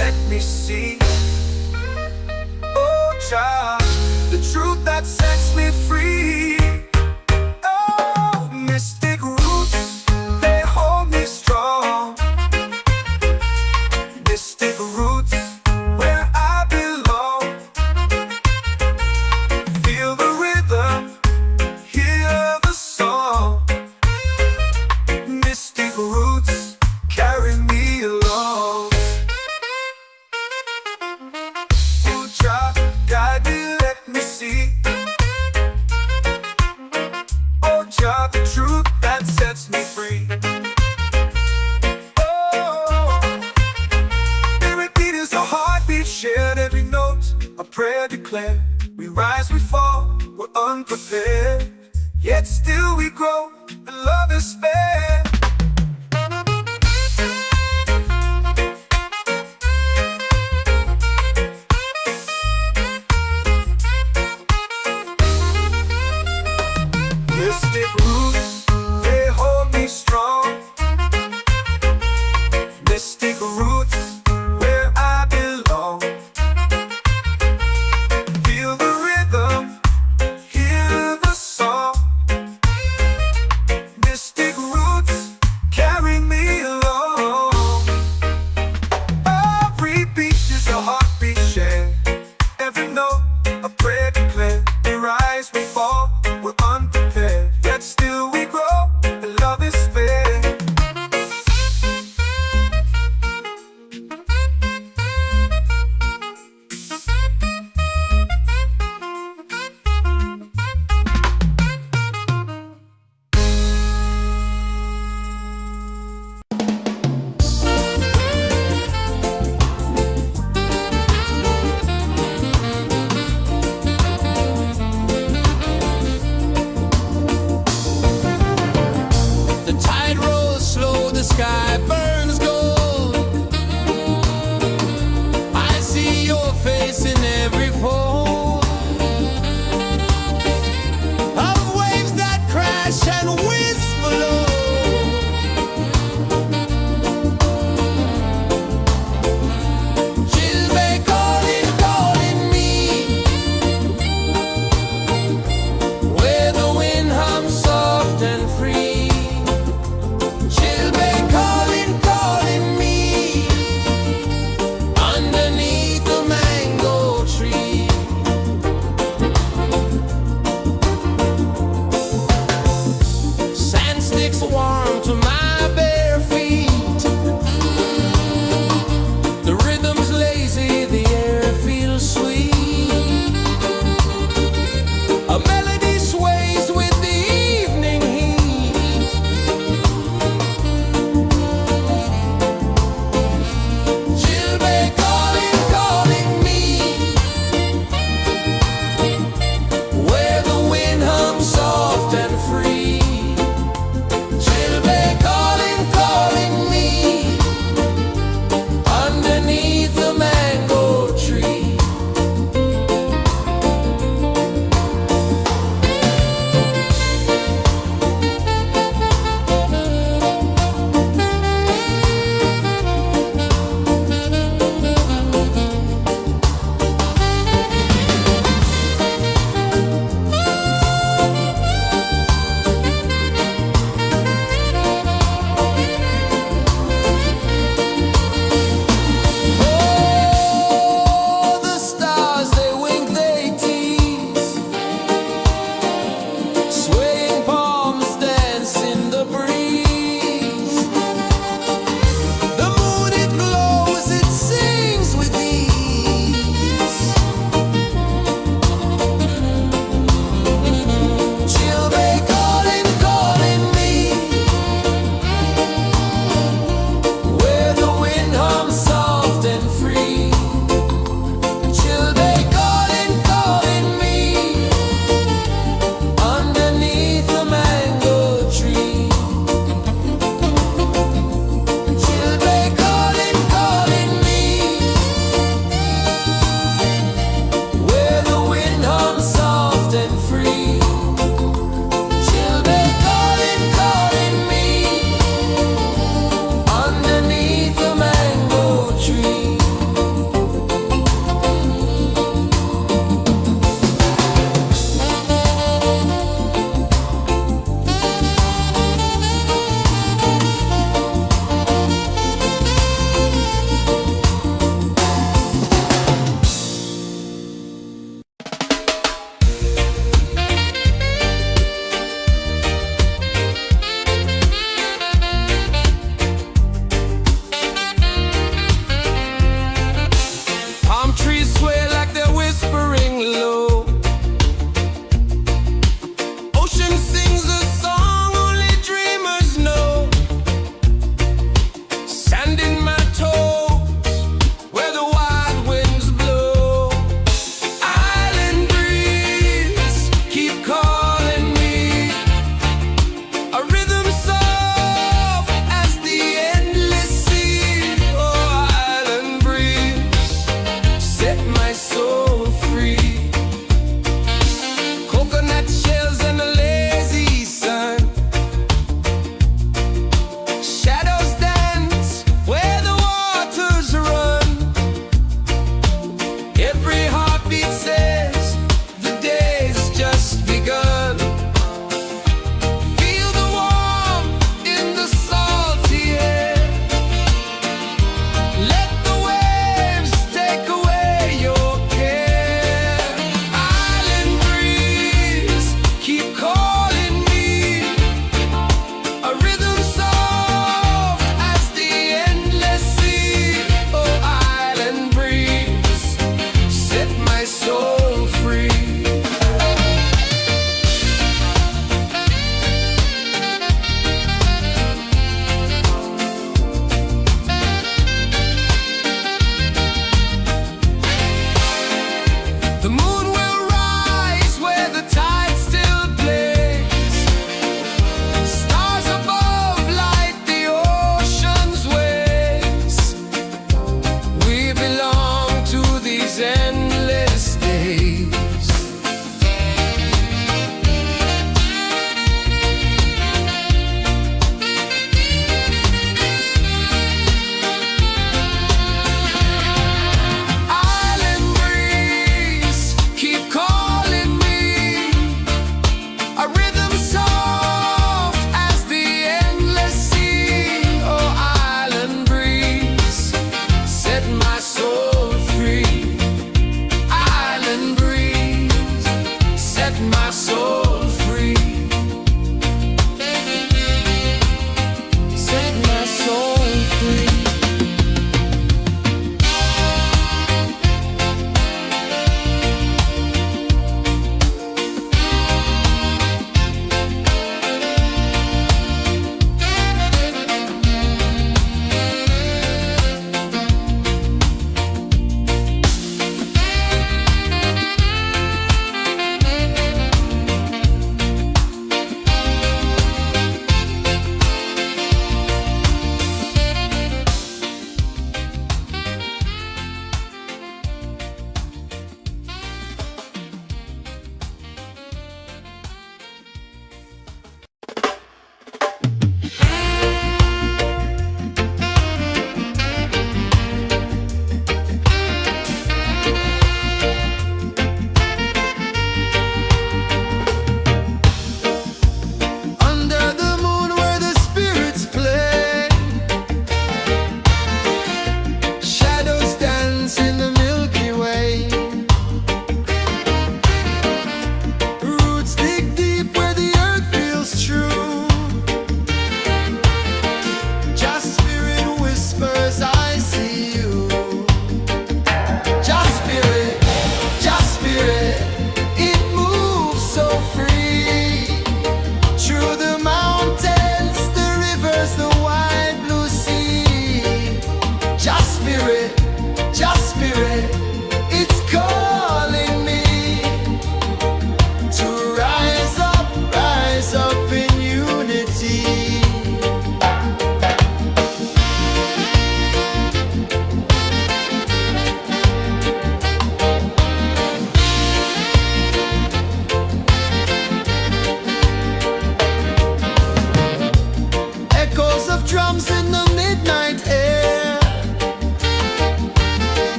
let me see. Oh Jah, the truth that sets me free. Oh, mystic roots, they hold me strong. Mystic roots, where I belong. Feel the rhythm, hear the song. Mystic roots carry me along. Oh Jah, guide me, let me see. Oh Jah, the truth that sets me free. Oh, spirit beat is a heartbeat, shared every note, a prayer declared. We rise, we fall, we're unprepared, yet still we grow, and love is spared. Mystic roots, they hold me strong. Mystic roots, where I belong. Feel the rhythm, hear the song. Mystic roots,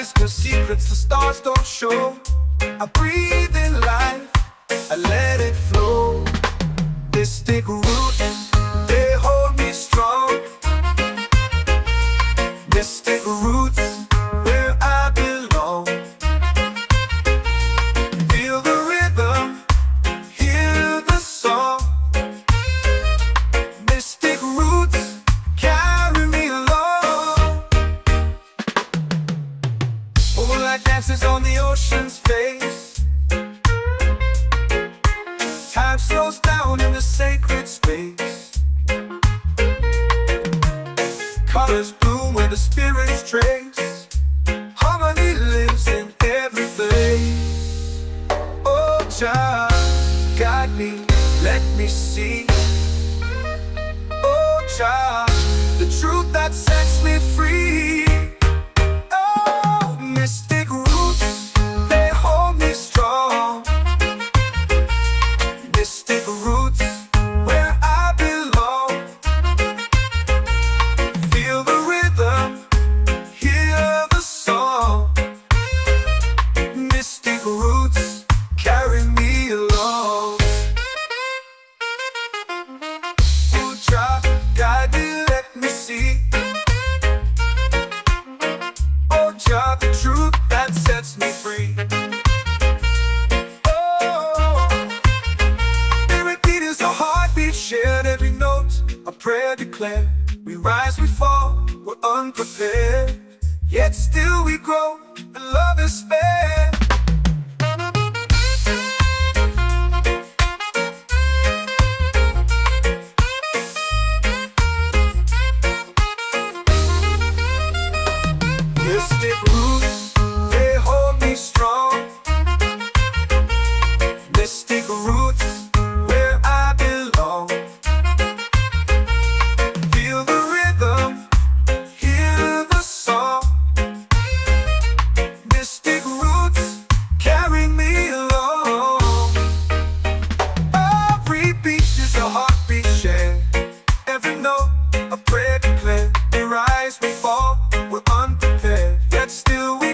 whisper secrets the stars don't show. I breathe in life, I let it flow. Mystic roots, they hold me strong. Mystic roots, where I belong. Feel the rhythm, hear the song. Mystic roots, carry me along. Moonlight dances on the ocean's face. Time slows down in the sacred space. Colors bloom where the spirits trace. Harmony lives in every place. Oh, Jah, guide me, let me see. Oh, Jah, the truth that sets me free. Oh, mystic roots, they hold me strong. Mystic roots, where I belong. Feel the rhythm, hear the song. Mystic roots, carry me along. Oh, Jah, guide me, let me see. Oh, Jah, the truth that sets me free. Shared every note, a prayer declared. We rise, we fall, we're unprepared. Yet still we grow, and love is spared. Mystic roots, they hold me strong. Mystic roots, where I belong. Feel the rhythm, hear the song. Mystic roots, carry me along. Every beat is a heartbeat shared. Every note, a prayer declared. We rise, we fall, we're unprepared. Yet still we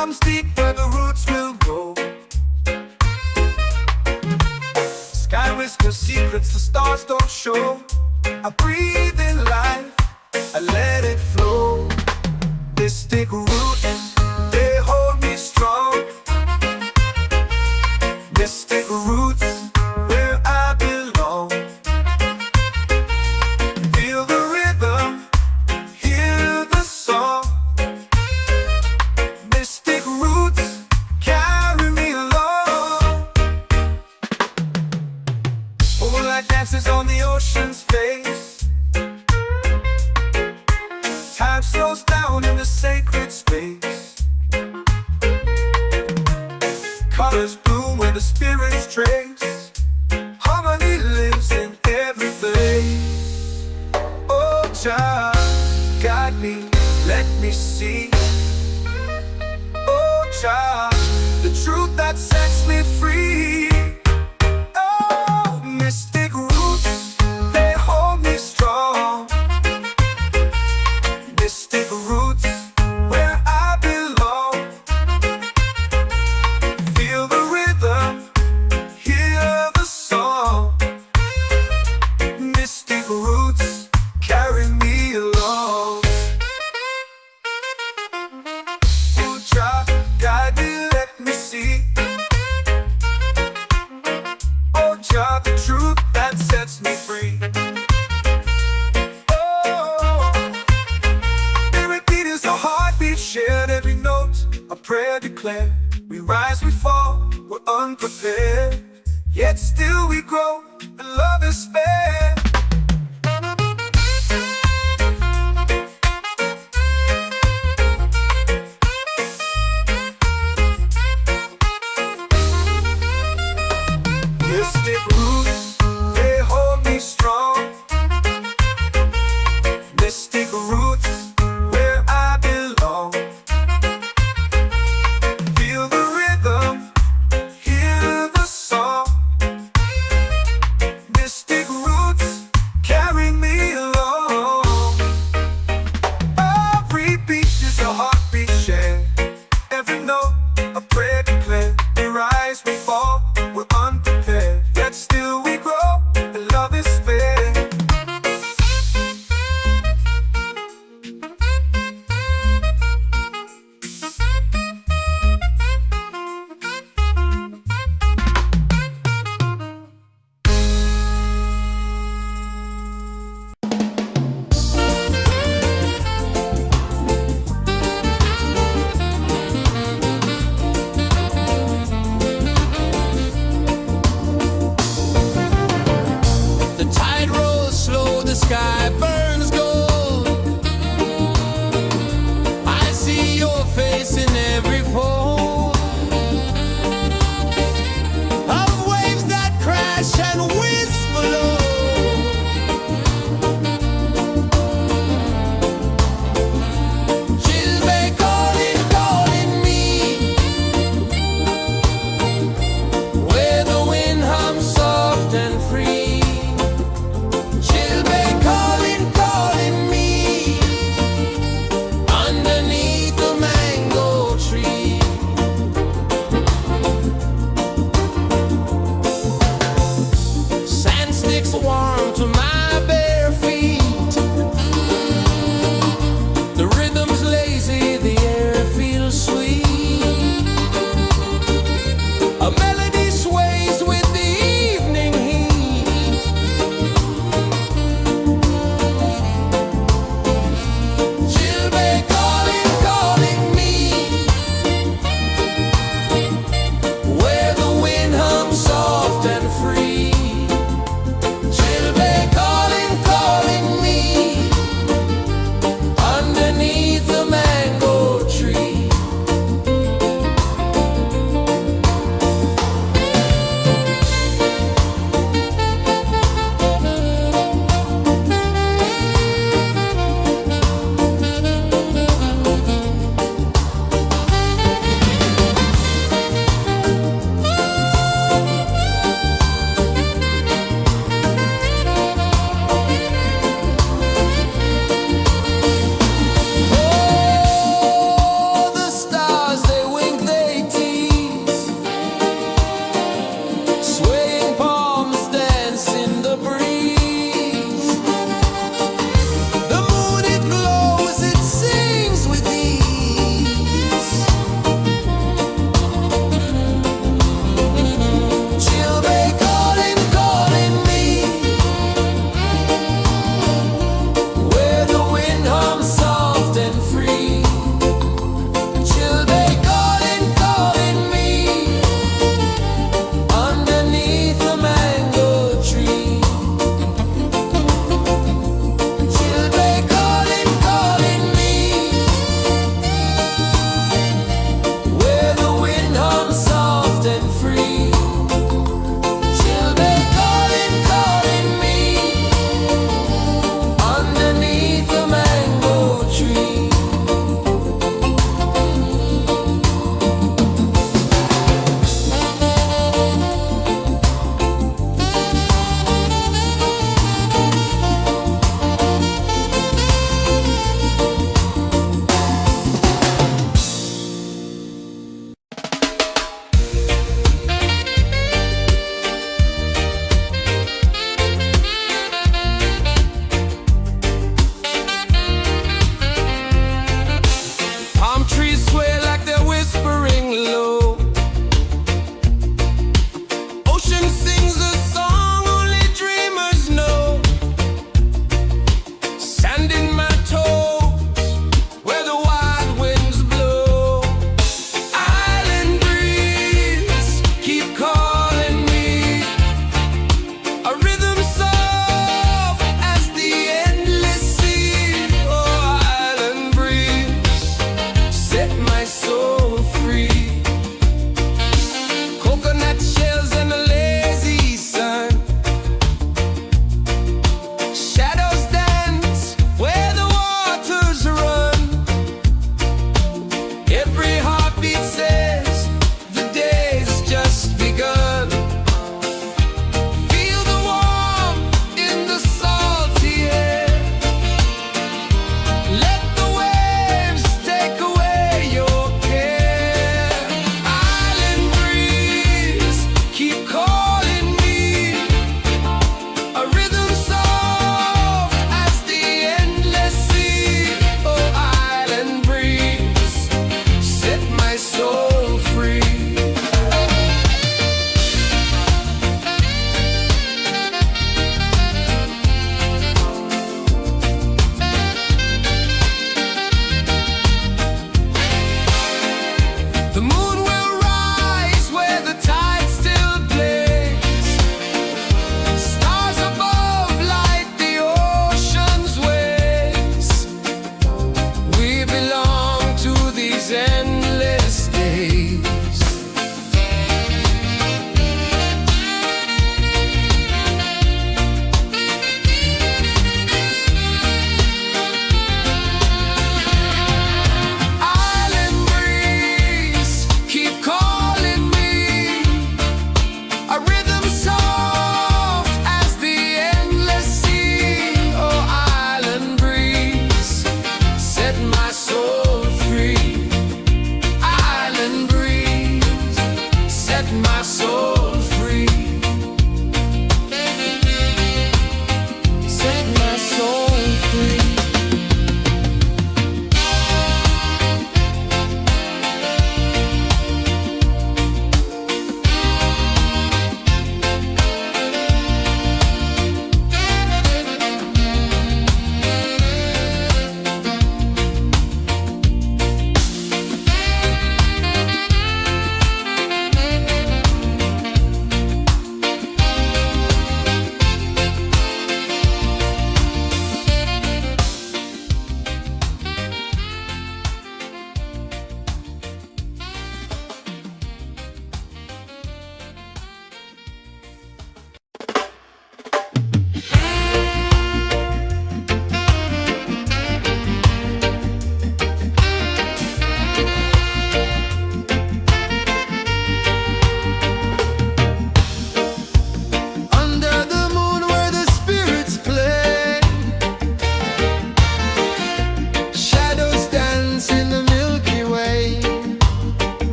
comes deep where the roots will go. Sky whispers secrets the stars don't show. I breathe in life, I let it flow. Mystic roots, they hold me strong. Mystic roots, where I belong. Feel the rhythm, hear the song. Mystic roots, carry me along. Moonlight dances on the ocean's face. Time slows down in the sacred space. Colors bloom where the spirits trace. Harmony lives in every place. Oh, Jah, guide me, let me see. Oh, Jah, the truth that sets me free. Oh, mystic roots, they hold me strong. Mystic roots, where I belong. Feel the rhythm, hear the song. Mystic roots, carry me along. Oh, Jah, guide me, let me see. Oh, Jah, the truth that sets me free. Shared every note, a prayer declared. We rise, we fall, we're unprepared. Yet still we grow, and love is spared. Mystic roots, they hold me strong. Mystic roots, where I belong. Feel the rhythm, hear the song. Mystic roots,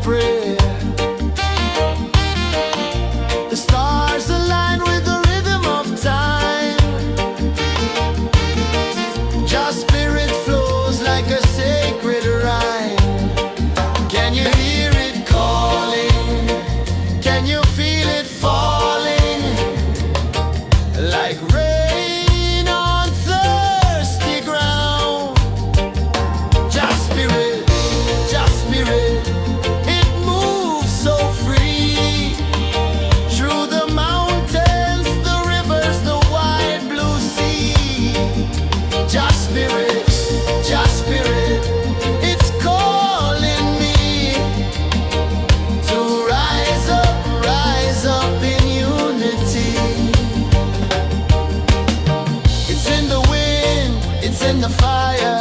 prayer. The stars align with the rhythm of time. Your spirit flows like a sacred rhyme. Can you hear it calling? Can you feel it falling? Like rain on thirsty ground. Just spirit, it moves so free. Through the mountains, the rivers, the wide blue sea. Just spirit, it's calling me to rise up in unity. It's in the wind, it's in the fire,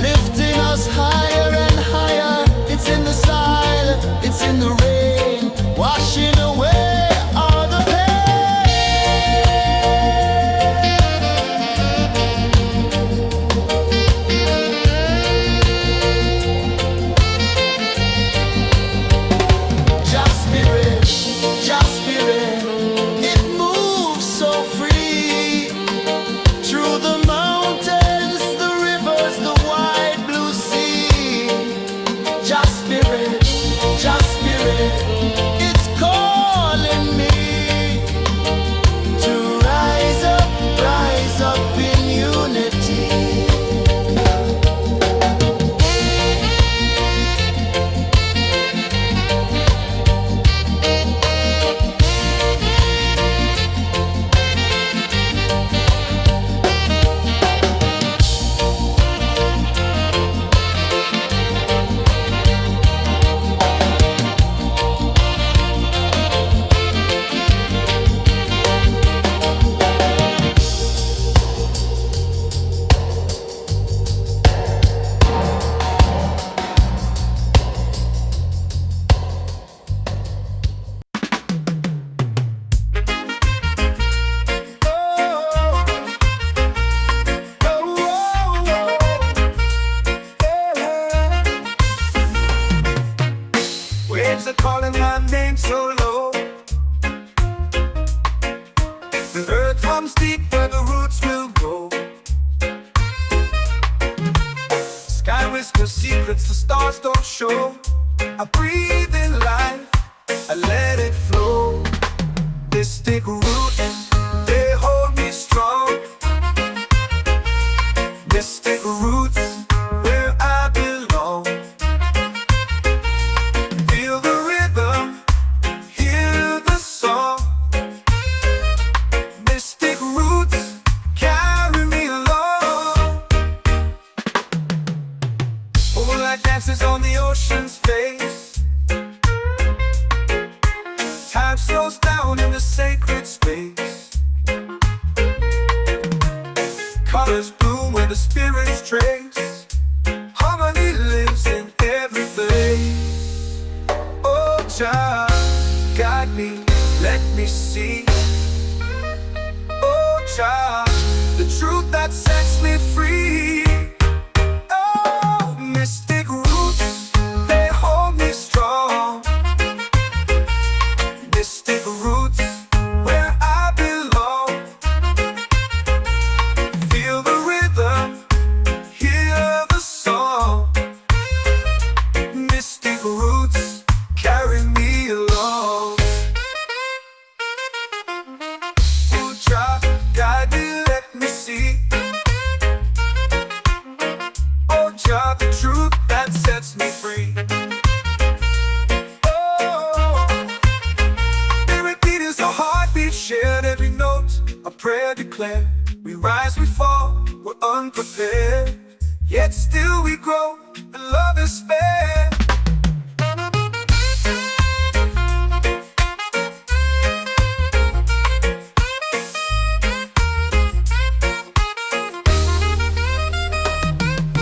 lifting us higher and higher. It's in the silence, it's in the rain, washing away all the pain. Just spirit, it moves so free. Through the mountains, the rivers, the wide blue sea. Just spirit, it's calling me to rise up in unity. Waves are calling my name so low. The earth hums deep where the roots will grow. Sky whispers secrets the stars don't show. I breathe in life, I let it flow. They stick root and they hold me strong. They stick roots where I belong. Feel the rhythm, hear the song. Mystic roots carry me along. Moonlight dances on the ocean's face. Time slows down in the sacred space. Colors bloom where the spirits trace. Harmony lives in every place. Oh, Jah, guide me, let me see. Oh, Jah, the truth that sets me free. Oh, mystic roots, they hold me strong. Mystic roots, where I belong. Feel the rhythm, hear the song. Mystic roots carry me along. Oh, Jah, guide me, let me see. Oh, Jah, the truth that sets me free. Oh, spirit beat is a heartbeat, shared every note. A prayer declared. We rise, we fall, we're unprepared. Yet still we grow, and love is spared.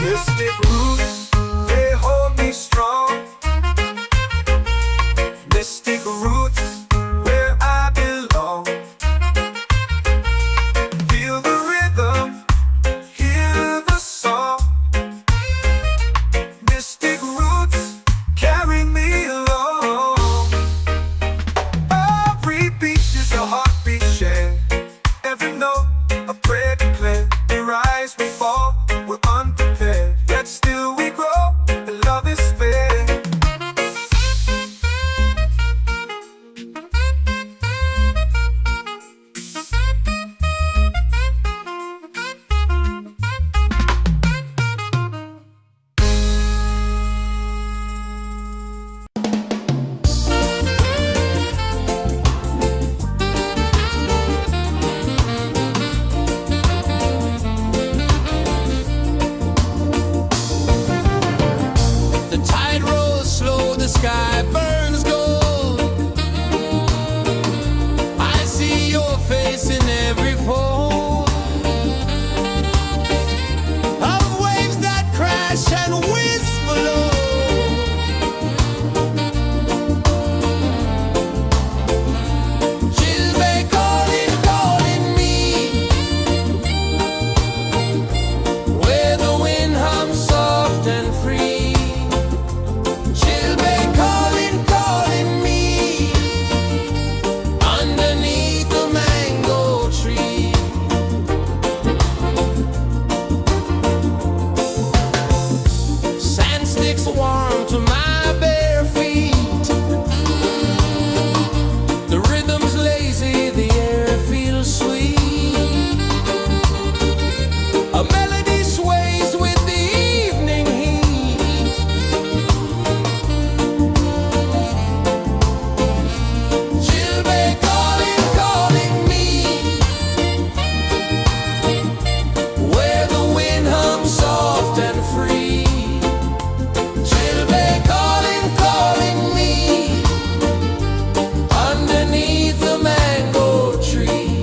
Mystic roots, they hold me strong. Mystic roots, where I belong. Feel the rhythm, hear the song. whisper low. Chilbey calling, calling me, where the wind hums soft and free. Chilbey calling, calling me, underneath the mango tree. Sand sticks warm to my bare feet. The rhythm's lazy, the air feels sweet. A melody sways with the evening heat. Chilbey calling, calling me, where the wind hums soft and free. Chilbey calling, calling me, underneath the mango tree.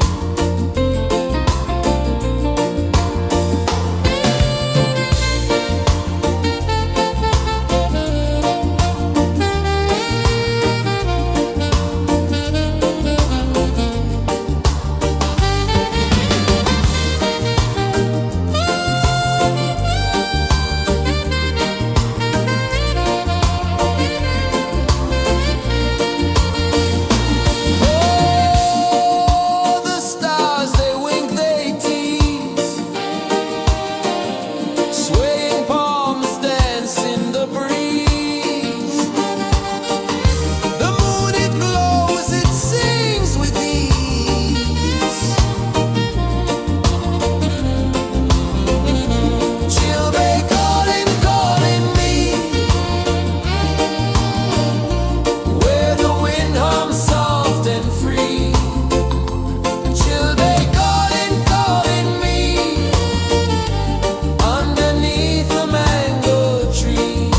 Oh, the stars, they wink, they tease. Swaying palms dance in the breeze. The moon, it glows, it sings with ease. Chilbey calling, calling me, where the wind hums soft and free. Chilbey calling, calling me, underneath the mango tree.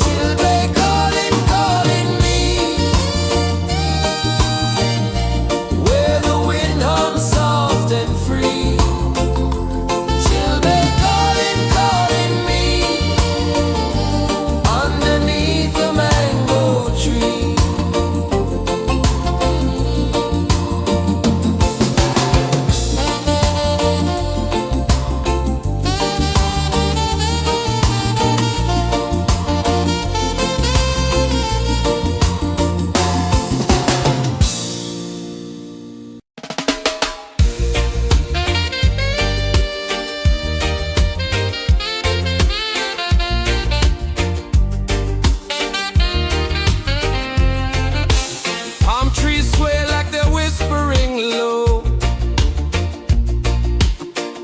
Chilbey calling, calling me, where the wind hums soft and free. Chilbey calling, calling me, underneath the mango tree. Palm trees sway like they're whispering low.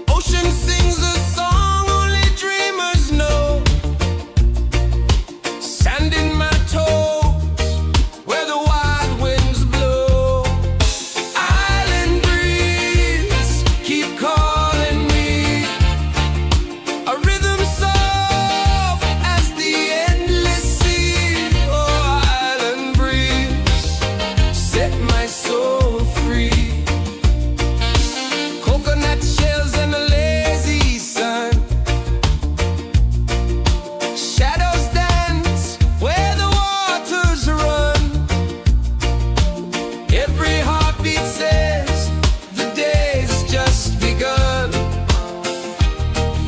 Ocean sings a song only dreamers know. Sand in my toes, where the wild winds blow. Island breeze, keep calling me. A rhythm soft as the endless sea. Oh, island breeze, set my soul free. Coconut shells and a lazy sun. Shadows dance where the waters run. Every heartbeat says the day's just begun.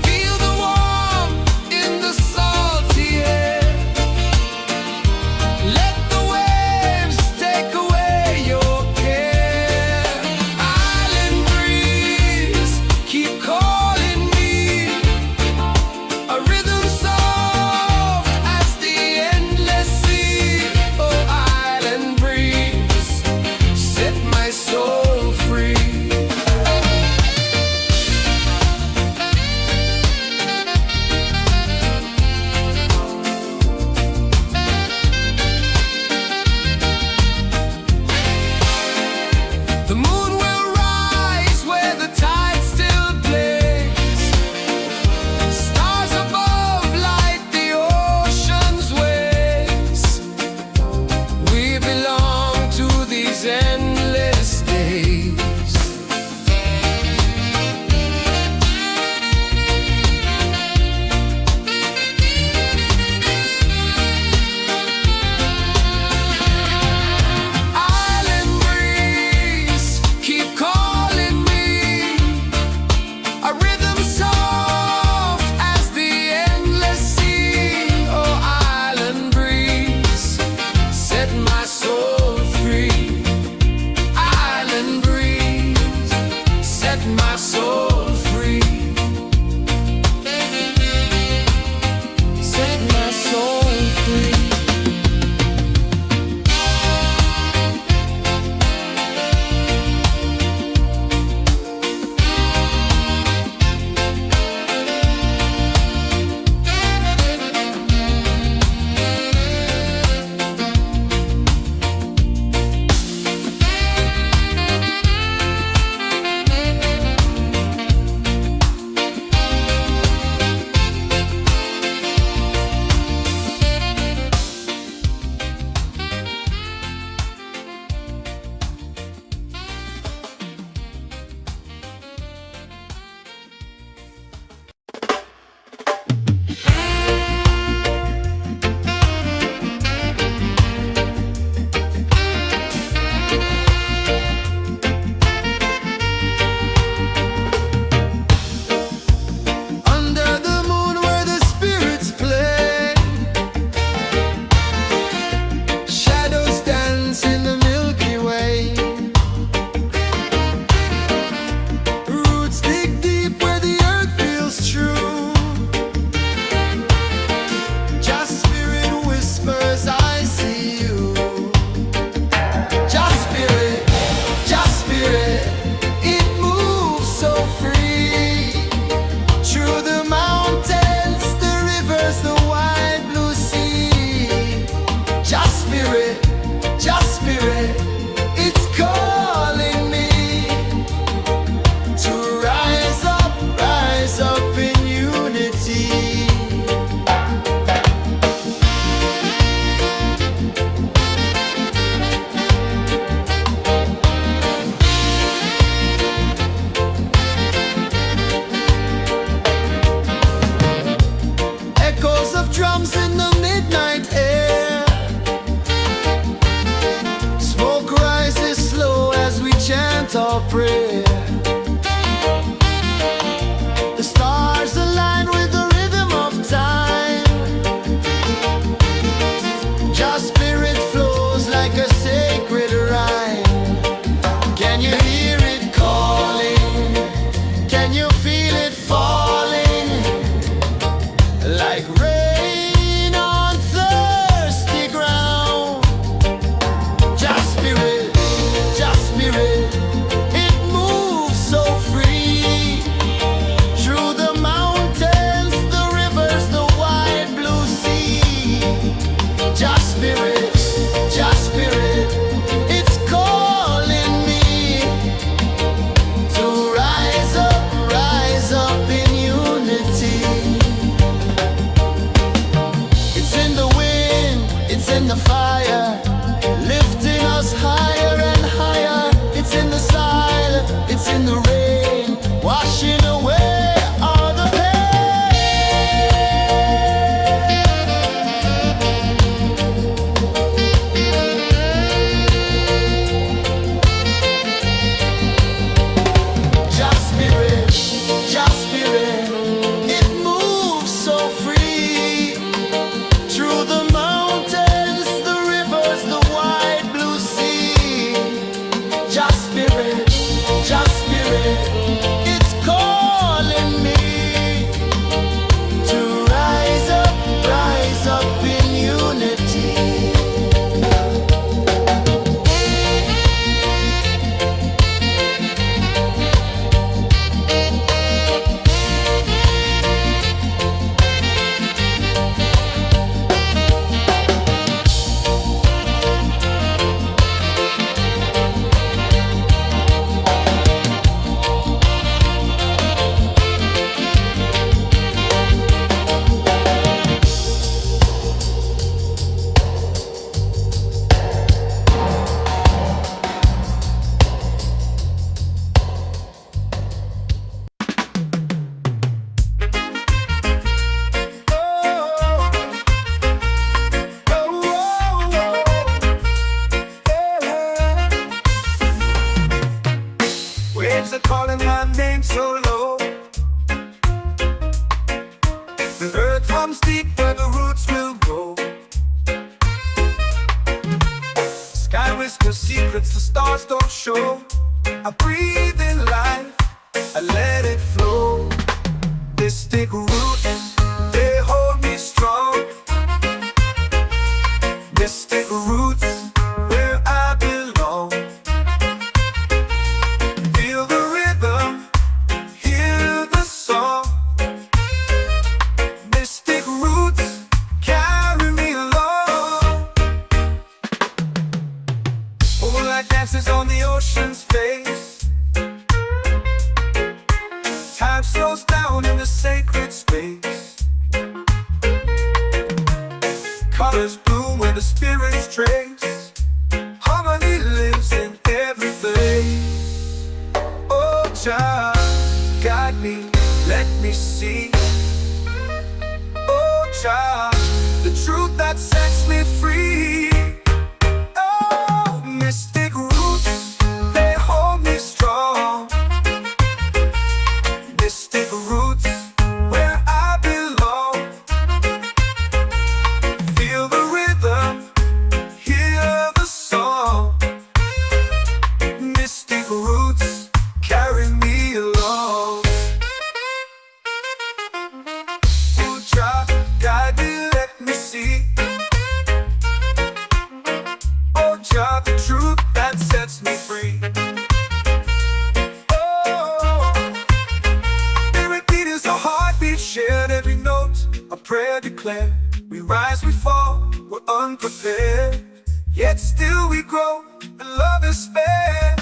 Feel the warmth in the salty air. Let the waves take away your care. Island breeze, keep calling me. A rhythm soft as the endless sea. Oh, island breeze, set my soul free. The moon will rise where the tide still plays. Stars above The earth comes deep where the roots will grow. Sky whispers secrets the stars don't show. I breathe in life, I let it flow. Mystic roots, they hold me strong. Mystic roots, where I belong. Feel the rhythm, hear the song. Mystic roots, carry me along. Moonlight dances on the ocean's face. Time slows down in the sacred space. Colors bloom where the spirits trace. Harmony lives in every place. Oh, Jah, guide me, let me see. Oh, Jah, the truth that sets me free. Oh, mystic roots, they hold me strong. Mystic roots, where I belong. Feel the rhythm, hear the song. Mystic roots, carry me along. Oh, Jah, guide me, let me see. Oh, Jah, the truth that sets me free. A heartbeat shared, every note a prayer declared. We rise, we fall, we're unprepared, yet still we grow, and love is spared.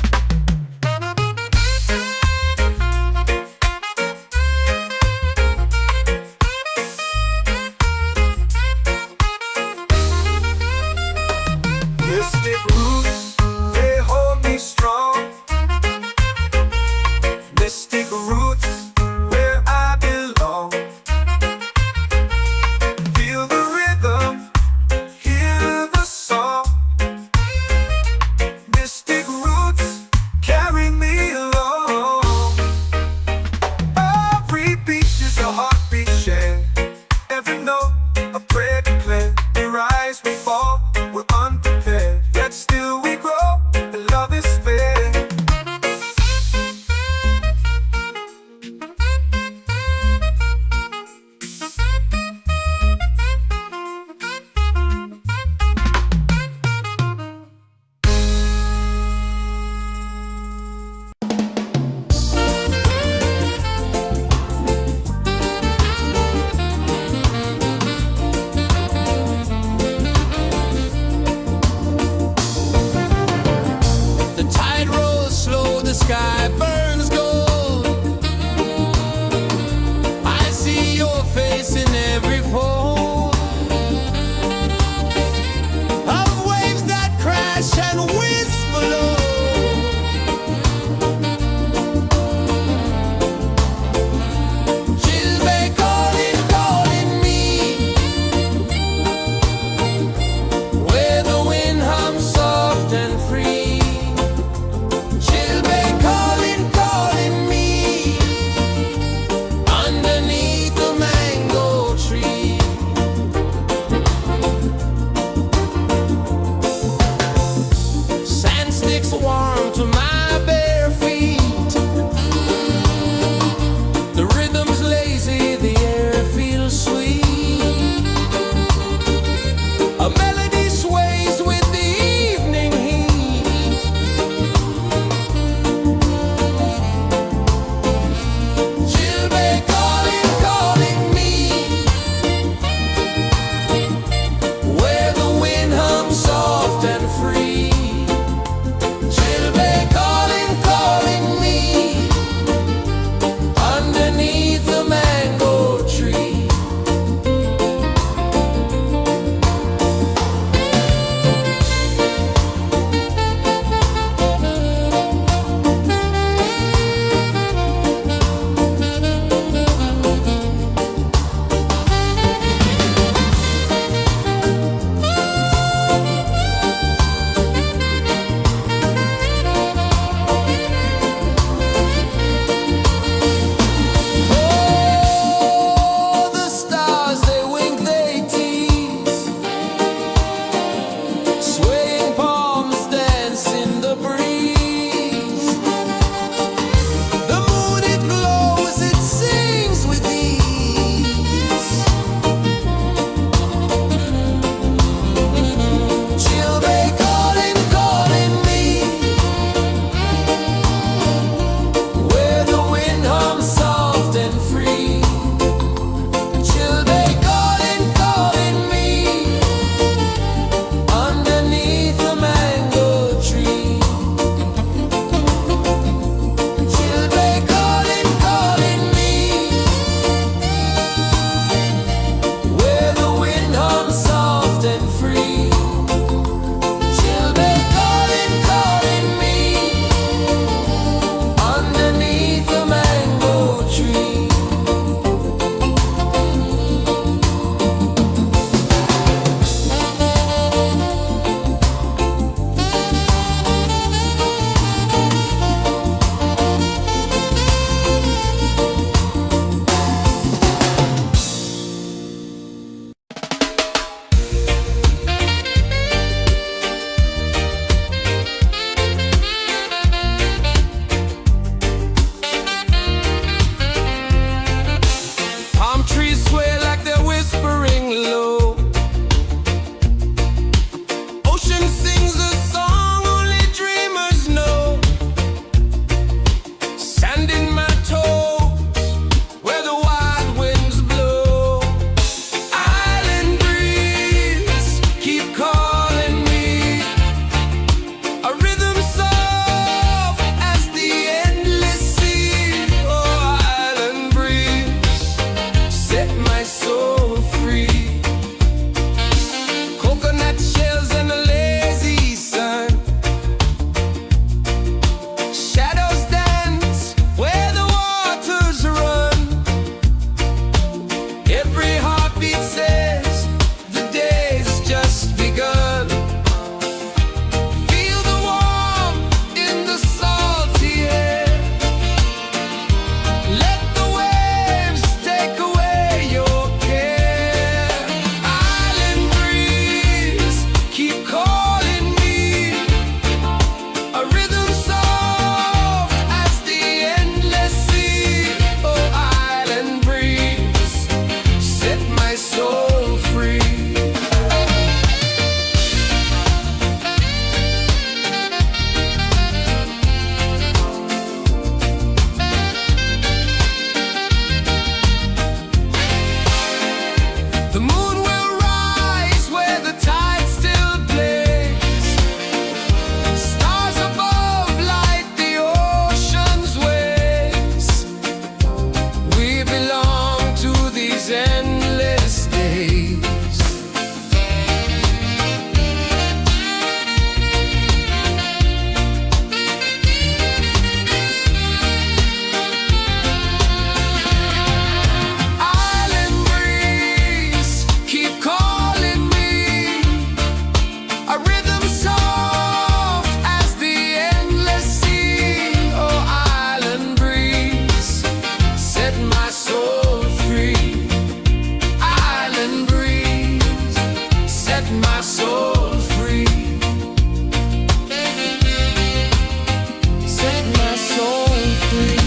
Mystic roots, they hold me strong. Mystic roots, where I belong. Feel the rhythm, hear the song. Mystic roots, carry me along. Every beat is a heartbeat shared. Every note a prayer declared. We rise, we fall, we're unprepared, yet still we grow, and love is spared. The moon will rise where the tide still plays. Stars above light the ocean's waves. We belong to these endless days. Island breeze, keep calling me. A rhythm soft as the endless sea. Oh, island breeze, set my soul free. Island breeze, set my soul free. Set my soul free.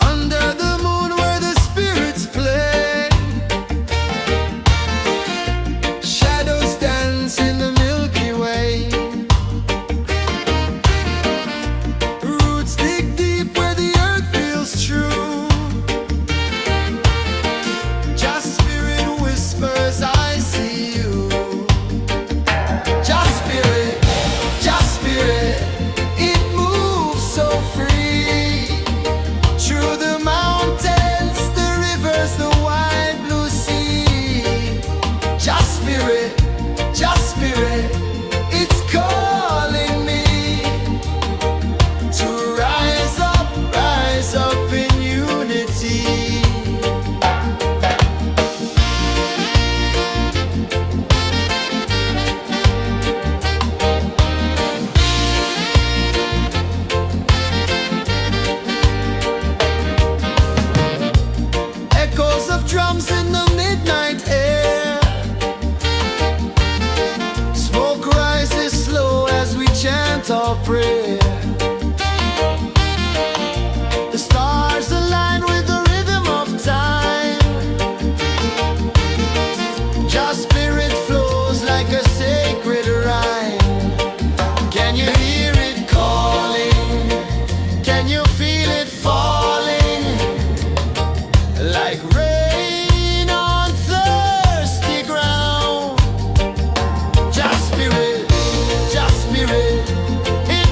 Under the moon where the spirits play, shadows dance in the Milky Way. Roots dig deep where the earth feels true. Just spirit whispers, I see you. Just spirit, it moves so free. Through the mountains, the rivers, the wide blue sea. Just spirit, it's calling me to rise up in unity. Echoes of drums in the midnight air. Smoke rises slow as we chant our prayer. The stars align with the rhythm of time. Just spirit flows like a sacred rhyme. Can you hear it calling? Can you feel it falling? Like rain on thirsty ground. Just spirit, it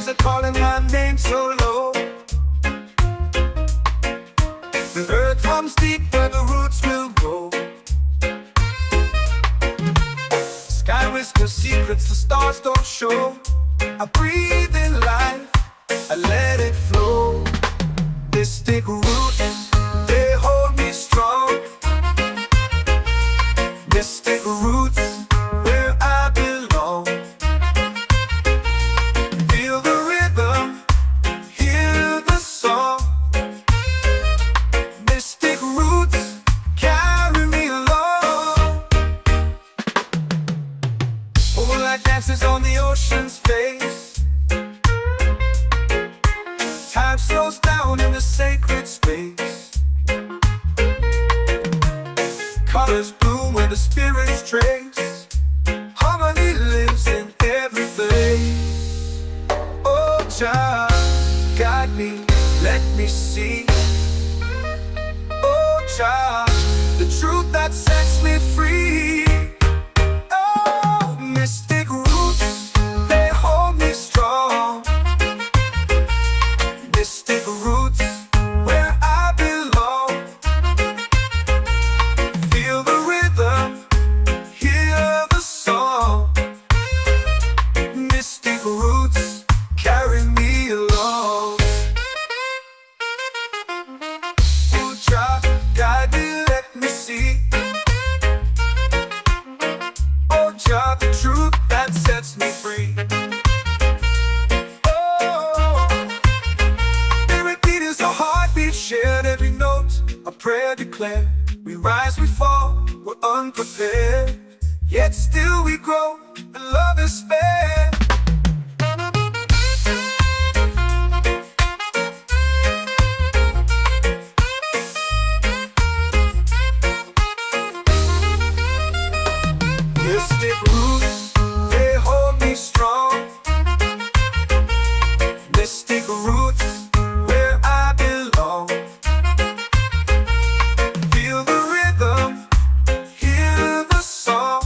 waves are calling my name so low. The earth comes deep where the roots will grow. Sky whispers secrets the stars don't show. I breathe in life, I let it flow. Mystic roots, they hold me strong. Mystic roots, where I belong. Feel the rhythm, hear the song. Mystic roots, carry me along. Moonlight dances on the ocean's face. Time slows down in the sacred space. Colors bloom where the spirits trace. Harmony lives in every place. Oh, Jah, guide me, let me see. Oh, Jah, the truth that sets me free. Oh, mystic roots, they hold me strong. Mystic roots, where I belong. Feel the rhythm, hear the song. Mystic roots, carry me along. Oh, Jah, guide me, let me see. Oh, Jah, the truth that sets me free. Shared every note, a prayer declared. We rise, we fall, we're unprepared. Yet still we grow, and love is spared. Mystic roots, they hold me strong. Mystic roots, where I belong. Feel the rhythm, hear the song.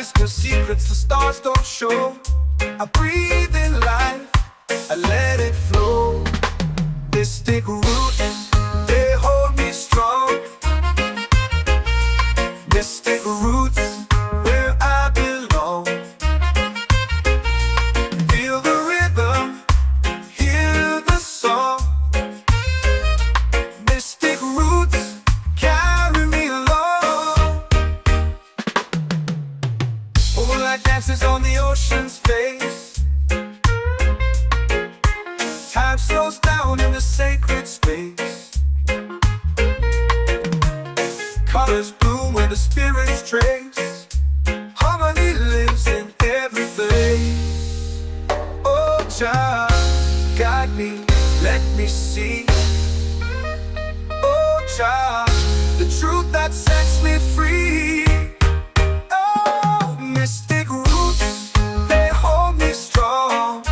rise, 'cause secrets the stars don't show. I breathe in life, I let it flow. Mystic roots, they hold me strong. Mystic roots, where I belong. Feel the rhythm, hear the song. Mystic roots, carry me along. Moonlight dances on the ocean's face. Time slows down in the sacred space. Colors bloom where the spirits trace. Harmony lives in every place. Oh, Jah, guide me, let me see. Oh, Jah, the truth that sets me free. Oh, mystic roots, they hold me strong.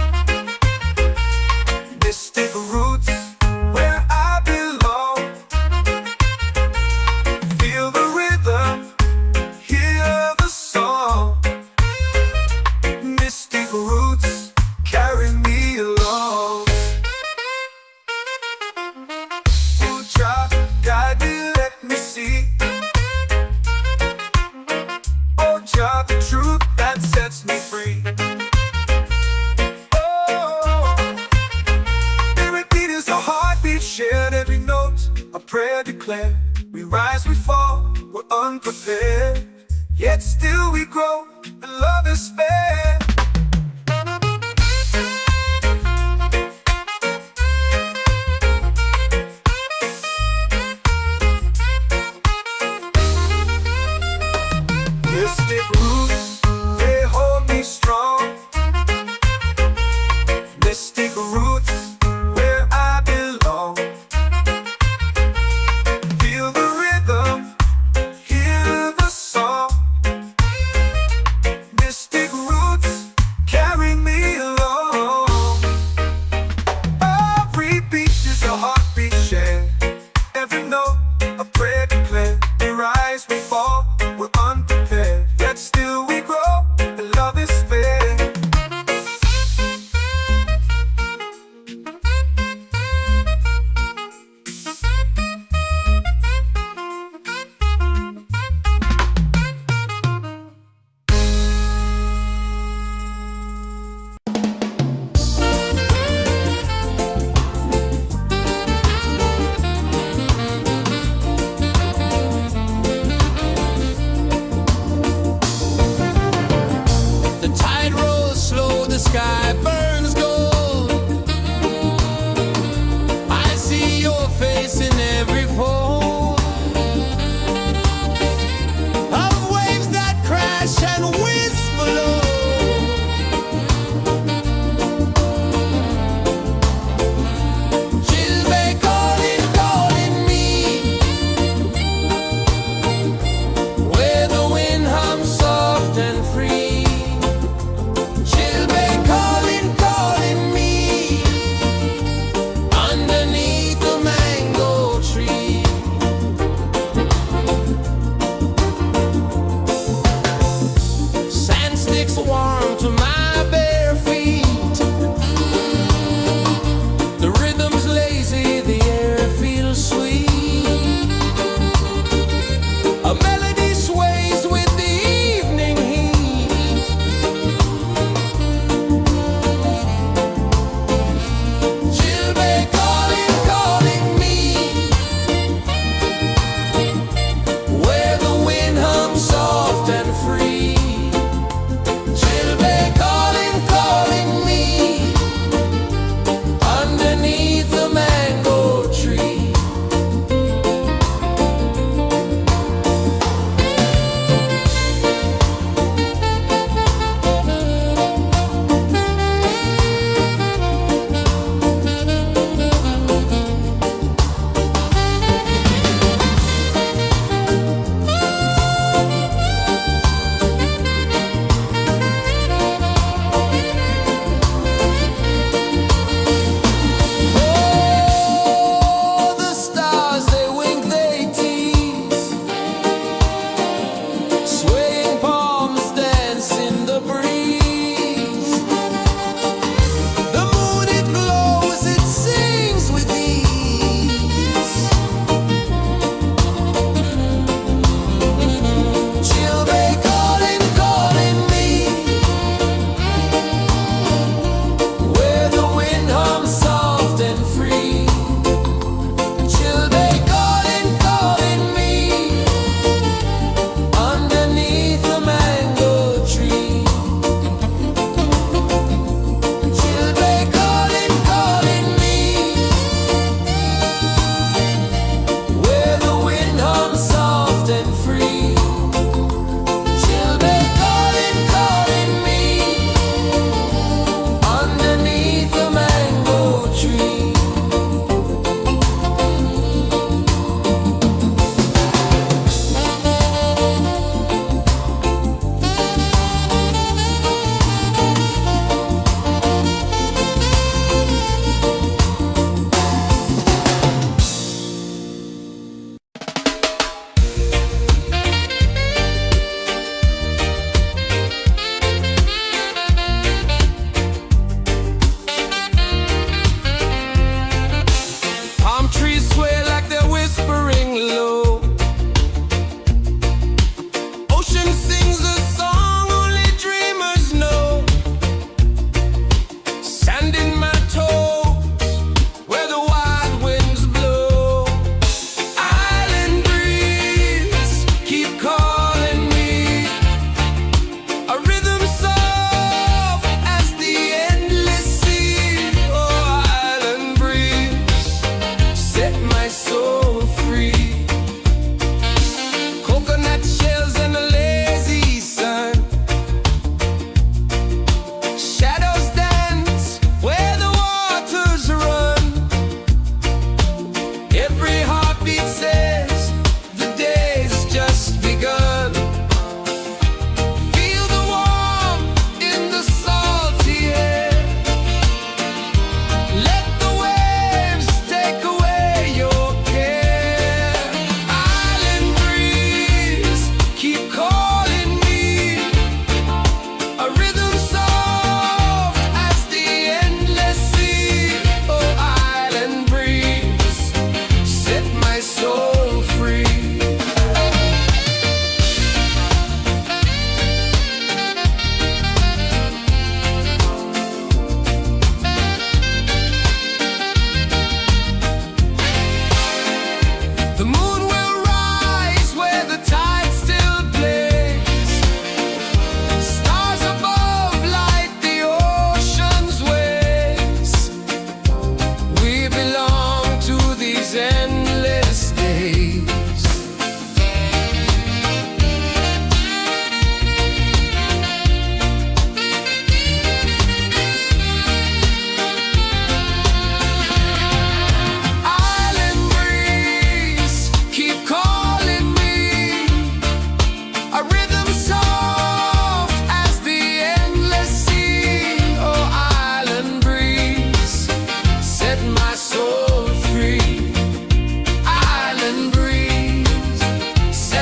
Mystic roots, where I belong. Feel the rhythm, hear the song. Mystic roots, carry me along. Oh, Jah, guide me, let me see. Oh, Jah, the truth that sets me free. Oh, spirit beat is a heartbeat, shared every note, a prayer declared. We rise, we fall, we're unprepared, yet still we grow, and love is spared. Mystic roots, they hold me strong. Mystic roots, where I belong. Feel the rhythm, hear the song. Mystic roots, carry me along. Every beat is a heartbeat shared. Every note, a prayer declared. We rise, we fall, we're unprepared, yet still we grow.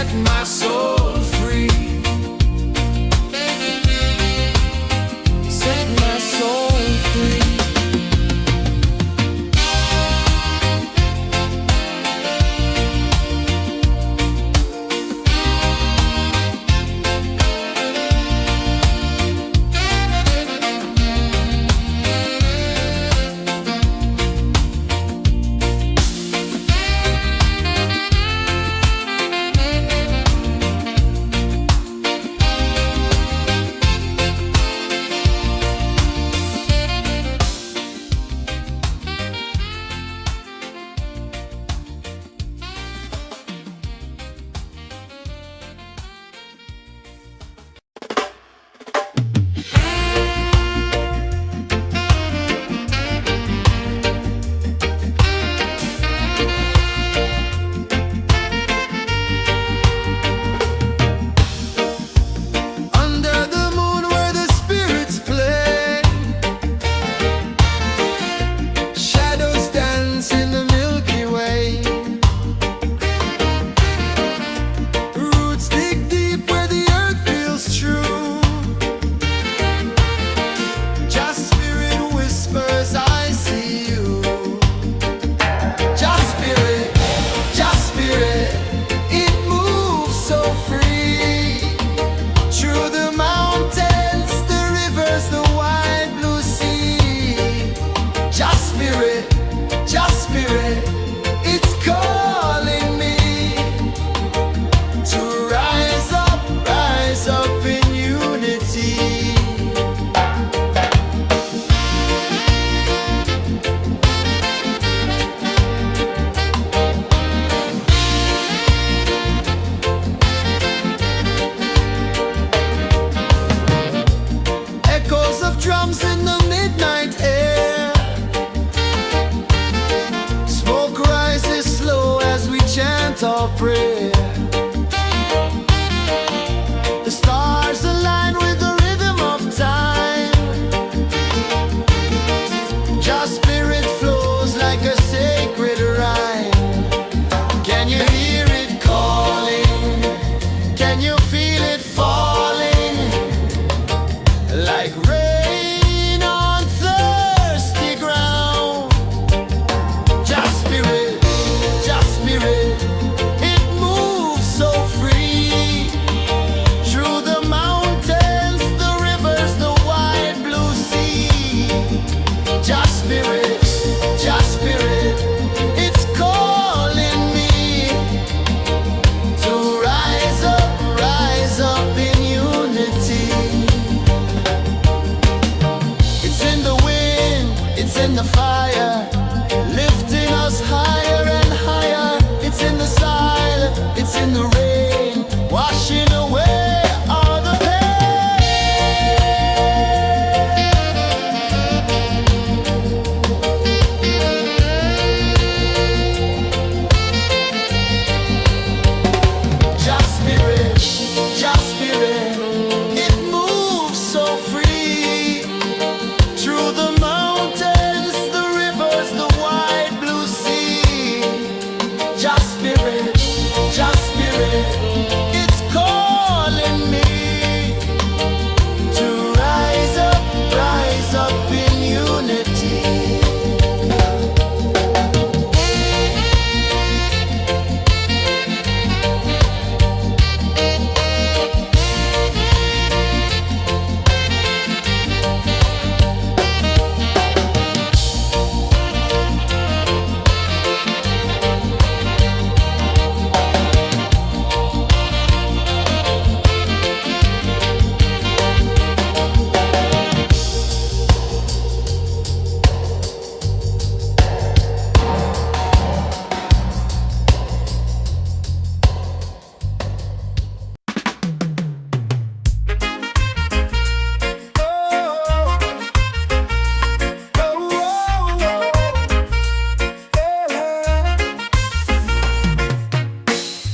set my soul free. Set my soul free. Drums in the midnight air. Smoke rises slow as we chant our prayer. The stars align with the rhythm of time. Your spirit flows like a sacred rhyme. Can you hear it calling? Can you feel it falling? Like rain in the fire, lifting us higher and higher. It's in the silence, it's in the rain, washing away all the Just spirit, it moves so free through the mountains, the rivers, the wide blue sea. Just spirit, it's calling me to rise up in unity.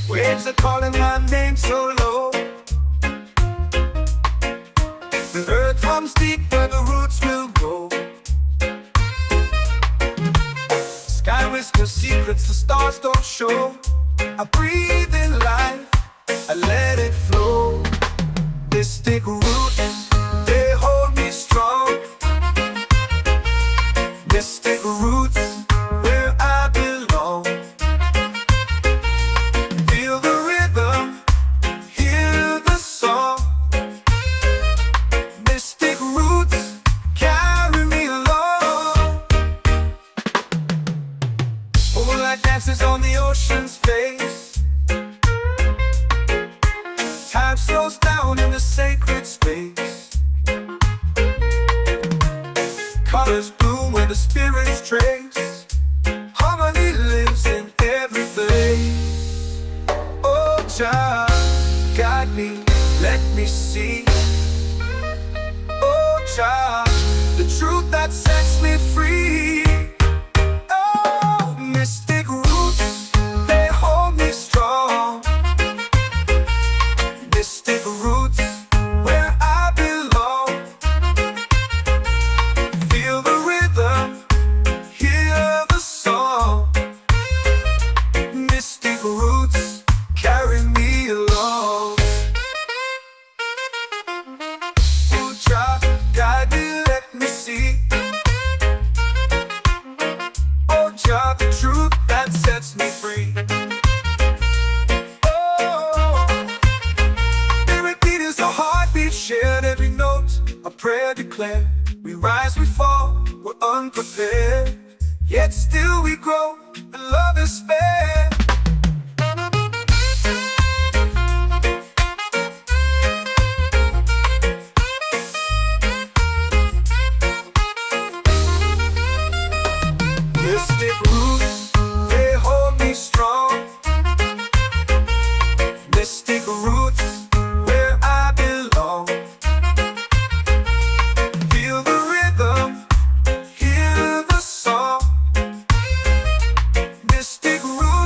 Waves are calling my name so low. The earth comes deep where the roots will grow. Sky whispers secrets the stars don't show. I breathe in life, Jah, guide me, let me see. Oh Jah, the truth that sets me free. Oh, mystic roots, they hold me strong. Mystic roots, where I belong. Feel the rhythm, hear the song. Mystic roots, carry me along. Oh Jah, guide me, let me see. Oh Jah, the truth that sets me free. Oh, spirit beat is a heartbeat, shared every note, a prayer declared. We rise, we fall, we're unprepared, yet still we grow, and love is spared. Mystic roots, they hold me strong. Mystic roots, where I belong. Feel the rhythm, hear the song. Mystic roots.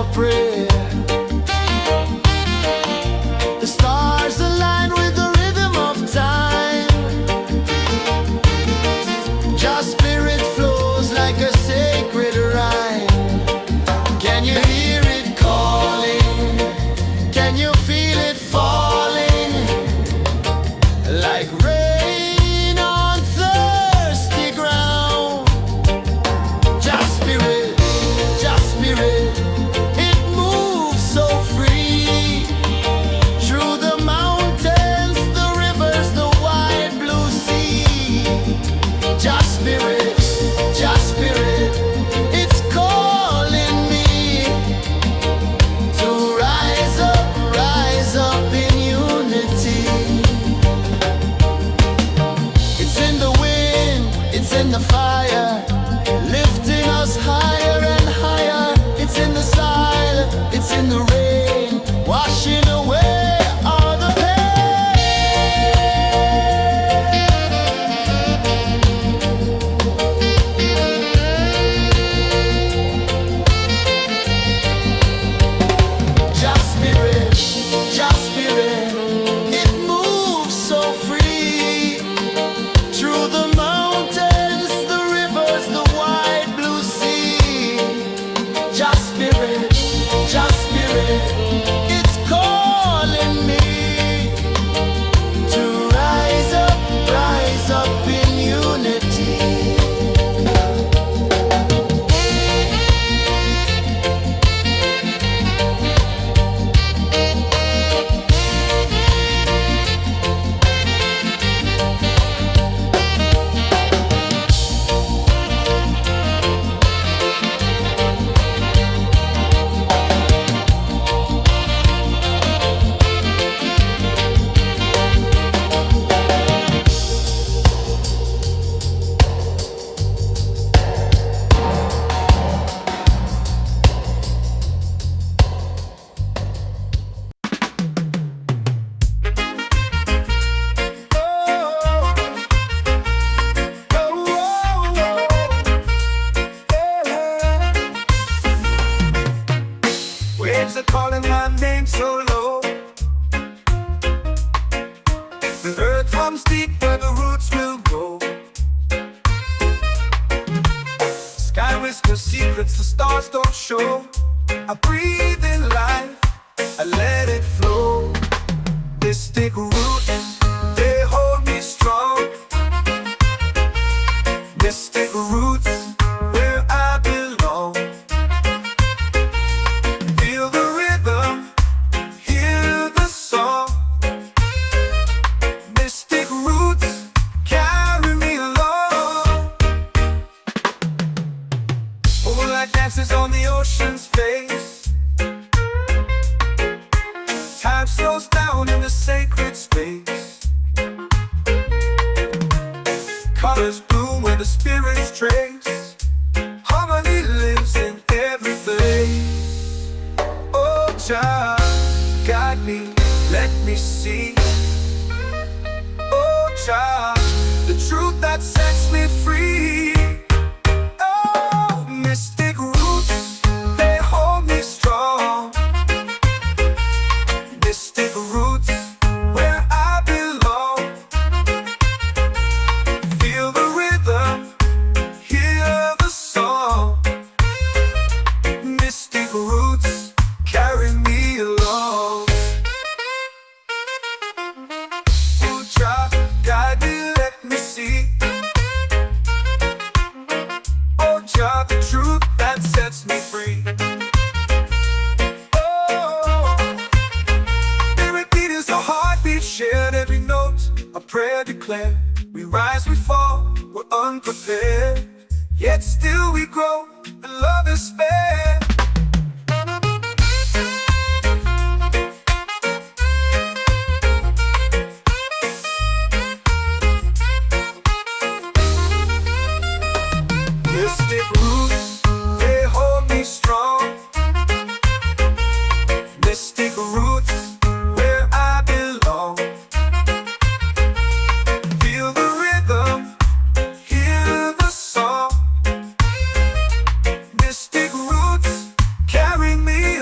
our prayer. The stars align with the rhythm of time. Your spirit flows like a sacred rhyme. Can you hear it calling? Can you feel it falling? Like rain on thirsty ground. Just spirit, it moves so free. Through the mountains, the rivers, the wide blue sea. Just spirit, it's calling me to rise up in unity. It's in the wind, it's in the fire, lifting us higher and higher. It's in the silence, it's in the rain, washing away all the Just spirit, it moves so free. Through the mountains, the rivers, the wide blue sea. Just spirit, it's calling me to rise up in unity. Waves are calling my name so low. The earth hums deep where the roots will go. Sky whispers secrets the stars don't show. I breathe in life, I let it flow. Mystic roots, they hold me strong. Mystic roots, where I belong. Feel the rhythm, hear the song. Mystic roots, carry me along. Moonlight dances on the ocean's face. Time slows down in the sacred space. Colors bloom where the spirits trace. Harmony lives in every place. Oh, Jah, guide me, let me see. Oh, Jah, the truth that sets me free. Oh, mystic roots, they hold me strong. Mystic roots, where I belong. Feel the rhythm, hear the song. Mystic roots, carry me along. Oh, Jah, guide me, let me see. Oh, Jah, the truth that sets me free. Oh, every beat is a heartbeat shared, every note a prayer declared. We rise, we fall, we're unprepared, yet still we grow, and love is spared. Mystic roots, they hold me strong. Mystic roots, where I belong. Feel the rhythm, hear the song. Mystic roots, carry me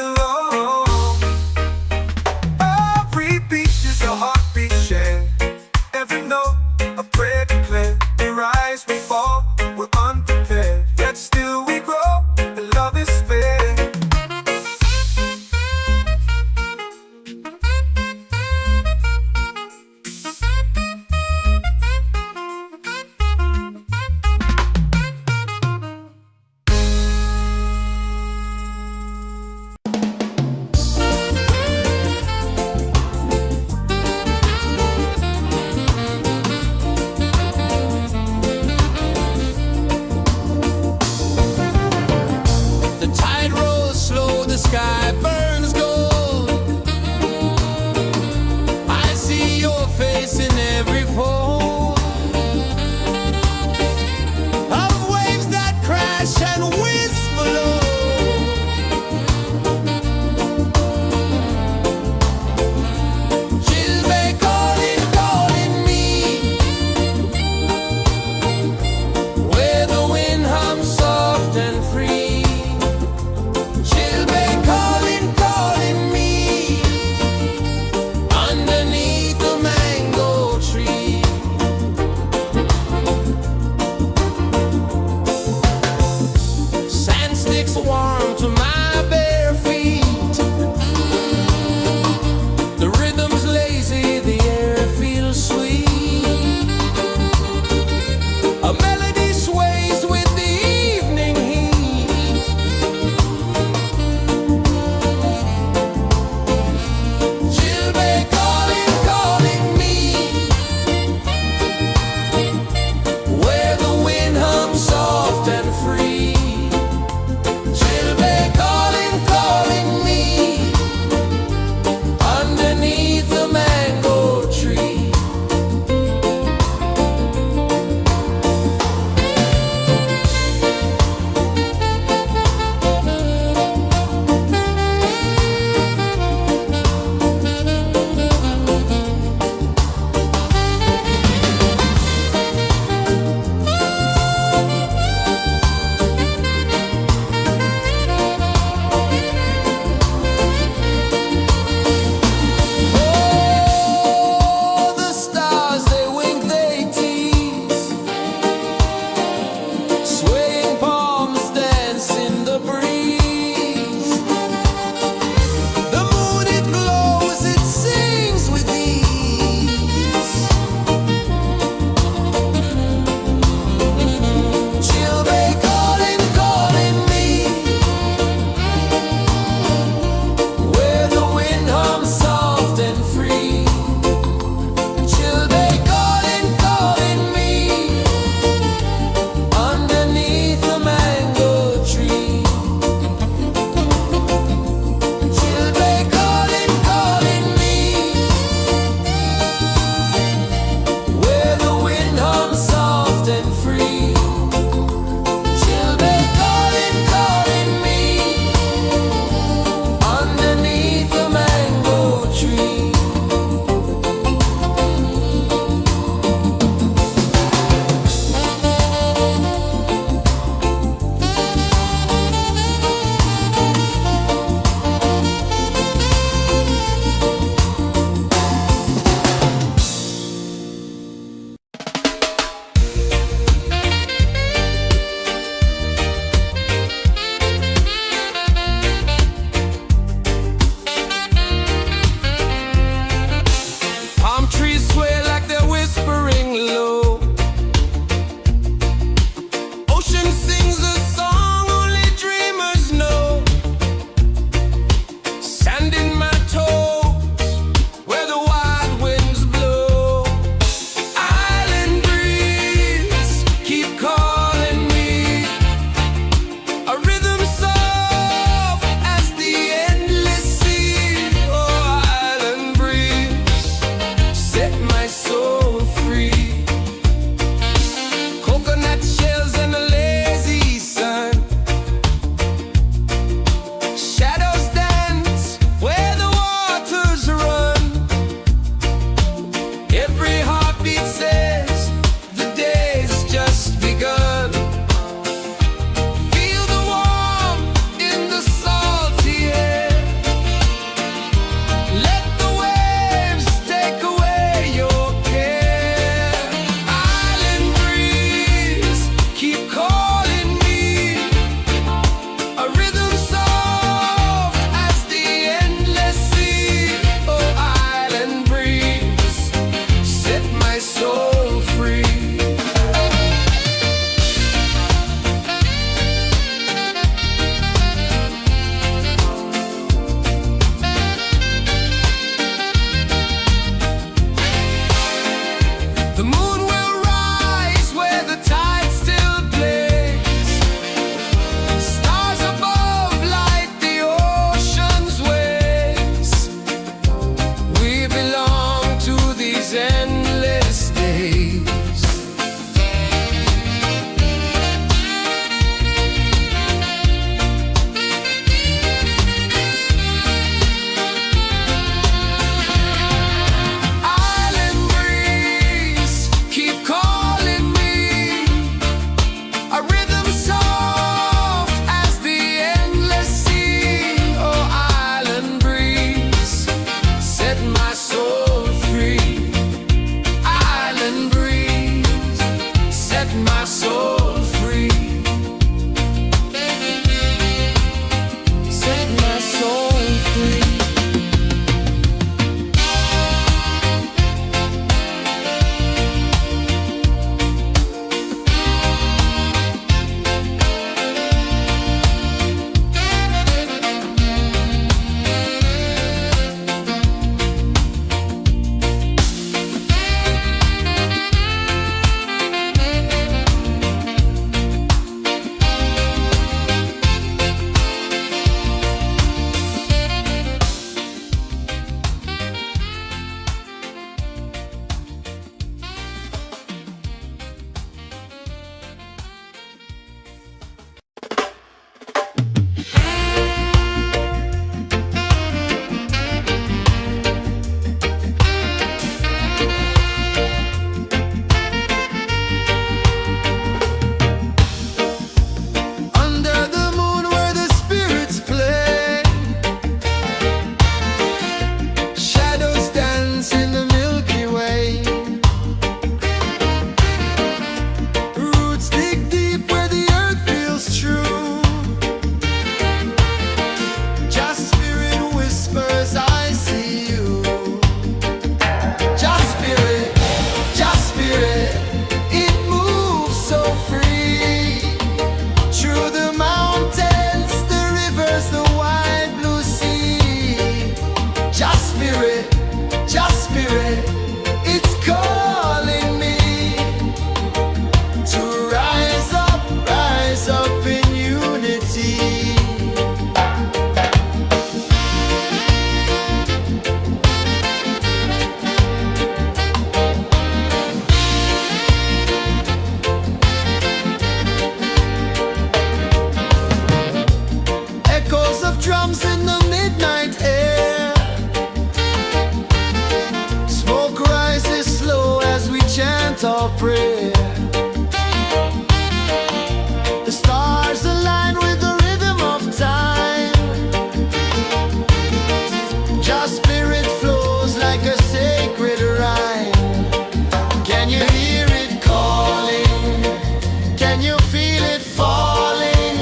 Can you feel it falling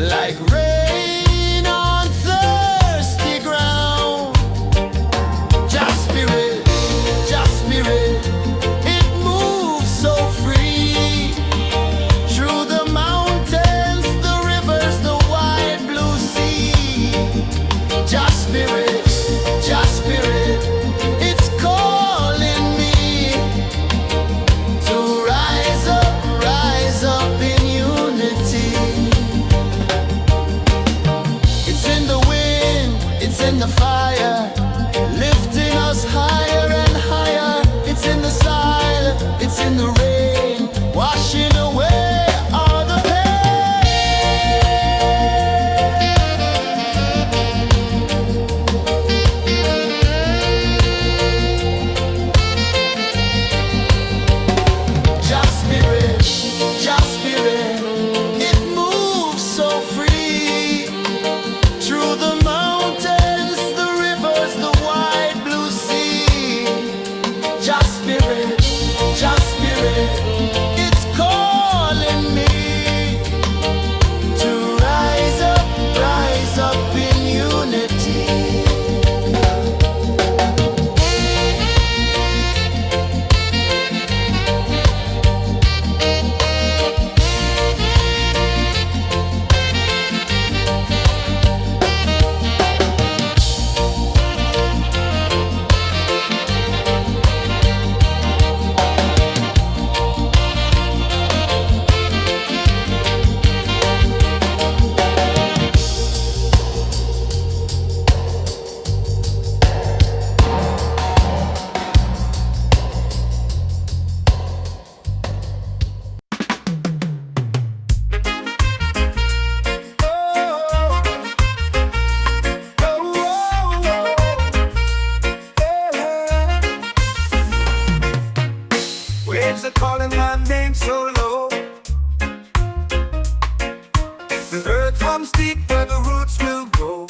like rain on thirsty ground? Just spirit, it moves so free through the mountains, the rivers, the wide blue sea. Just spirit, it's calling me to rise up in unity. It's in the wind, it's in the fire, lifting us higher and higher. It's in the silence, it's in the rain, washing away all the pain. Just spirit, it moves so free through the mountains, the rivers, the wide blue sea. Just spirit, it's calling me to rise up in unity. Waves are calling my name so low. The earth runs deep where the roots will grow.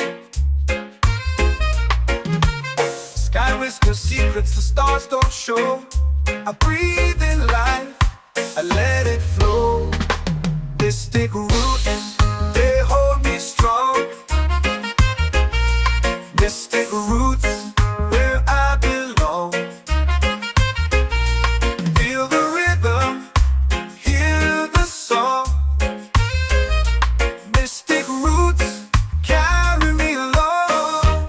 Sky whispers secrets the stars don't show. I breathe in life, I let it flow. Mystic roots, they hold me strong. Mystic roots, where I belong. Feel the rhythm, hear the song. Mystic roots, carry me along.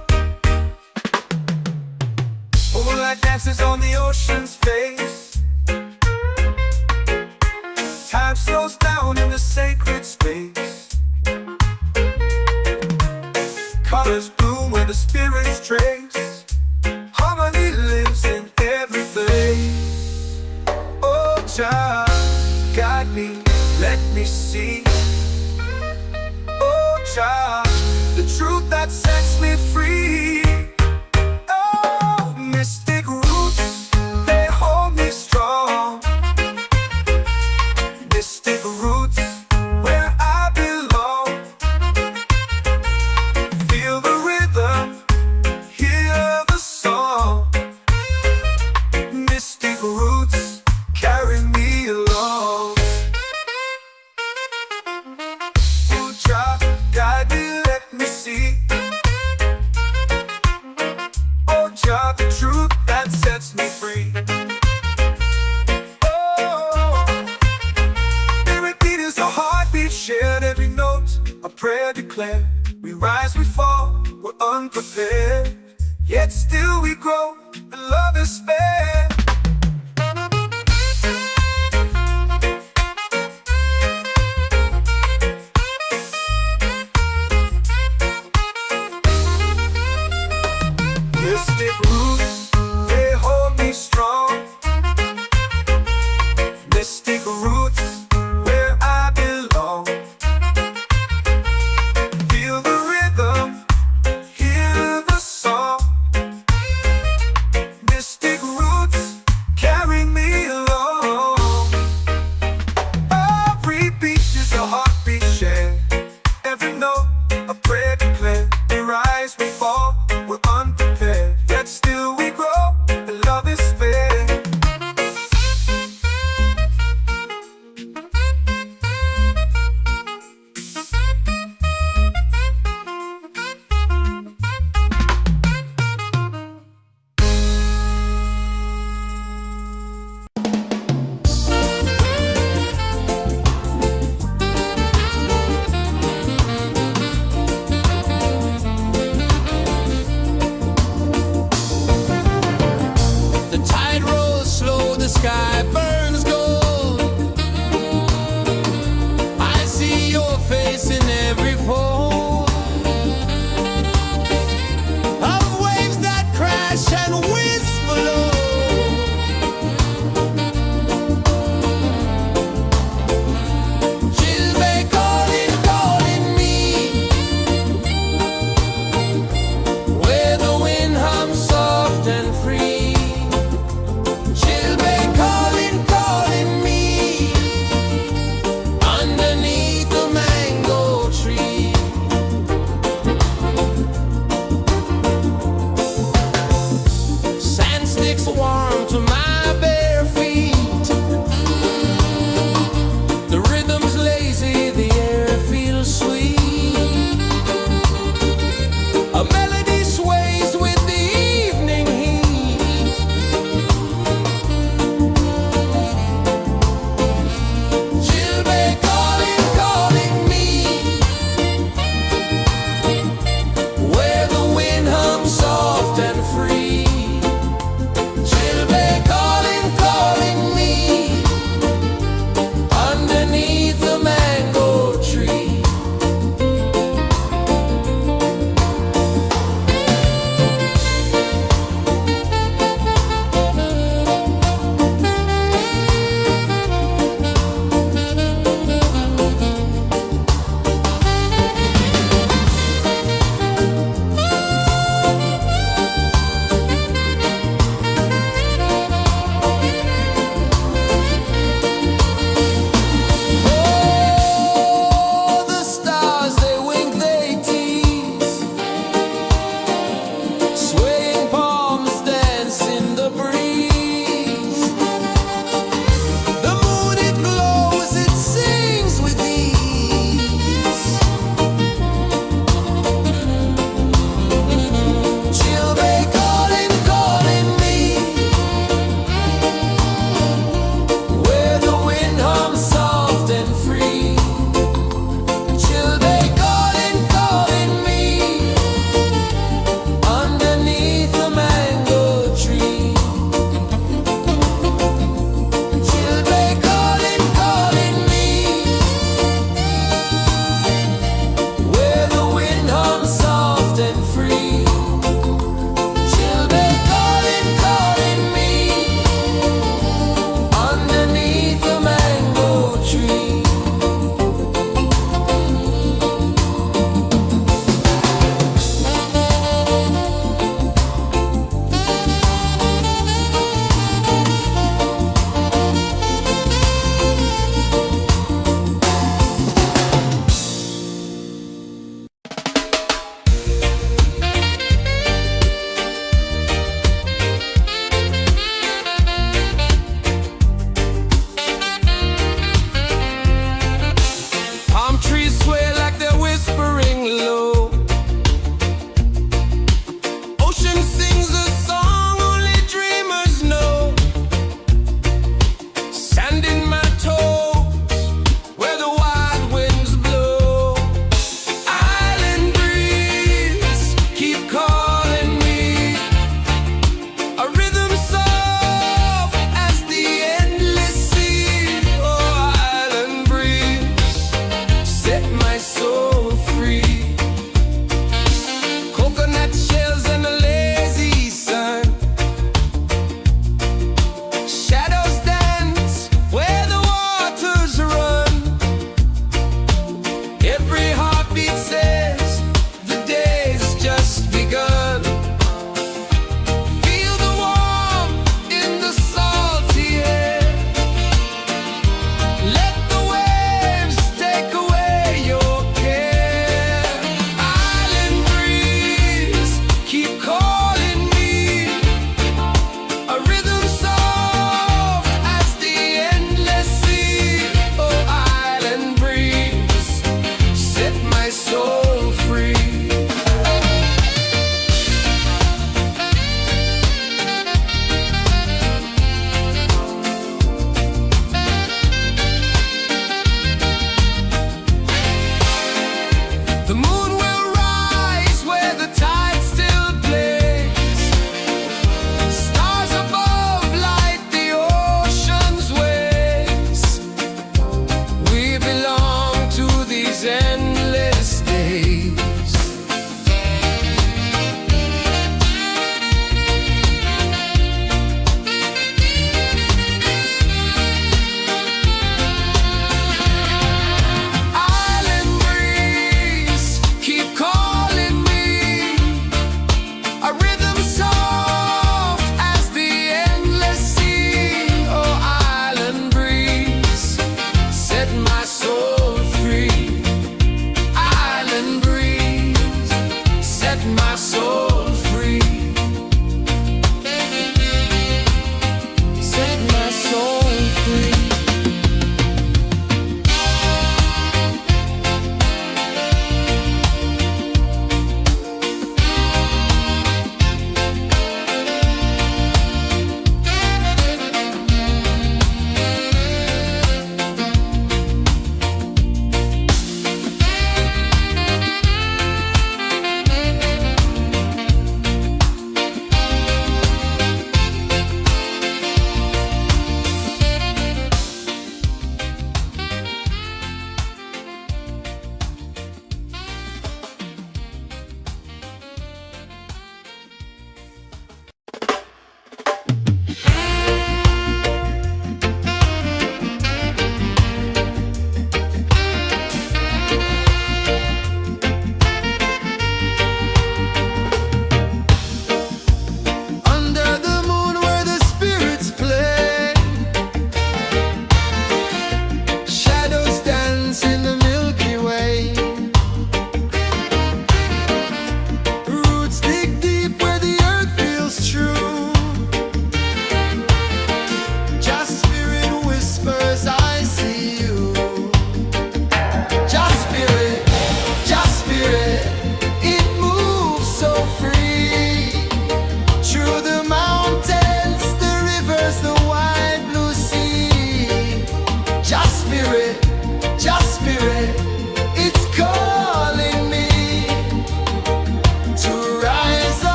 Moonlight dances on the ocean's face. Time slows down in the sacred space. Colors bloom where the spirits trace. Harmony lives in every place. Oh, child, guide me, let me see. Oh, child, the truth that sets me free. Oh, mystic roots, they hold me strong. Mystic roots, where I belong. Feel the rhythm, hear the song. Mystic roots, carry me along. Oh, child, guide me, let me see. Oh, child, the truth that sets me free. Oh, spirit beat is a heartbeat, shared every note. A prayer declared. We rise, we fall, we're unprepared. Yet still we grow, and love is spared. Mystic roots, they hold me strong. Mystic roots, where I belong. Feel the rhythm, hear the song. Mystic roots,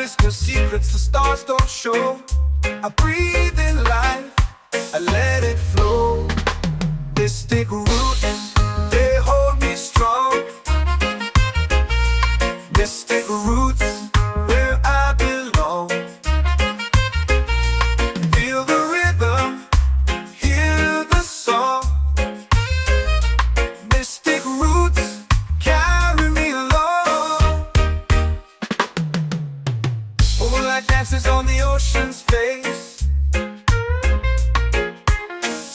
whisper secrets the stars don't show. I breathe in life, I let it flow. Mystic roots, they hold me strong. Mystic roots, where I belong. Feel the rhythm, hear the song. Mystic roots, carry me along. Moonlight dances on the ocean's face.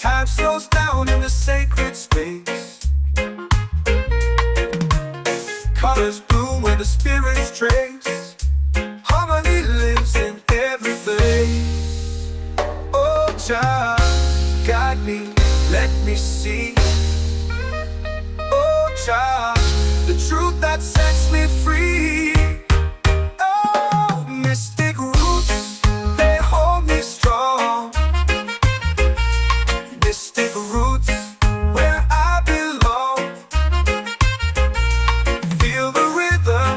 Time slows down in the sacred space. Colors bloom where the spirits trace. Harmony lives in every face. Oh, Jah, guide me, let me see. Oh, Jah, the truth that sets me free. Oh, mystic roots, they hold me strong. Mystic roots, where I belong. Feel the rhythm,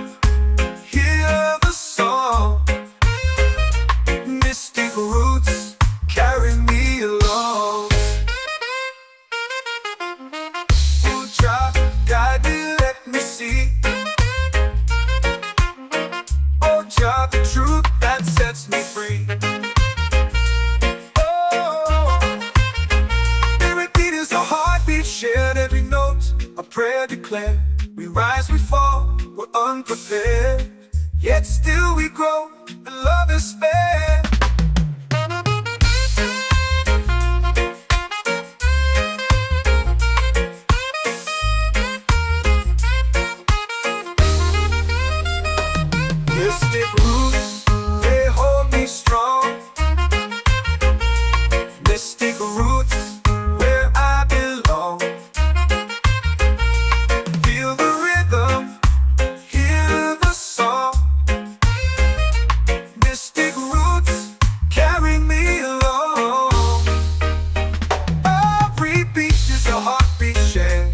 hear the song. Mystic roots, carry me along. Oh, Jah, guide me, let me see. Oh, Jah, the truth that sets me free. Oh, lyric beat is a heartbeat, shared every note, a prayer declared. We rise, we fall, we're unprepared, yet still we grow, and love is spared. Mystic roots, they hold me strong. Mystic roots, where I belong. Feel the rhythm, hear the song. Mystic roots, carry me along. Every beat is a heartbeat shared.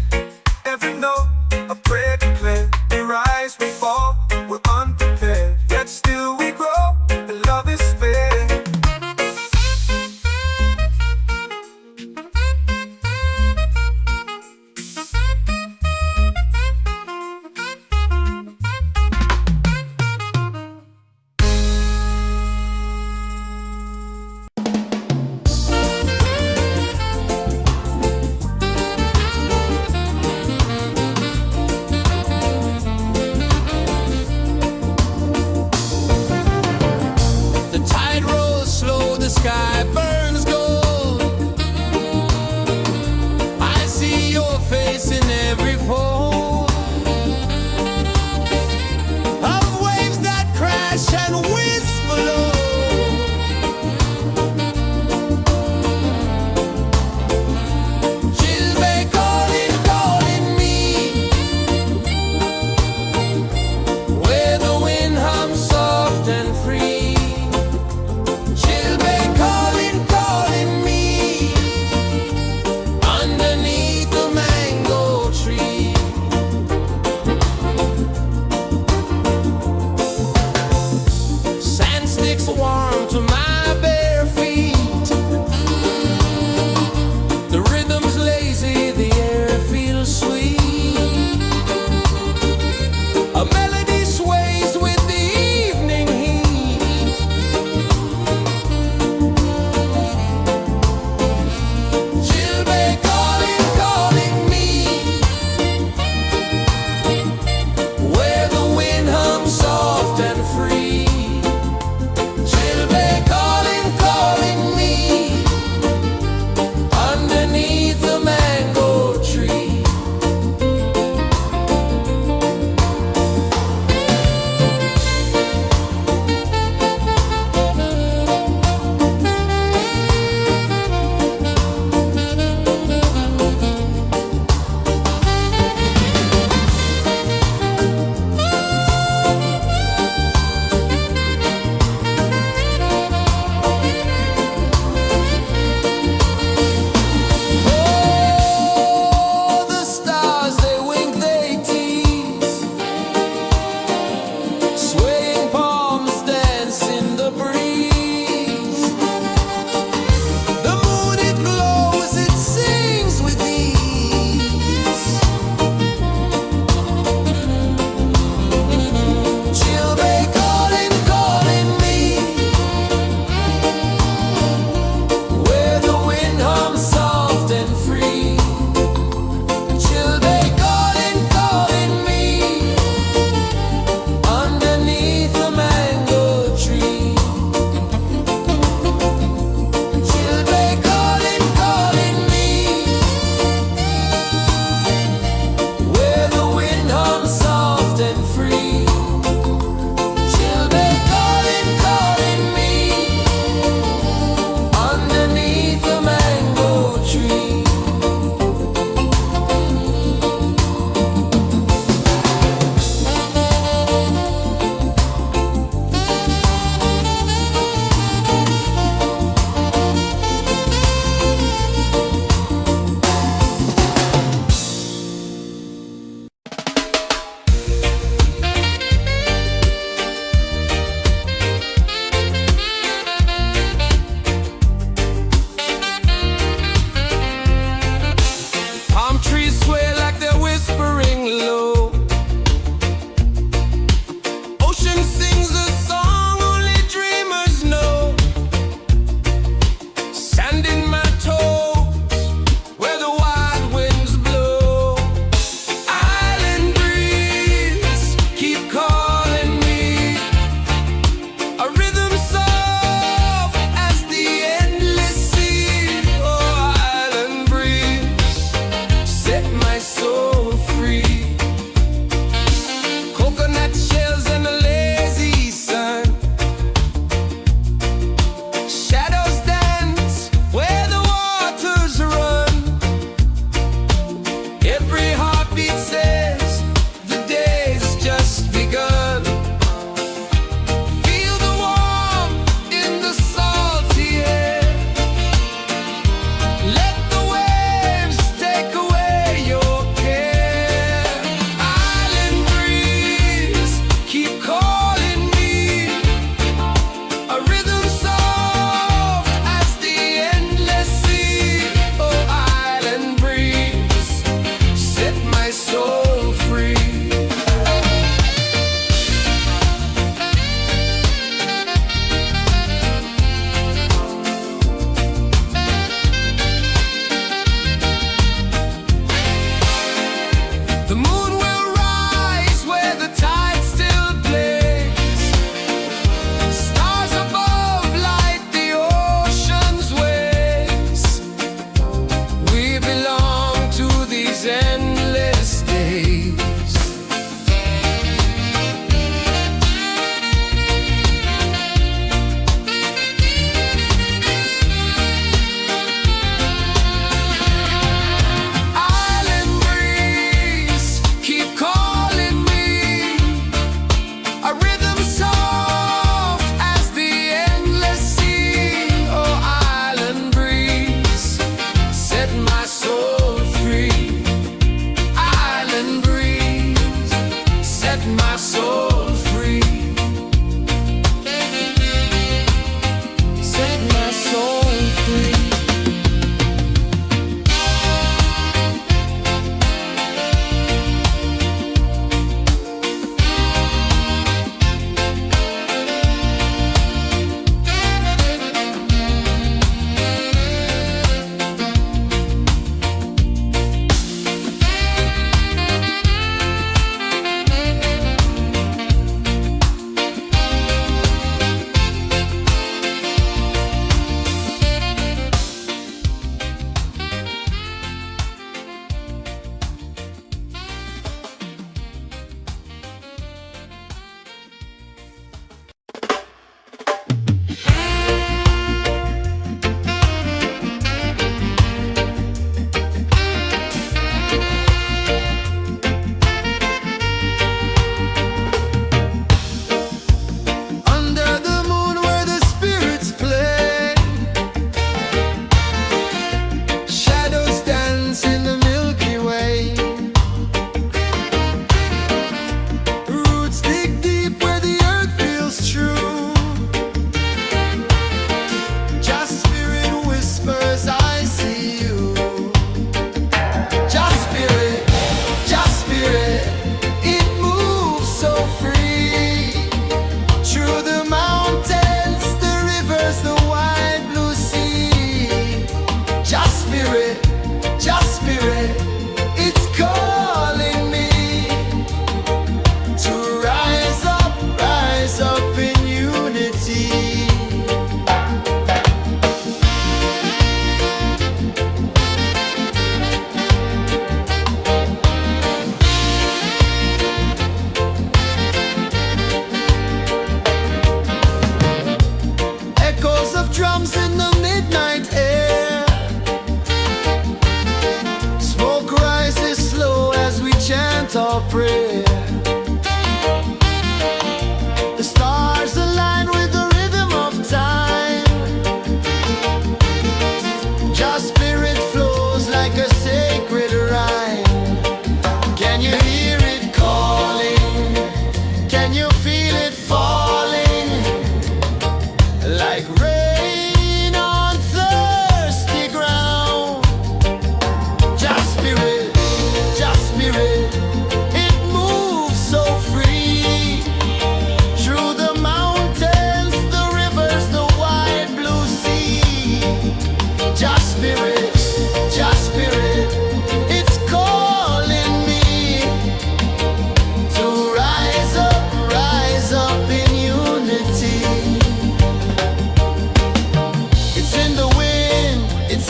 Every note, a prayer declared. We rise, we fall, we're unprepared, yet still we grow, and love is spared. The tide rolls slow, the sky burns gold. I see your face in every fold of waves that crash and whisper low. She'll be calling, calling me where the wind hums soft and free. She'll be calling, calling me underneath the mango tree.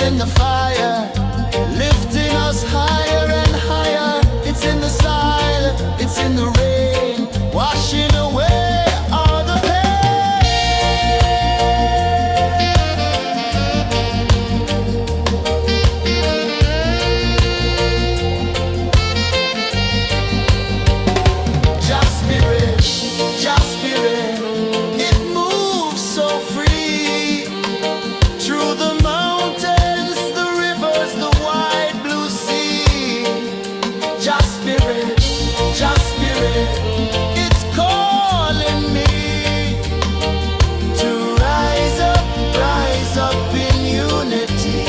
in the fire, lifting us higher and higher. It's in the silence, it's in the rain, washing away all the pain. Just spirit, just spirit, it moves so free through the mountains, the rivers, the wide blue sea. Just spirit, it's calling me to rise up in unity.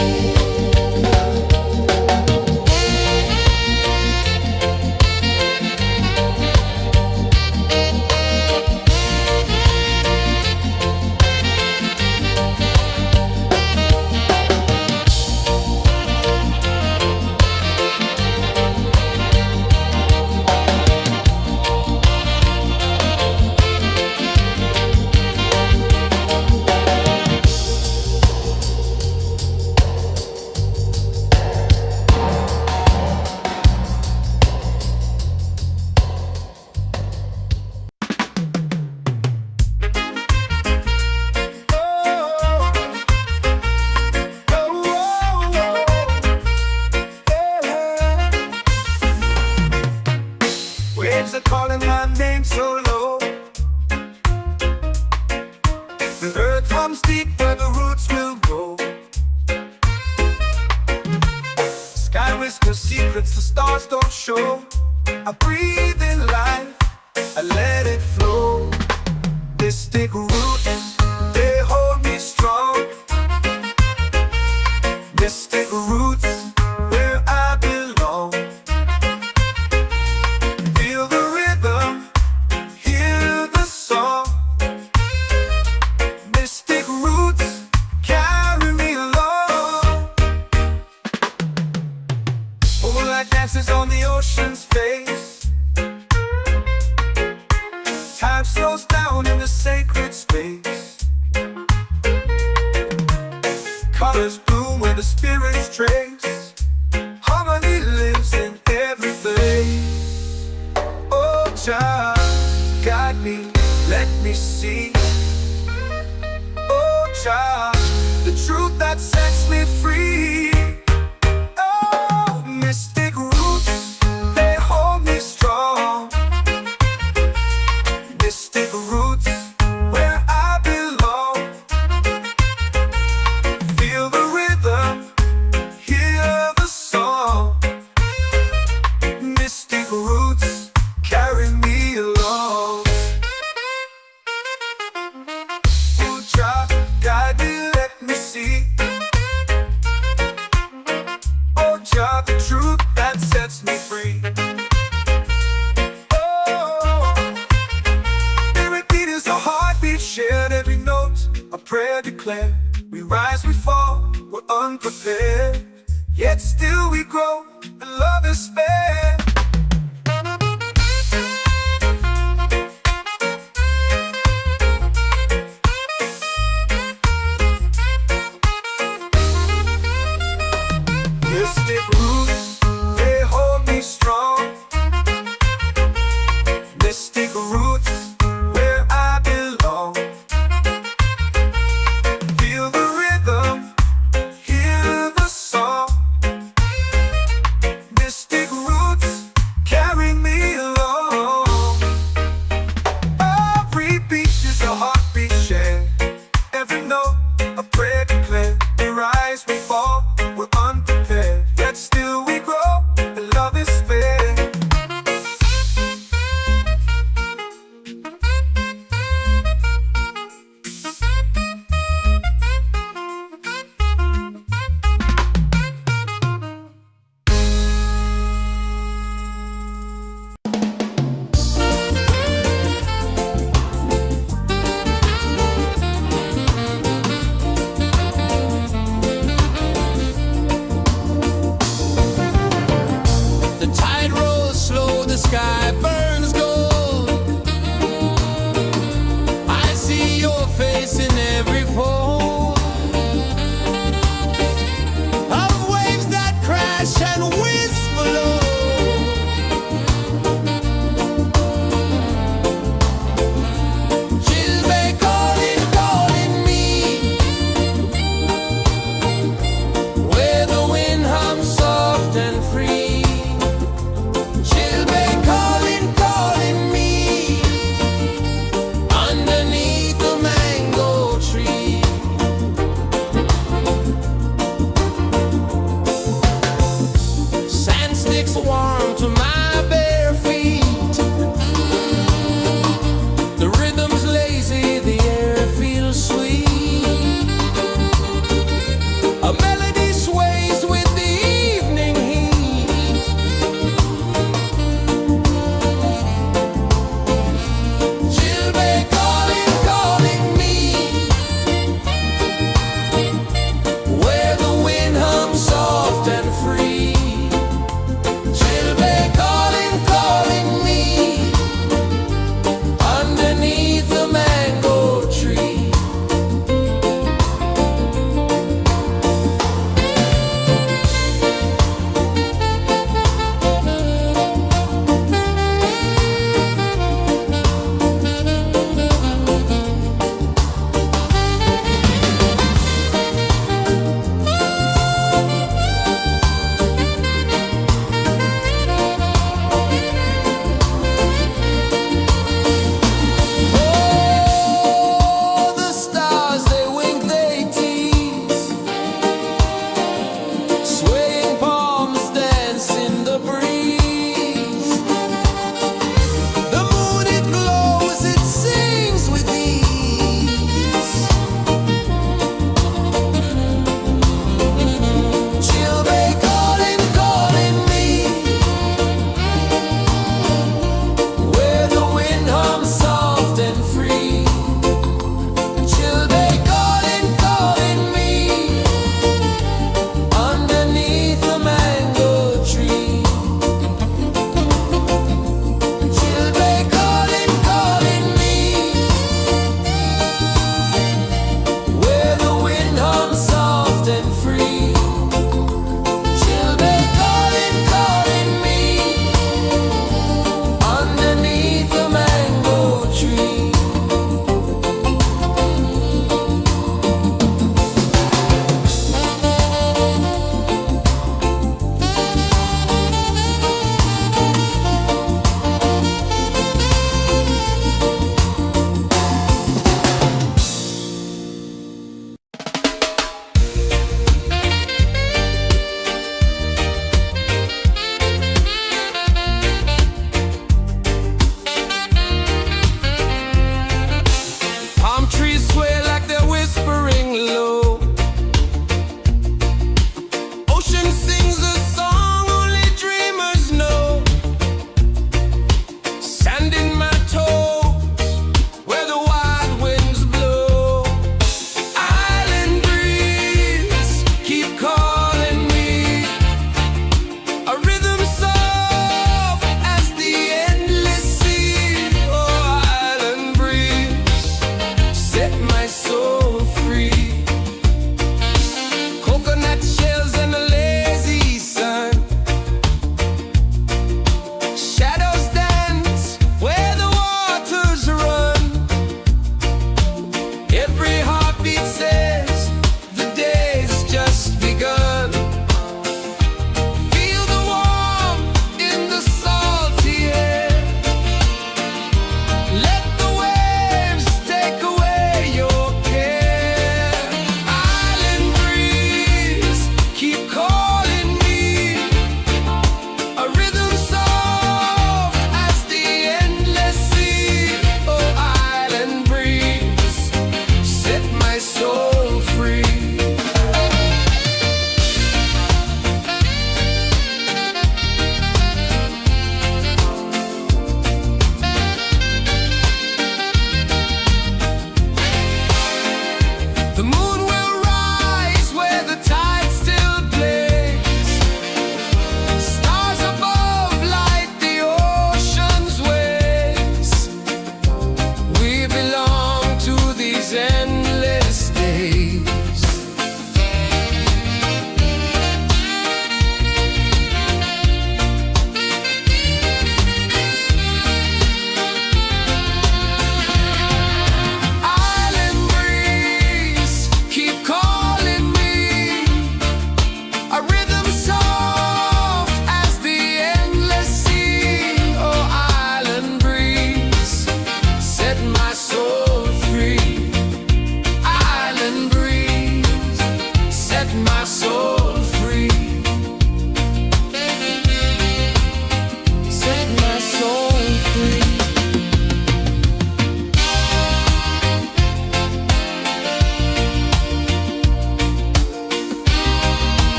Waves are calling my name so low. The earth comes deep where the roots will go. Sky whispers secrets the stars don't show. I breathe in life, I let it flow. Mystic roots, they hold me strong. Mystic roots, where I belong. Feel the rhythm, hear the song. Mystic roots, carry me along. Moonlight dances on the ocean's face. Time slows down in the sacred space. Colors bloom where the spirits trace. Harmony lives in every place. Oh, child, guide me, let me see. Oh, child, the truth that sets me free. Oh, mystic roots, they hold me strong. Mystic roots, where I belong. Feel the rhythm, hear the song. Mystic roots, carry me along. Oh, child, guide me, let me see. Oh, child, the truth that sets me free. Oh, every beat is a heartbeat shared, every note a prayer declared. We rise, we fall, we're unprepared, yet still we grow, and love is spared. Mystic roots, they hold me strong. Mystic roots, where I belong. Feel the rhythm, hear the song. Mystic roots, carry me along. Every beat is a heartbeat shared, every note a prayer declared. We rise, we fall, we're unprepared, yet still we grow, and love is fair.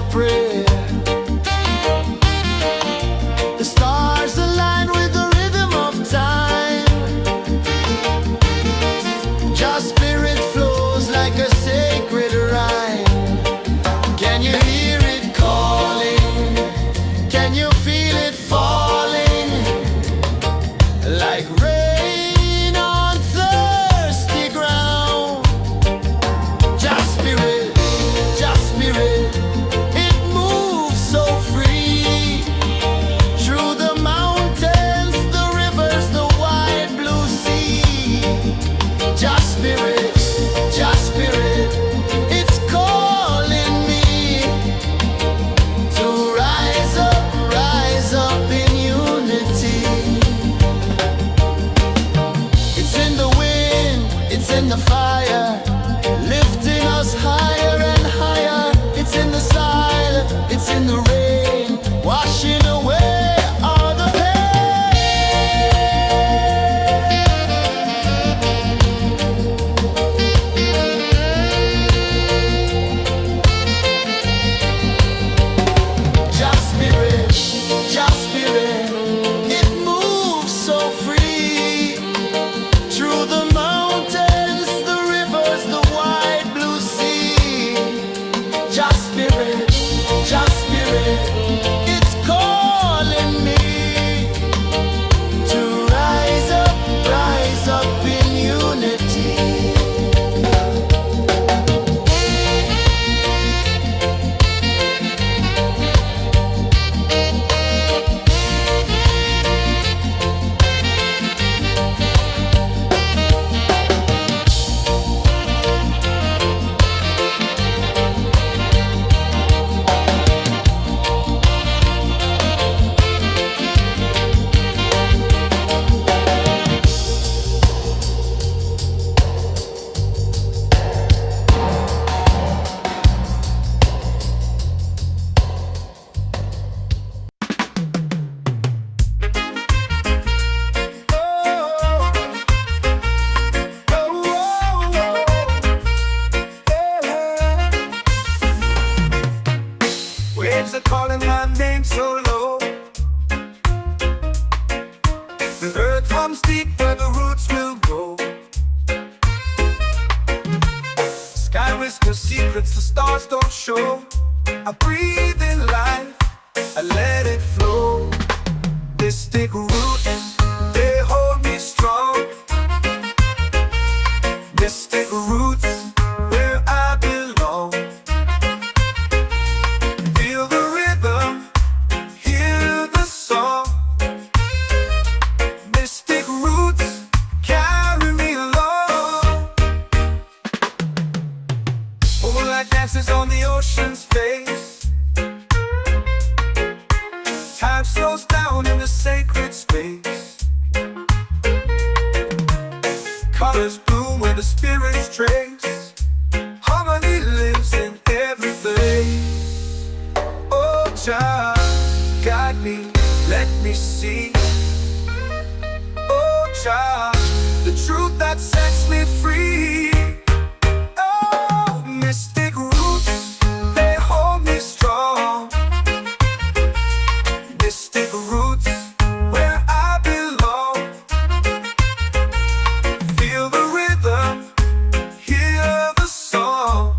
our prayer. The stars align with the rhythm of time. Just spirit flows like a sacred rhyme. Can you hear it calling? Can you feel it falling? Like rain on thirsty ground. Just spirit, it moves so free. Through the mountains, the rivers, the wide blue sea. Just spirit, it's calling me to rise up in unity. It's in the wind, it's in the fire, lifting us higher and higher. It's in the silence, it's in the rain, washing away all the Just spirit, it moves so free. Through the mountains, the rivers, the wide blue sea. Just spirit, it's calling me to rise up in unity. Waves are calling my name so low. The earth hums deep where the roots will go. Sky whispers secrets the stars don't show. I breathe in life, I let it flow. Mystic roots, they hold me strong. Mystic roots, where I belong. Feel the rhythm, hear the song. Mystic roots, carry me along. Moonlight dances on the ocean's face. Time slows down in the sacred space. Colors bloom where the spirits trace. Harmony lives in every place. Oh, child, guide me, let me see. Oh, child, the truth that sets me free. Oh, mystic roots, they hold me strong. Mystic roots, where I belong. Feel the rhythm, hear the song.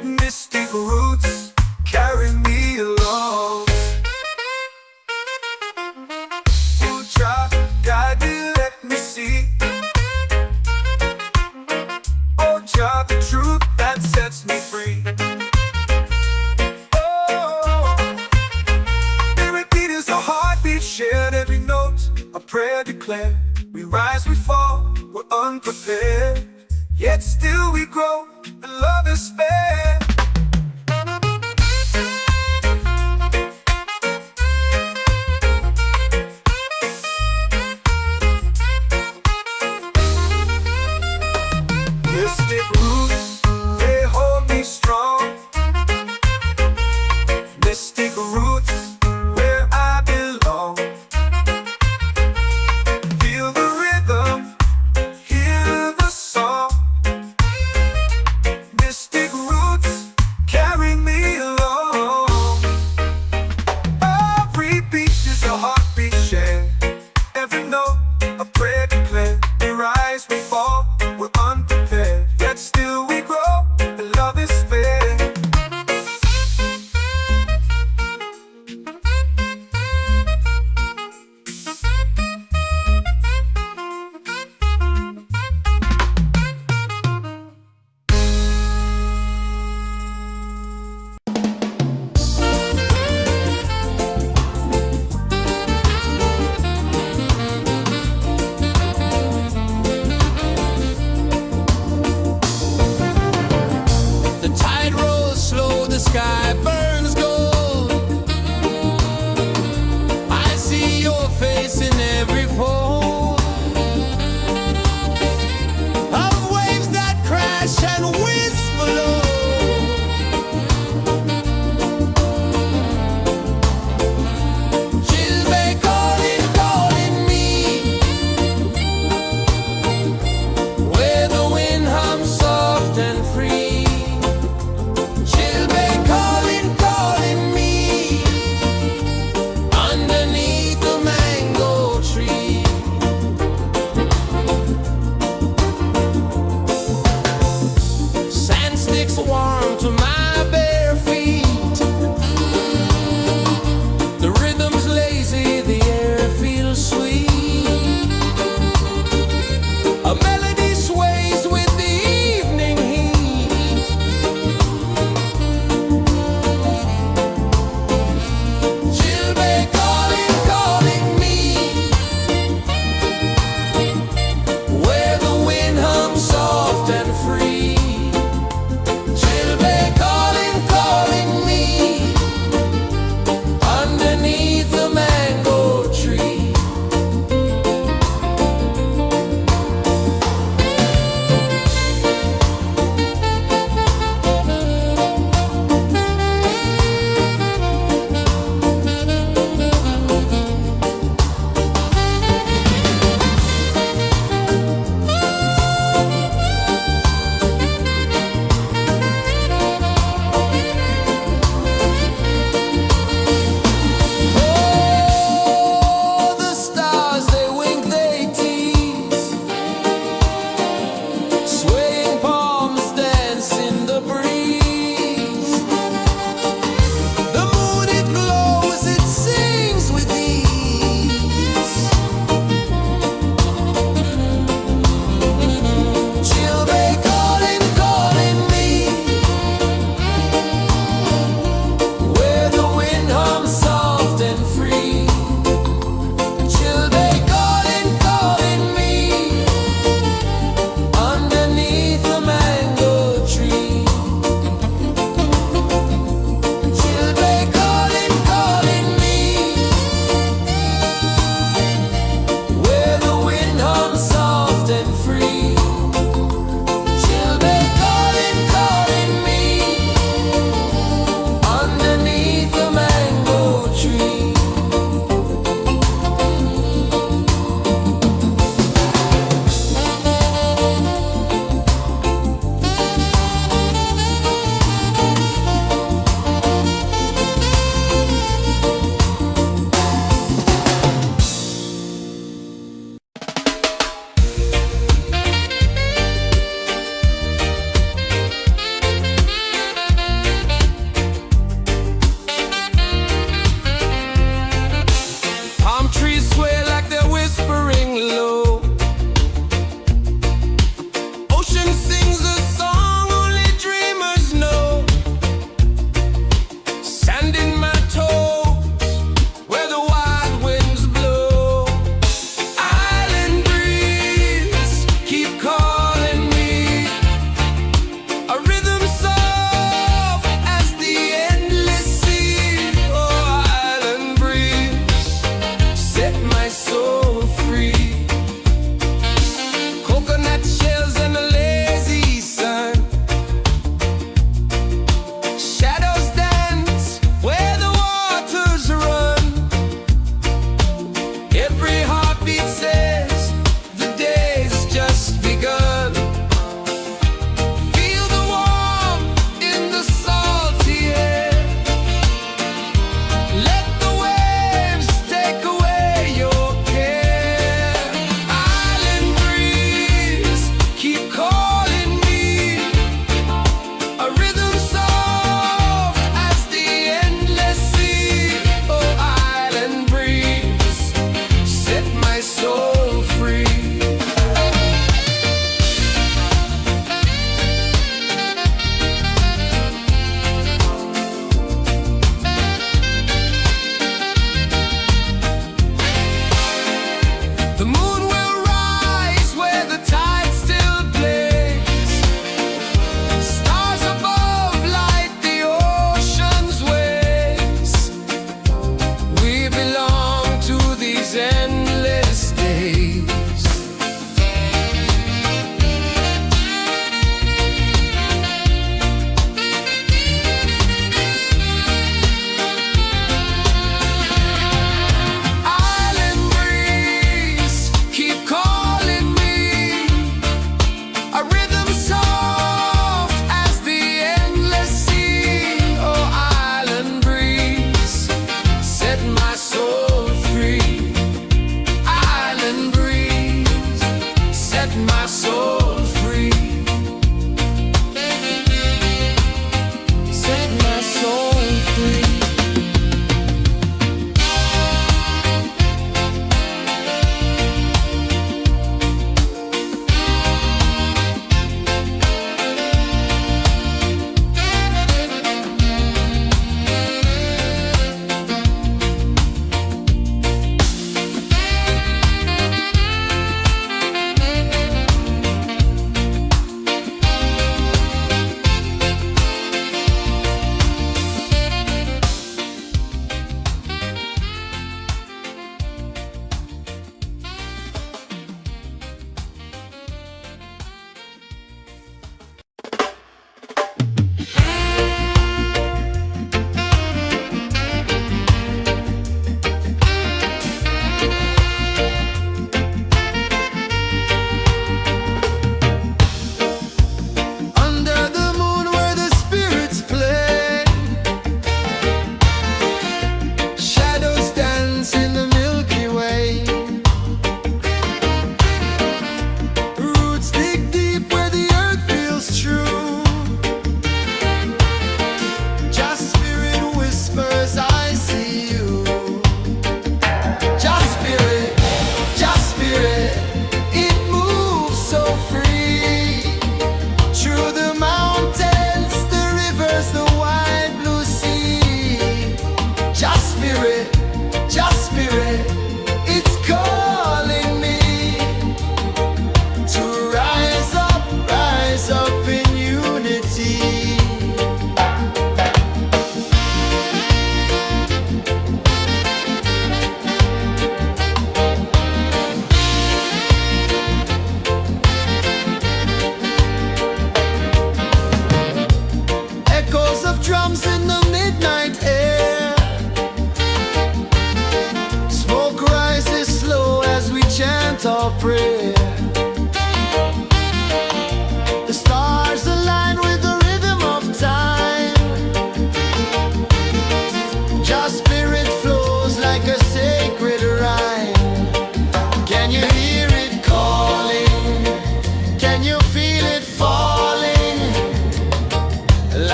Mystic roots, carry me along. Oh, child, guide me, The tide rolls slow, the sky burns gold. I see your face in every fold of waves that crash and whisper low. Chilbay calling, calling me, where the wind hums soft and free. Chilbay calling.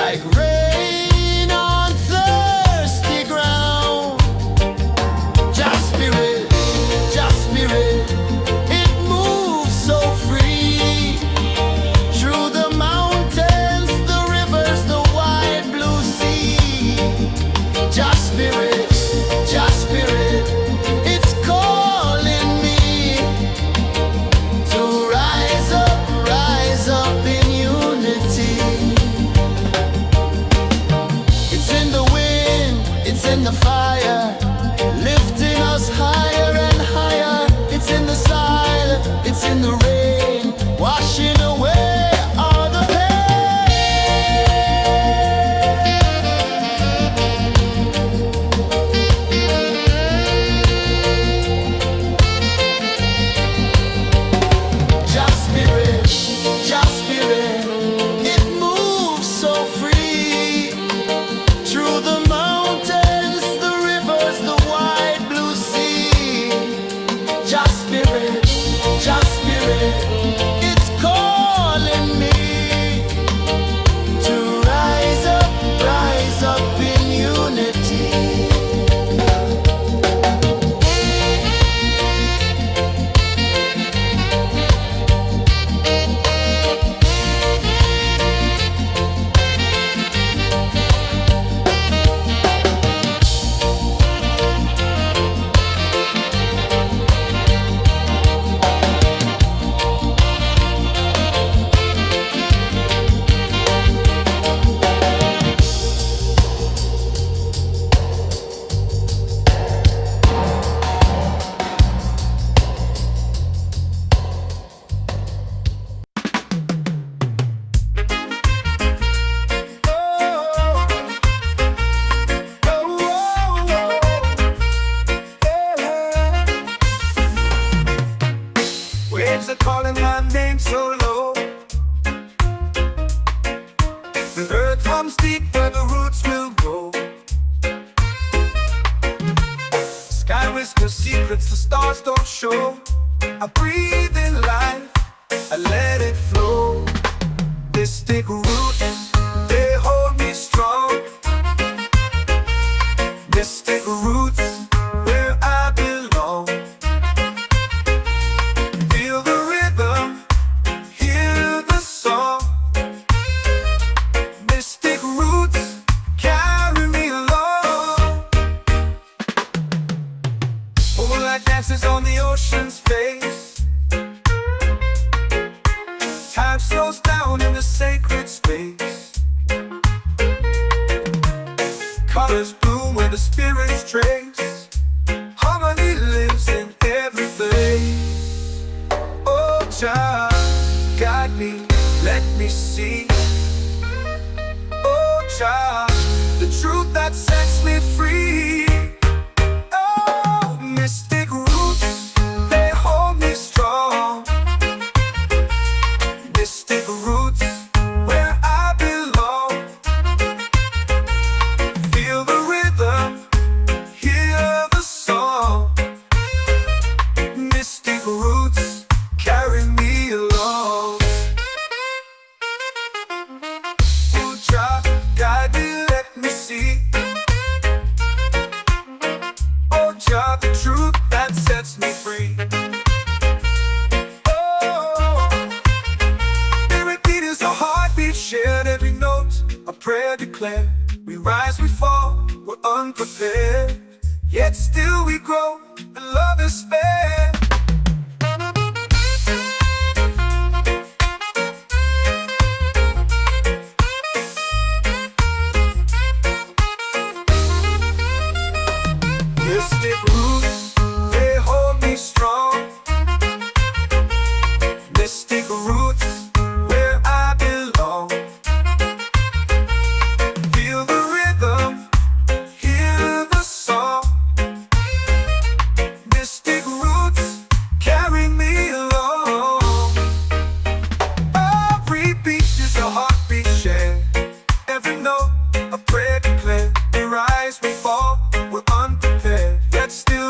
like rain on thirsty ground. Just spirit, it moves so free through the mountains, the rivers, the wide blue sea. Just spirit, it's calling me to rise up in unity. It's in the wind, it's in the fire, lifting us higher and higher. It's in the silence, it's in the rain, washing away all the pain. Just spirit, it moves so free through the mountains, the rivers, the wide blue sea. Just spirit, it's calling me to rise up in unity. Waves are calling my name so low. The earth comes deep where the roots will grow. Sky whispers secrets the stars don't show. I breathe in life, I let it flow. Mystic roots, they hold me strong. Mystic roots, where I belong. Feel the rhythm, hear the song. Mystic roots, carry me along. Moonlight dances on the ocean's face. Time slows down in the sacred space. Colors bloom where the spirits trace. Harmony lives in every place. Oh, Jah, guide me, let me see. Oh, Jah, the truth that sets me free. Oh, mystic roots, they hold me strong. Mystic roots, where I belong. Feel the rhythm, hear the song. Mystic roots, carry me along. Oh, Jah, guide me, let me see. Oh, Jah, the truth that sets me free. Oh, spirit beat is a heartbeat, shared every note, a prayer declared. We rise, we fall, we're unprepared, yet still we grow, and love is spared. Mystic roots, they hold me strong. Mystic roots, where I belong. Feel the rhythm, hear the song. Mystic roots, carry me along. Every beat is a heartbeat shared. Every note, a prayer declared. We rise, we fall, we're unprepared, yet still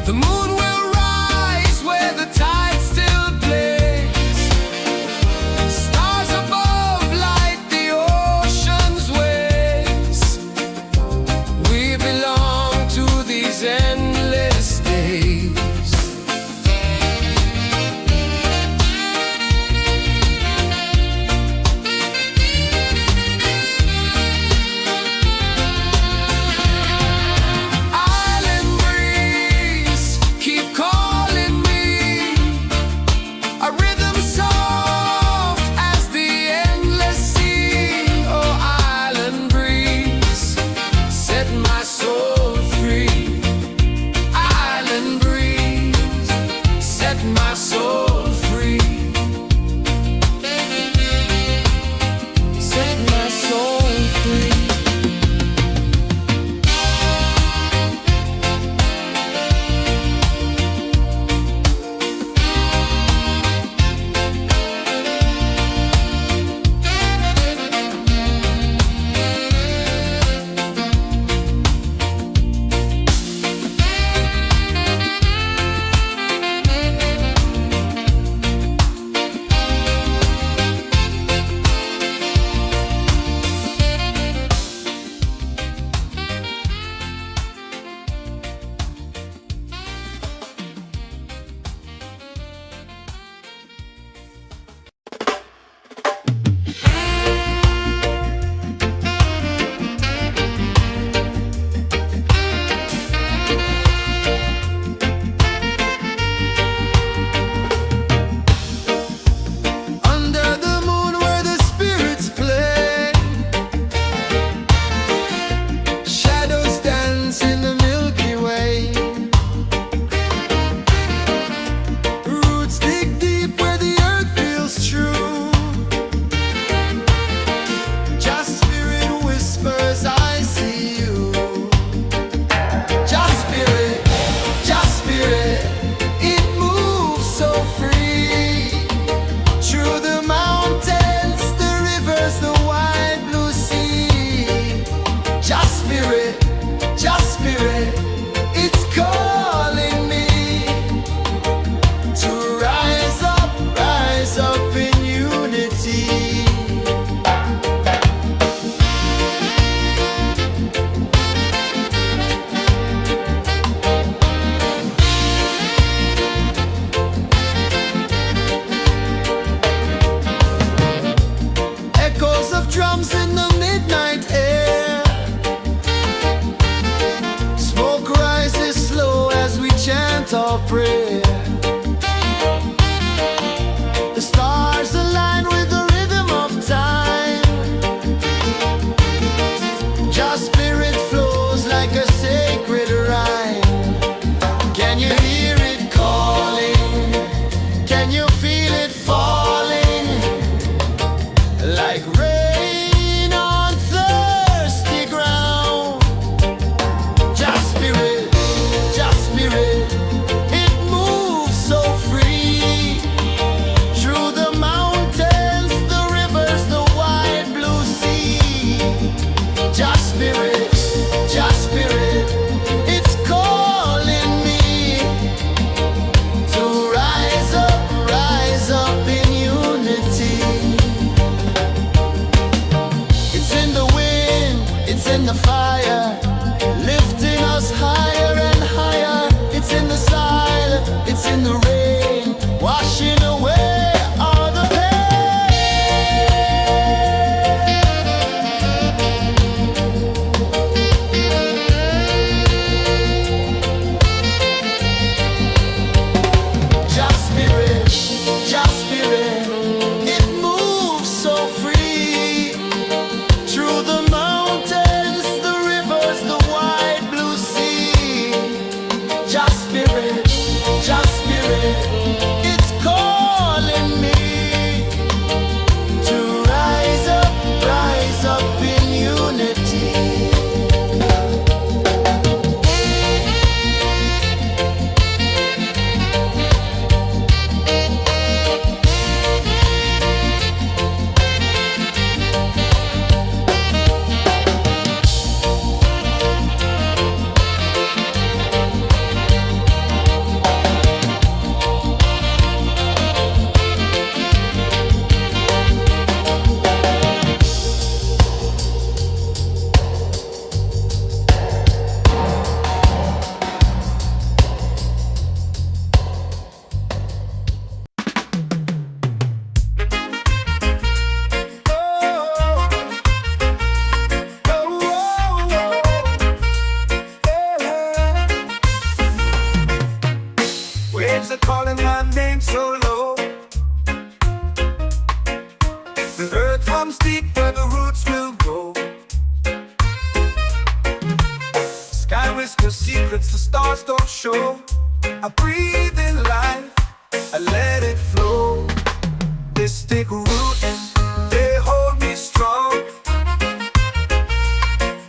The moon will rise where the tide still plays. Stars above light the ocean's waves. We belong to these endless days. Island breeze, keep calling me. A rhythm soft as the endless sea. Oh, island breeze, set my soul free. Island breeze, set my soul free. Set my soul free. Under the moon where the spirits play, shadows dance in the Milky Way. Roots dig deep where the earth feels true. Just spirit whispers, I see you. Just spirit, it moves so free. Through the mountains, the rivers, the wide blue sea. Just spirit, it's calling me to rise up in unity. Echoes of drums in the midnight air. Smoke rises slow as we chant our prayer. The stars align with the rhythm of time. Just spirit flows like a sacred rhyme. Can you hear it calling? Can you feel it falling? Like rain on thirsty ground. Just spirit, it moves so free. Through the mountains, the rivers, the wide blue sea. Just spirit, it's calling me to rise up in unity. It's in the wind, it's in the fire, lifting us higher and higher. It's in the silence, it's in the rain, washing away all the pain. Just spirit, it moves so free. Through the mountains, the rivers, the wide blue sea. Just spirit, it's calling me to rise up in unity. waves are calling my name so low. The earth comes deep where the roots will grow. Sky whispers secrets the stars don't show. I breathe in life, I let it flow. Mystic roots, they hold me strong.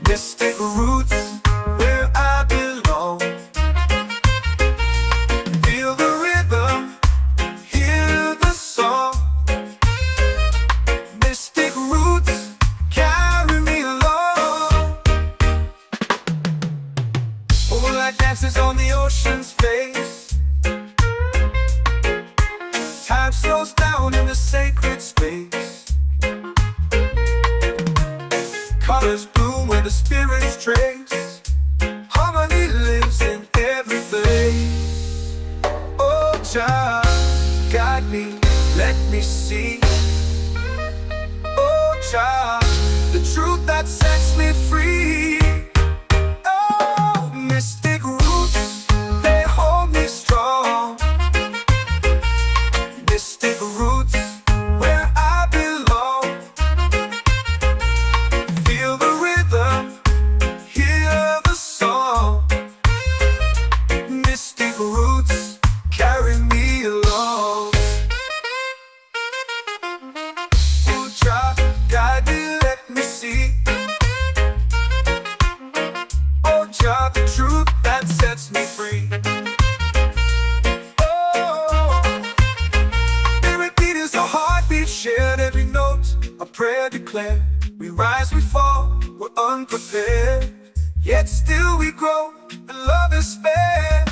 Mystic roots, where I belong. Feel the rhythm, hear the song. Mystic roots, carry me along. Moonlight dances on the ocean's face. Time slows down in the sacred space. Colors bloom where the spirits trace. Harmony lives in every place. Oh, Jah, guide me, let me see. Oh, Jah, the truth that sets me free. Oh, mystic roots, they hold me strong. Mystic roots, where I belong. Feel the rhythm, hear the song. Mystic roots, carry me along. Oh, Jah, guide me, let me see. Oh, Jah, the truth that sets me free. Shared every note, a prayer declared. We rise, we fall, we're unprepared. Yet still we grow, and love is spared.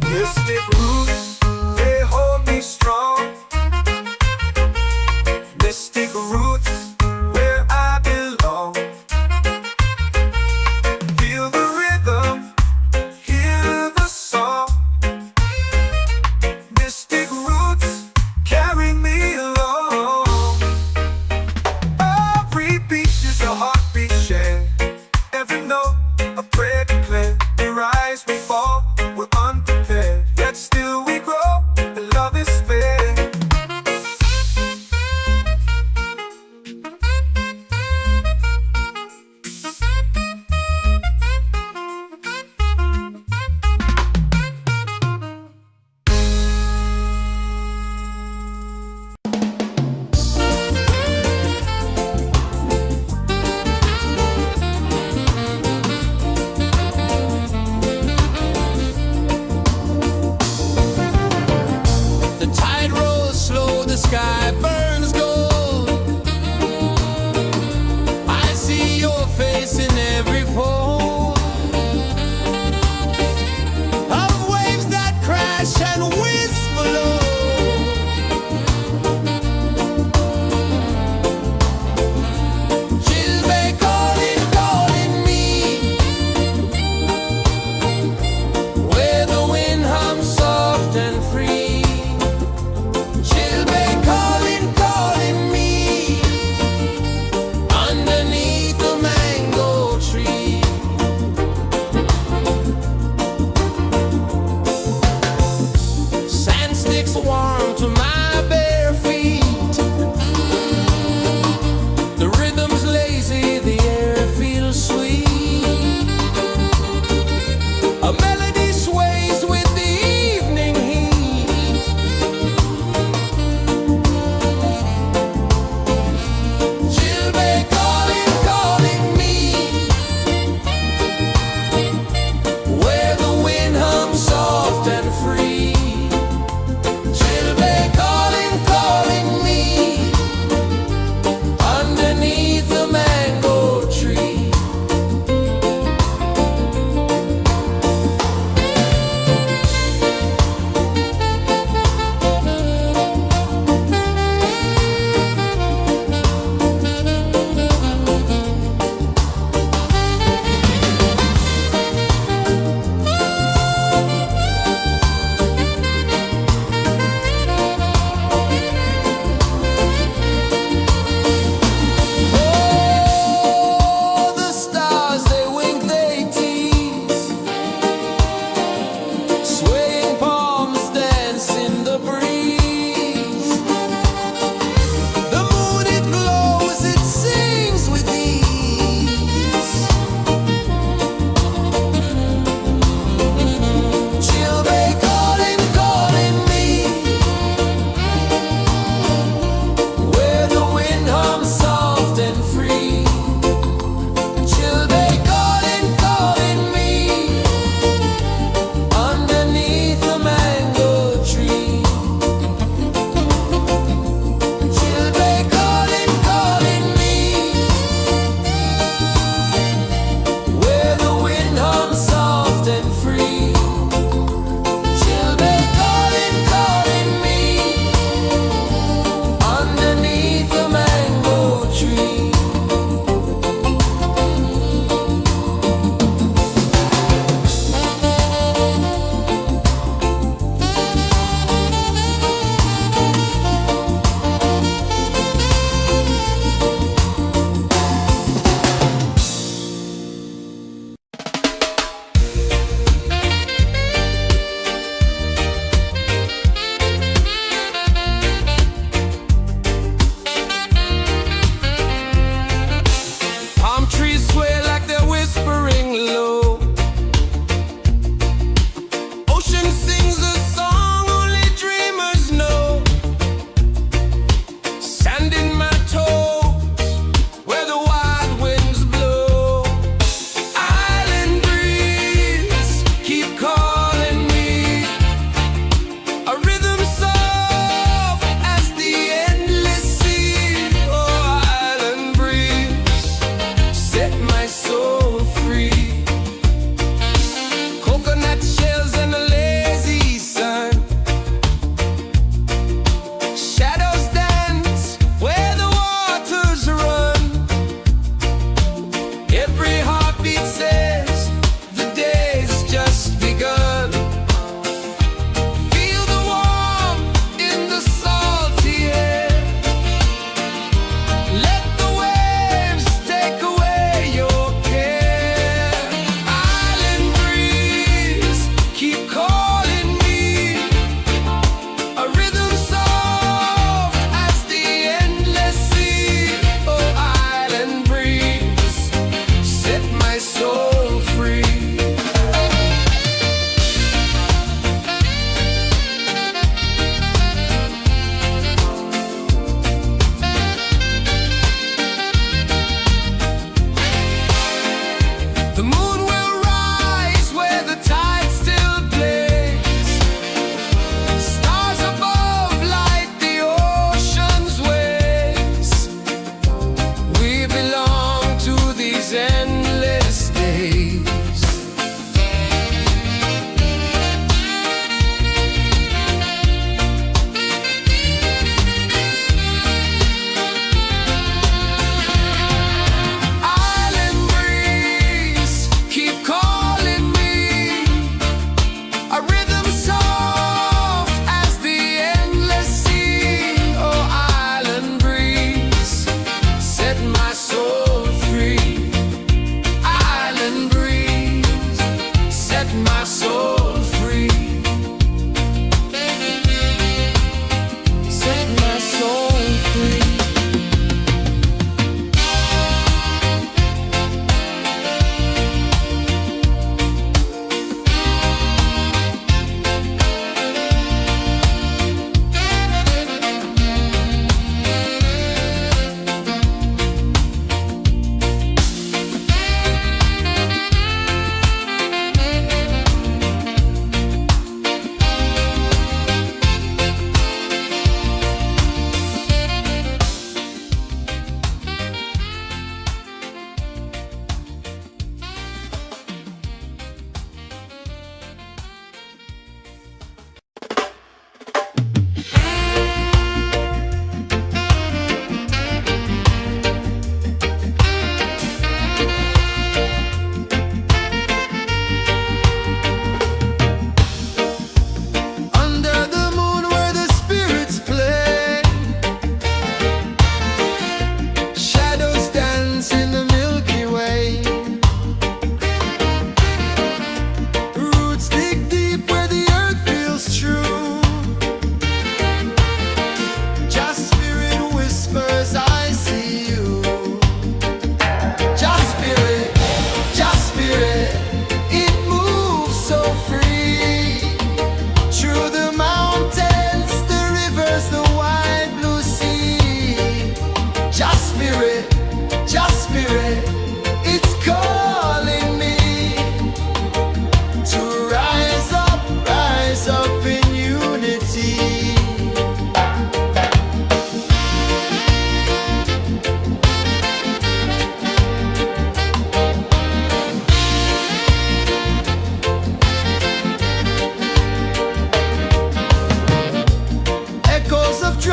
Mystic roots, they hold me strong. Mystic roots, where I belong. Feel the rhythm, hear the song. Mystic roots, carry me along. Every beat is a heartbeat shared. Every note, a prayer declared. We rise, we fall, we're unprepared. Yet still we grow, and love is spared. The tide rolls slow, the sky burns gold. I see your face in every fold of waves that crash and whisper low. Chilbay calling, calling me, where the wind hums soft and free. Chilbay calling, calling.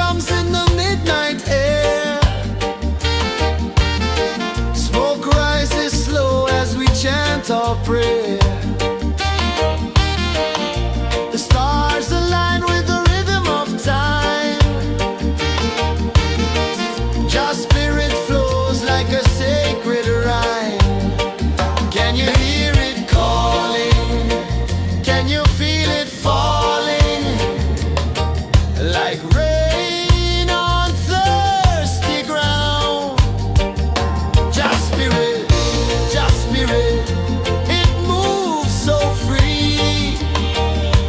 drums in the midnight air. Smoke rises slow as we chant our prayer. The stars align with the rhythm of time. Just spirit flows like a sacred rhyme. Can you hear it calling? Can you feel it falling? Like rain on thirsty ground. Just spirit, it moves so free.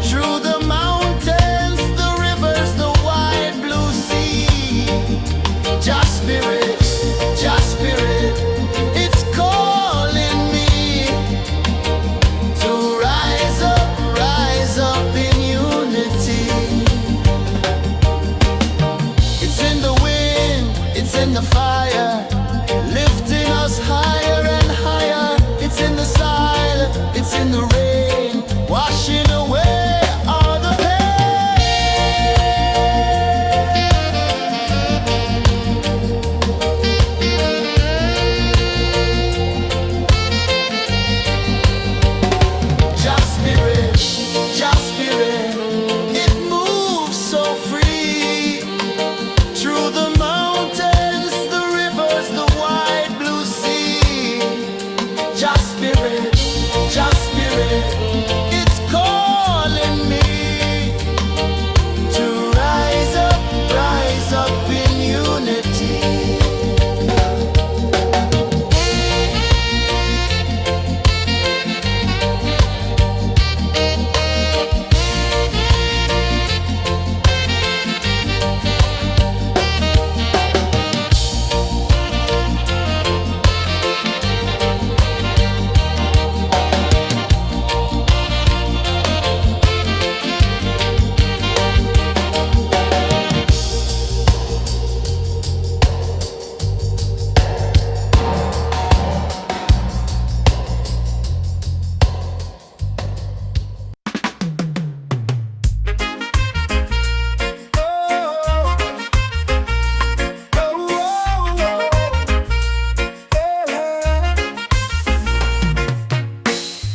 Through the mountains, the rivers, the wide blue sea. Just spirit, it's calling me to rise up in unity. It's in the wind, it's in the fire, lifting us higher and higher. It's in the silence, it's in the rain, washing away all the Just spirit, it moves so free. Through the mountains, the rivers, the wide blue sea. Just spirit, it's calling me to rise up in unity.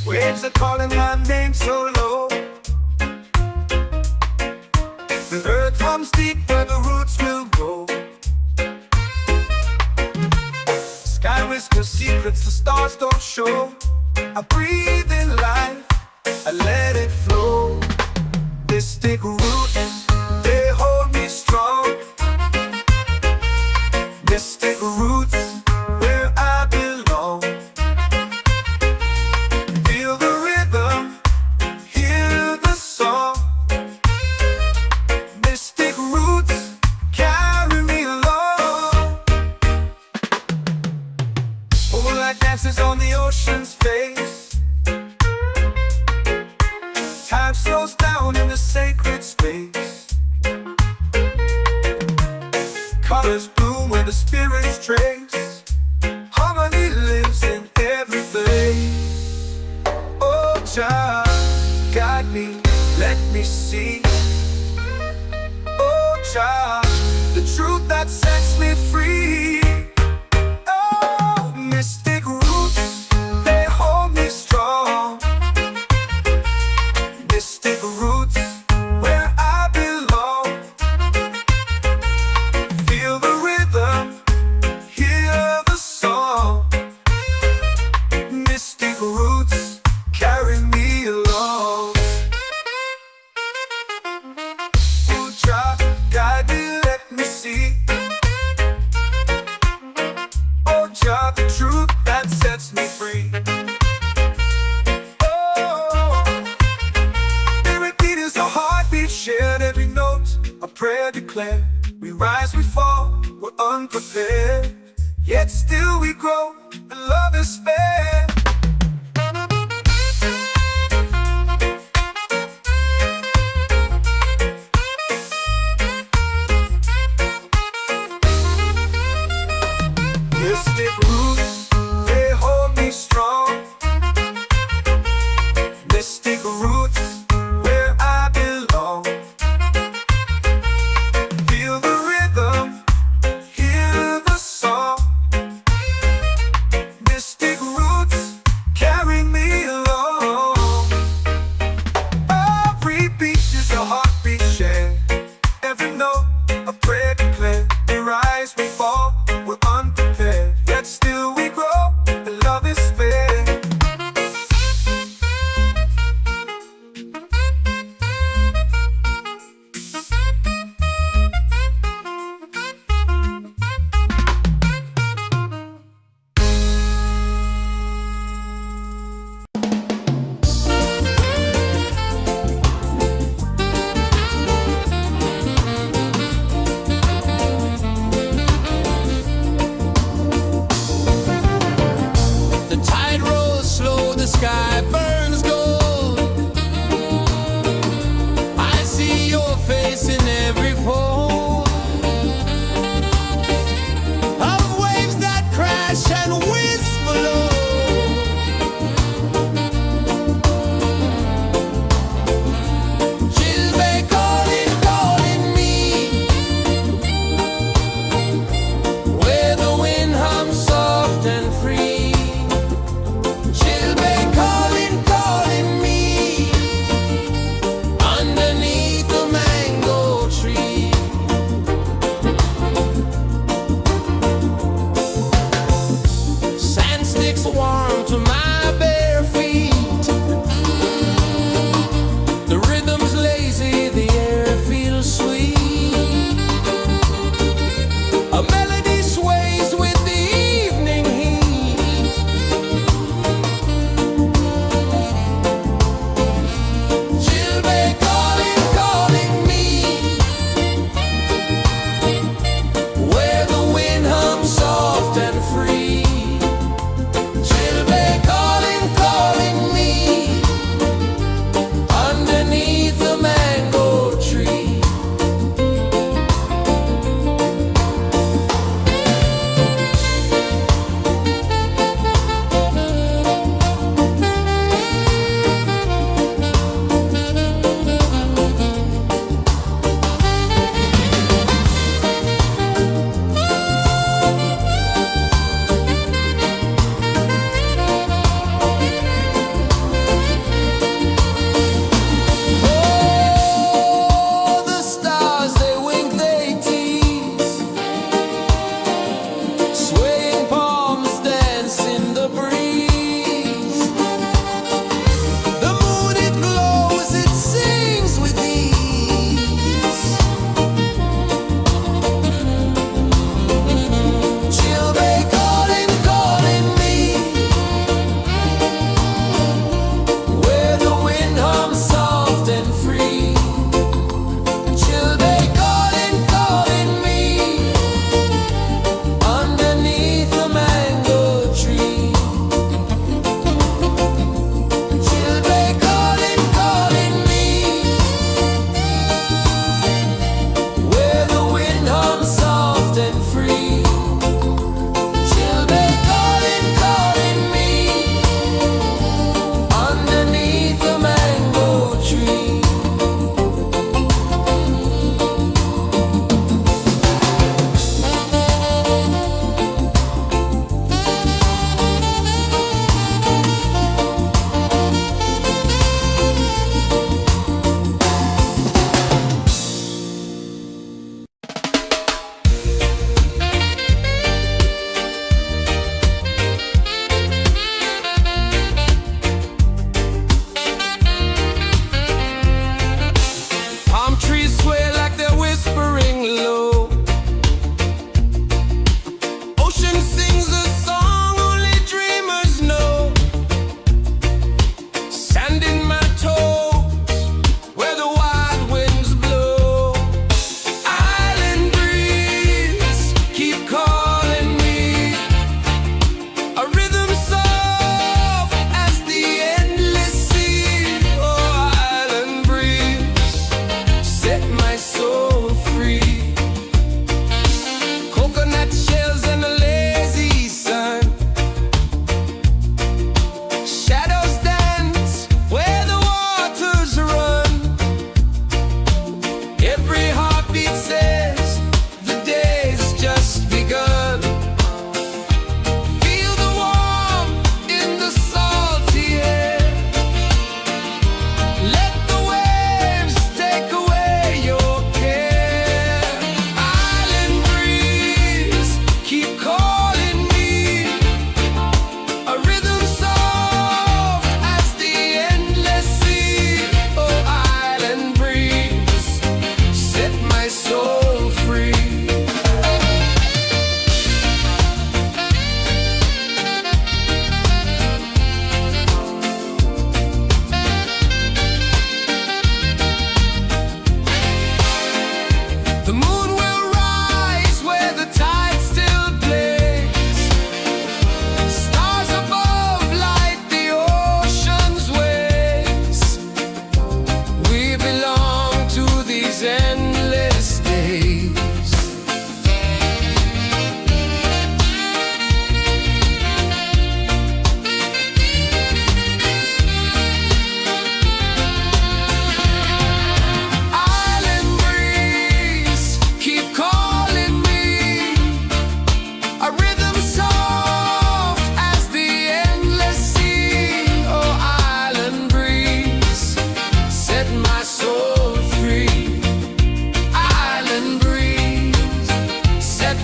Waves are calling my name so low. The earth hums deep where the roots will go. Sky whispers secrets the stars don't show. I breathe in life, I let it flow. Mystic roots, they hold me strong. Mystic roots, where I belong. Feel the rhythm, hear the song. Mystic roots, carry me along. Moonlight dances on the ocean's face. Time slows down in the sacred space. Colors bloom where the spirits trace. Harmony lives in every place. Oh, Jah, guide me, let me see. Oh, Jah, the truth that sets me free. Oh, mystic roots, they hold me strong. Mystic roots, where I belong. Feel the rhythm, hear the song. Mystic roots, carry me along. Oh, Jah, guide me, let me see. Oh, Jah, the truth that sets me free. Oh, every beat is a heartbeat shared, every note a prayer declared. We rise, we fall, we're unprepared, yet still we grow, and love is spared. Mystic roots, they hold me strong. Mystic roots, where I belong. Feel the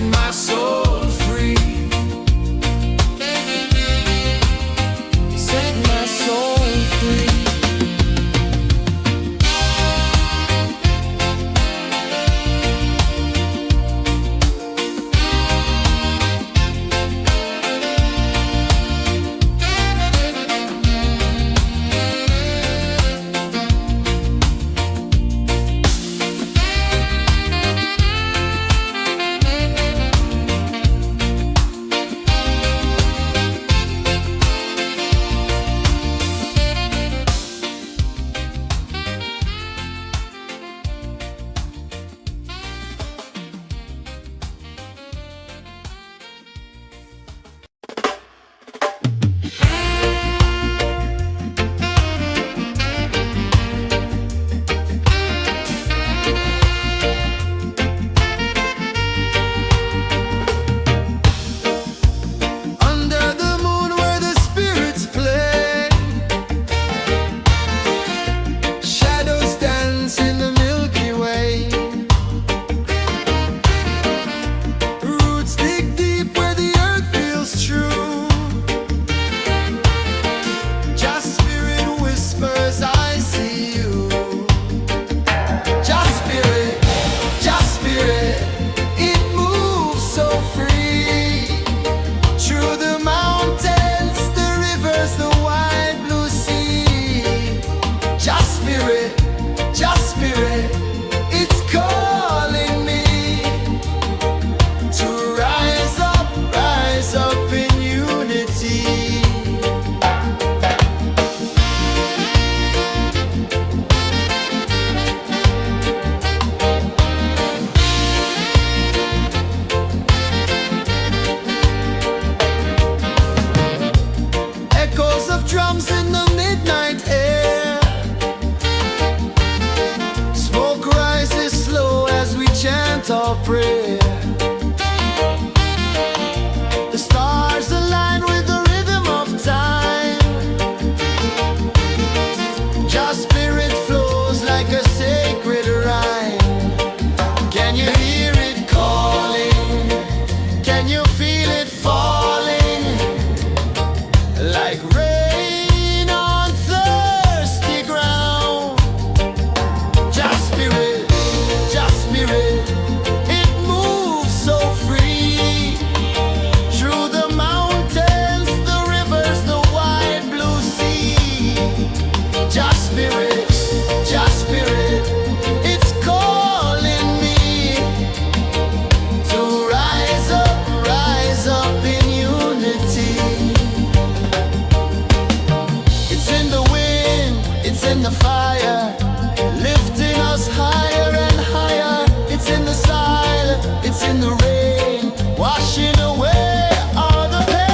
my soul free. Set my soul free. Under the moon where the spirits play, shadows dance in the Milky Way. Roots dig deep where the earth feels true. Just spirit whispers, I see you. Just spirit, it moves so free. Through the mountains, the rivers, the wide blue sea. Just spirit, it's calling me to rise up in unity. Echoes of drums in the midnight air. Smoke rises slow as we chant our prayer. The stars align with the rhythm of time. Just spirit flows like a sacred rhyme. Can you hear it calling? Can you feel it falling? Like rain on thirsty ground. Just spirit, it moves so free. Through the mountains, the rivers, the wide blue sea. Just spirit, it's calling me to rise up in unity. It's in the wind, it's in the fire, lifting us higher and higher. It's in the silence, it's in the rain, washing away all the pain.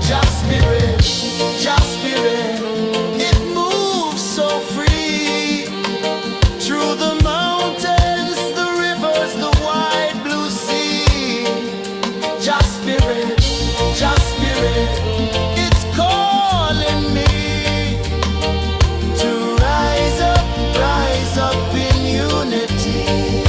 Just spirit, it moves so free. Through the mountains, the rivers, the wide blue sea. Just spirit, it's calling me to rise up in unity.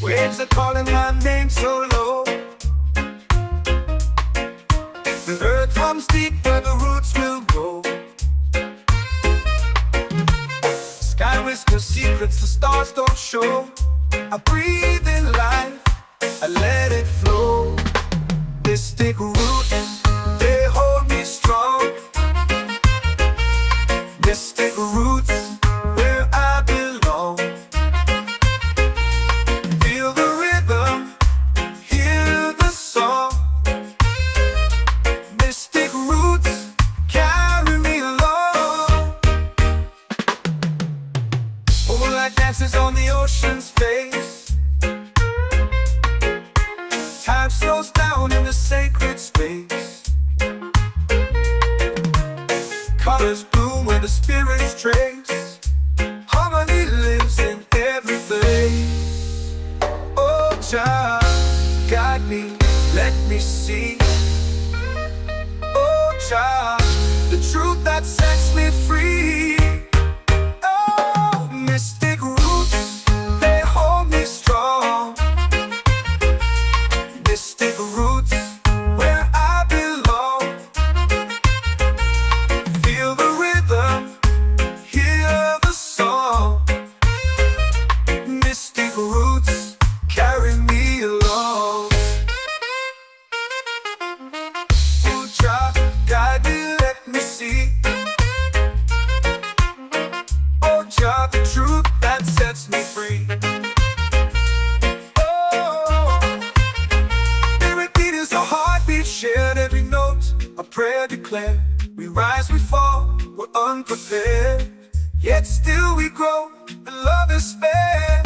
Waves are calling my name so low. The earth runs deep where the roots will go. Sky whispers secrets the stars don't show. I breathe in life, trace. Harmony lives in every place. Oh, Jah, guide me, let me see. Oh, Jah, the truth that sets me free. Oh, mystic roots, they hold me strong. Mystic roots, where I belong. Feel the rhythm, hear the song. Mystic roots carry me along. Oh, Jah, guide me, let me see. Oh, Jah, the truth that sets me free. Oh, spirit beat is a heartbeat, shared every note, a prayer declared. We rise, we fall, we're unprepared, yet still we grow, and love is spared.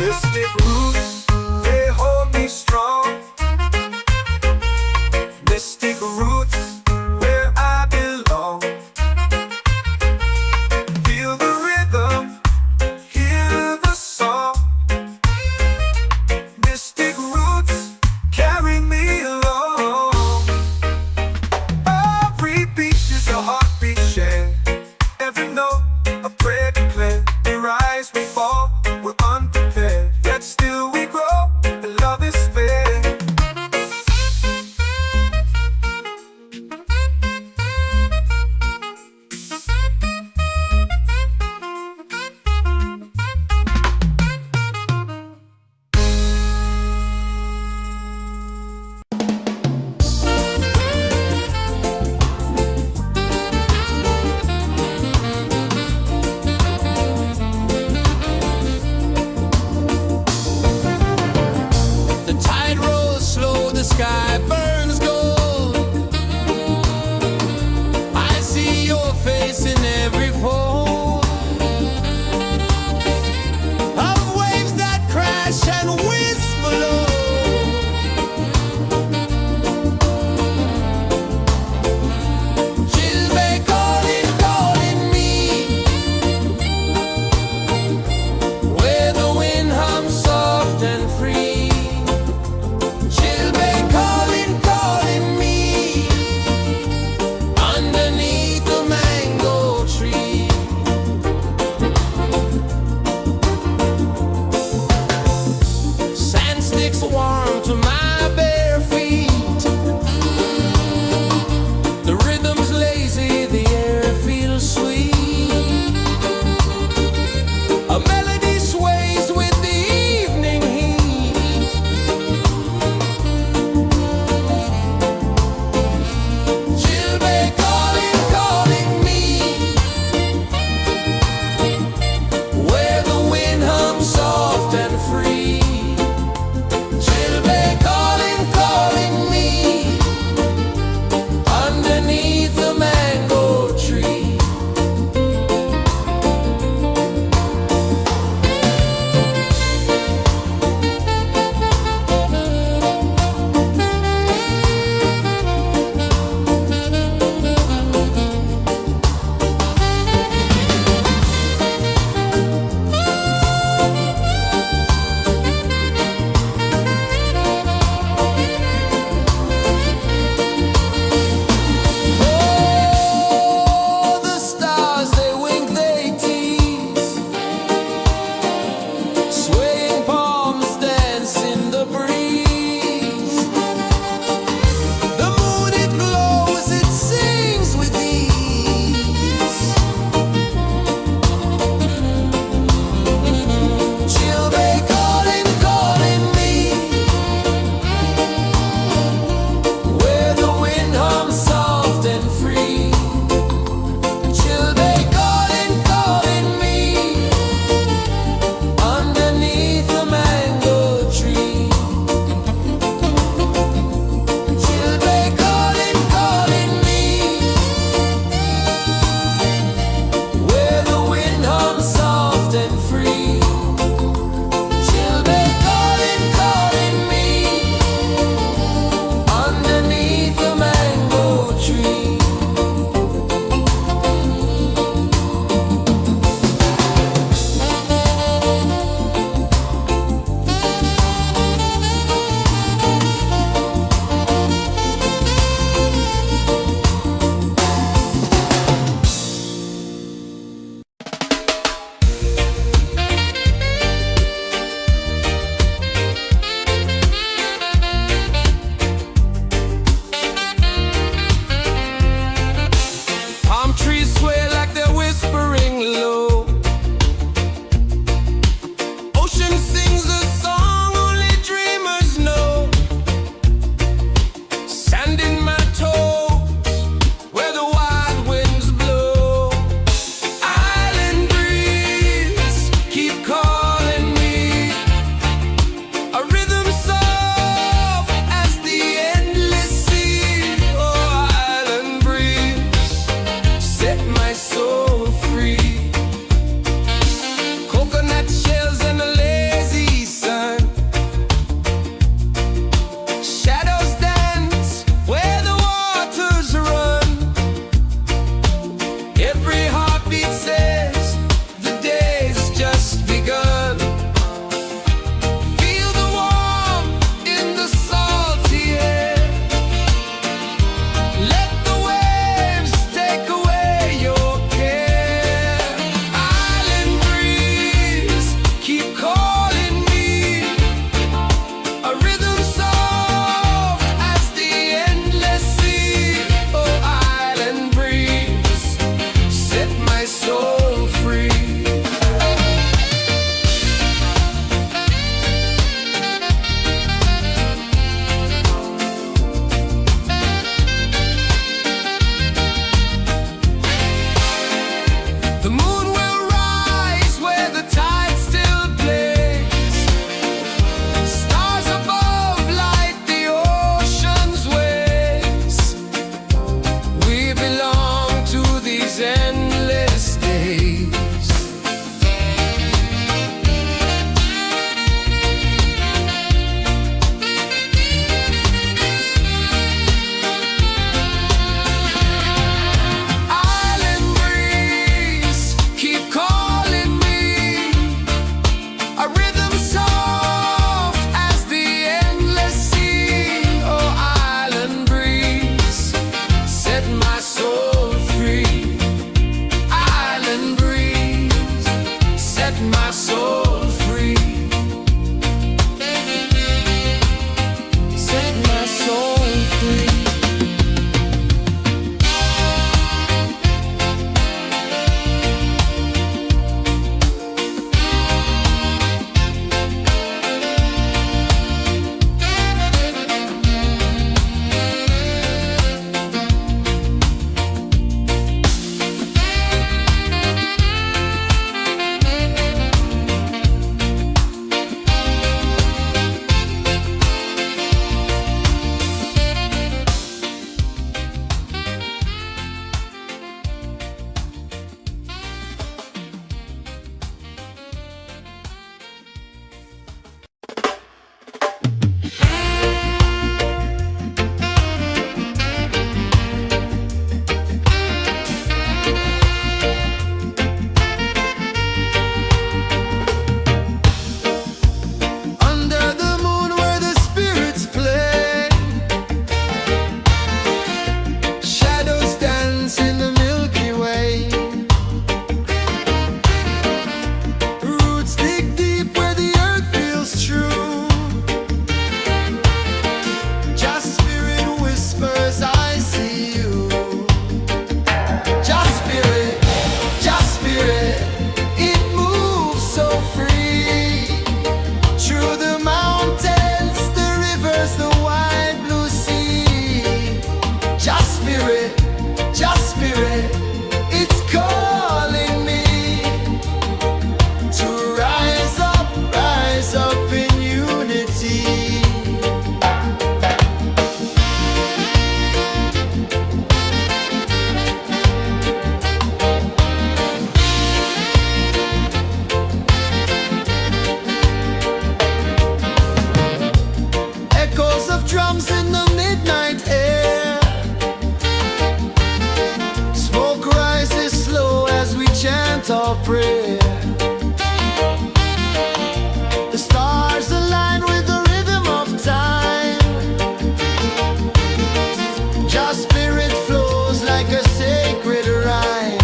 Mystic roots, they hold me strong. Mystic roots, where I belong. Feel the rhythm, hear the song. Mystic roots. our prayer. The stars align with the rhythm of time. Your spirit flows like a sacred rhyme.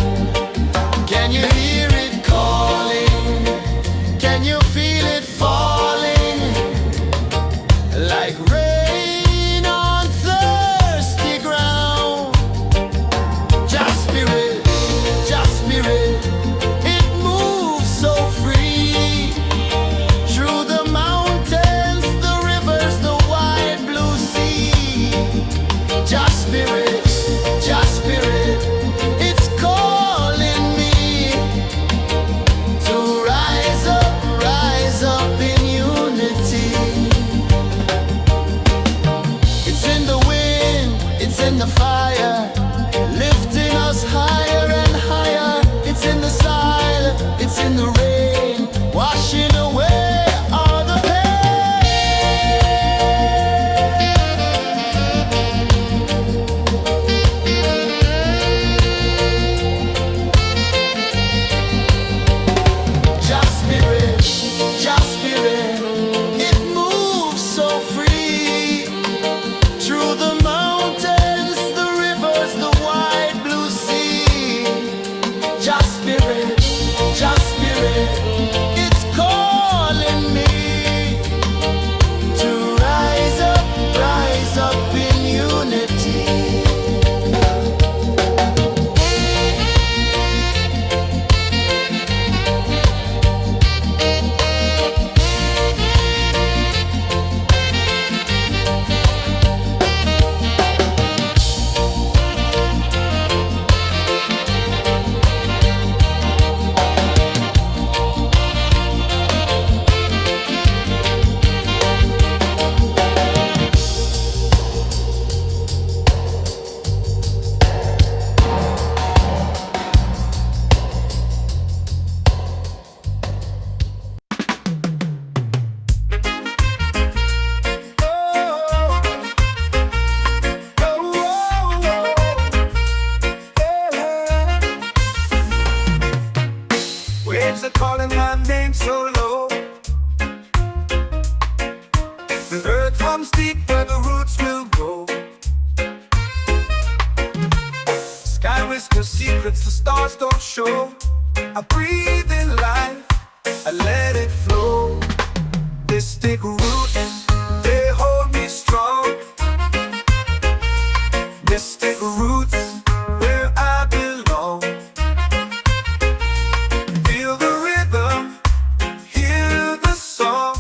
Can you hear it calling? Can you feel it falling? Like rain on thirsty ground. Just spirit, it moves so free. Through the mountains, the rivers, the wide blue sea. Just spirit, it's calling me to rise up in unity. It's in the wind, it's in the fire, lifting us higher and higher. It's in the silence, it's in the rain, washing away all the Just spirit, it moves so free. Through the mountains, the rivers, the wide blue sea. Just spirit, it's calling me to rise up in unity. Waves are calling my name so low. The earth hums deep where the roots will grow. Sky whispers secrets the stars don't show. I breathe in life, I let it flow. Mystic roots, they hold me strong. Mystic roots, where I belong. Feel the rhythm, hear the song.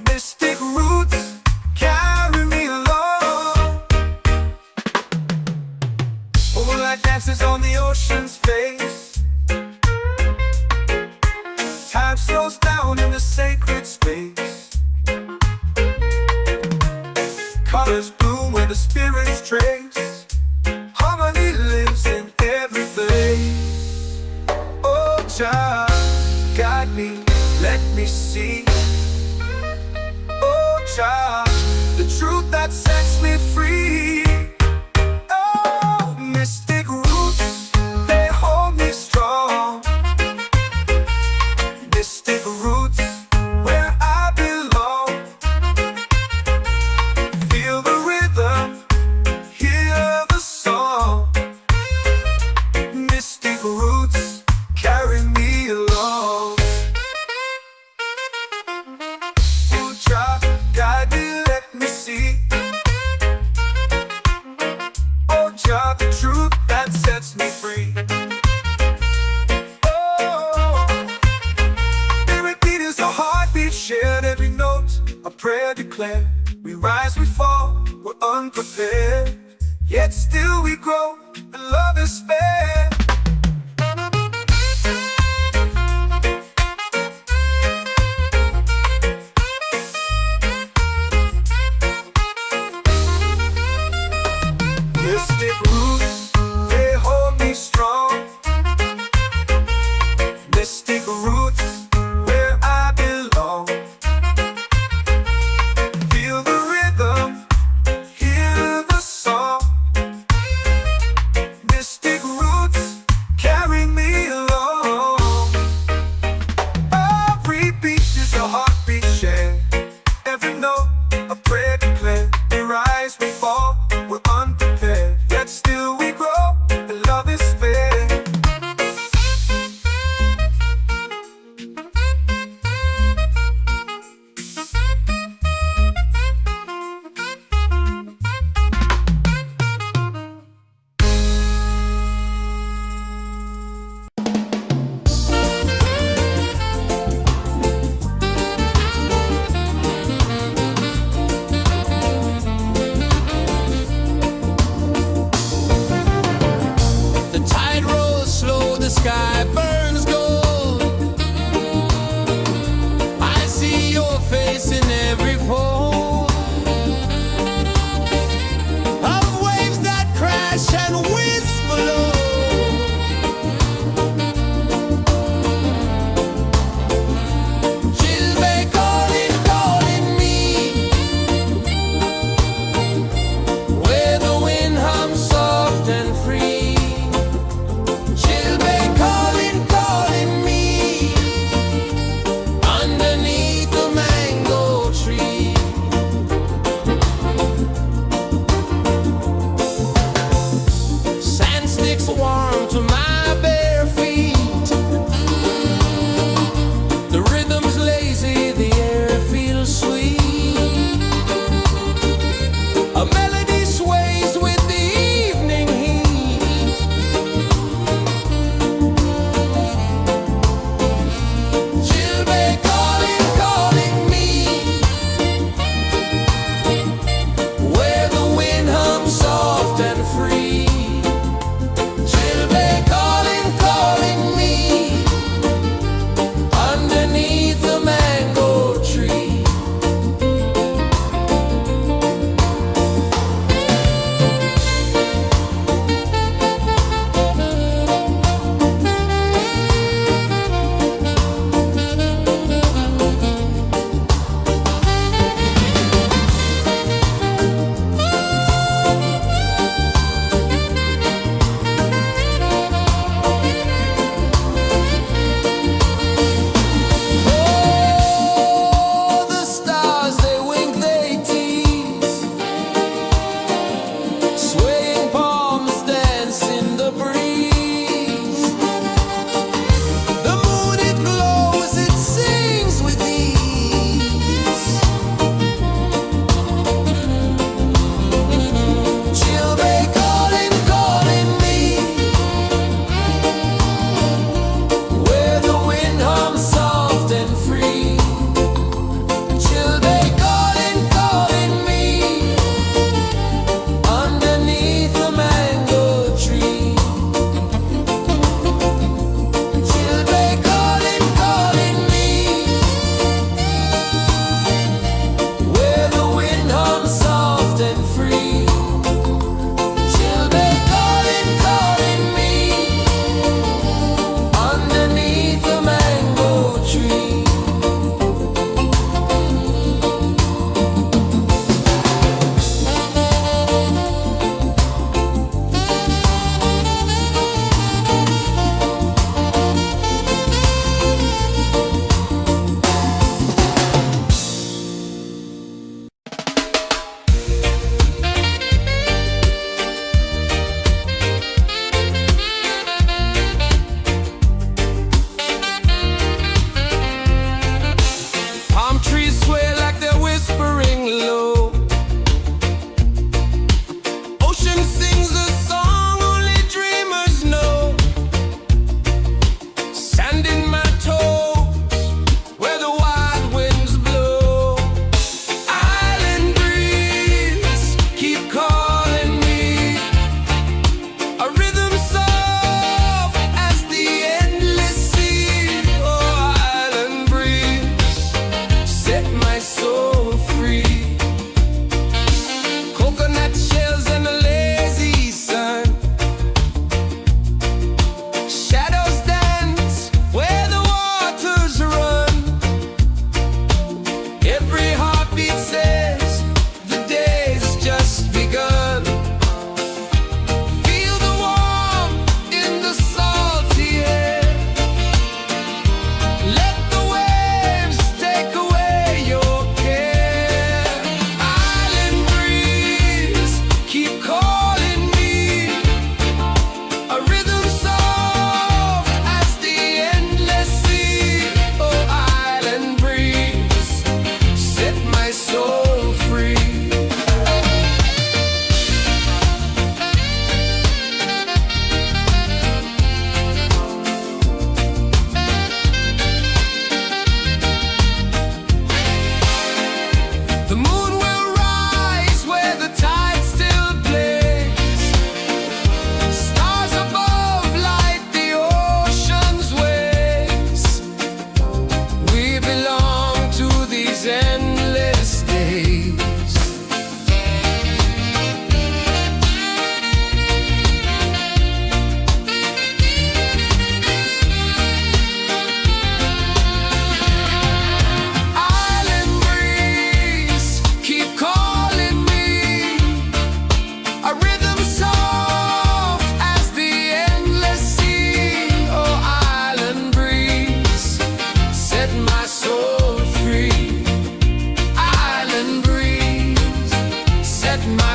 Mystic roots, carry me along. Moonlight dances on the ocean's face. Time slows down in the sacred space. Colors bloom where the spirits trace. Harmony lives in every place. Oh, Jah, guide me, let me see. Oh, Jah, the truth that sets me free. Oh, mystic roots, they hold me strong. Mystic roots, where I belong. Feel the rhythm, hear the song. Mystic roots, carry me along. Oh, Jah, guide me, let me see. Oh, Jah, the truth that sets me free. Oh, spirit beat is a heartbeat shared, every note a prayer declared. We rise, we fall, we're unprepared, yet still we grow, and love is spared. Mystic roots, they hold me strong. Mystic roots, where I belong. Feel the rhythm, hear the song. Mystic roots, carry me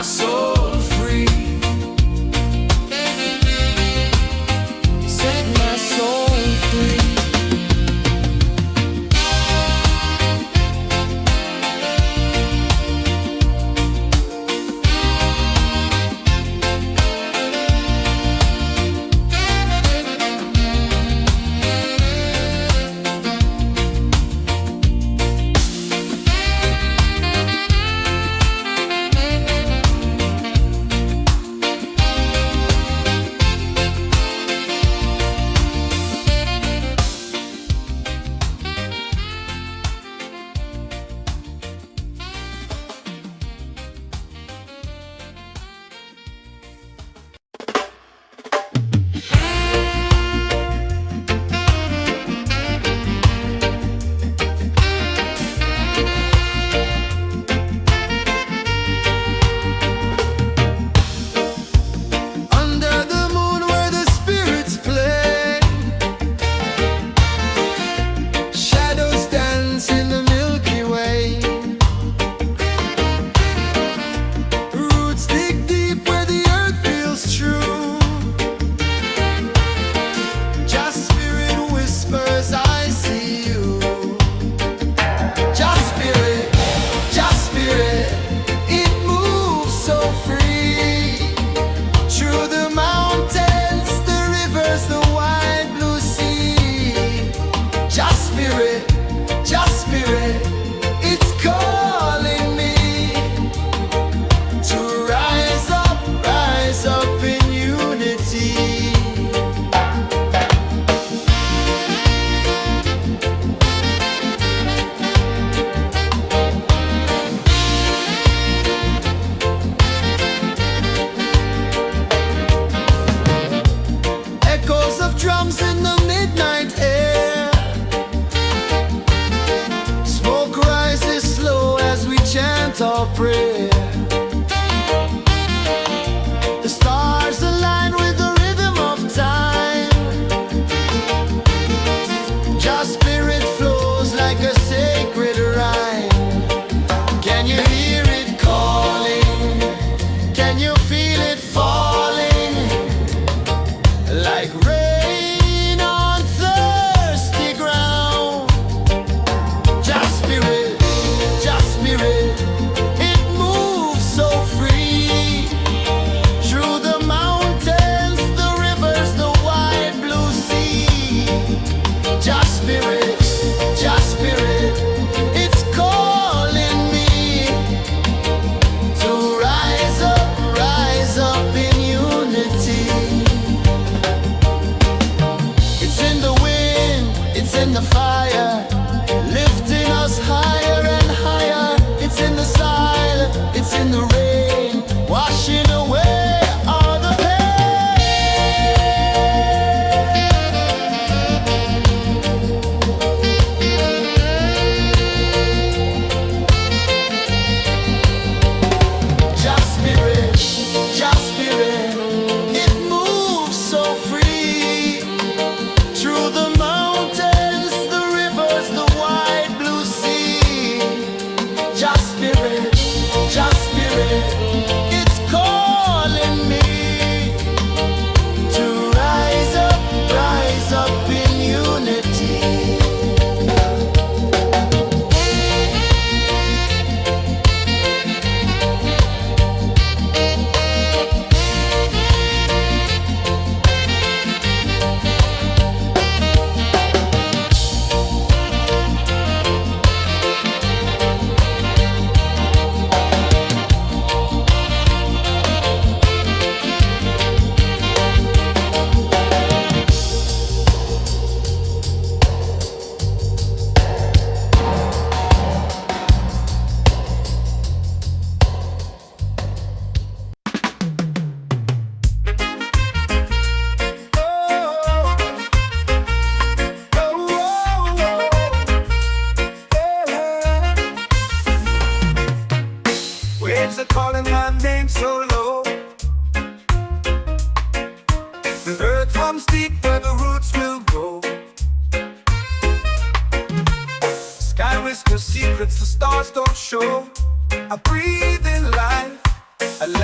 soul free. Set my soul free. Under the moon where the spirits play, shadows dance in the Milky Way. Roots dig deep where the earth feels true. Just spirit whispers, I see you. Just spirit, it moves so free. Through the mountains, the rivers, the wide blue sea. Just spirit, it's calling me to rise up in unity. Echoes of drums in the midnight air. Smoke rises slow as we chant our prayer. The stars align with the rhythm of time. Just spirit flows like a sacred rhyme. Can you hear it calling? Can you feel it falling? Like rain on thirsty ground. Just spirit, it moves so free. Through the mountains, the rivers, the wide blue sea. Just spirit, it's calling me to rise up in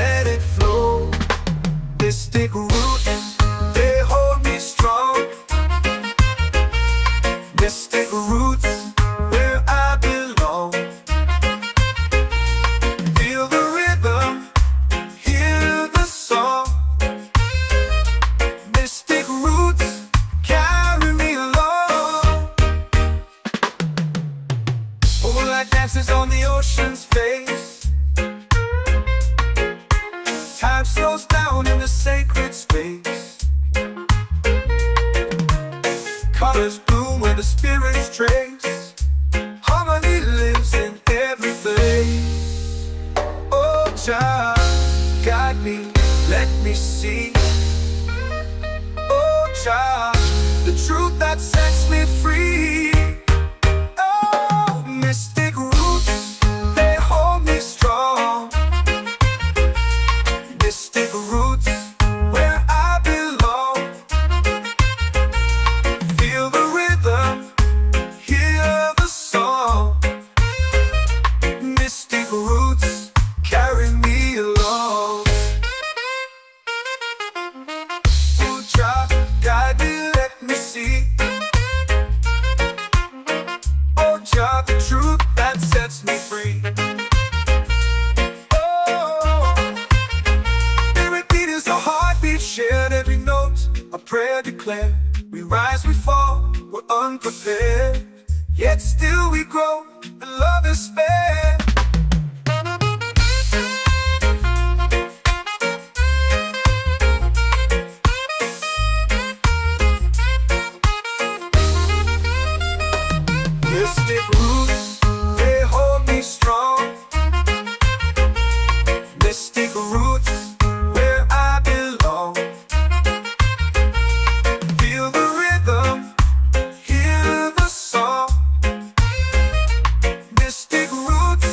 let it flow. Mystic roots, they hold me strong. Mystic roots, where I belong. Feel the rhythm, hear the song. Mystic roots, carry me along. Moonlight dances on the ocean's face. Time slows down in the sacred space. Colors bloom where the spirits trace. Harmony lives in every place. Oh, Jah, guide me, let me see. Oh, Jah, the truth that sets me free. Oh, mystic roots, they hold me strong. Mystic roots, where I belong. Feel the rhythm, hear the song. Mystic roots, carry me along. Oh, Jah, guide me, let me see. Oh, Jah, the truth that sets me free. Shared every note, a prayer declared. We rise, we fall, we're unprepared. Yet still we grow, and love is spared. Mystic roots, they hold me strong. Mystic roots, where I belong. Feel the rhythm, hear the song. Mystic roots,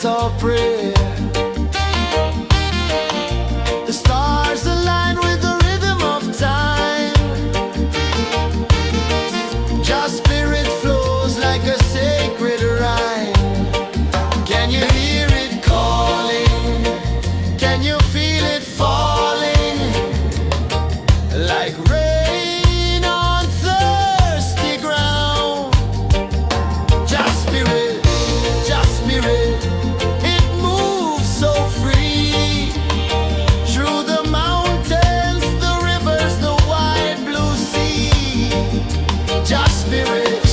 chant or pray. The stars align with the rhythm of time. Just spirit flows like a sacred rhyme. Can you hear it calling? Can you feel it falling? Like rain on thirsty ground. Just spirit, it moves so free. Through the mountains, the rivers, the wide blue sea. Just spirit,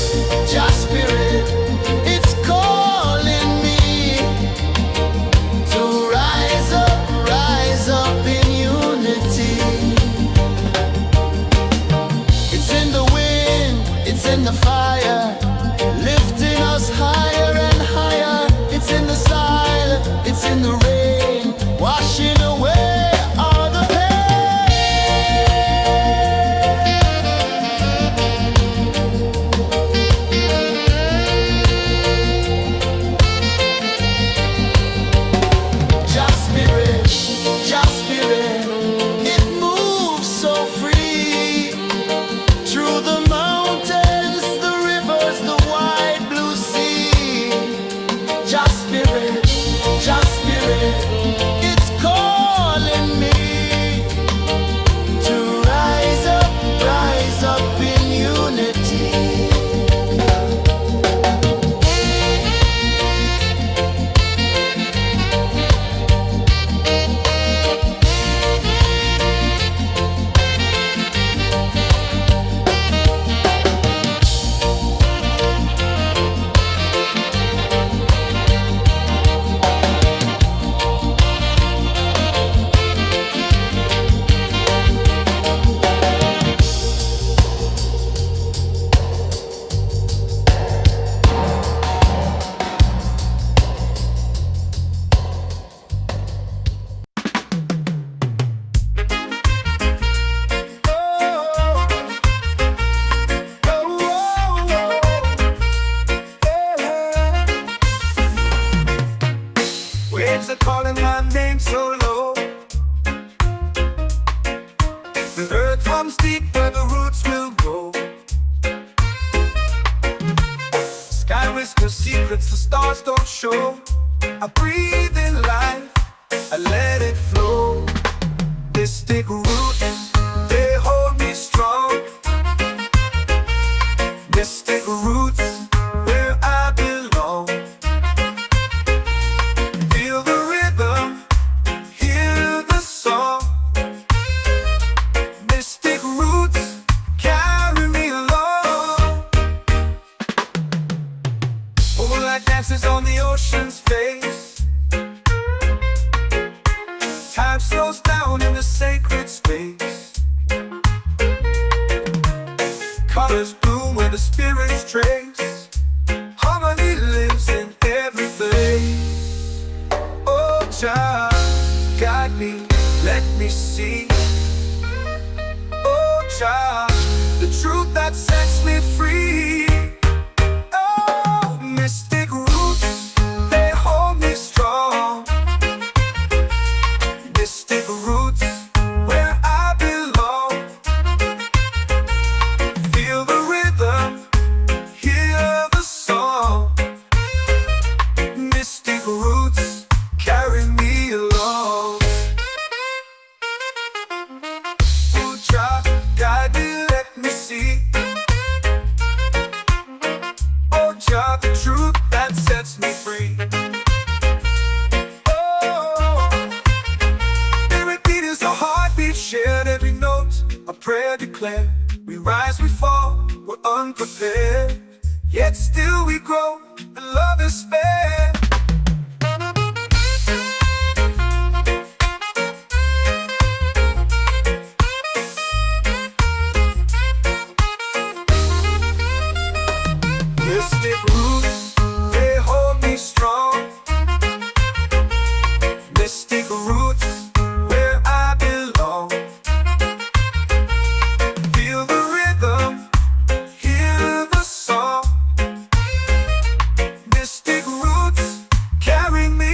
it's calling me to rise up in unity. It's in the wind, it's in the fire, lifting us higher and higher. It's in the silence, it's in the rain, washing away all the pain. Just spirit, it moves so free. Through the mountains, the rivers, the wide blue sea. Just spirit, it's calling me to rise up in unity. Waves are calling my name so low. The earth runs deep where the roots will grow. Sky whispers secrets the stars don't show. I breathe in life, I let it flow. Mystic roots, they hold me strong. Mystic roots, where I belong. Feel the rhythm, hear the song. Mystic roots, carry me along. Moonlight dances on the ocean's face. Time slows down in the sacred space. Colors bloom where the spirits trace. Harmony lives in every place. Oh, child, guide me, let me see. Oh, child, the truth that sets me free. Oh, mystic roots, they hold me strong. Mystic roots, where I belong. Feel the rhythm, hear the song. Mystic roots, carry me along. Oh, child, guide me, let me see. Oh, child, the truth that sets me free. Oh, spirit beat is a heartbeat, shared every note. A prayer declared. We rise, we fall, we're unprepared. Yet still we grow, and love is spared. Mystic roots, they hold me strong. Mystic roots, where I belong. Feel the rhythm, hear the song. Mystic roots, carry me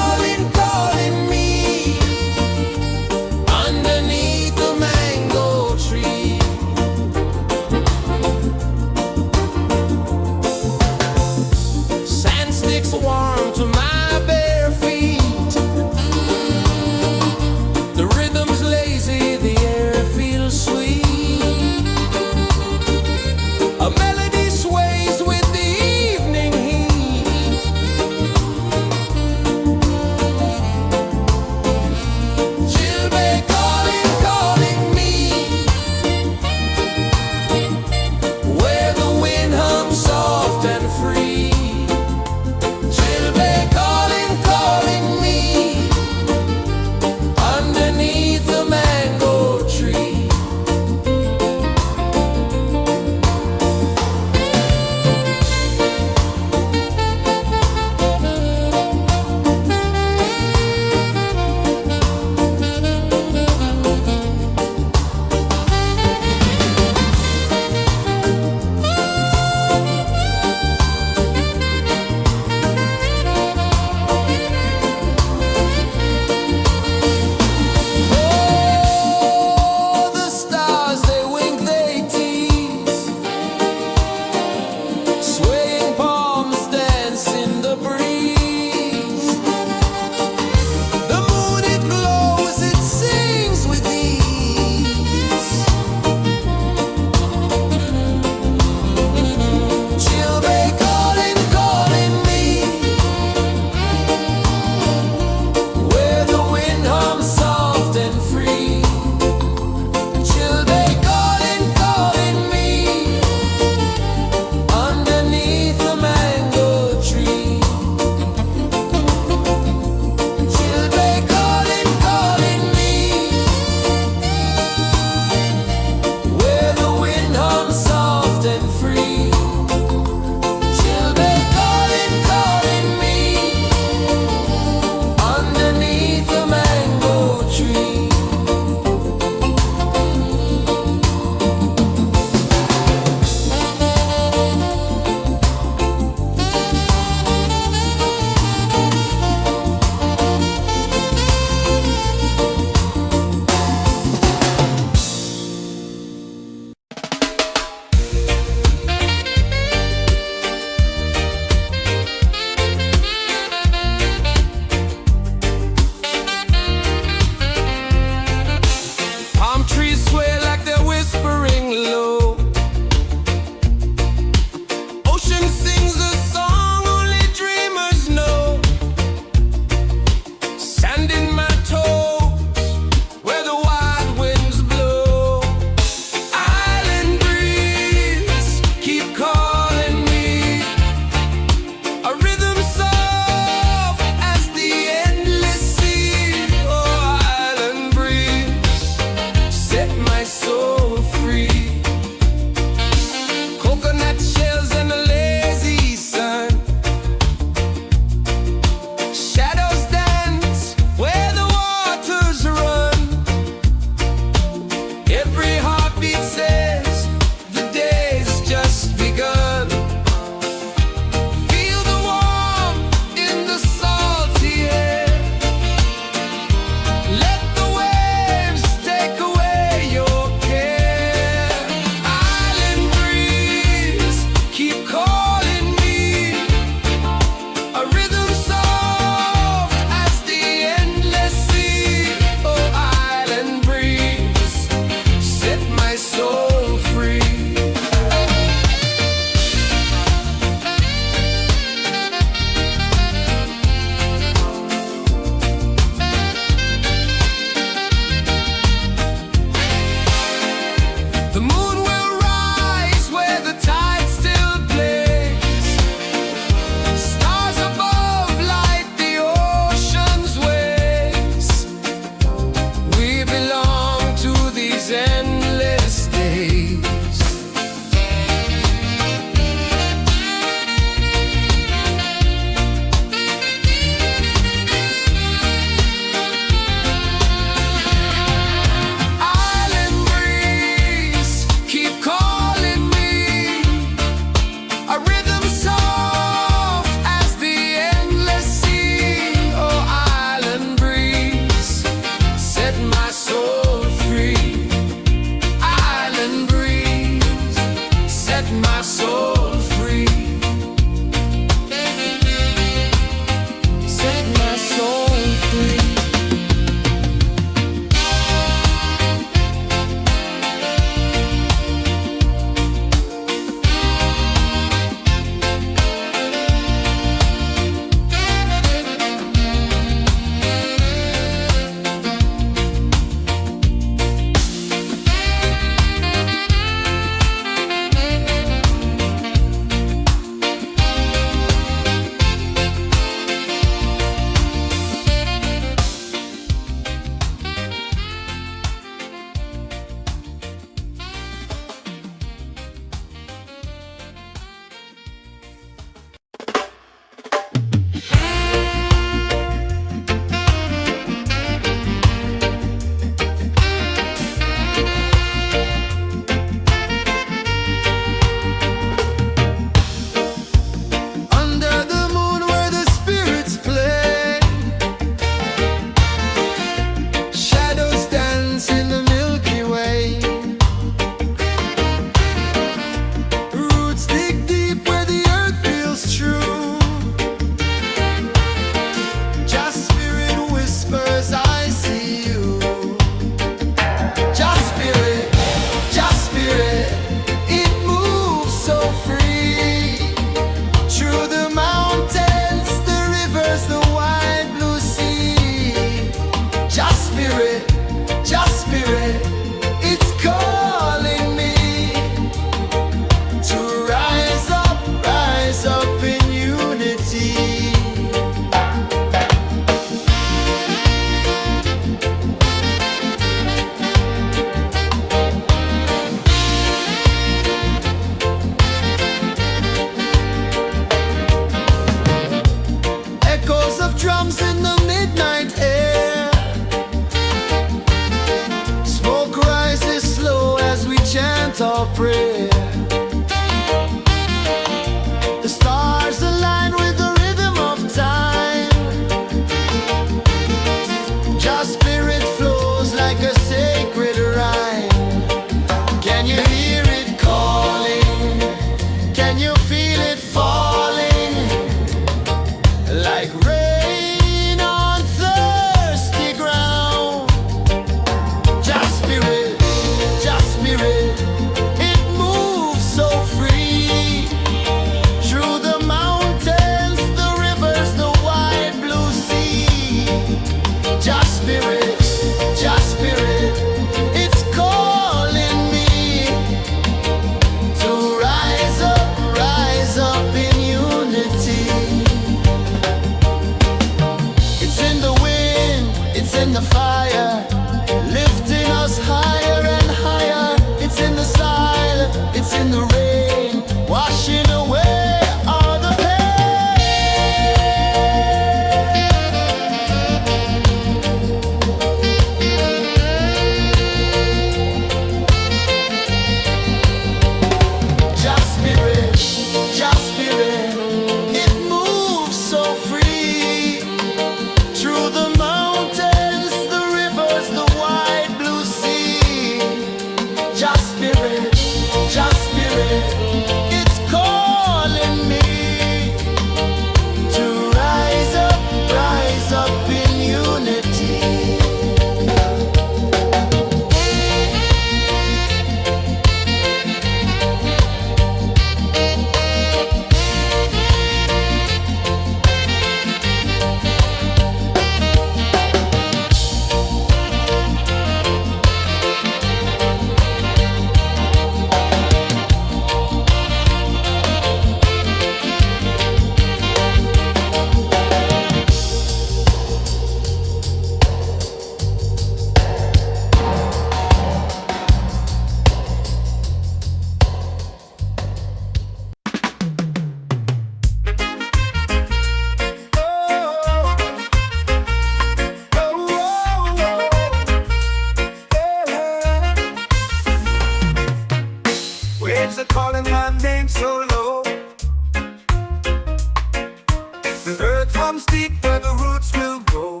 comes deep where the roots will grow.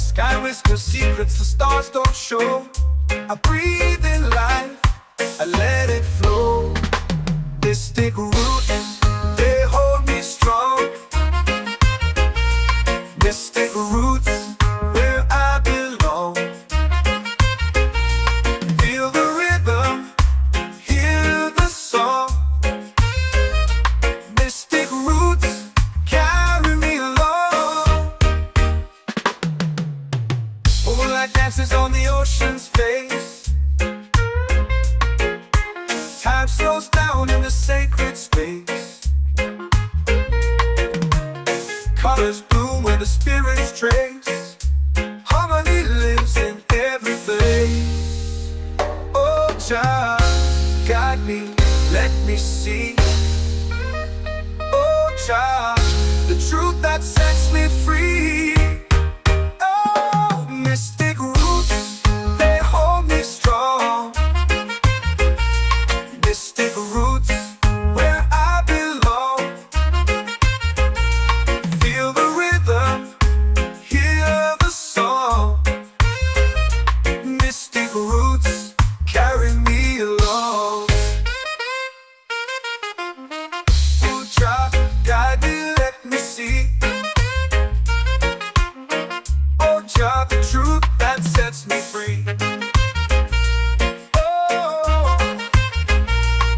Sky whispers secrets the stars don't show. I breathe in life, I let it flow. Mystic roots, they hold me strong. Mystic roots, where I belong. Feel the rhythm, hear the song. Mystic roots, carry me along. Moonlight dances on the ocean's face. Time slows down in the sacred space. Colors bloom where the spirits trace. Harmony lives in every face. Oh, Jah, guide me, let me see. Oh, Jah, the truth that sets me free. Oh, mystic roots, they hold me strong. Mystic roots, where I belong. Feel the rhythm, hear the song. Mystic roots, carry me along. Oh, Jah, guide me, let me see. Oh, Jah, the truth that sets me free. Oh,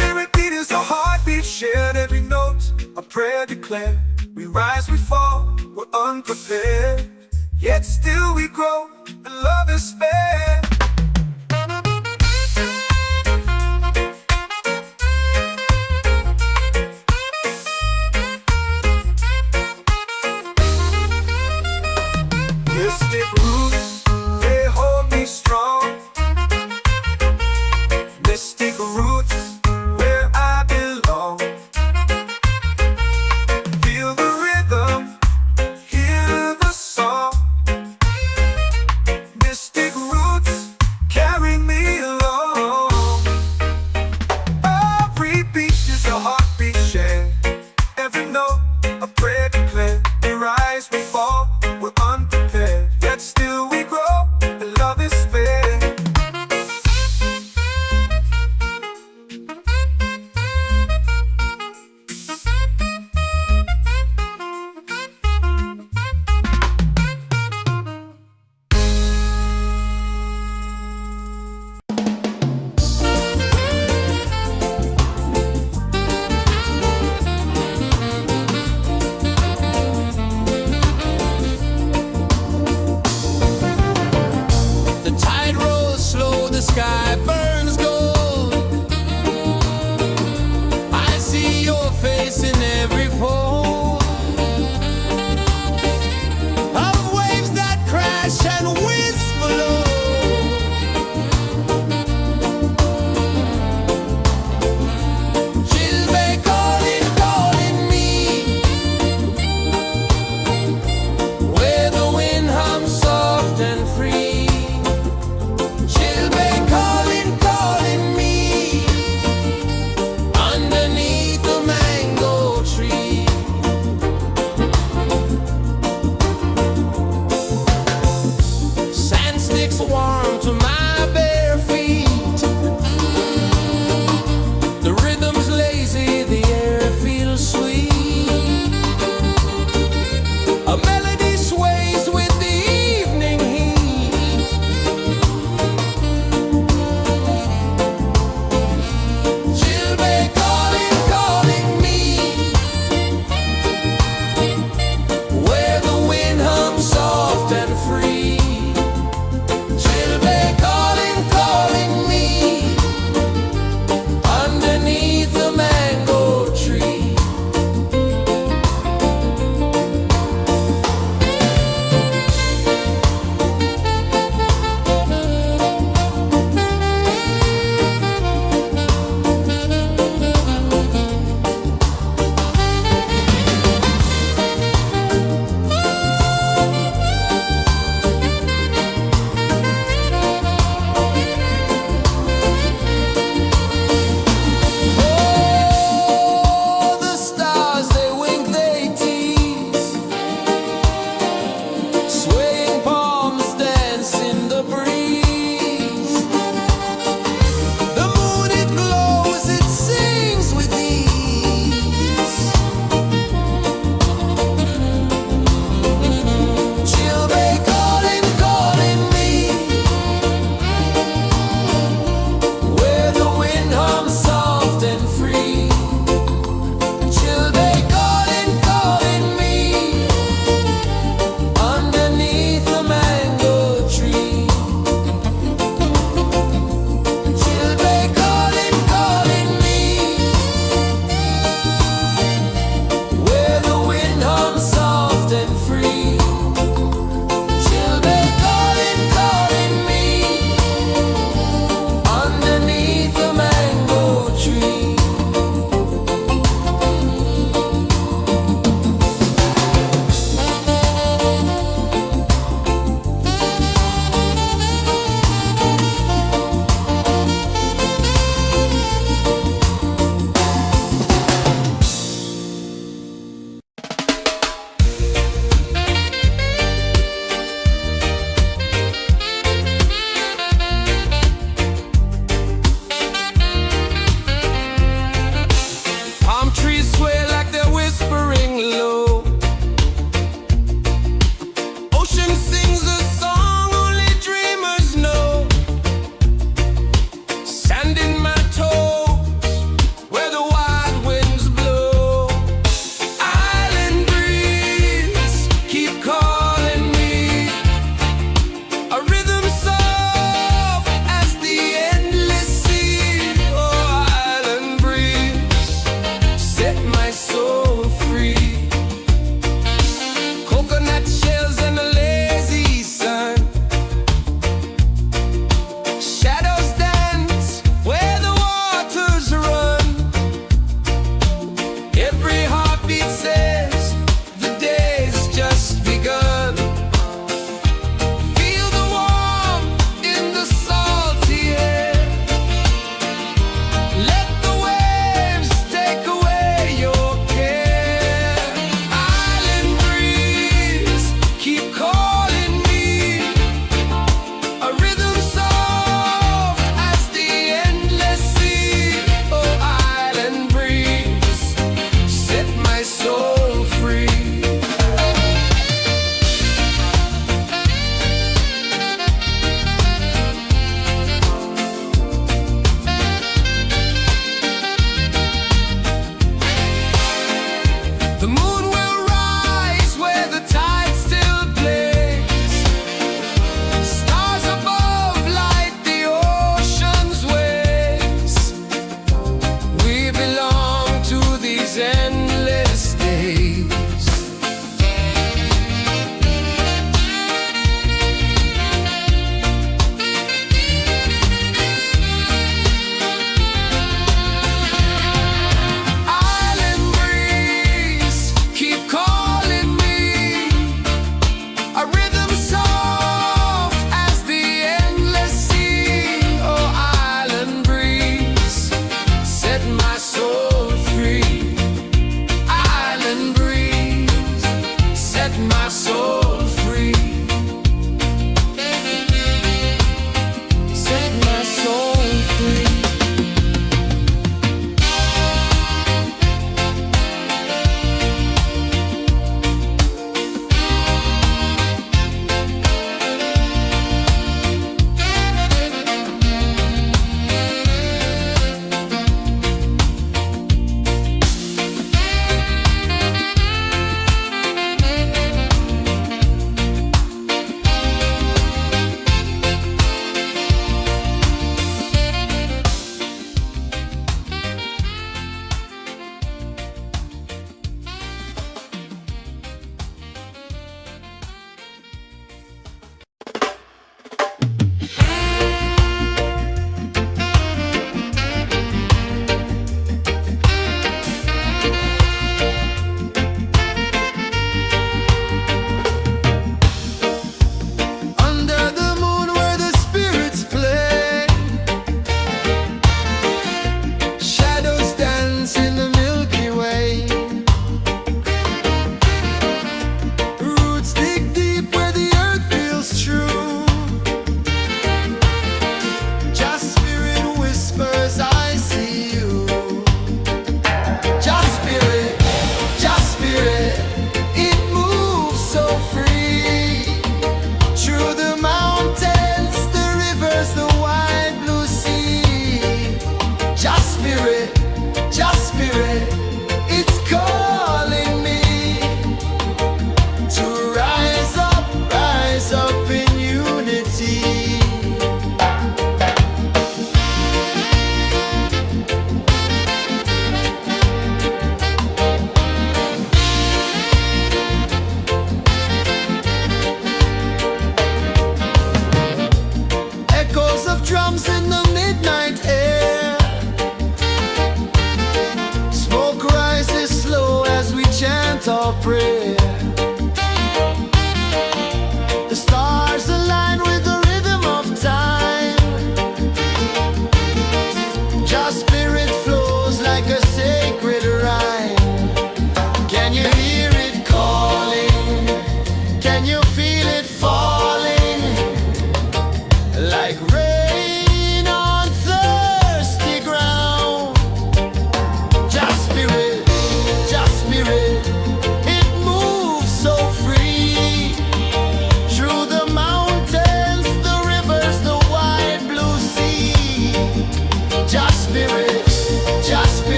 every beat is a heartbeat shared, every note a prayer declared. We rise, we fall, we're unprepared, yet still we grow, and love is spared. Mystic roots, they hold me strong. Mystic roots, where I belong. Feel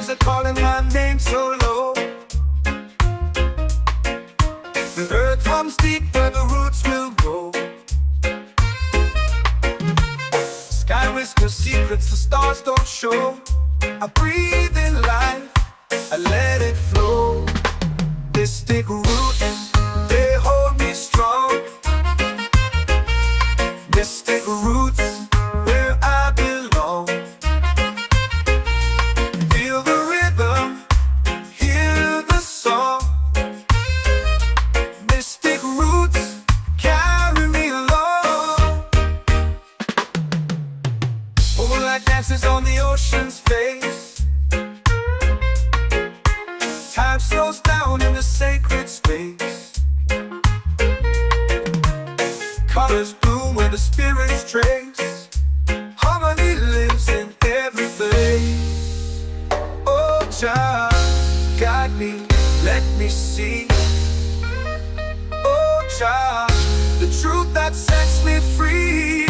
waves are calling my name so low. The earth comes deep where the roots will go. Sky whispers secrets the stars don't show. I breathe in life, I let it flow. Mystic roots, they hold me strong. Mystic roots, where I belong. Feel the rhythm, hear the song. Mystic roots, carry me along. Moonlight dances on the ocean's face. Time slows down in the sacred space. Colors bloom where the spirits trace. Harmony lives in every place. Oh, Jah, guide me, let me see. Oh, Jah, the truth that sets me free.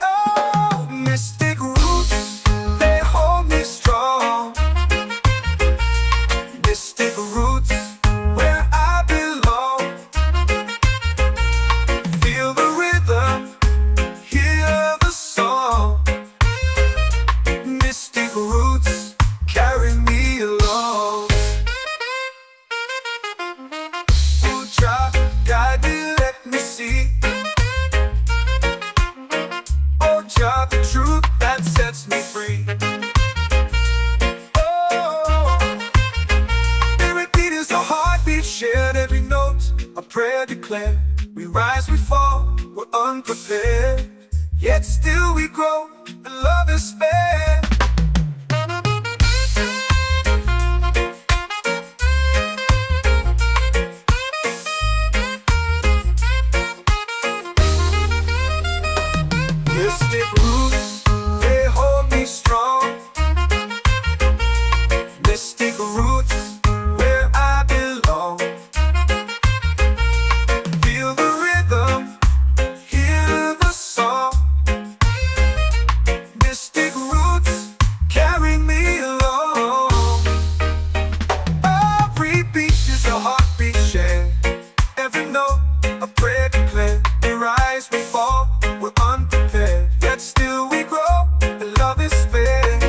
Oh, mystic roots, they hold me strong. Mystic roots, where I belong. Feel the rhythm, hear the song. Mystic roots, carry me along. Oh, Jah, guide me, let me see. Oh, Jah, the truth that sets me free. Shared every note, a prayer declared. We rise, we fall, we're unprepared. Yet still we grow, and love is spared. Mystic roots, they hold me strong. Mystic roots, where I belong. Feel the rhythm, hear the song. Mystic roots, carry me along. Every beat is a heartbeat shared. Every note, a prayer declared. We rise, we fall, we're unprepared. Yet still we grow, and love is spared.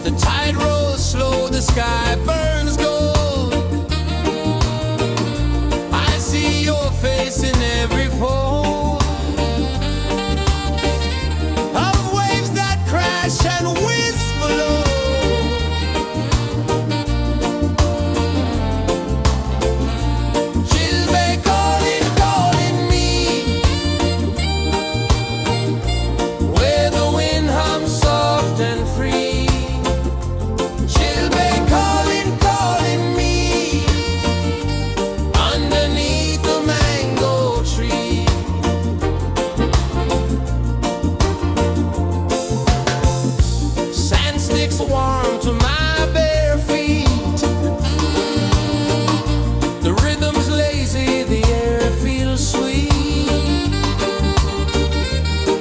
The tide rolls slow, the sky burns gold. I see your face in every fold of waves that crash and whisper low. She'll be calling, calling me, where the wind hums soft and free. She'll be calling, calling me, underneath the mango tree. Sand sticks warm to my bare feet. The rhythm's lazy, the air feels sweet.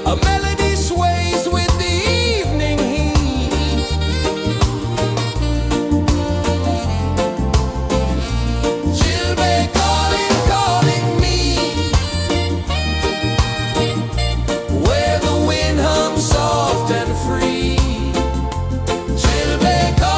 A melody sways with the evening heat. She'll be calling, calling me, where the wind hums soft and free. She'll be calling.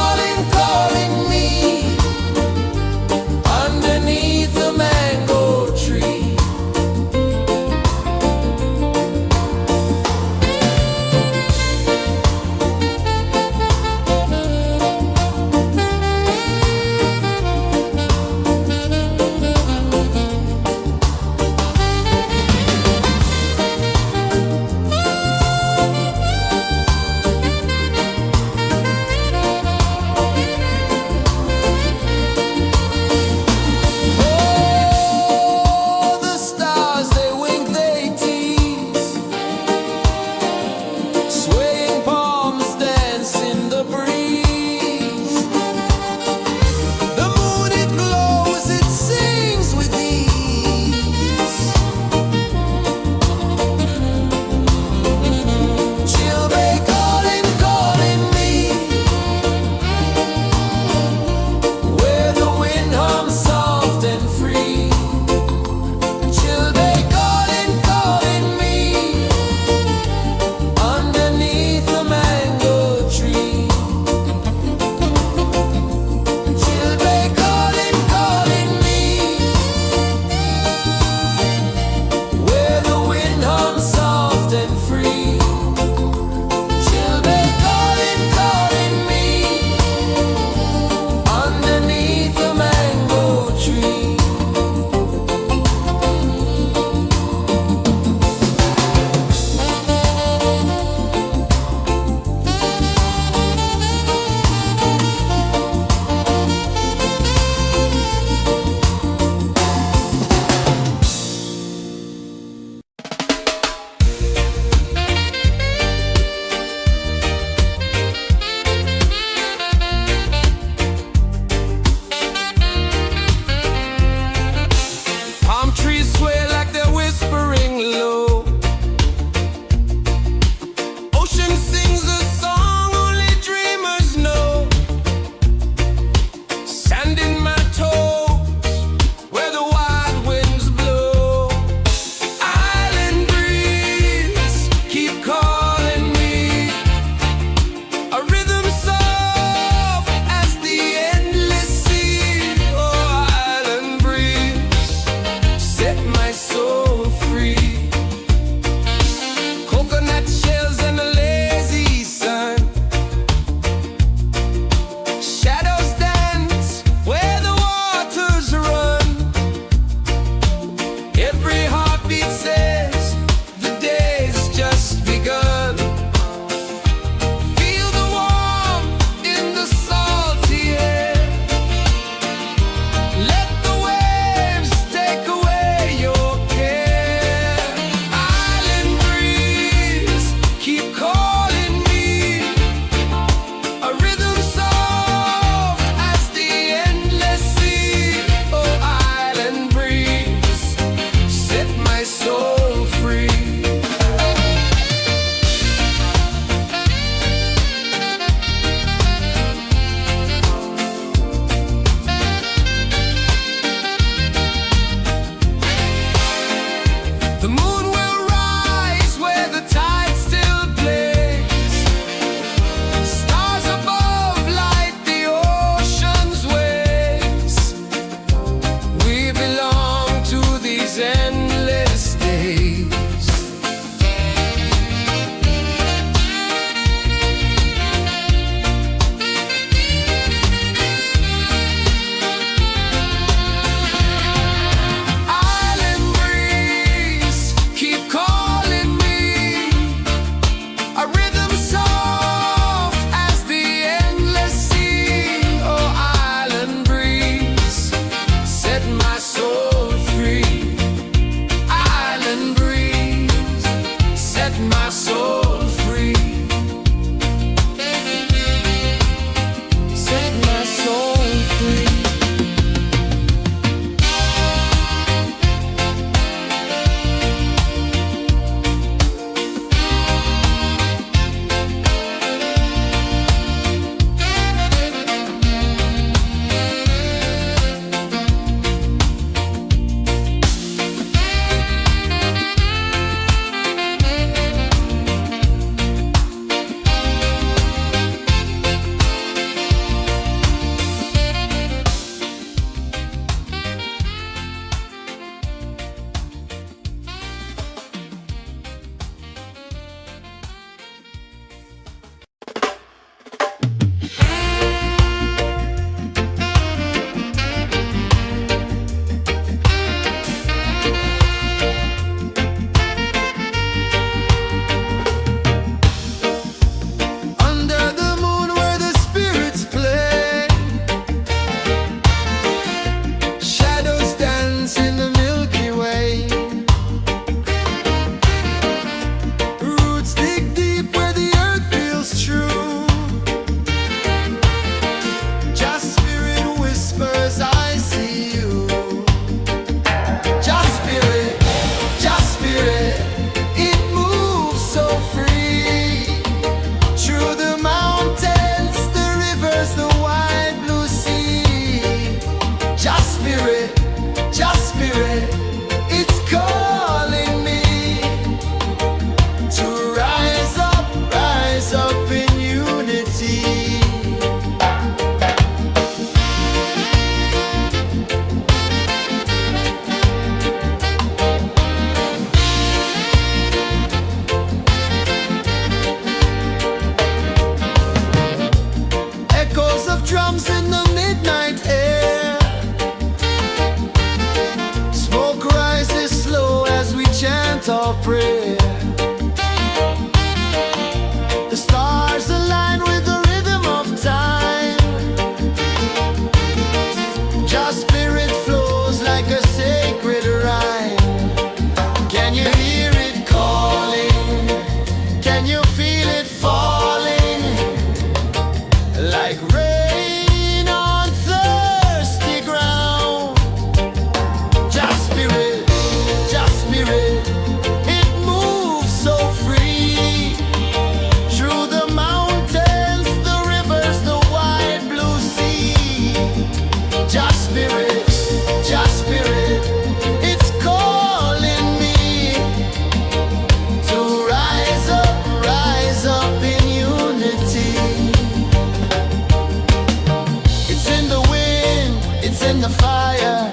in the fire,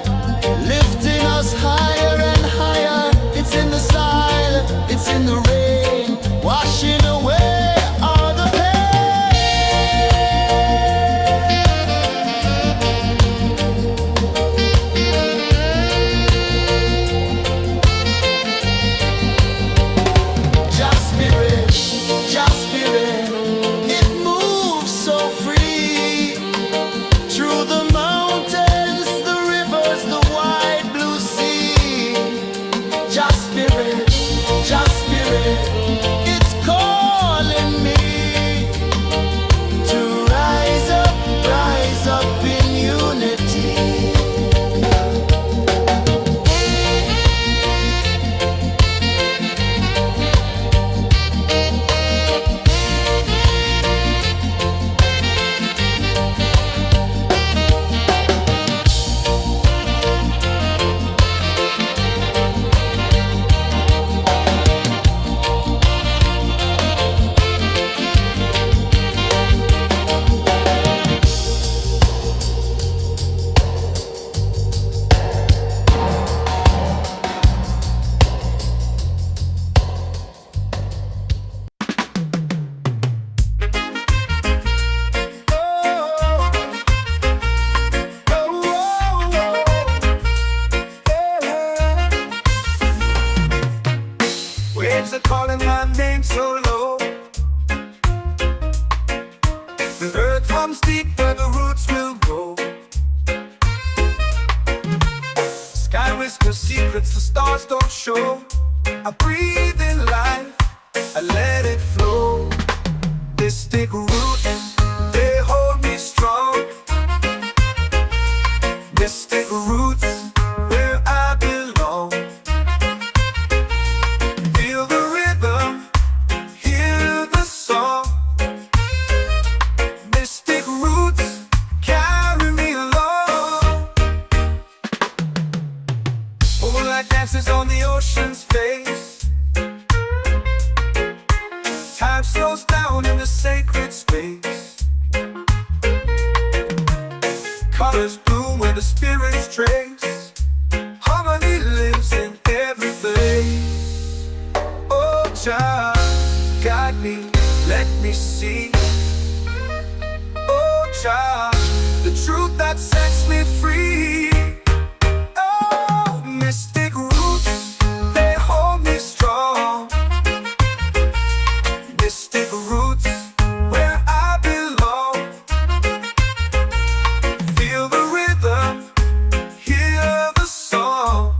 lifting us higher and higher. It's in the silence, it's in the rain, washing away all the pain. Just spirit, it moves so free through the mountains, the rivers, the wide blue sea. Just spirit, it's calling me to rise up in unity. Waves are calling my name so low. The earth runs deep where the roots will grow. Sky whispers secrets the stars don't show. I breathe in life, I let it flow. Mystic roots, they hold me strong. Mystic roots, where I belong. Feel the rhythm, hear the song. Mystic roots, carry me along. Moonlight dances on the ocean's face. Time slows down in the sacred space. Colors bloom where the spirits trace. Harmony lives in every place. Oh, child, guide me, let me see. Oh, child, the truth that sets me free. Oh, mystic roots, they hold me strong. Mystic roots, where I belong. Feel the rhythm, hear the song.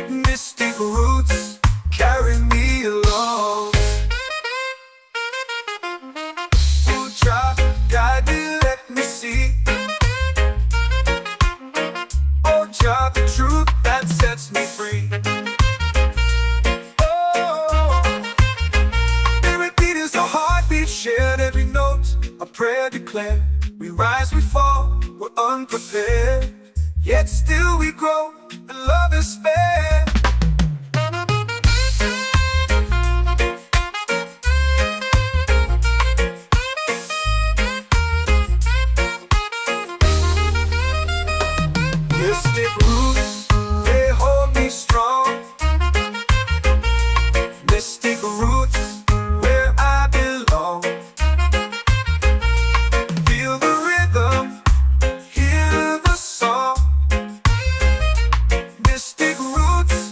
Mystic roots, carry me along. Oh, child, guide me, let me see. Oh, child, the truth that sets me free. Oh, spirit beat is a heartbeat, shared every note. A prayer declared. We rise, we fall, we're unprepared. Yet still we grow, and love is spared. Mystic roots, they hold me strong. Mystic roots, where I belong. Feel the rhythm, hear the song. Mystic roots,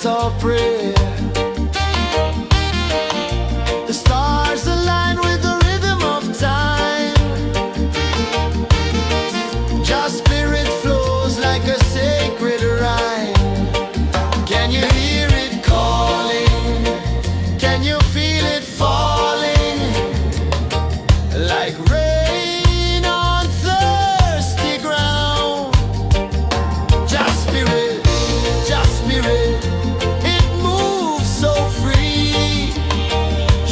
chant our prayer. The stars align with the rhythm of time. Just spirit flows like a sacred rhyme. Can you hear it calling? Can you feel it falling? Like rain on thirsty ground. Just spirit, it moves so free.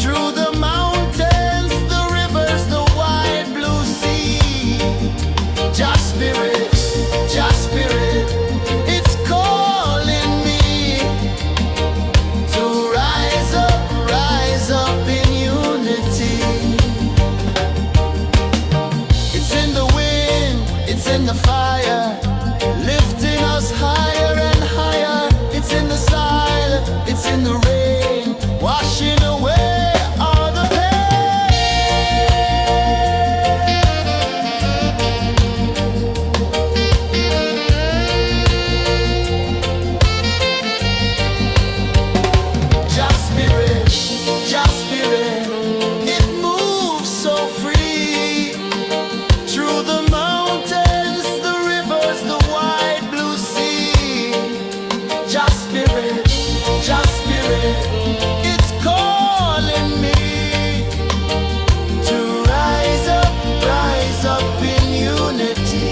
Through the mountains, the rivers, the wide blue sea. Just spirit, it's calling me to rise up in unity. It's in the wind, it's in the fire, lifting us higher and higher. It's in the silence, it's in the rain, washing away all the Just spirit, it moves so free. Through the mountains, the rivers, the wide blue sea. Just spirit, it's calling me to rise up in unity.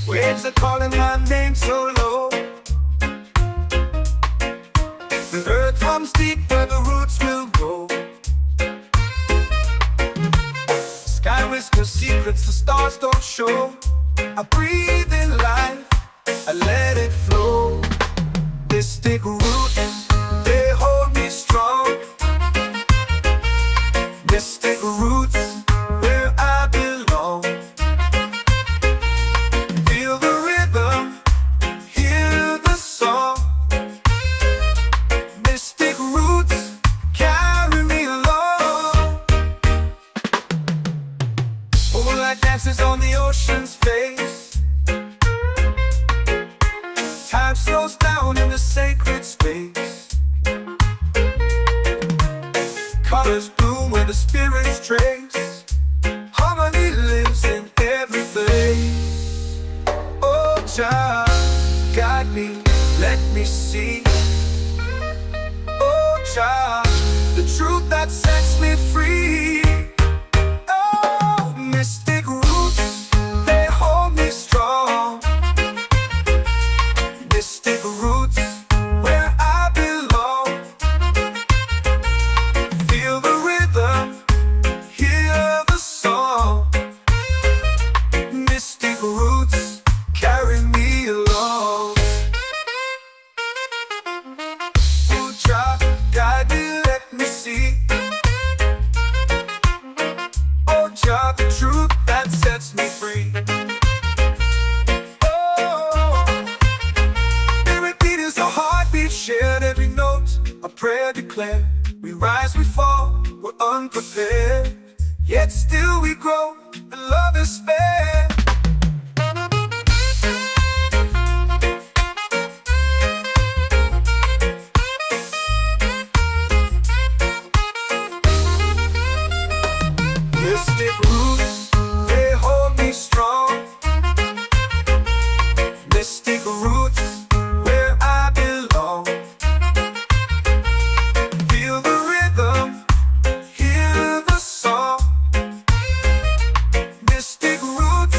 Waves are calling my name so low. The earth hums deep where the roots will go. Sky whispers secrets the stars don't show. I breathe in life, I let it flow. Mystic roots, they hold me strong. Mystic roots, where I belong. Feel the rhythm, hear the song. Mystic roots, carry me along. Moonlight dances on the ocean's face. Time slows down in the sacred space. Colors bloom where the spirits trace. Harmony lives in every place. Oh, Jah, guide me, let me see. Oh, Jah, the truth that sets me free. Oh, mystic roots, they hold me strong. Mystic roots, where I belong. Feel the rhythm, hear the song. Mystic roots, carry me along. Oh, Jah, guide me, let me see. Oh, Jah, the truth that sets me free. Oh, spirit beat is a heartbeat, shared every note. A prayer declared. We rise, we fall, we're unprepared. Yet still we grow, and love is spared. Mystic roots, they hold me strong. Mystic roots, where I belong. Feel the rhythm, hear the song. Mystic roots,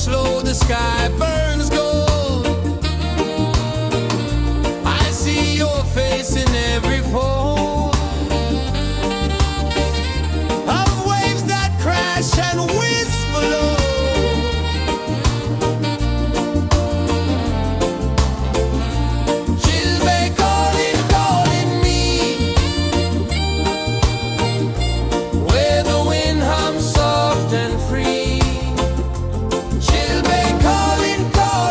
slow, the sky burns gold. I see your face in every fold of waves that crash and whisper low. She'll be calling, calling me where the wind hums soft and free. She'll be calling, calling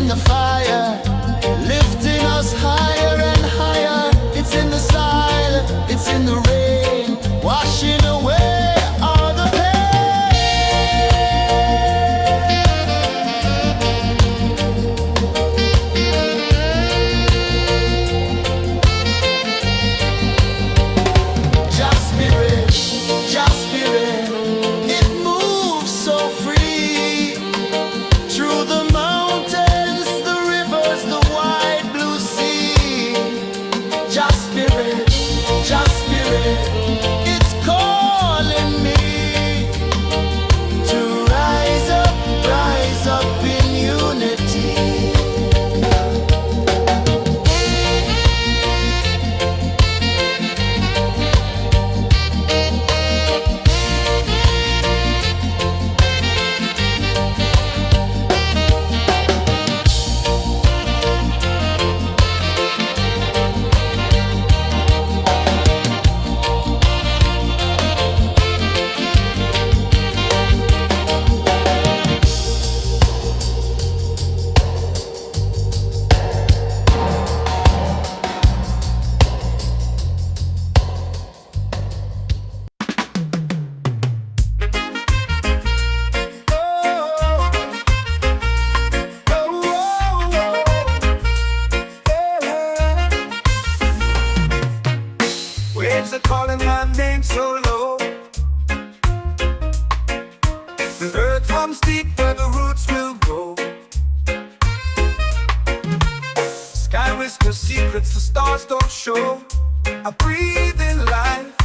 in the fire, lifting us higher and higher. It's in the silence, it's in the rain, washing away all the pain. Just spirit, it moves so free through the mountains, the rivers, the wide blue sea. Just spirit, it's calling me to rise up in unity. Waves are calling my name so low. The earth comes deep where the roots will go. Sky whispers secrets the stars don't show. I breathe in life,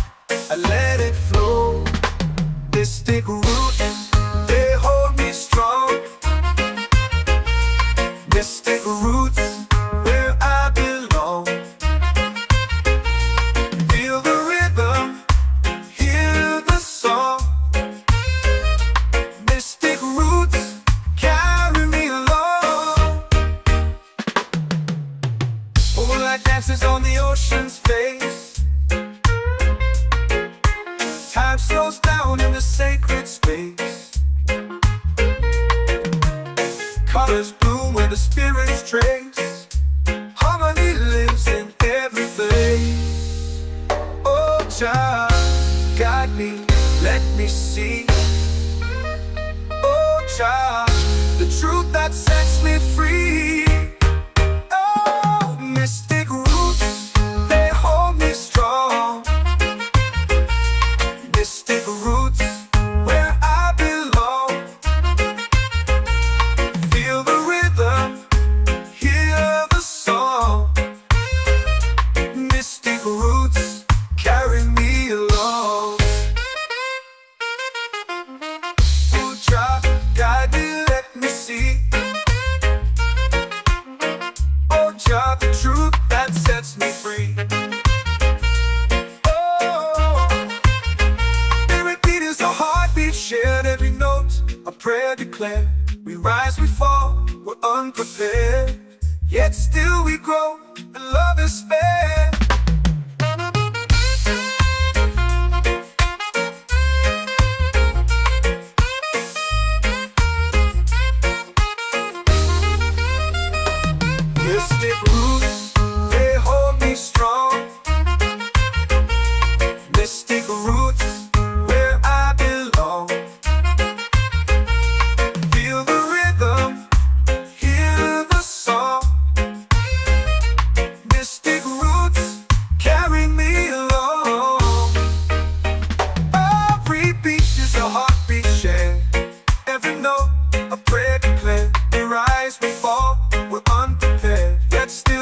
I let it flow. Mystic roots, they hold me strong. Mystic roots, where I belong. Feel the rhythm, hear the song. Mystic roots, carry me along. Moonlight dances on the ocean's face. Time slows down in the sacred space. Colors bloom where the spirits trace. Harmony lives in every place. Oh, child, guide me, let me see. Oh, child, the truth that sets me free. Oh, mystic roots, they hold me strong. Mystic roots, where I belong. Feel the rhythm, hear the song. Mystic roots, carry me along. Ooh, child, guide me, let me see. Oh, child, the truth that sets me free. Oh, every beat is a heartbeat shared, every note a prayer declared. We rise, we fall, we're unprepared, yet still we grow, and love is spared. Mystic roots, they hold me strong. Mystic roots, where I belong. Feel the rhythm, hear the song. Mystic roots, carry me along. Every beat is a heartbeat shared, every note a prayer declared. We rise, we fall, we're unprepared, yet still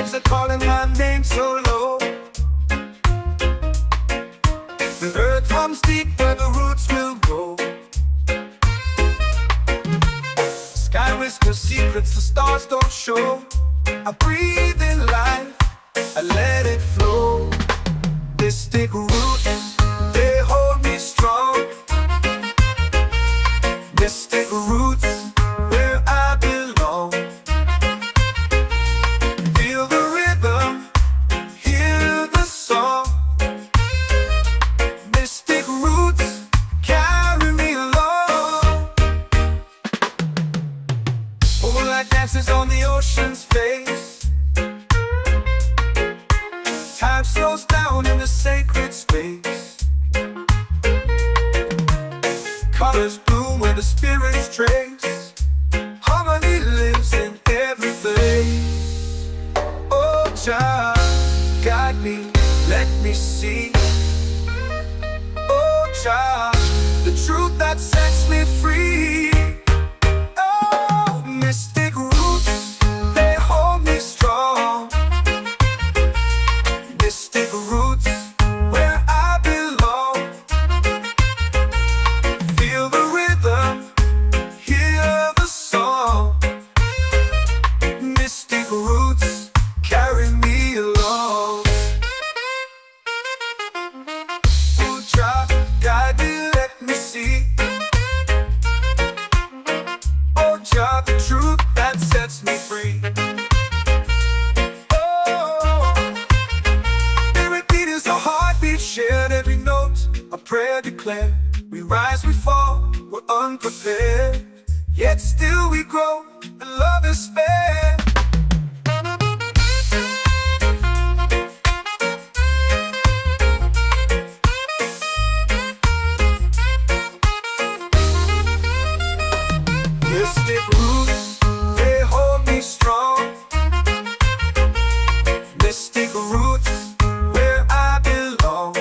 waves are calling my name so low. The earth comes deep where the roots will grow. Sky whispers secrets the stars don't show. I breathe in life, I let it flow. Mystic roots, they hold me strong. Mystic roots, where I belong. Feel the rhythm, hear the song. Mystic roots, carry me along. Moonlight dances on the ocean's face. Time slows down in the sacred space. Colors bloom where the spirits trace. Harmony lives in every place. Oh, Jah, guide me, let me see. Oh, Jah, the truth that sets me free. Oh, mystic roots, they hold me strong. Mystic roots, where I belong. Feel the rhythm, hear the song. Mystic roots, carry me along. Oh, Jah, guide me, let me see. Oh, Jah, the truth that sets me free. Oh, every beat is a heartbeat shared, every note a prayer declared. We rise, we fall, we're unprepared, yet still we grow, and love is spared. Mystic roots, they hold me strong. Mystic roots, where I belong.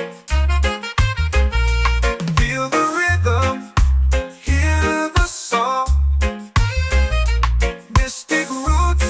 Feel the rhythm, hear the song. Mystic roots,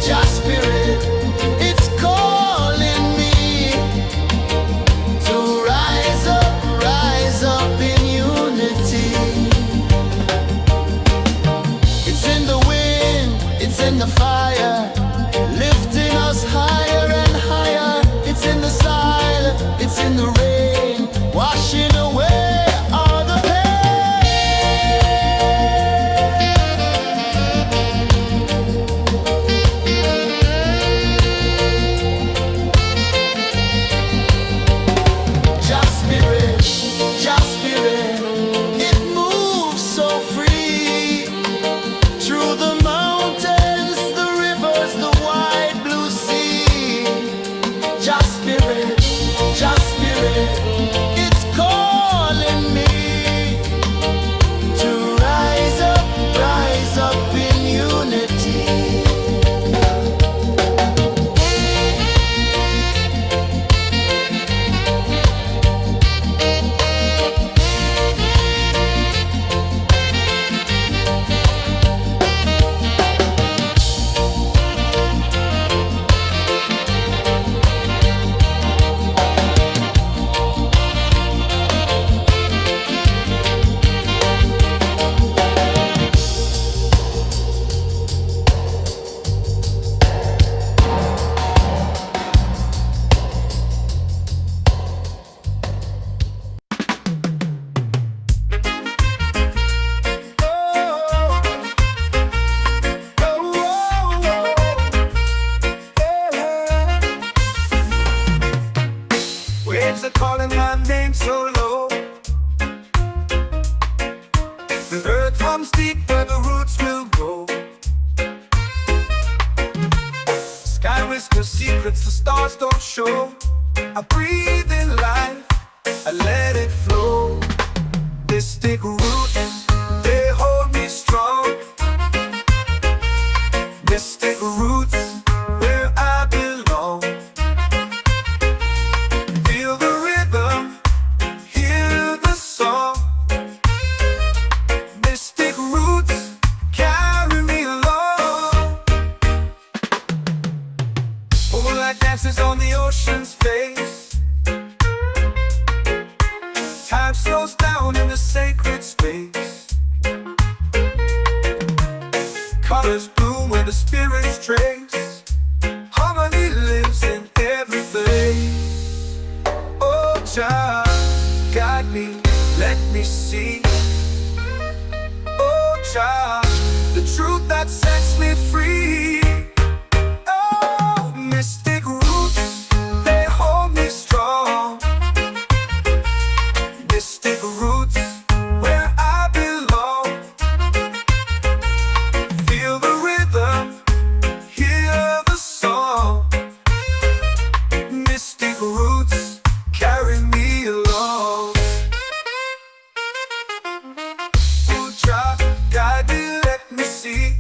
Just spirit, it's calling me to rise up in unity. It's in the wind, it's in the fire, lifting us higher and higher. It's in the silence, it's in the rain, washing away all the pain. Just spirit, it moves so free through the mountains, the rivers, the wide blue sea. Just spirit, it's calling me to rise up in unity. Waves are calling my name so low. The earth runs deep where the roots will grow. Sky whispers secrets the stars don't show. I breathe in life, I let it flow. Mystic roots, they hold me strong. Mystic roots, where I belong. Feel the rhythm, hear the song. Mystic roots, carry me along. Moonlight dances on the ocean's face. Time slows down in the sacred space. Colors bloom where the spirits trace. Harmony lives in every place. Oh, Jah, guide me, let me see. Oh, Jah, the truth that sets me free. Oh, mystic roots, they hold me strong. Mystic roots, where I belong. Feel the rhythm, hear the song. Mystic roots, carry me along. Oh, Jah, guide me, let me see.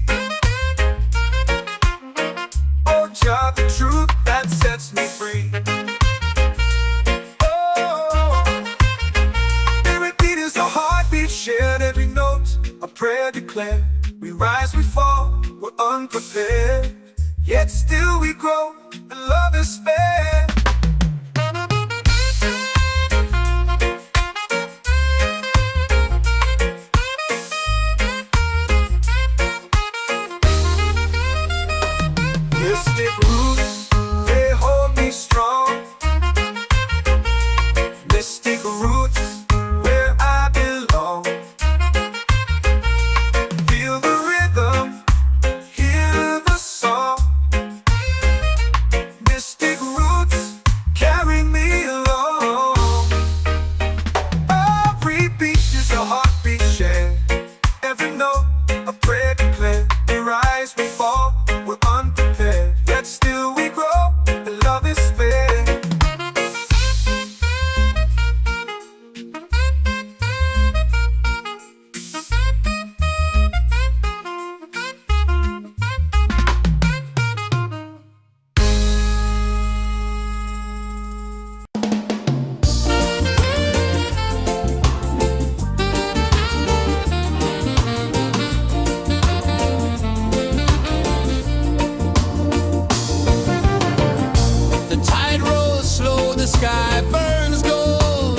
Oh, Jah, the truth that sets me free. Oh, every beat is a heartbeat shared, every note a prayer declared. We rise, we fall, we're unprepared, yet still we grow, and love is spared. Mystic roots, they hold me strong. Mystic roots, where I belong. Feel the rhythm, hear the song. Mystic roots, carry me along. Every beat is a heartbeat shared, every note a prayer declared. We rise, we fall, we're unprepared, yet still we grow, and love is spared. sky burns gold.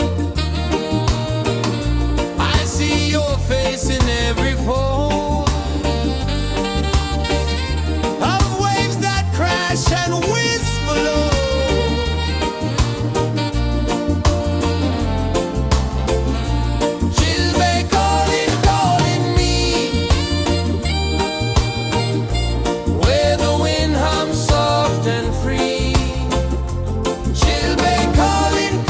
I see your face in every fold of waves that crash and whisper low. Chilbay calling, calling me, where the wind hums soft and free. Chilbay calling,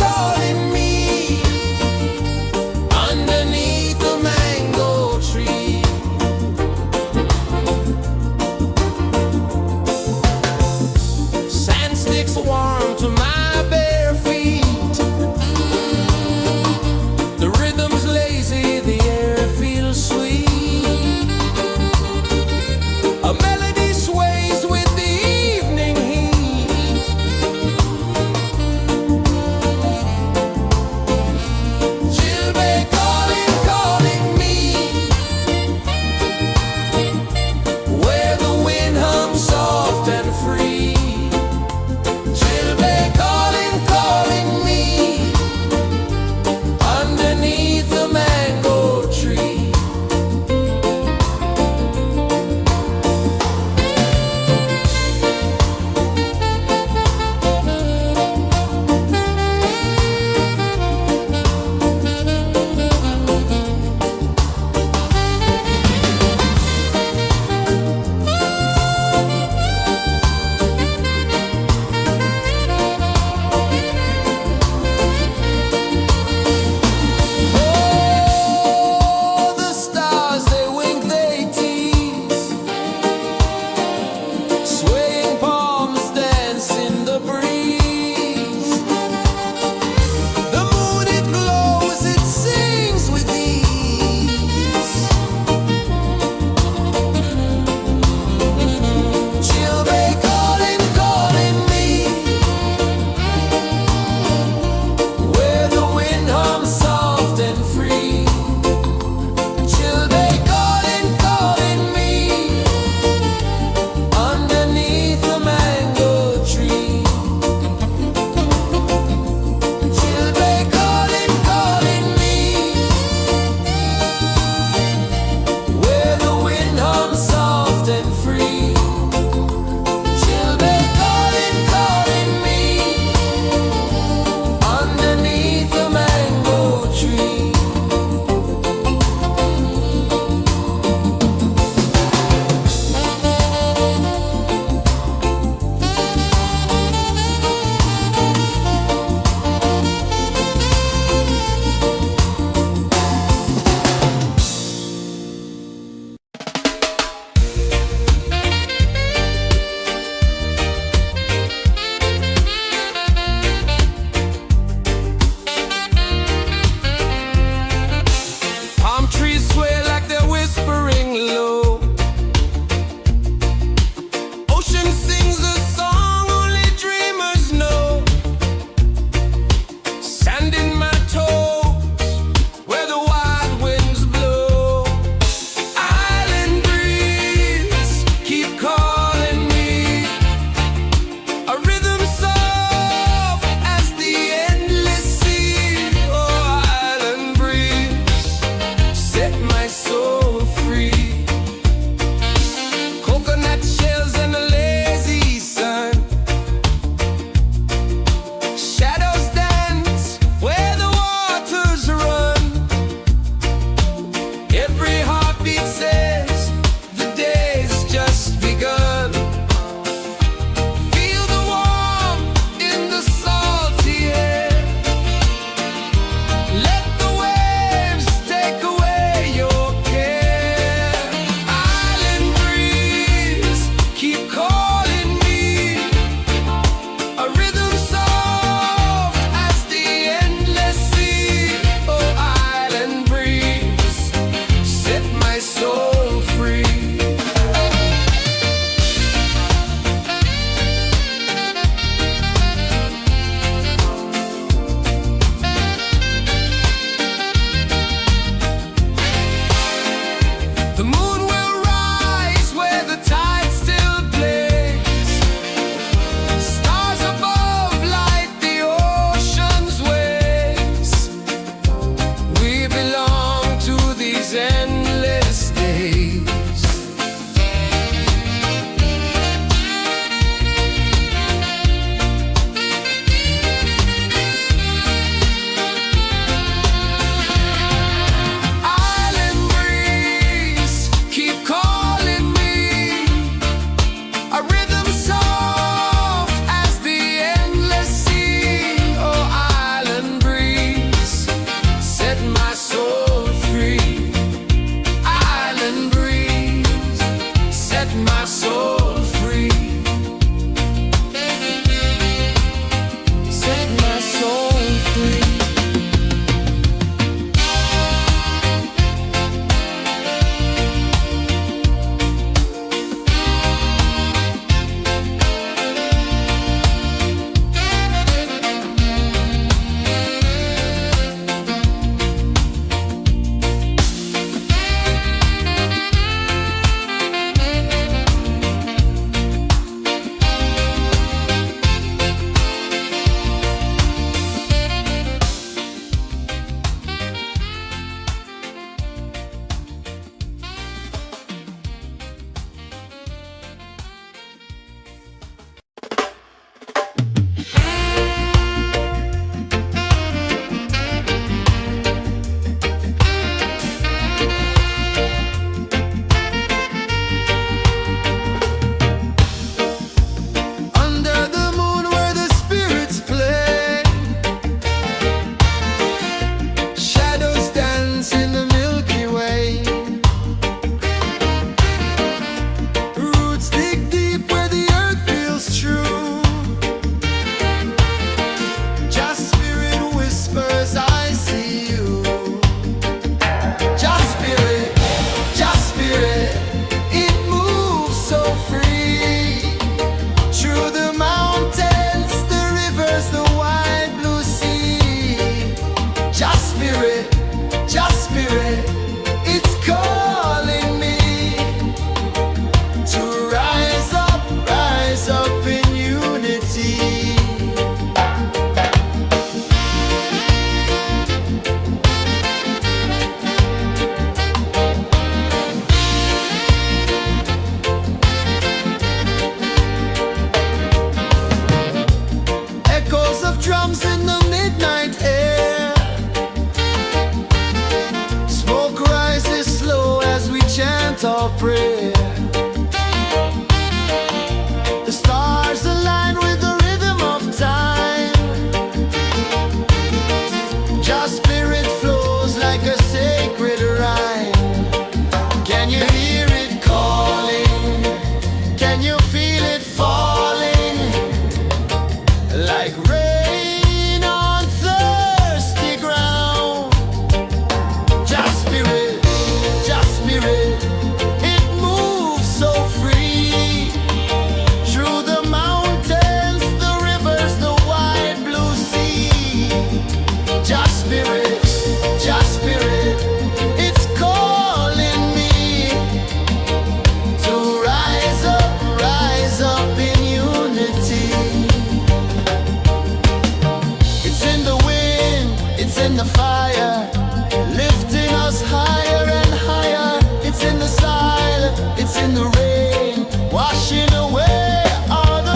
away all the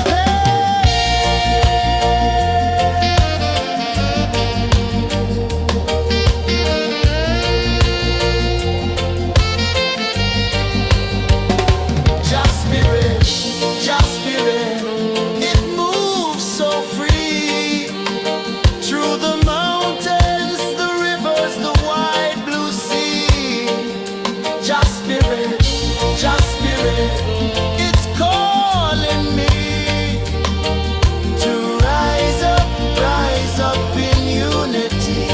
Just spirit, just spirit, it moves so free through the mountains, the rivers, the wide blue sea. Just spirit, it's calling me to rise up in unity.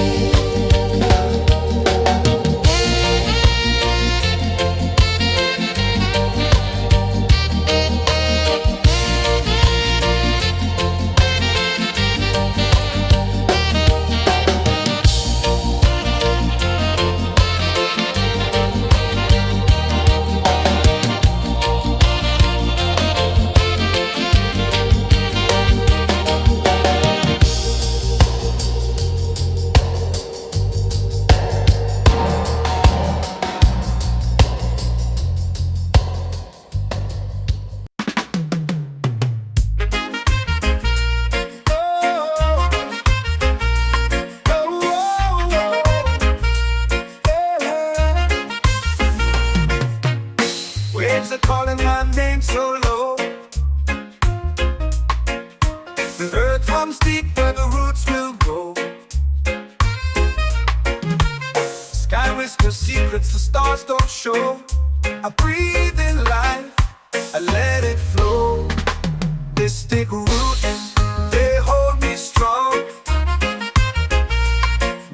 Waves are calling my name so low. The earth comes deep where the roots will grow. Sky whispers secrets the stars don't show. I breathe in life, I let it flow. Mystic roots, they hold me strong.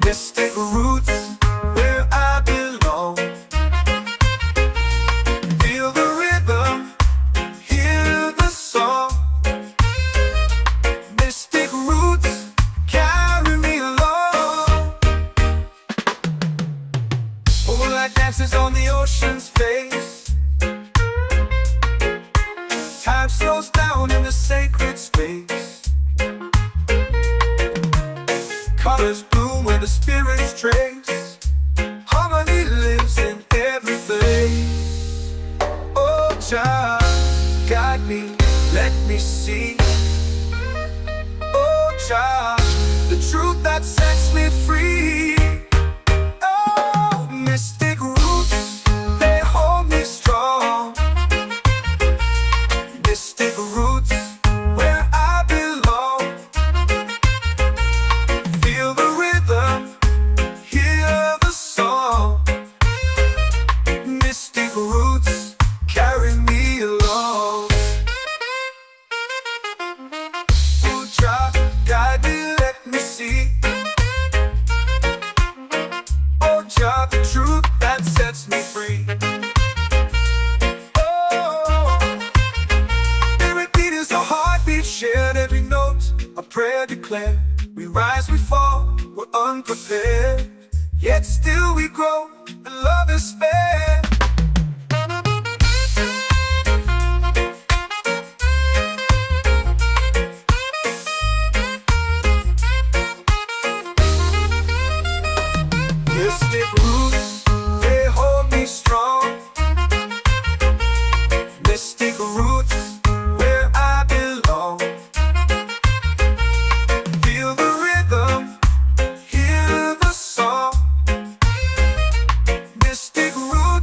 Mystic roots, where I belong. Feel the rhythm, hear the song. Mystic roots, carry me along. Moonlight dances on the ocean's face. Time slows down in the sacred space. Colors bloom where the spirits trace. Harmony lives in every place. Oh, child, guide me, let me see. Oh, child, the truth that sets me free. Oh, mystic roots, they hold me strong. Mystic roots, where I belong. Feel the rhythm, hear the song. Mystic roots, carry me along. Ooh, child, guide me, let me see. Oh, child, the truth that sets me free. Oh, every beat is a heartbeat shared, every note a prayer declared. We rise, we fall, we're unprepared, yet still we grow, and love is spared. Mystic roots, they hold me strong. Mystic roots, where I belong. Feel the rhythm, hear the song. Mystic roots,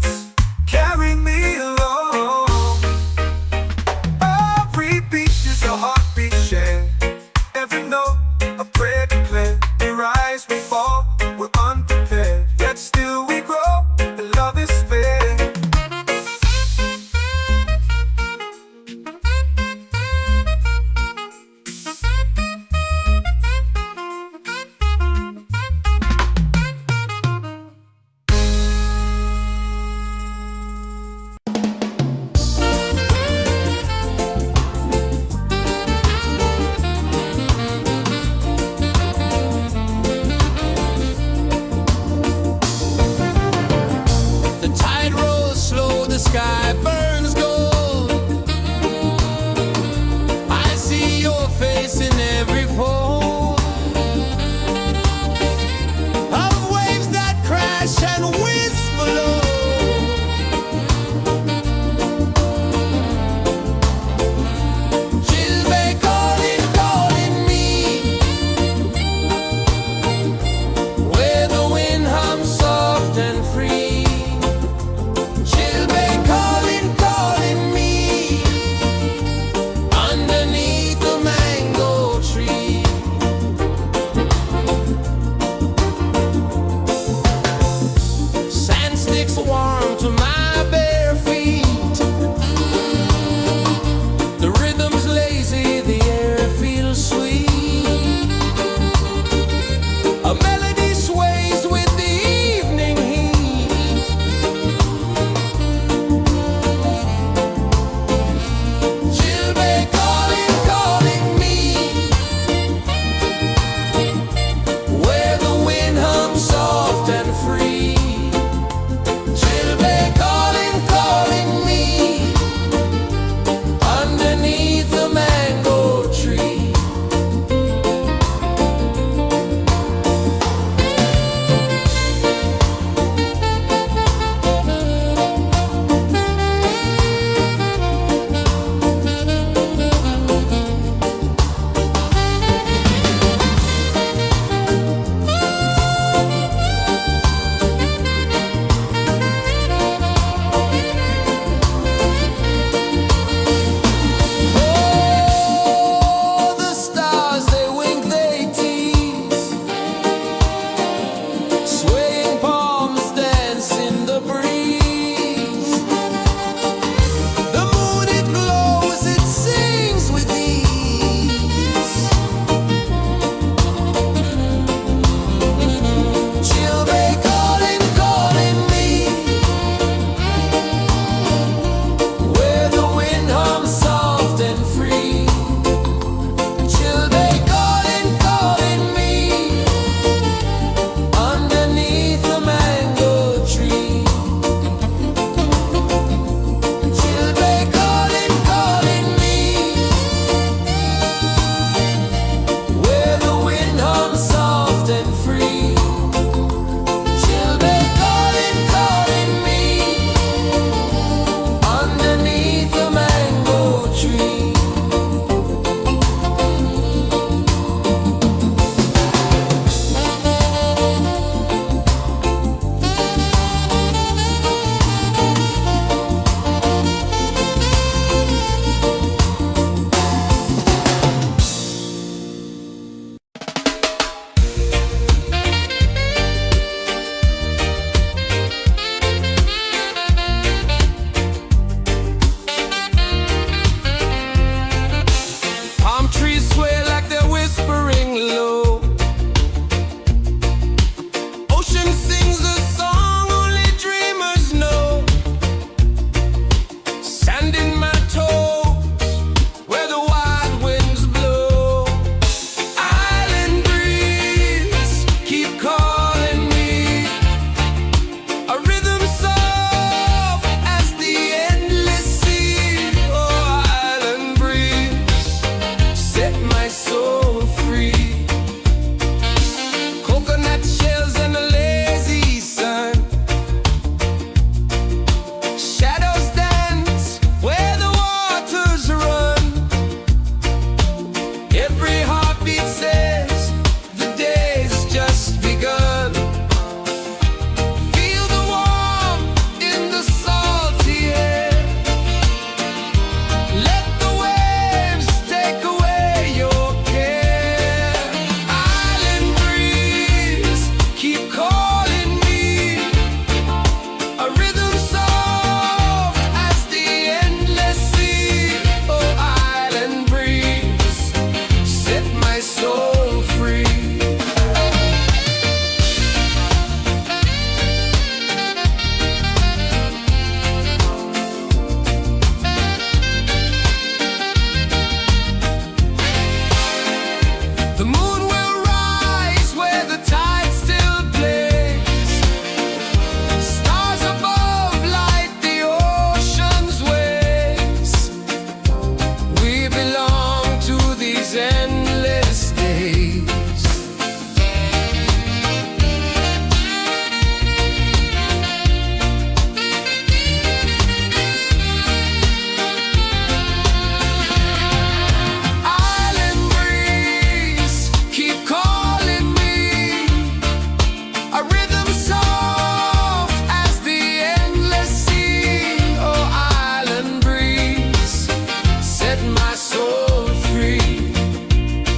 set my soul free.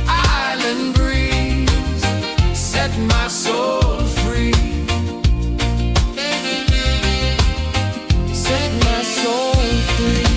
Island breeze, set my soul free. Set my soul free.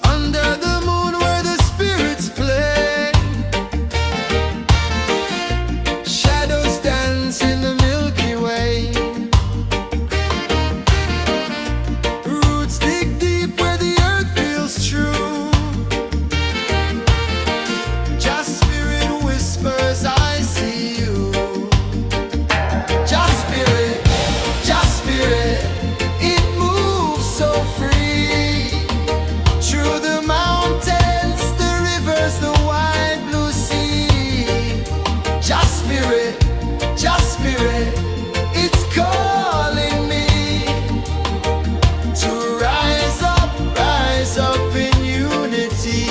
Under the moon where the spirits play, shadows dance in the Milky Way. Roots dig deep where the earth feels true. Just spirit whispers, I see you. Just spirit, it moves so free. Through the mountains, the rivers, the wide blue sea. Just spirit, it's calling me to rise up in unity.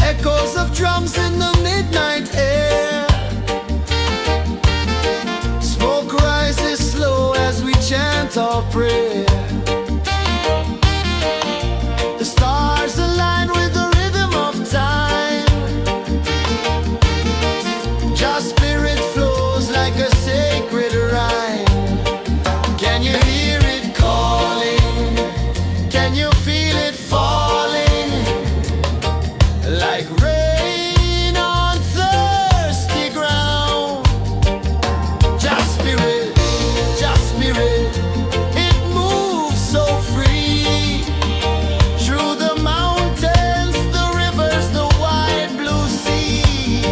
Echoes of drums in the midnight air. Smoke rises slow as we chant our prayer. The stars align with the rhythm of time. Just spirit flows like a sacred rhyme. Can you hear it calling? Can you feel it falling? Like rain on thirsty ground. Just spirit, it moves so free. Through the mountains, the rivers, the wide blue sea.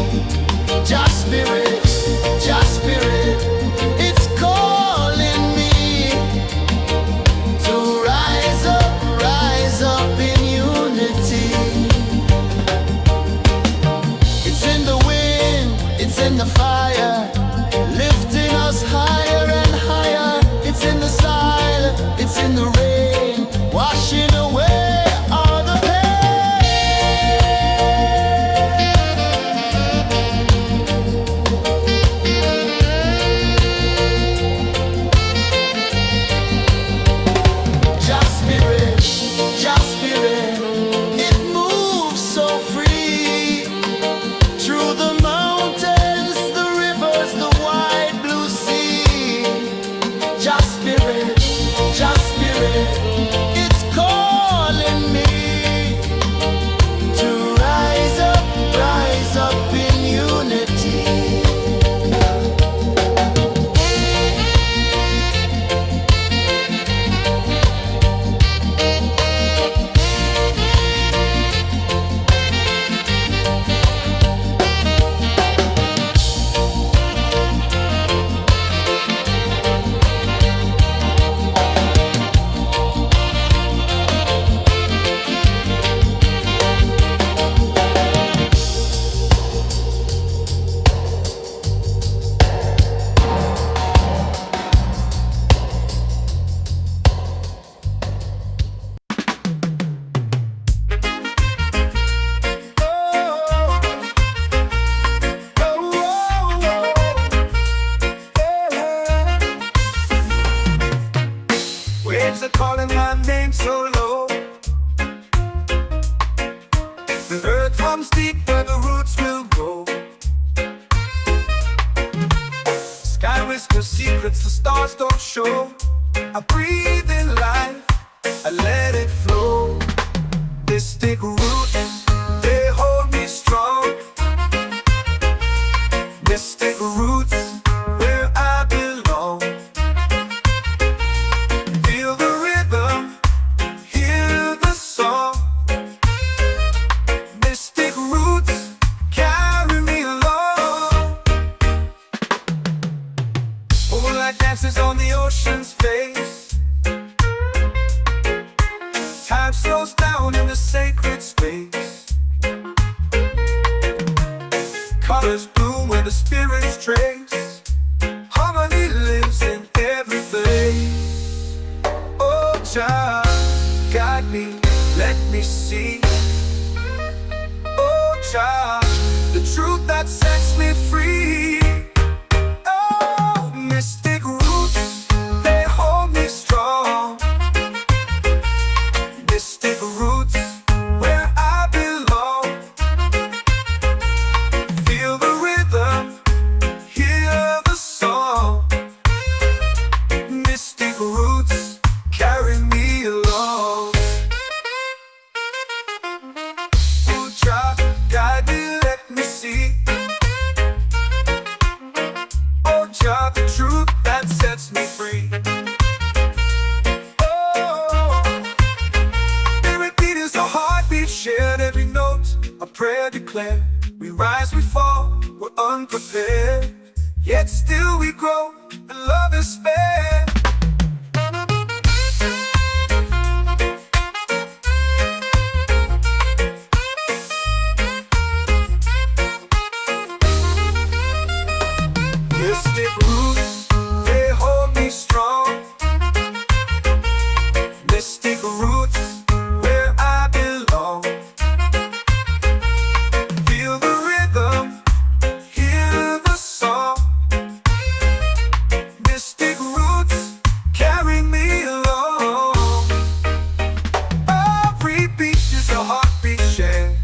Just spirit, it's calling me to rise up in unity. It's in the wind, it's in the fire, lifting us higher and higher. It's in the silence, it's in the rain, washing away all the pain. Just spirit, it moves so free. Through the mountains, the rivers, the wide blue sea. Just spirit, it's calling me to rise up in unity. Waves are calling my name so low. The earth runs deep where the roots will go. whisper secrets the stars don't show. I breathe in life, I let it flow. Mystic roots, they hold me strong. Mystic roots, where I belong. Feel the rhythm, hear the song. Mystic roots, carry me along. Moonlight dances on the ocean's face. Time slows down in the sacred space. Colors bloom where the spirits trace. Harmony lives in every place. Oh, Jah, guide me, let me see. Oh, Jah, the truth that sets me free. Oh, mystic roots, they hold me strong. Mystic roots, where I belong. Feel the rhythm, hear the song. Mystic roots, carry me along. Oh, Jah, guide me, let me see. Oh, Jah, the truth that sets me free. Oh, every beat is a heartbeat shared, every note a prayer declared. We rise, we fall, we're unprepared, yet still we grow, and love is spared. Mystic roots, they hold me strong. Mystic roots, where I belong. Feel the rhythm, hear the song. Mystic roots, carry me along. Every beat is a heartbeat shared,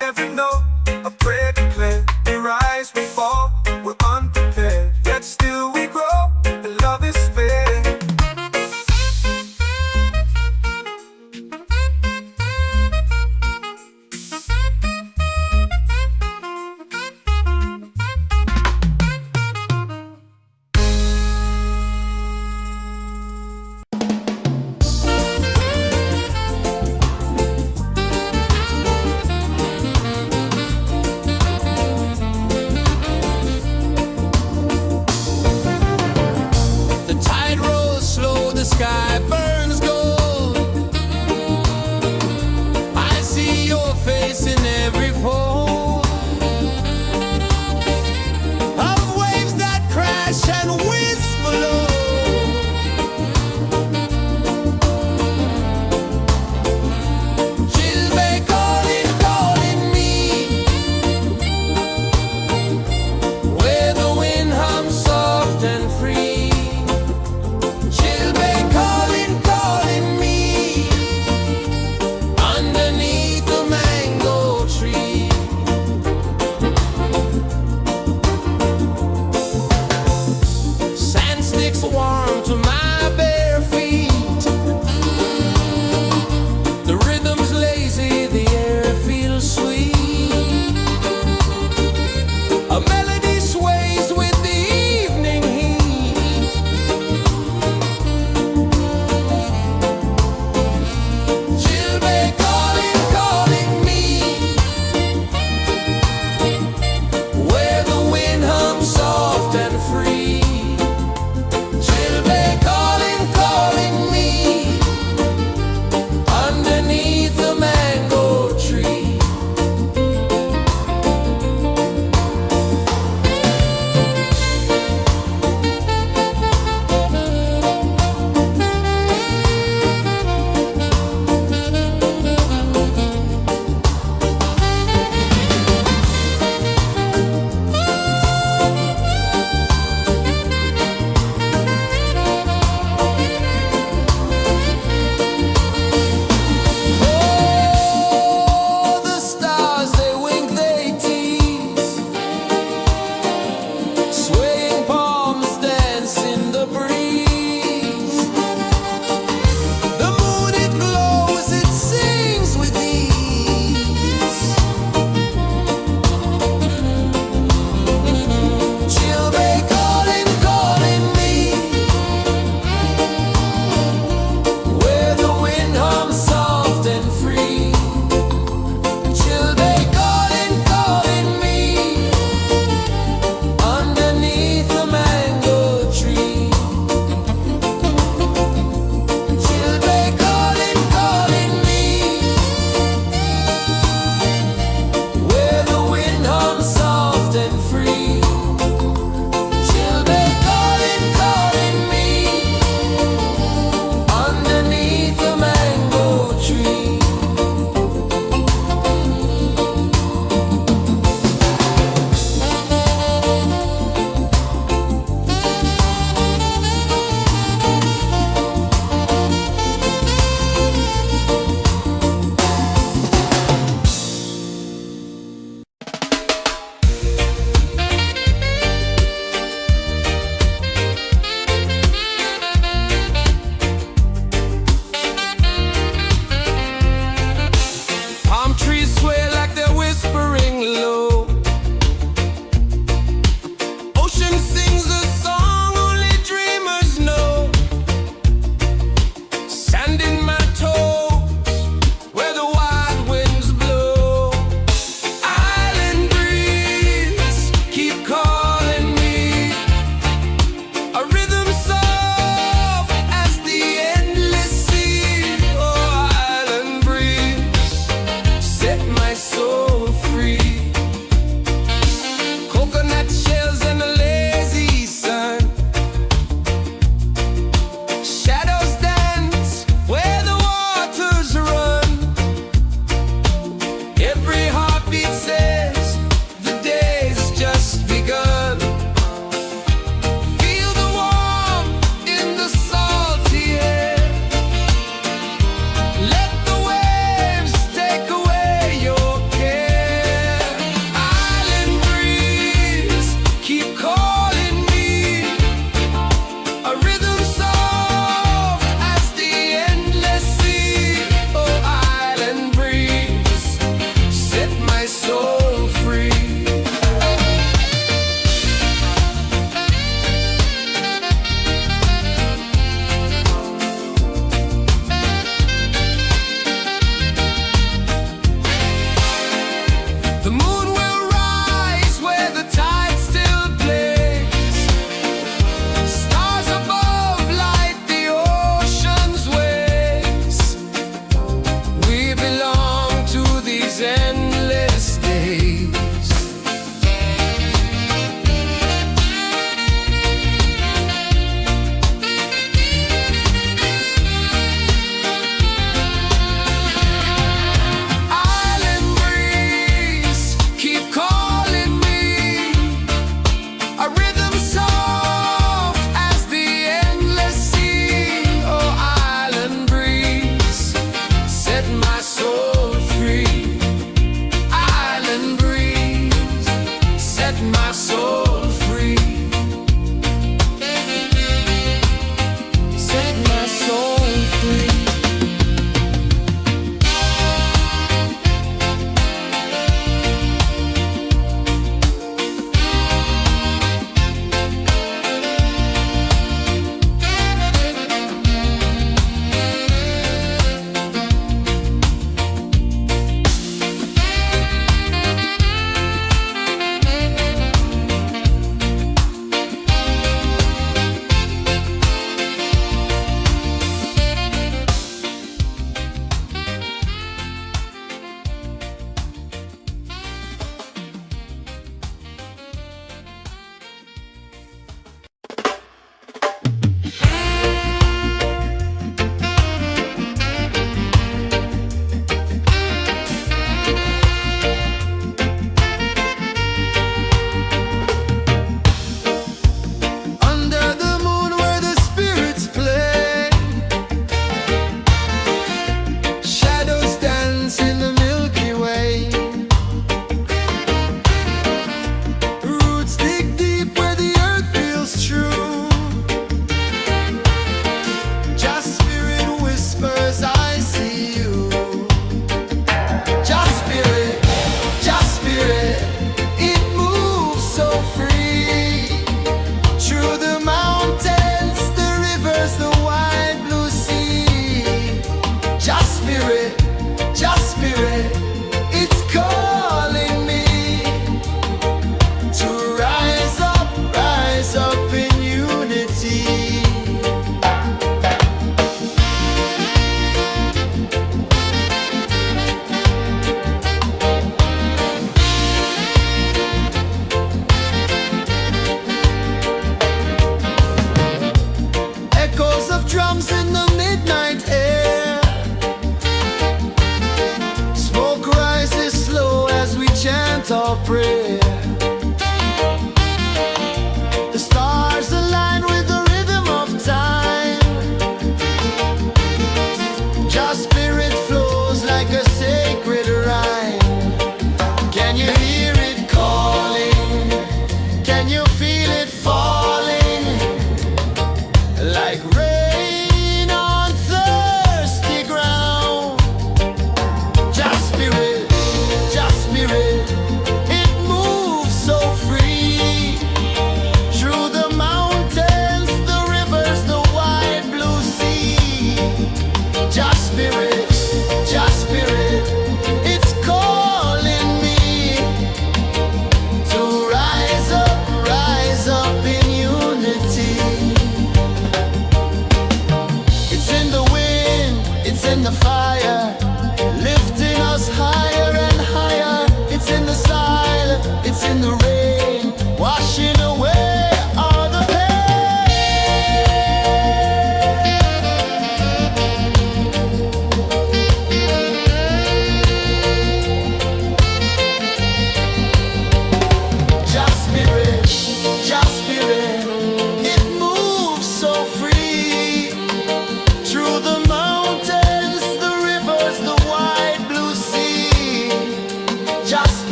every note a prayer declared. We rise, we fall, we're unprepared, yet still we grow, and love is spared. The tide rolls slow, the sky burns gold. I see your face in every fold of waves that crash and whisper low. She'll be calling, calling me, where the wind hums soft and free. She'll be calling, calling me, underneath the mango tree. Sand sticks warm to my bare feet. The rhythm's lazy, the air feels sweet. A melody sways with the evening heat. She'll be calling, calling me, where the wind hums soft and free. She'll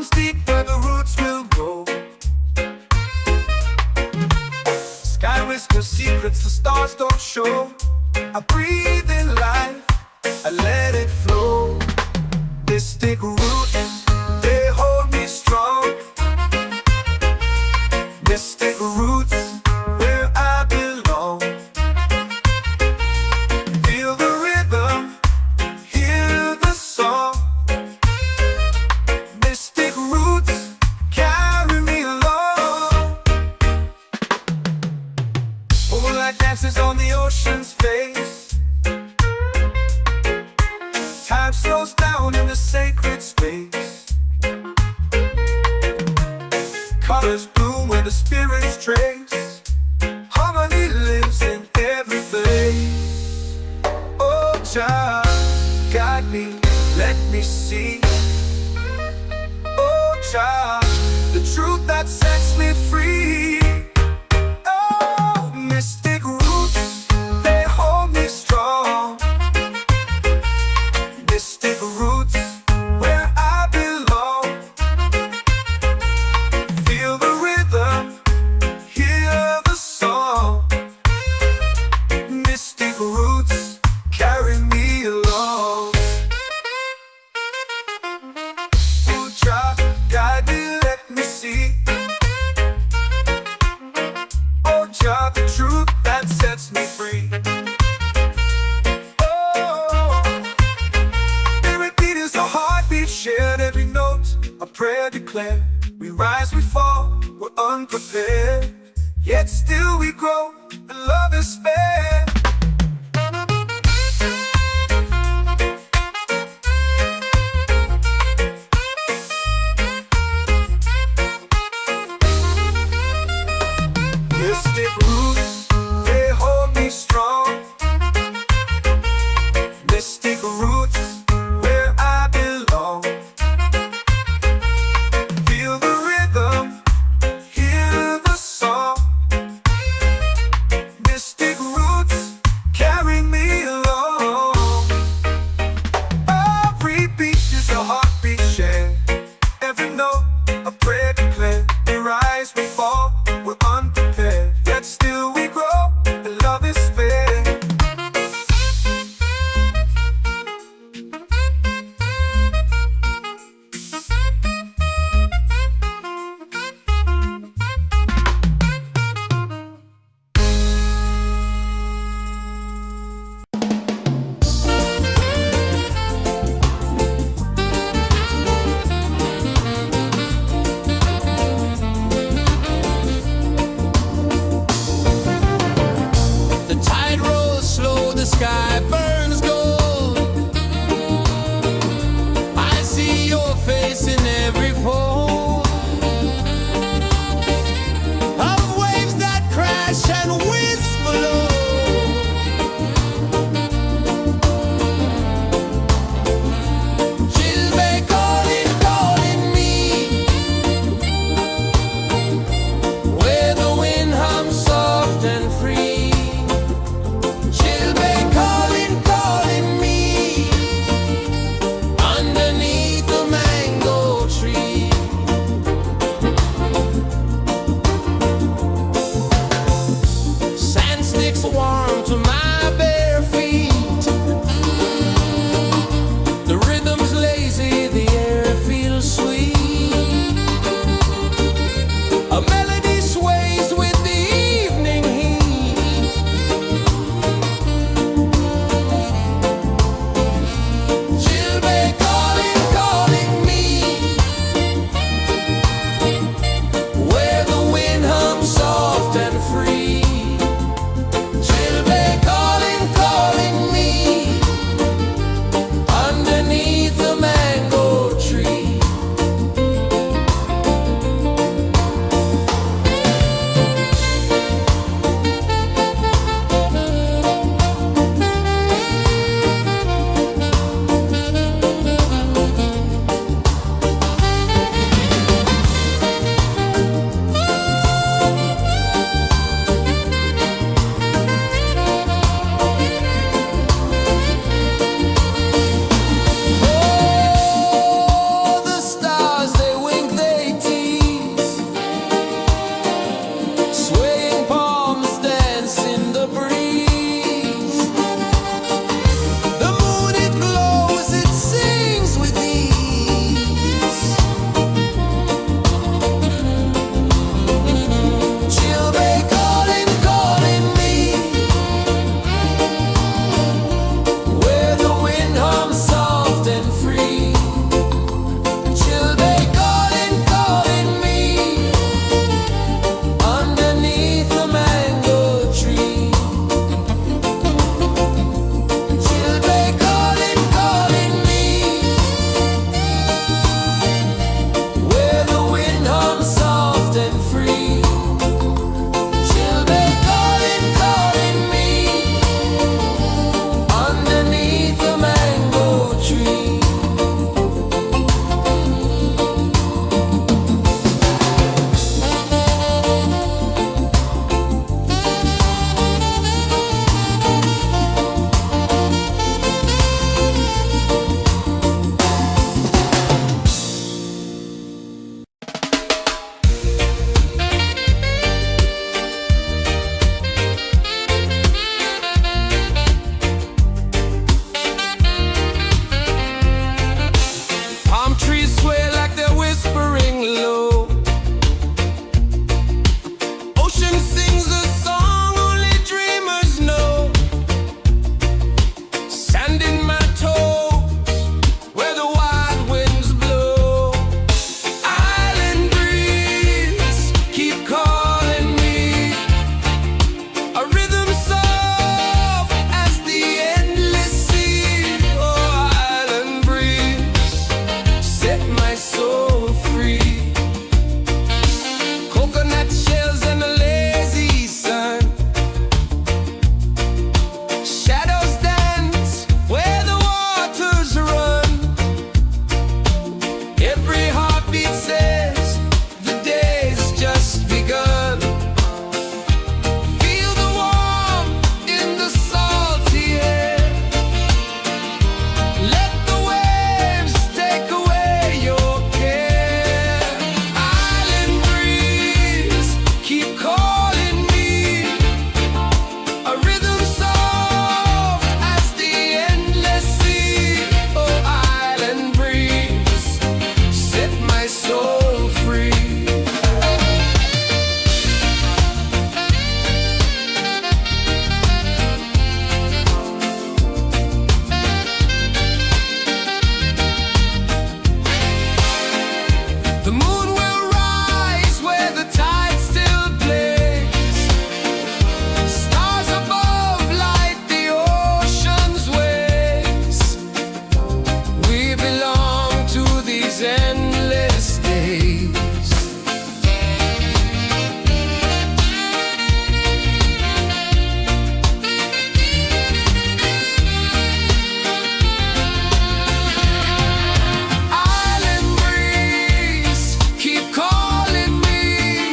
runs deep where the roots will grow. Sky whispers secrets the stars don't show. I breathe in life, I let it flow. Mystic roots, they hold me strong. Mystic roots, where I belong. Feel the rhythm, hear the song. Mystic roots, carry me along. Moonlight dances on the ocean's face. Time slows down in the sacred space. Colors bloom where the spirits trace. Harmony lives in every place. Oh, Jah, guide me, let me see. Oh, Jah, the truth that sets me free. Oh, mystic roots, they hold me strong. Mystic roots, where I belong. Feel the rhythm, hear the song. Mystic roots, carry me along. Oh, Jah, guide me, let me see. Oh, Jah, the truth that sets me free. Oh, spirit beat is a heartbeat, shared every note. A prayer declared. We rise, we fall, we're unprepared. Yet still we grow, and love is spared. Mystic roots, they hold me strong. Mystic roots, where I belong. Feel the rhythm, hear the song. Mystic roots, soul free. Coconut shells and a lazy sun. Shadows dance where the waters run. Every heartbeat says the day's just begun. Feel the warmth in the salty air. Let the waves take away your care. Island breeze, keep calling me. A rhythm soft as the endless sea. Oh, island breeze, set my soul free. The moon will rise where the tide still plays. Stars above light the ocean's waves. We belong to these endless days. Island breeze, keep calling me.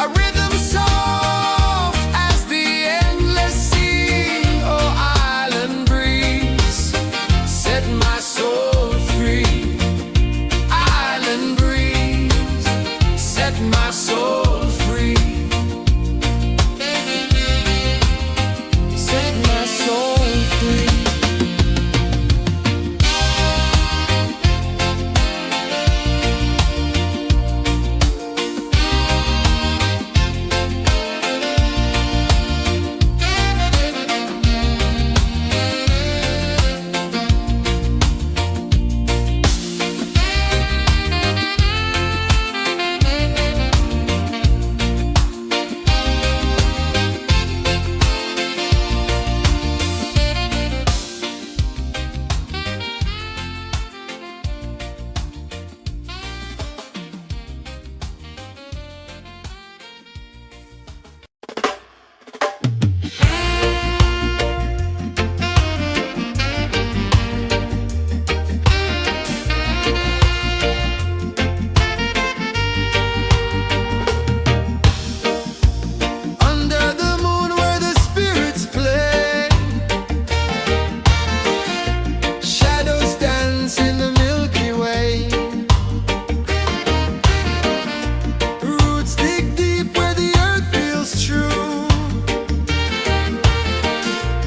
A rhythm soft as the endless sea. Oh, island breeze, set my soul free. Island breeze, set my soul free. Set my soul free. Under the moon where the spirits play, shadows dance in the Milky Way. Roots dig deep where the earth feels true.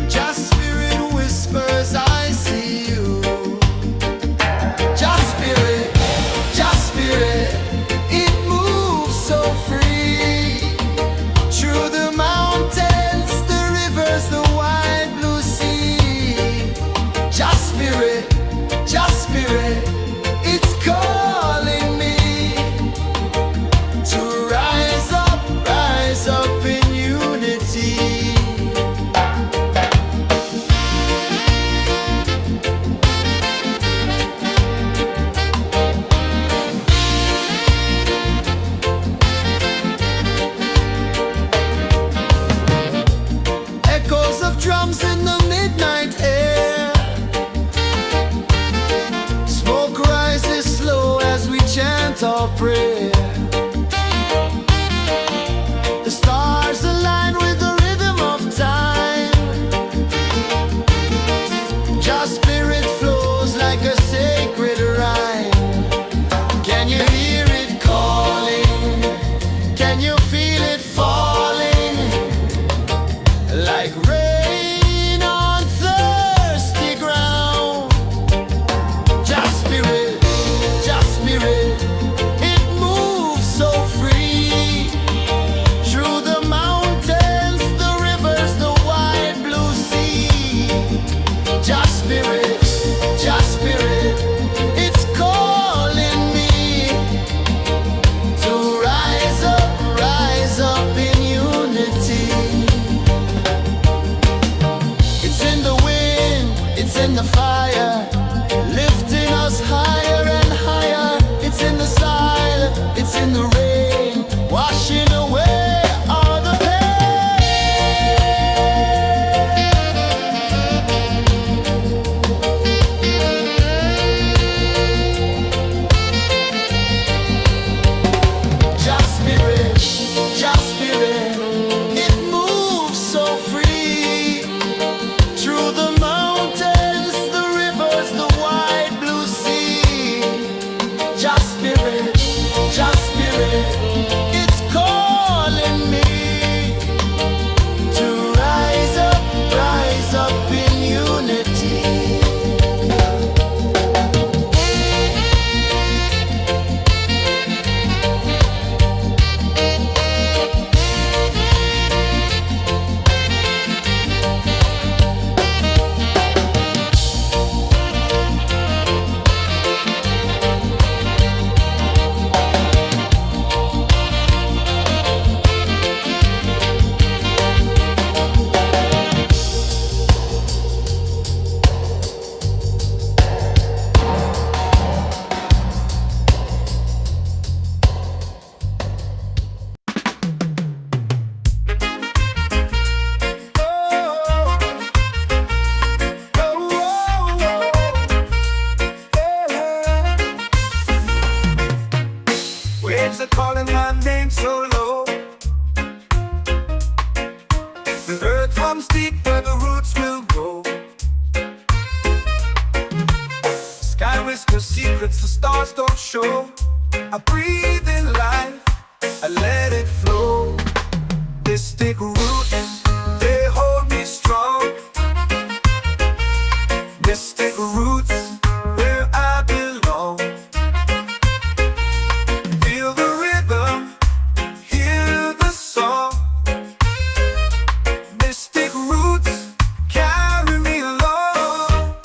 Just spirit whispers, I see you. Just spirit, it moves so free. Through the mountains, the rivers, the wide blue sea. Just spirit, it's calling me to rise up in unity. Echoes of drums in the midnight air. Smoke rises slow as we chant our prayer. The stars align with the rhythm of time. Just spirit flows like a sacred rhyme. Can you hear it calling? Can you feel it falling? Like rain on thirsty ground. Just spirit, it moves are calling my name so low. The earth comes deep where the roots will grow. Sky whispers secrets the stars don't show. I breathe in life, I let it flow. Mystic roots, they hold me strong. Mystic roots, where I belong. Feel the rhythm, hear the song. Mystic roots, carry me along.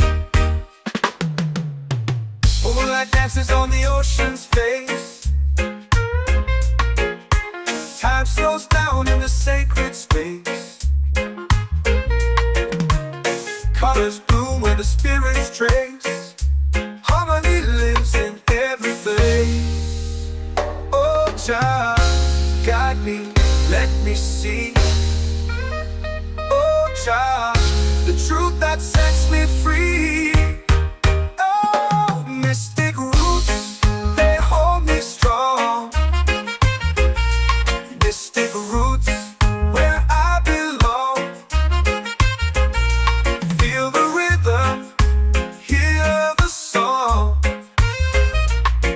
Moonlight dances on the ocean's face. Time slows down in the sacred space. Colors bloom where the spirits trace. Harmony lives in every place. Oh, child, guide me, let me see. Oh, child, the truth that sets me free. Oh, mystic roots, they hold me strong. Mystic roots, where I belong. Feel the rhythm, hear the song.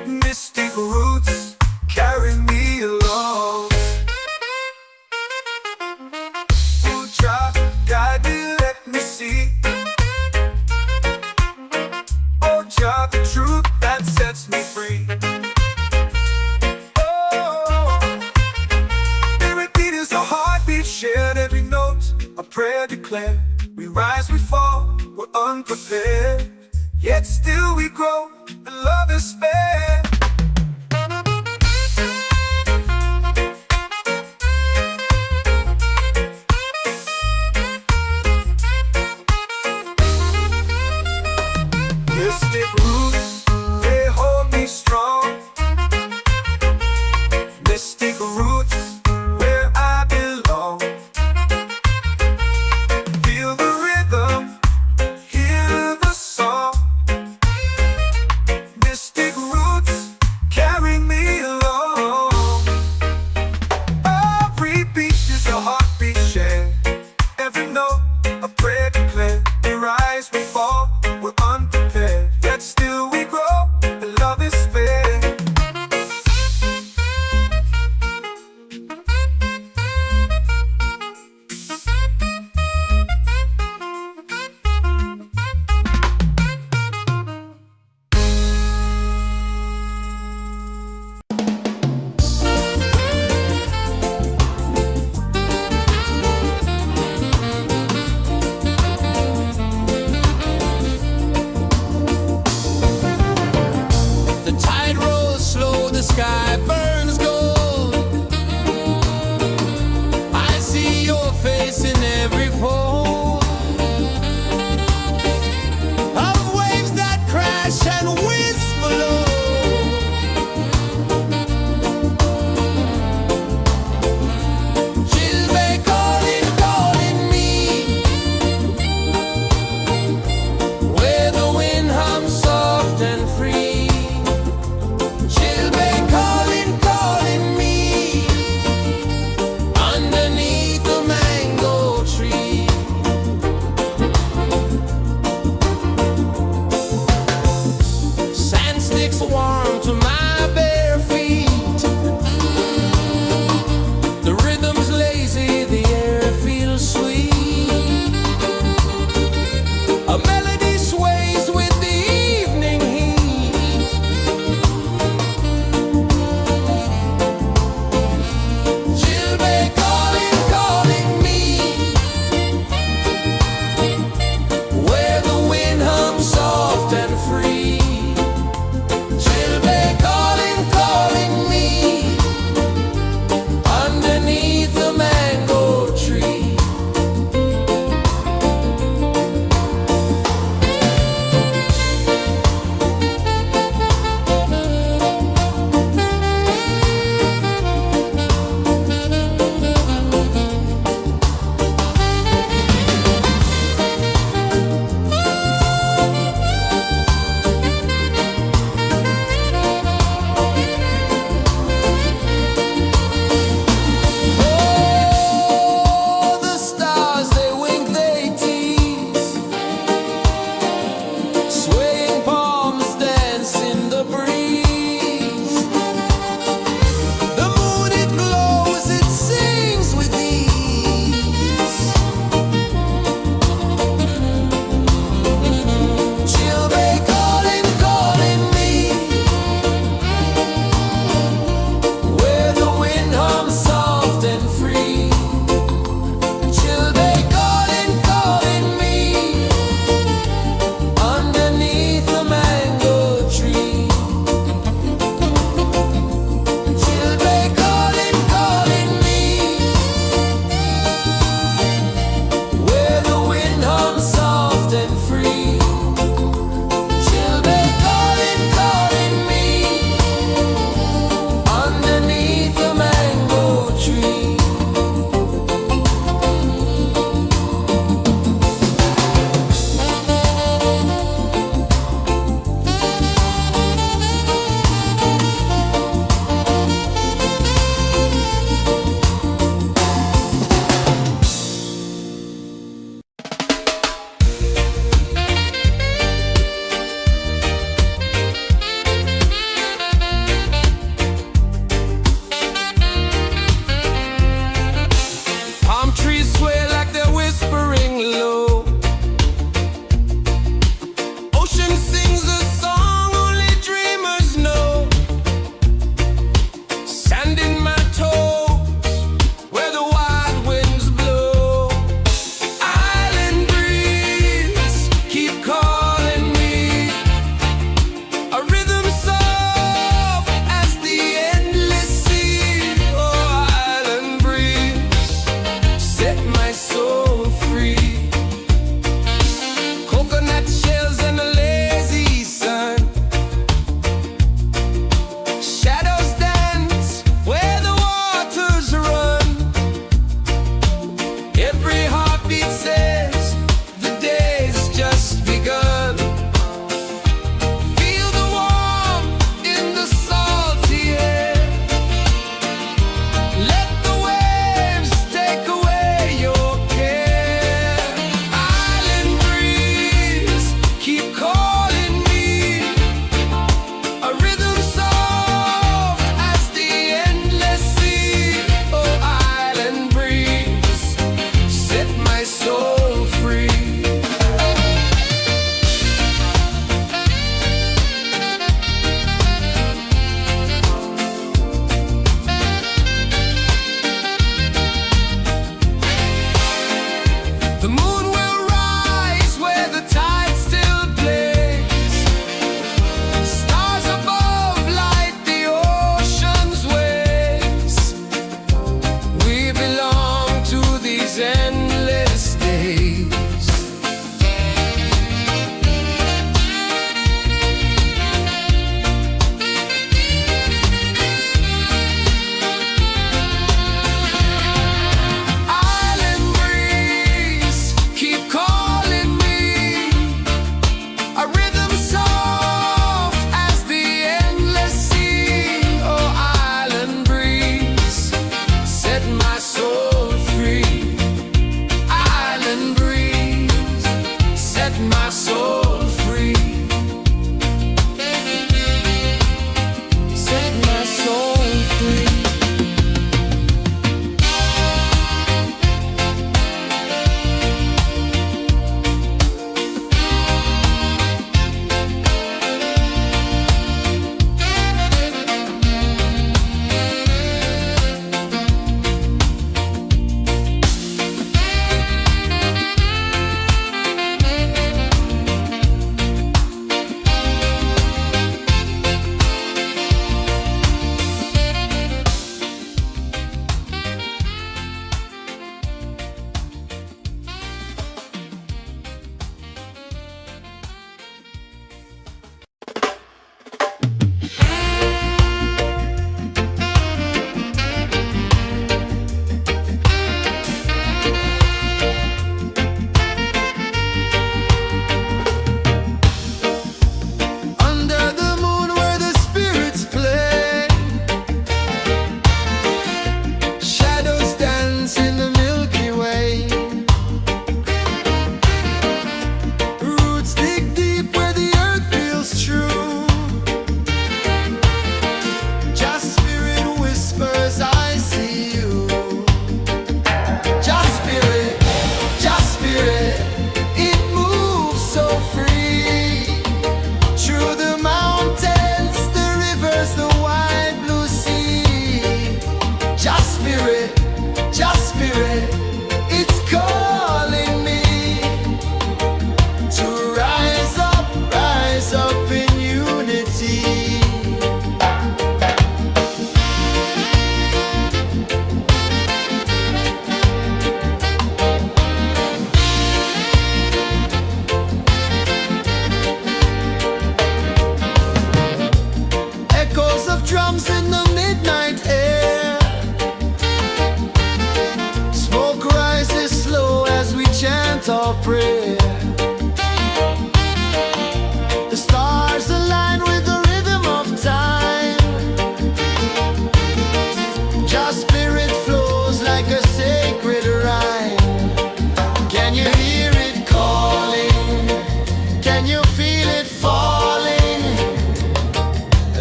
Mystic roots, carry me along. Ooh, child, guide me, let me see. Oh, child, the truth that sets me free. Shared every note, a prayer declared. We rise, we fall, we're unprepared. Yet still we grow, and love is spared. Mystic roots, they hold me strong. Mystic roots, where I belong. Feel the rhythm, hear the song. Mystic roots, carry me along. Every beat is a heartbeat shared. Every note, a prayer declared. We rise, we fall, we're unprepared. Yet still we grow, and love is spared. The tide rolls slow, the sky burns gold. I see your face in every fold of waves that crash and whisper low. She'll be calling, calling me, where the wind hums soft and free. She'll be calling, calling me, underneath the mango tree. Sand sticks warm to my bare feet. The rhythm's lazy, the air feels sweet. A melody sways with the evening heat. She'll be calling, calling me, where the wind hums soft and free. She'll be calling, calling me, underneath the mango tree.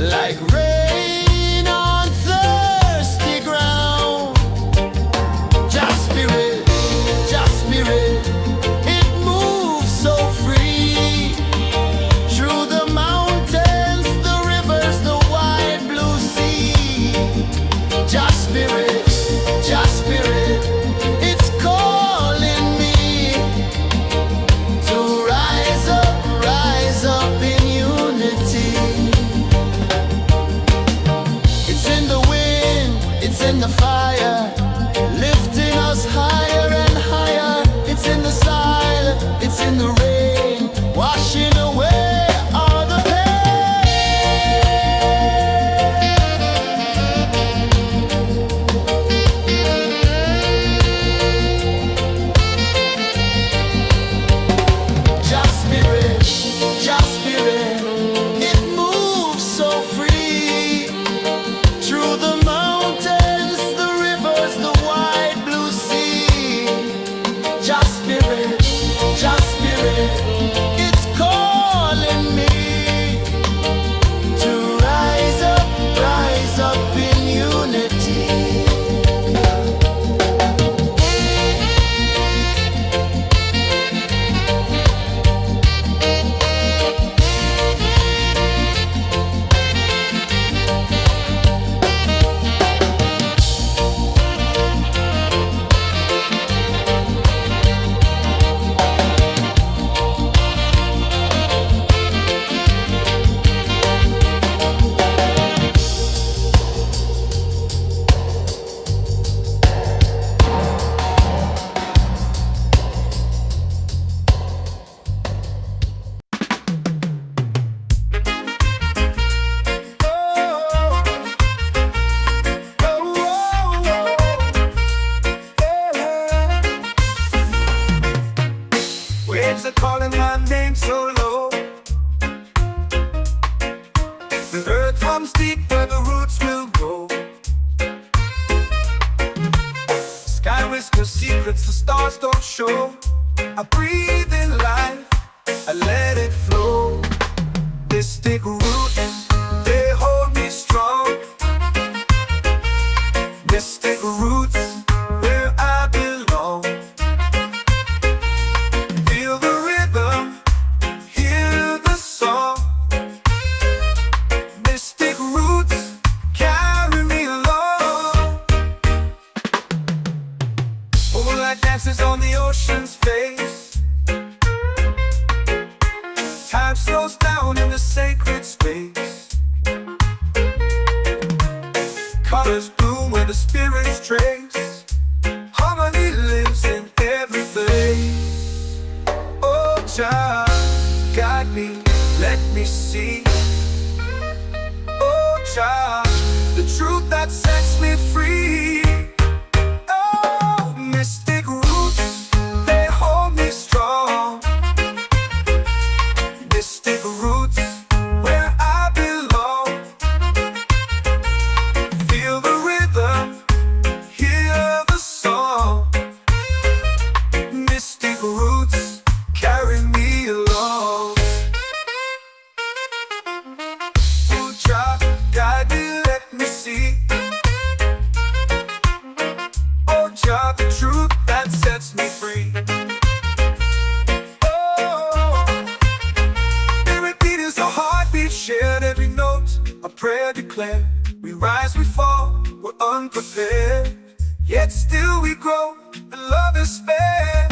like rain on thirsty ground. Just spirit, it moves so free through the mountains, the rivers, the wide blue sea. Just spirit, it's calling me to rise up in unity. It's in the wind, it's in the fire, lifting us higher and higher. It's in the silence, it's in the rain, washing away all the Just spirit, it moves so free through the mountains, the rivers, the wide blue sea. Just spirit, it's calling me to rise up in unity. Waves are calling my name so low. The earth comes deep where the roots will go. Sky whispers secrets the stars don't show. I breathe in life, I let it flow. Mystic roots, they hold me strong. Mystic roots, where I belong. Feel the rhythm, hear the song. Mystic roots, carry me along. Moonlight dances on the ocean's face. Time slows down in the sacred space. Colors bloom where the spirits trace. Harmony lives in every place. Oh, Jah, guide me, let me see. Oh, Jah, the truth that sets me free. Oh, mystic roots, they hold me strong. Mystic roots, where I belong. Feel the rhythm, hear the song. Mystic roots, carry me along. Oh, Jah, guide me, let me see. Oh, Jah, the truth that sets me free. Oh, every beat is a heartbeat shared, every note a prayer declared. We rise, we fall, we're unprepared, yet still we grow, and love is spared.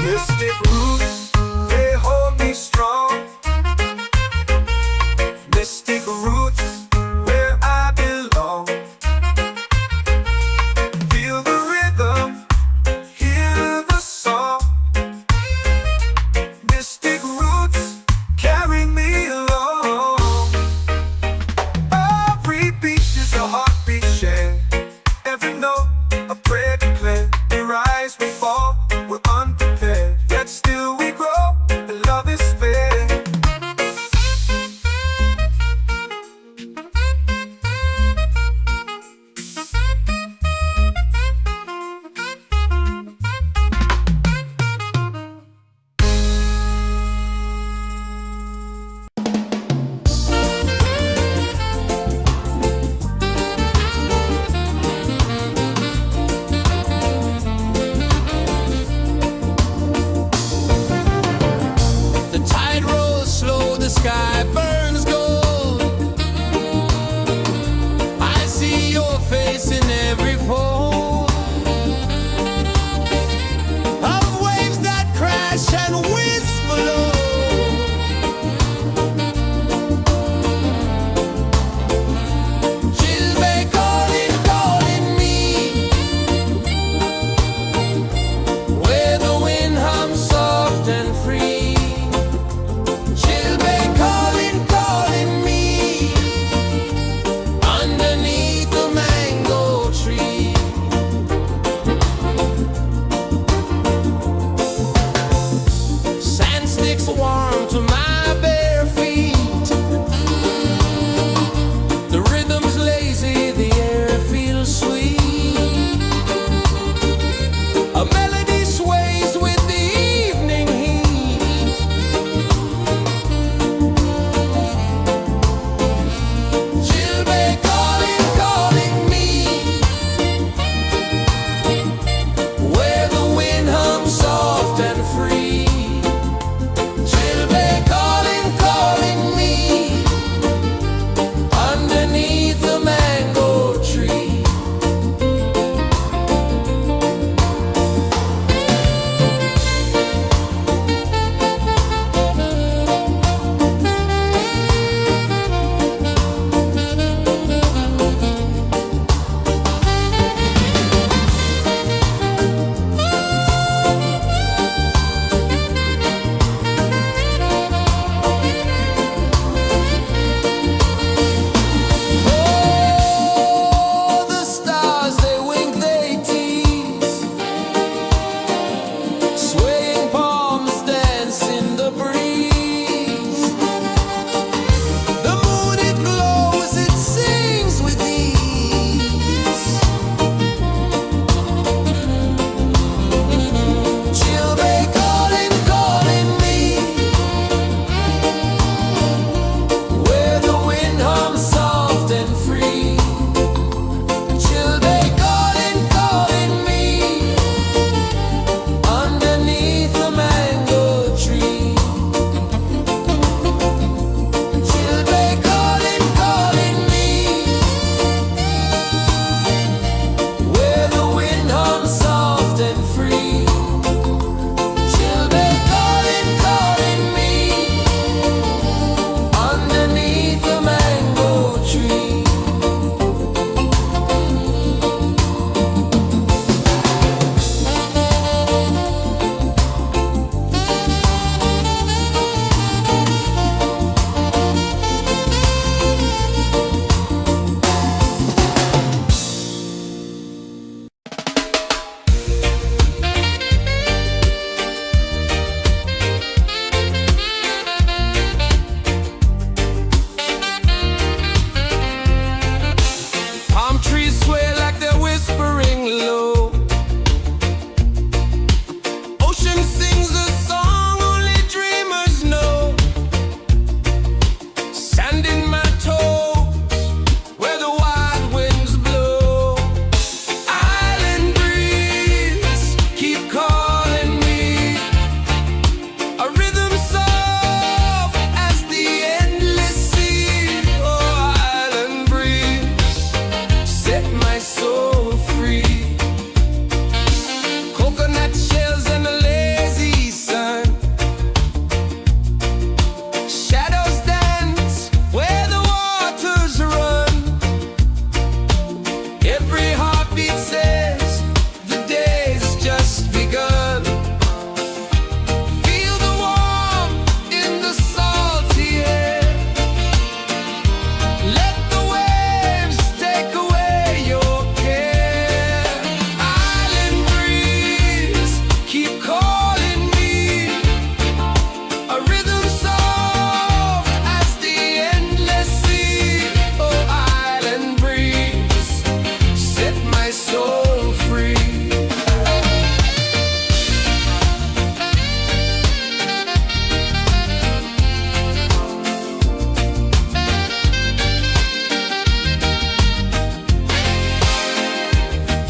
Mystic roots, they hold me strong. Mystic roots, where I belong. Feel the rhythm, hear the song. Mystic roots,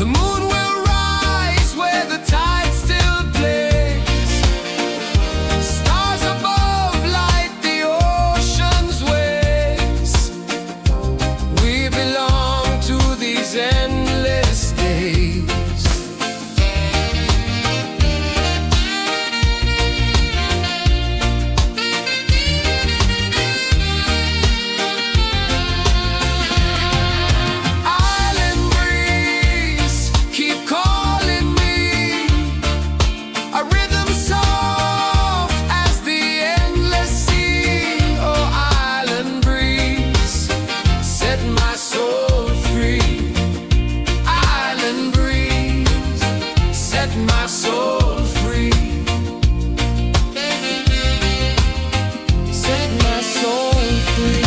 The moon will rise where the tide still plays. Stars above light the ocean's waves. We belong to these endless days. Island breeze, keep calling me. A rhythm soft as the endless sea. Oh, island breeze, set my soul free. Island breeze, set my soul free. Set my soul free.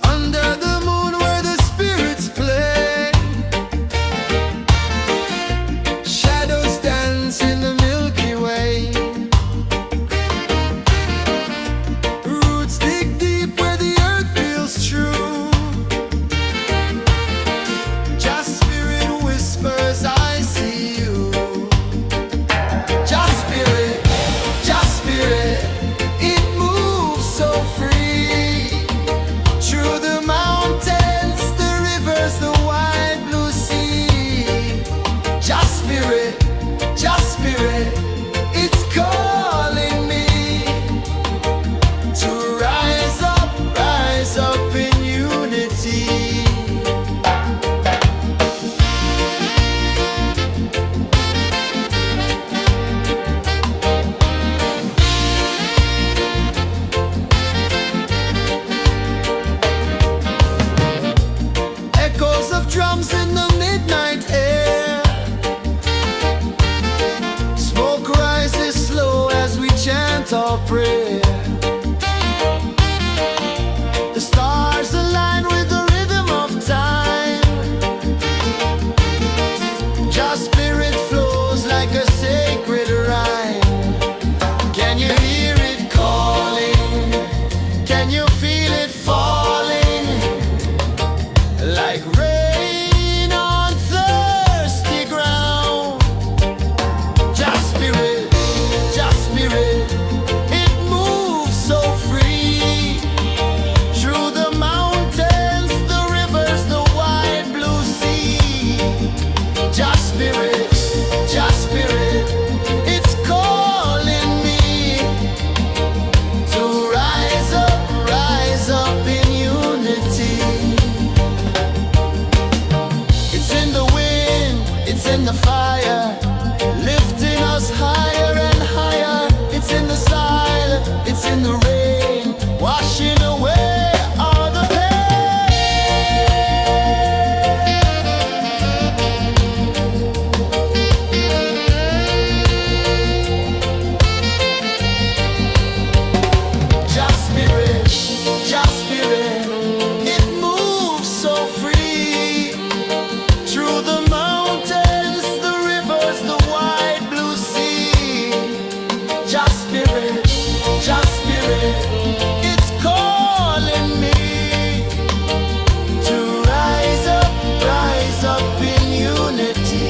Under the moon where the spirits play, shadows dance in the Milky Way. Roots dig deep where the earth feels true. Just spirit whispers, I see you. Just spirit, it moves so free. Through the mountains, the rivers, the wide blue sea. Just spirit, it's calling me to rise up in unity. Echoes of drums in the midnight air. Smoke rises slow as we chant our prayer. The stars align with the rhythm of time. Just spirit flows like a sacred rhyme. Can you hear it calling? Can you feel it falling? Like rain on thirsty ground. Just spirit, it moves so free. Through the mountains, the rivers, the wide blue sea. Just spirit, it's calling me to rise up in unity. It's in the wind, it's in the fire, lifting us higher and higher. It's in the silence, it's in the rain, washing away all the pain. Just spirit, it moves so free. Through the mountains, the rivers, the wide blue sea. Just spirit, it's calling me to rise up in unity.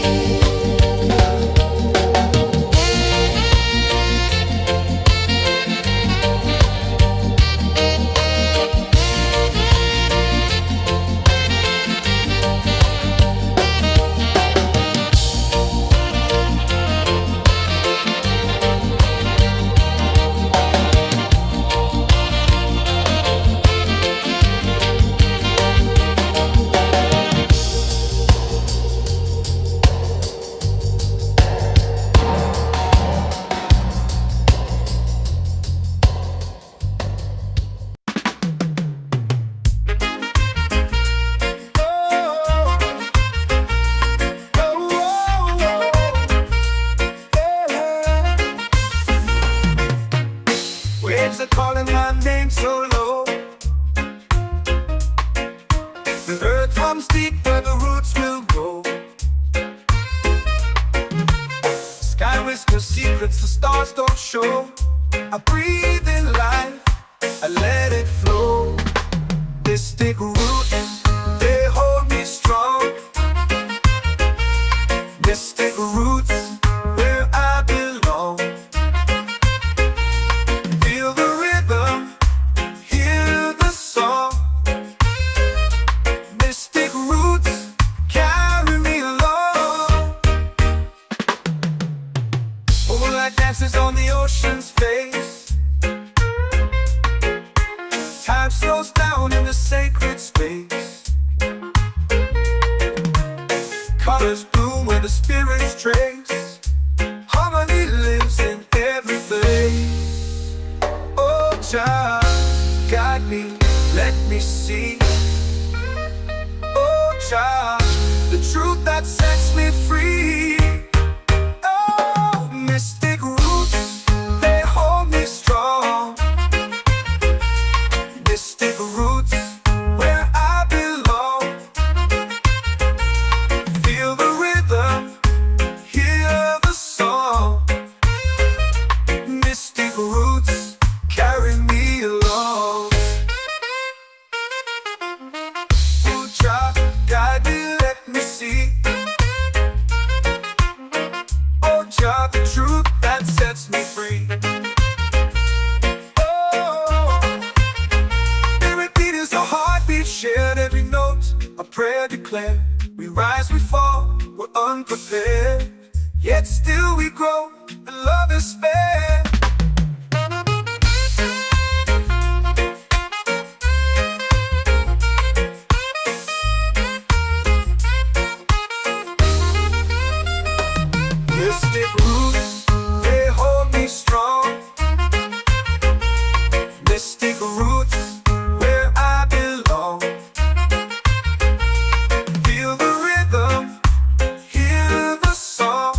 waves are calling my name so low. The earth comes deep where the roots will go. Sky whispers secrets the stars don't show. I breathe in life, I let it flow. Mystic roots, they hold me strong. Mystic roots, where I belong. Feel the rhythm, hear the song. Mystic roots, carry me along. Moonlight dances on the ocean's face. Time slows down in the sacred space. Colors bloom where the spirits trace. Harmony lives in every place. Oh, Jah, guide me, let me see. Oh, Jah, the truth that sets me free. Oh, mystic roots, they hold me strong. Mystic roots, where I belong. Feel the rhythm, hear the song. Mystic roots, carry me along. Oh, Jah, guide me, let me see. Oh, Jah, the truth that sets me free. Heartbeat shared, every note a prayer declared. We rise, we fall, we're unprepared, yet still we grow, and love is spared. Mystic roots, they hold me strong. Mystic roots, where I belong. Feel the rhythm, hear the song.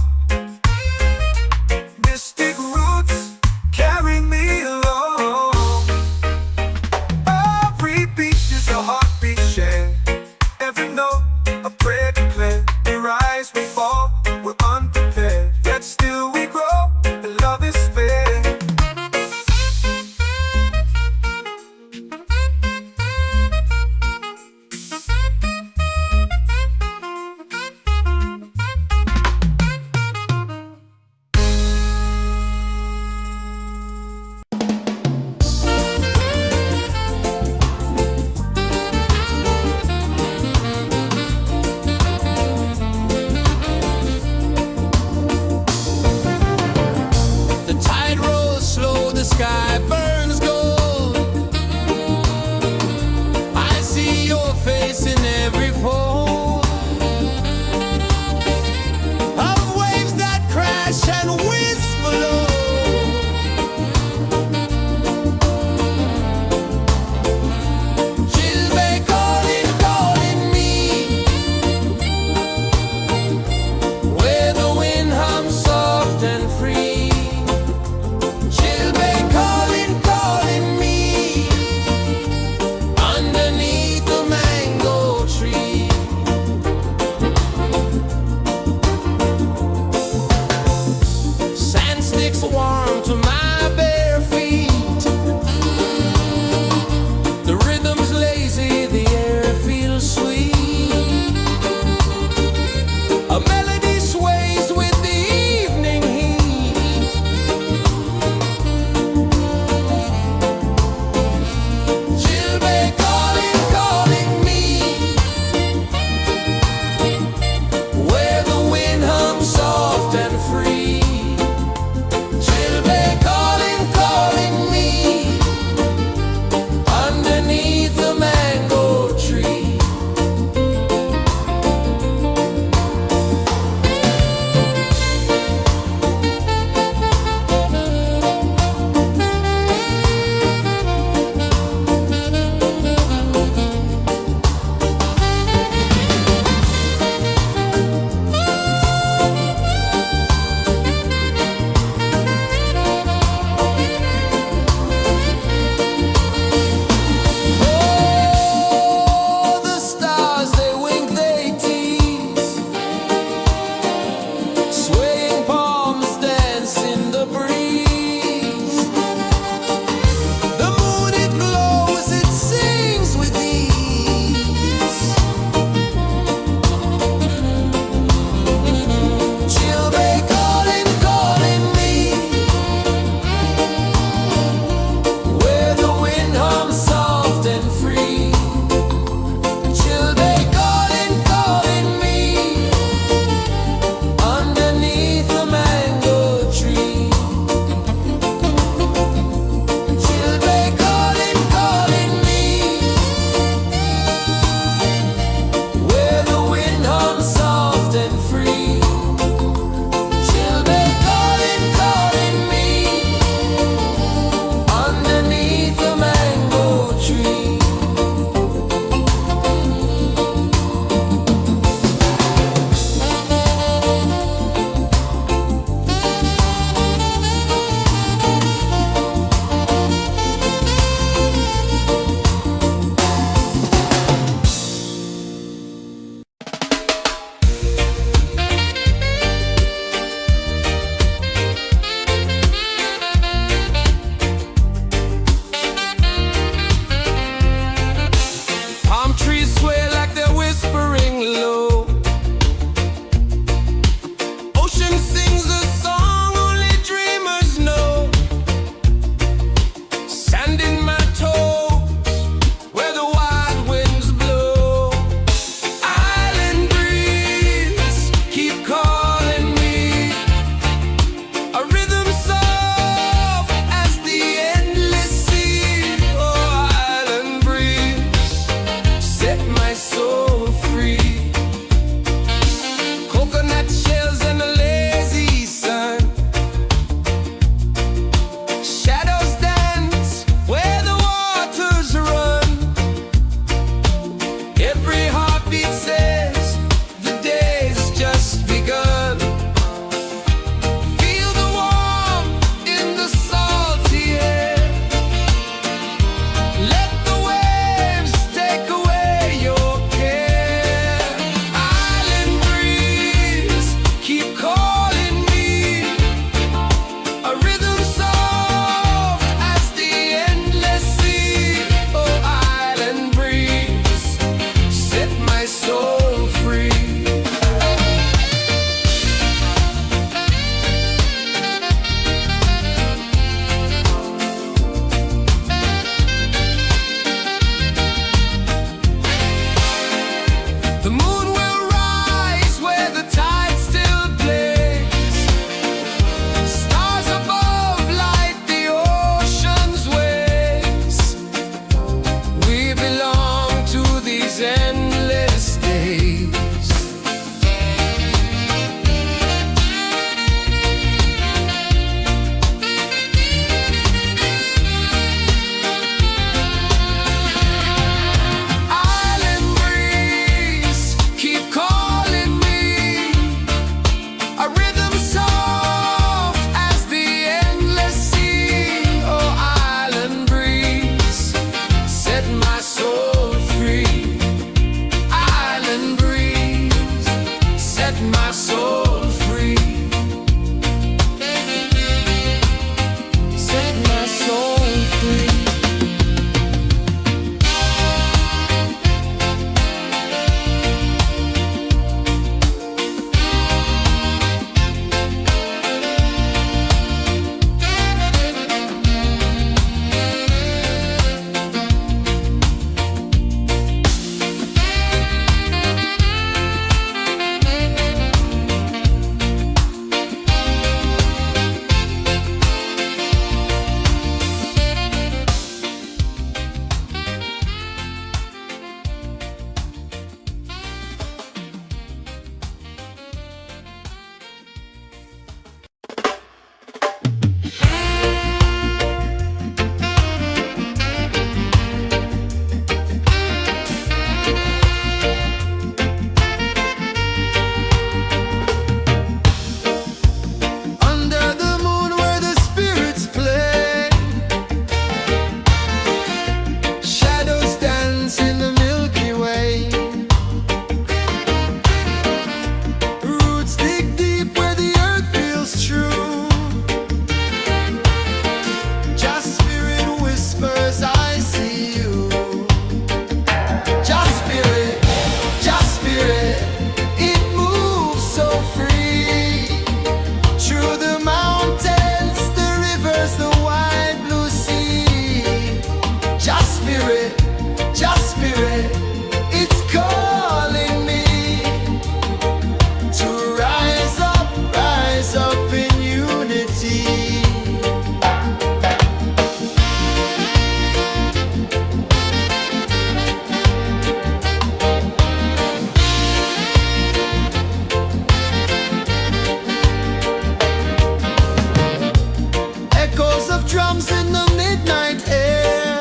drums in the midnight air.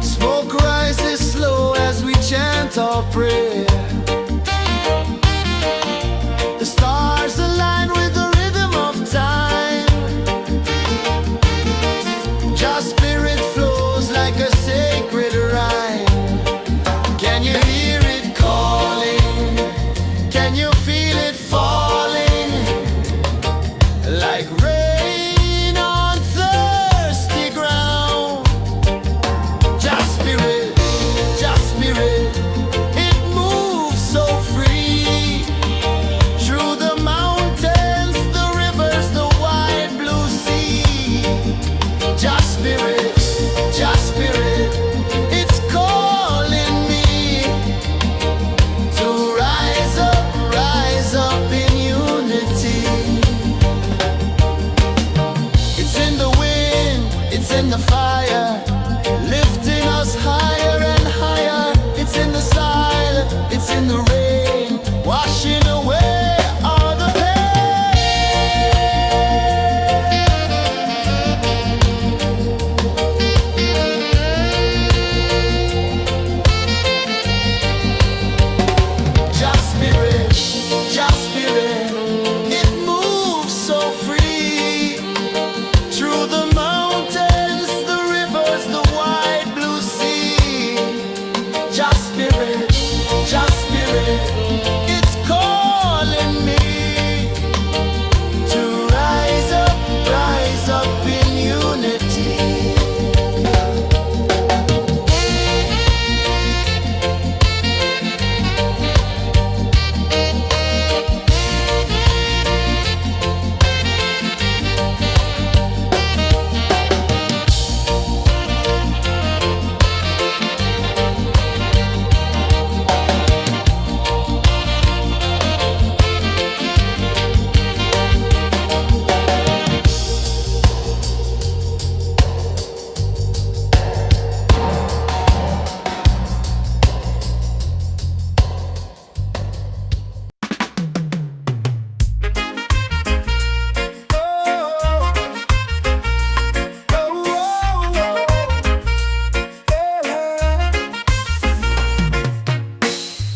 Smoke rises slow as we chant our prayer. The stars align with the rhythm of time. Jah spirit flows like a sacred rhyme. Can you hear it calling? Can you feel it falling? Like rain on thirsty ground. Jah spirit, it moves so free. Through the mountains, the rivers, the wide blue sea. Jah spirit, it's calling me to rise up in unity. It's in the wind, it's in the fire, lifting us higher and higher. It's in the silence, it's in the rain, washing away all the Jah spirit, it moves so free. Through the mountains, the rivers, the wide blue sea. Jah spirit, it's calling me to rise up in unity.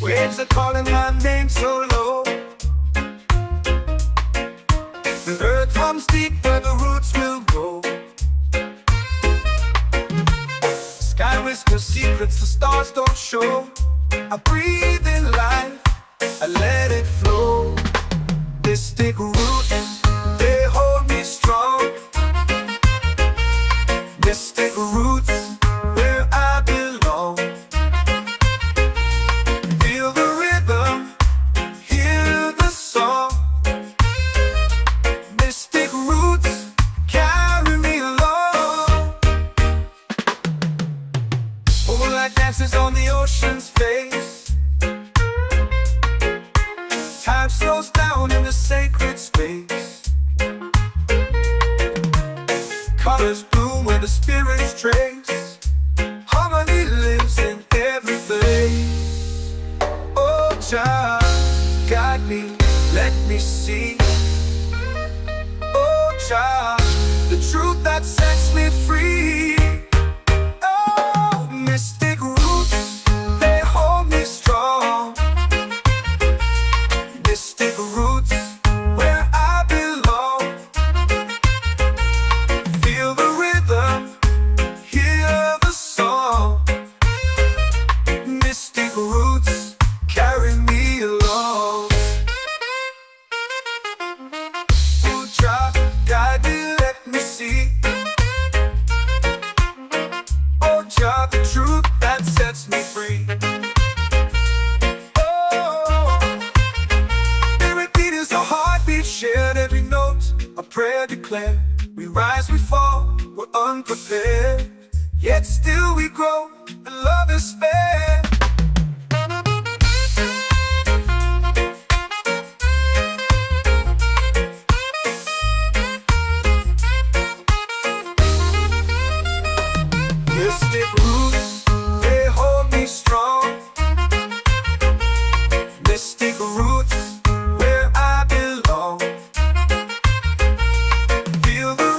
Waves are calling my name so low. The earth hums deep where the roots will go. Sky whispers secrets the stars don't show. I breathe in life, I let it flow. Mystic roots, they hold me strong. Mystic roots, where I belong. Feel the rhythm, hear the song. Mystic roots, carry me along. Moonlight dances on the ocean's face. Time slows down in the sacred space. Colors bloom where the spirits trace. Harmony lives in every place. Oh Jah, guide me, let me see. Oh Jah, the truth that sets me free. Oh, mystic roots, they hold me strong. Mystic roots, where I belong. Feel the rhythm, hear the song. Mystic roots, carry me along. Oh Jah, guide me, let me see. Oh Jah, the truth that sets me free. Oh, spirit beat is a heartbeat, shared every note. A prayer declared. We rise, we fall, we're unprepared. Yet still we grow, and love is spared. Mystic roots, they hold me strong. Mystic roots, where I belong. Feel the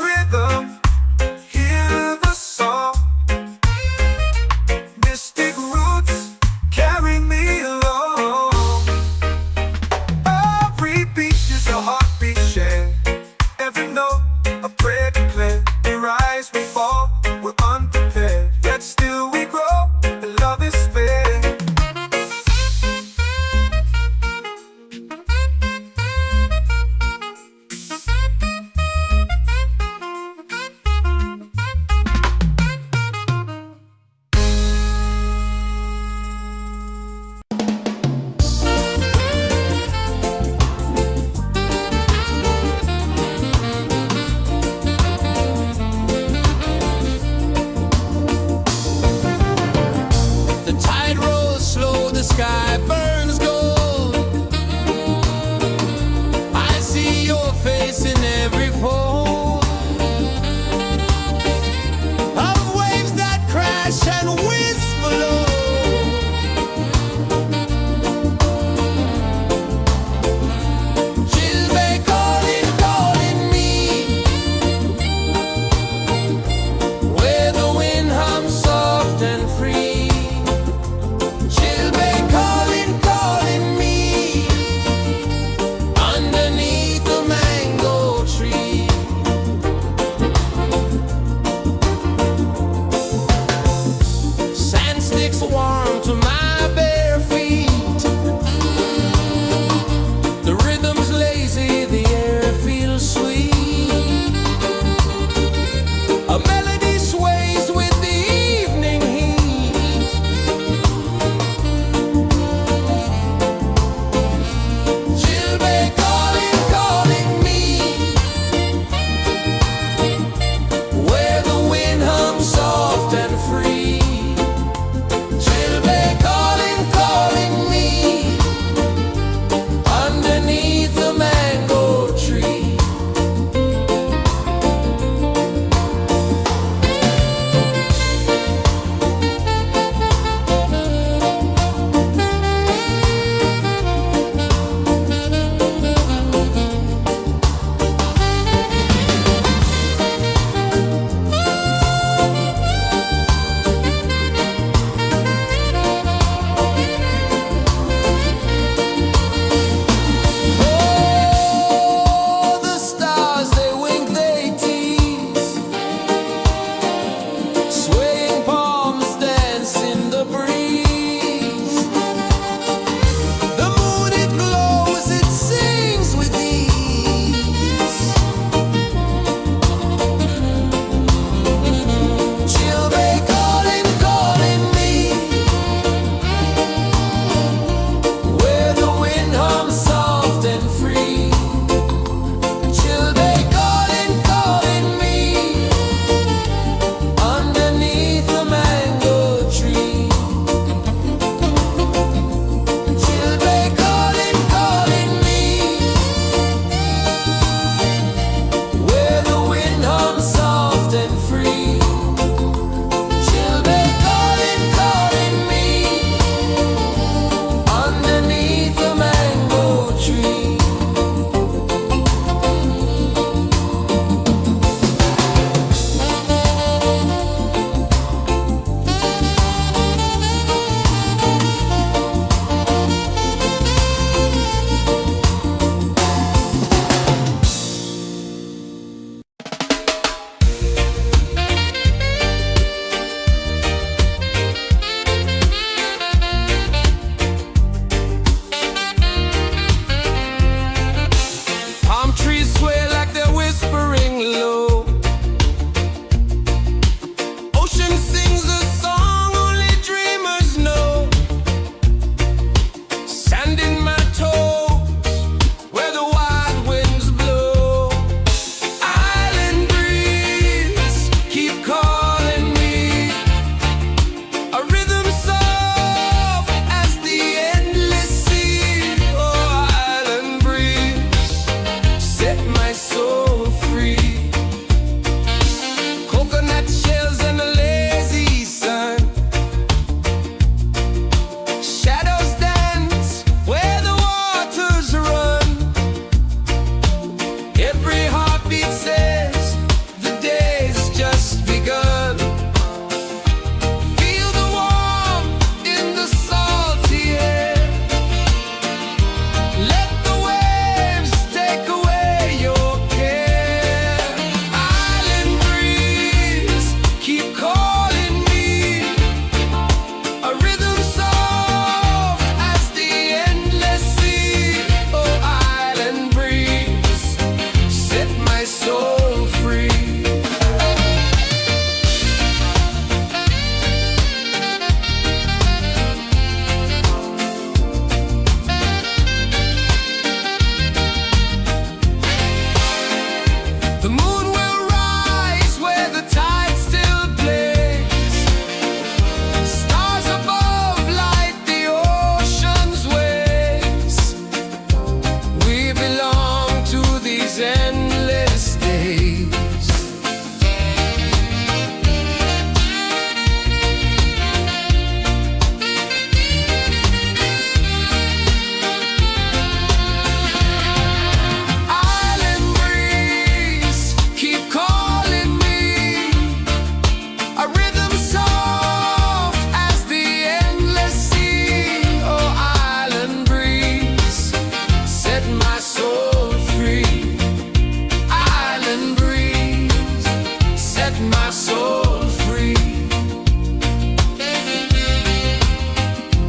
set my soul free.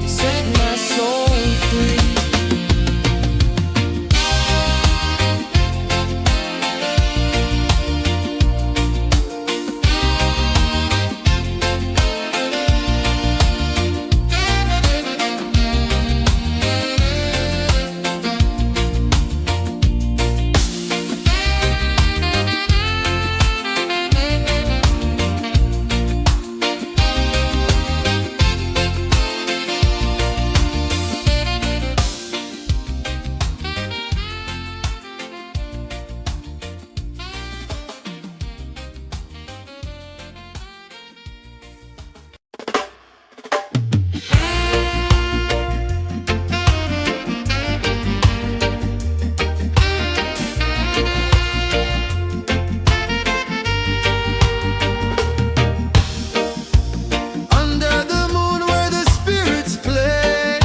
Set my soul free. Under the moon where the spirits play,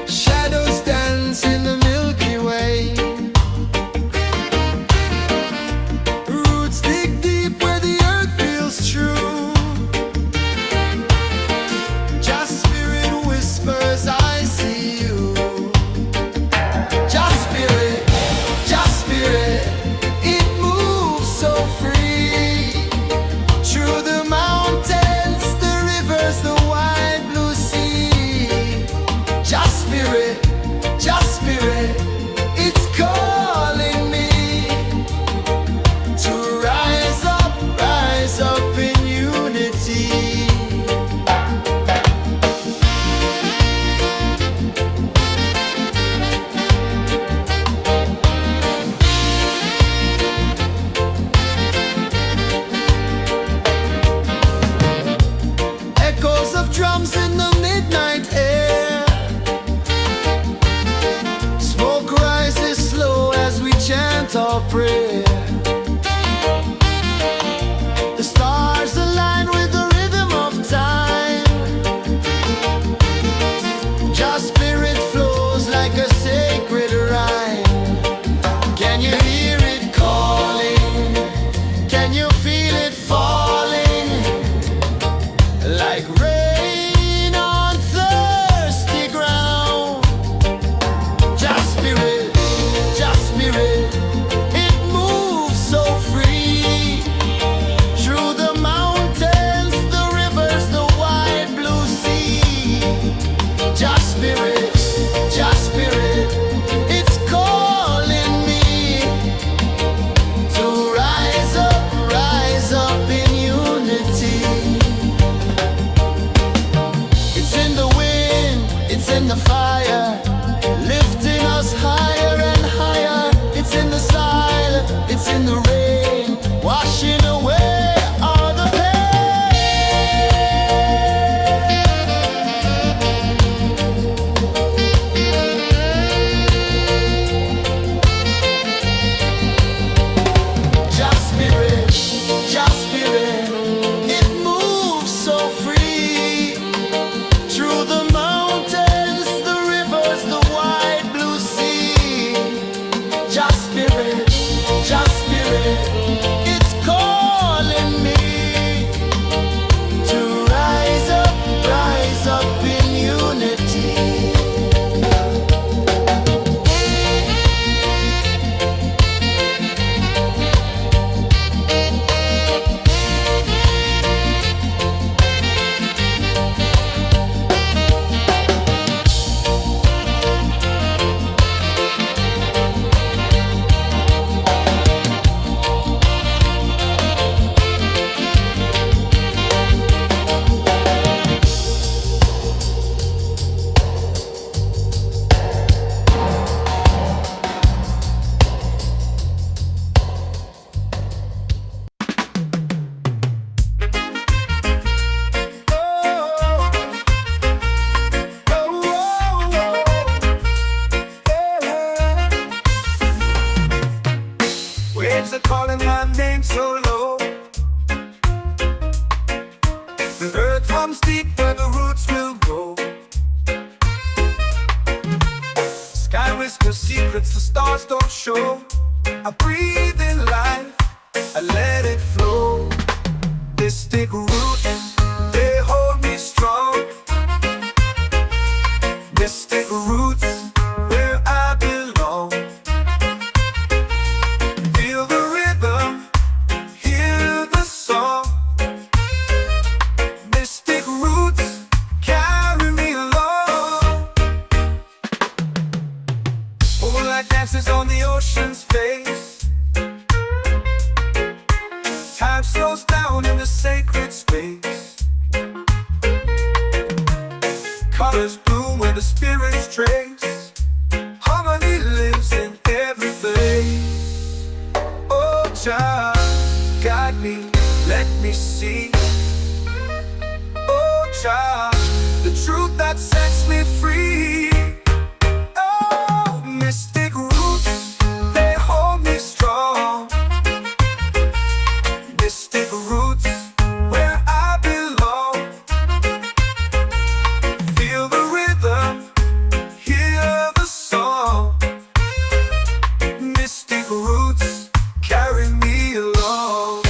shadows dance in the Milky Way. Roots dig deep where the earth feels true. Just spirit whispers, I see you. Just spirit, it moves so free. Through the mountains, the rivers, the wide blue sea. Just spirit, it's calling me to rise up in unity. Echoes of drums in the midnight air. Smoke rises slow as we chant our prayer. The stars align with the rhythm of time. Just spirit flows like a sacred rhyme. Can you hear it calling? Can you feel it falling? Like rain on thirsty ground. Just spirit, it moves so free. Through the mountains, the rivers, the wide blue sea. Just spirit, it's calling me to rise up in unity. It's in the wind, it's in the fire, lifting us higher and higher. It's in the silence, it's in the rain, washing away all the pain. Just spirit, it moves so free. Through the mountains, the rivers, the wide blue sea. Just spirit, it's calling me to rise up in unity. Waves are calling my name so low. The earth runs deep where the roots will go. Sky whispers secrets the stars don't show. I breathe in life Jah, guide me, let me see. Oh Jah, the truth that sets me free. Oh, mystic roots, they hold me strong. Mystic roots, where I belong. Feel the rhythm, hear the song. Mystic roots, carry me along.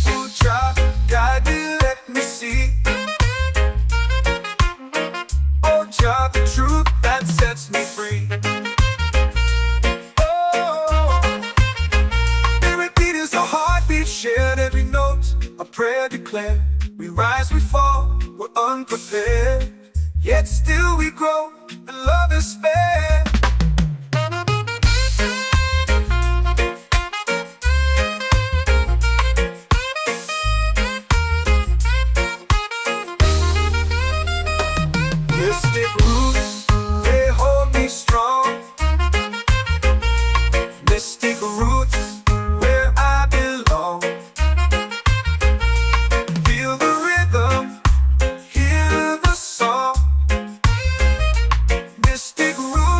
Oh Jah, guide me, let me see. Oh Jah, the truth that sets me free. Oh, every beat is a heartbeat shared, every note a prayer declared. We rise, we fall, we're unprepared, yet still we grow, and love is spared. Mystic roots, they hold me strong. Mystic roots, where I belong. Feel the rhythm, hear the song. Mystic roots.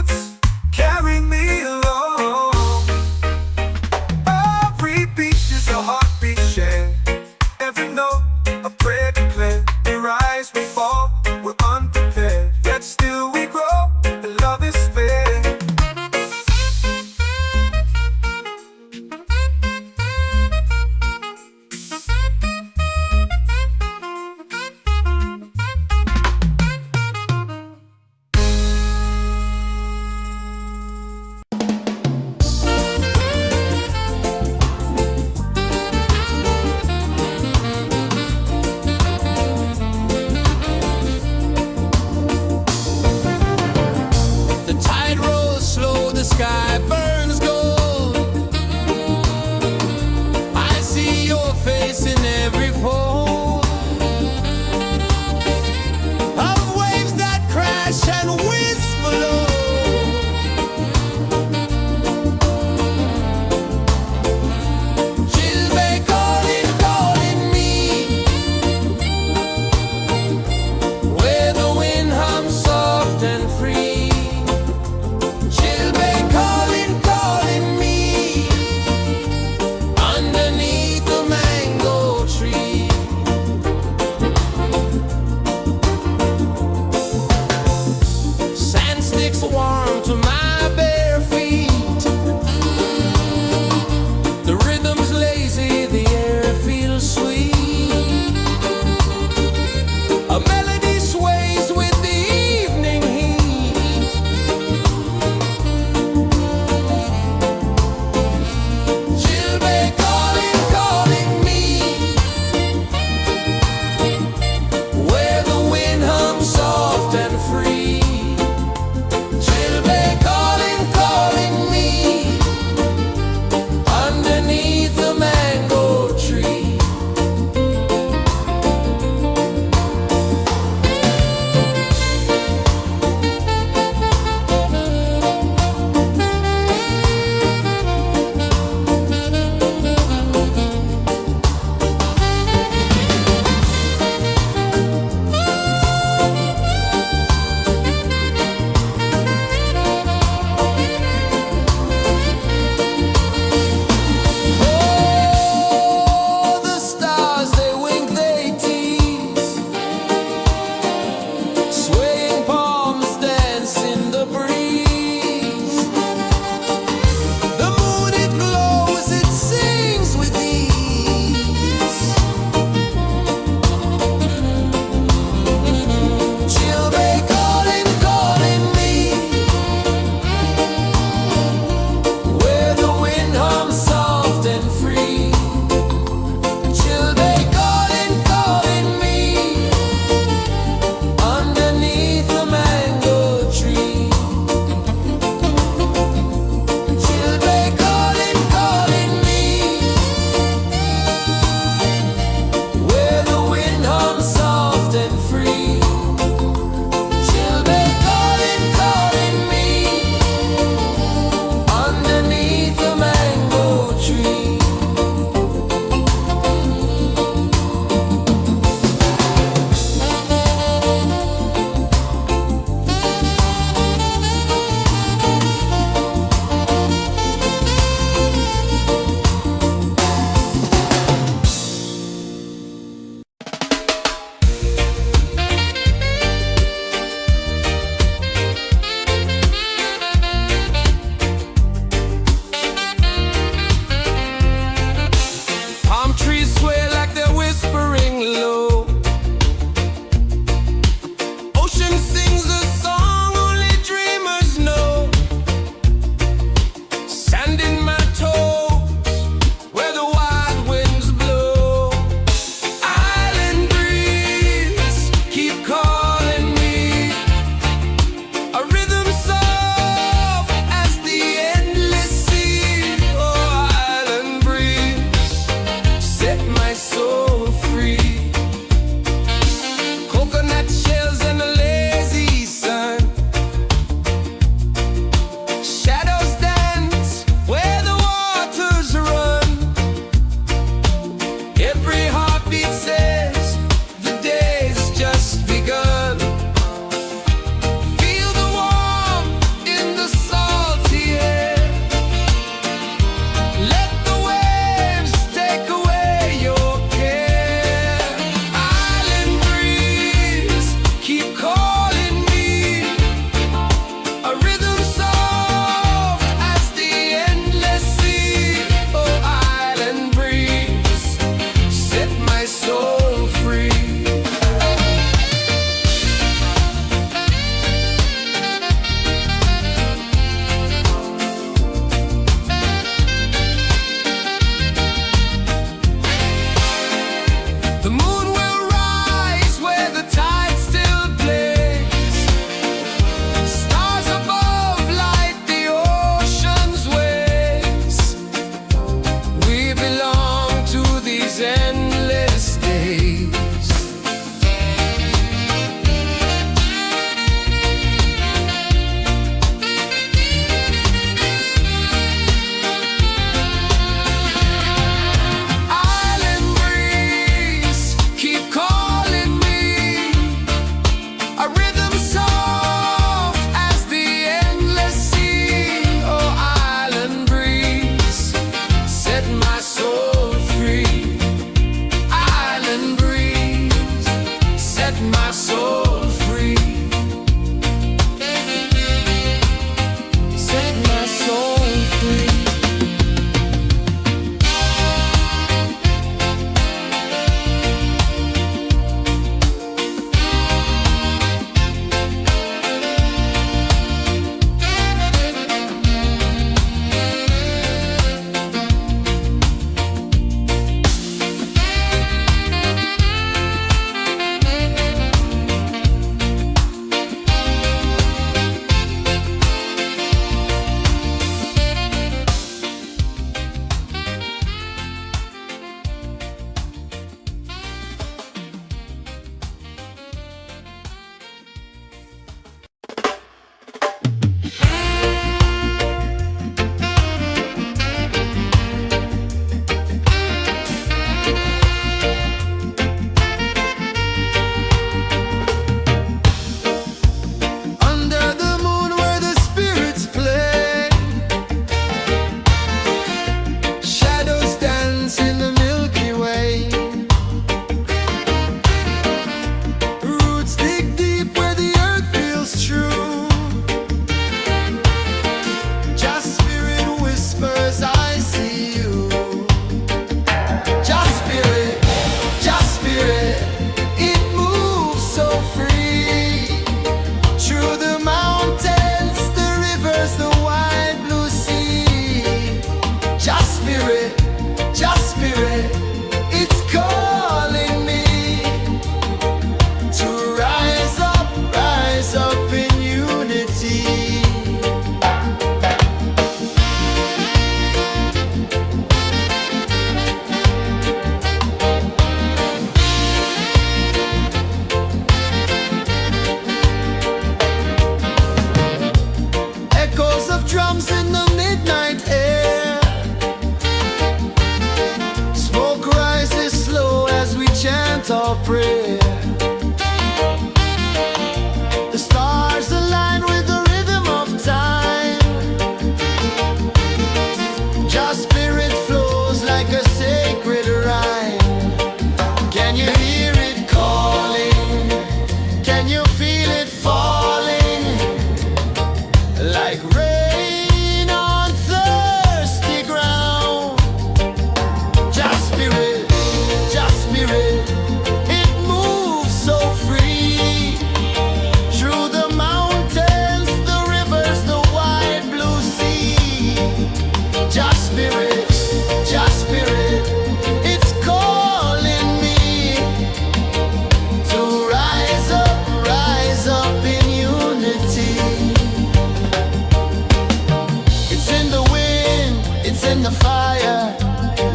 in the fire,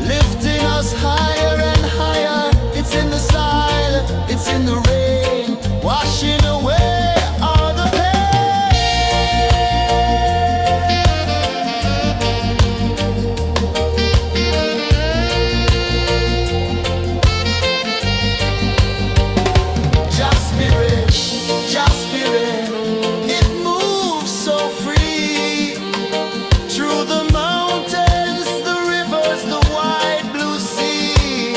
lifting us higher and higher. It's in the silence, it's in the rain, washing away all the pain. Just spirit, just spirit, it moves so free through the mountains, the rivers, the wide blue sea.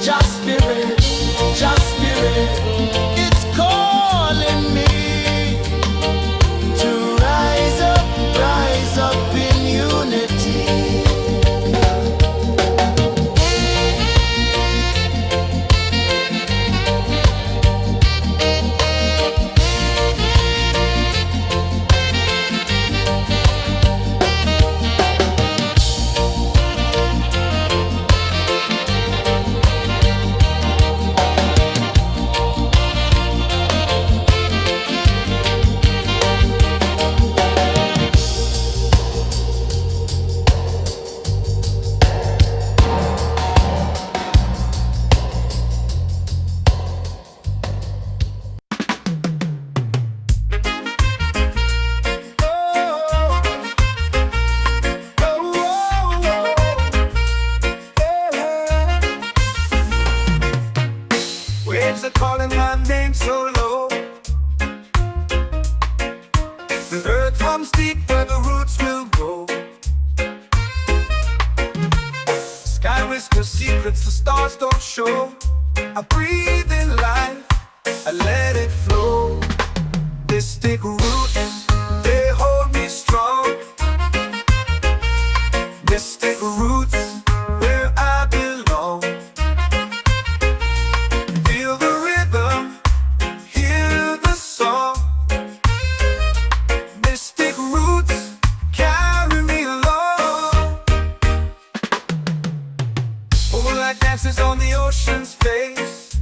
Just spirit, it's calling me to rise up in unity. Waves are calling my name so low. The earth runs deep where the roots will grow. Sky whispers secrets the stars don't show. I breathe in life, I let it flow. Mystic roots, they hold me strong. Mystic roots, where I belong. Feel the rhythm, hear the song. Mystic roots, carry me along. Moonlight dances on the ocean's face.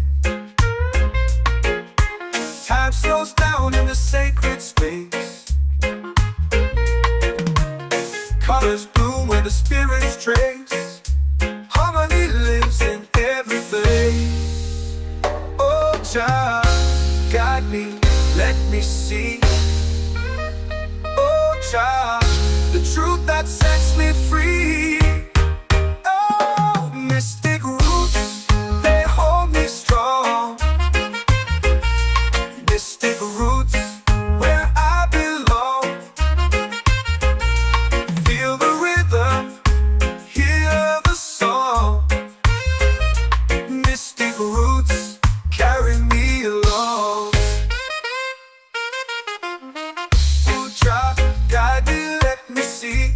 Time slows down in the sacred space. Colors bloom where the spirits trace. Harmony lives in every place. Oh, child, guide me, let me see. Oh, child, the truth that sets me free. Oh, mystic roots, they hold me strong. Mystic roots, where I belong. Feel the rhythm, hear the song. Mystic roots, carry me along. Oh, child, guide me, let me see.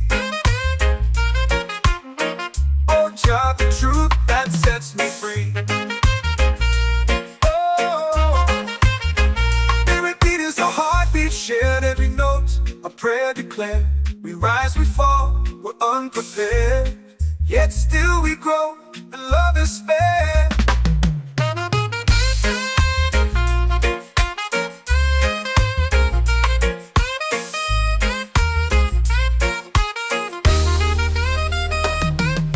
Oh, child, the truth that sets me free. Oh, spirit beat is a heartbeat, shared every note. A prayer declared. We rise, we fall, we're unprepared. Yet still we grow, and love is spared.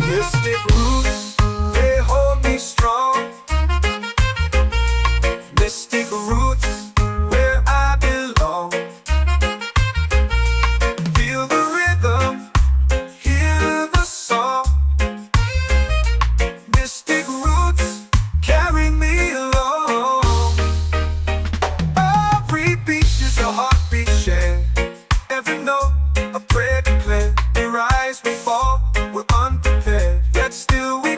Mystic roots, they hold me strong. Mystic roots, where I belong. Feel the rhythm, hear the song. Mystic roots, carry me along. Every beat is a heartbeat shared. Every note, a prayer declared. We rise, we fall, we're unprepared. Yet still we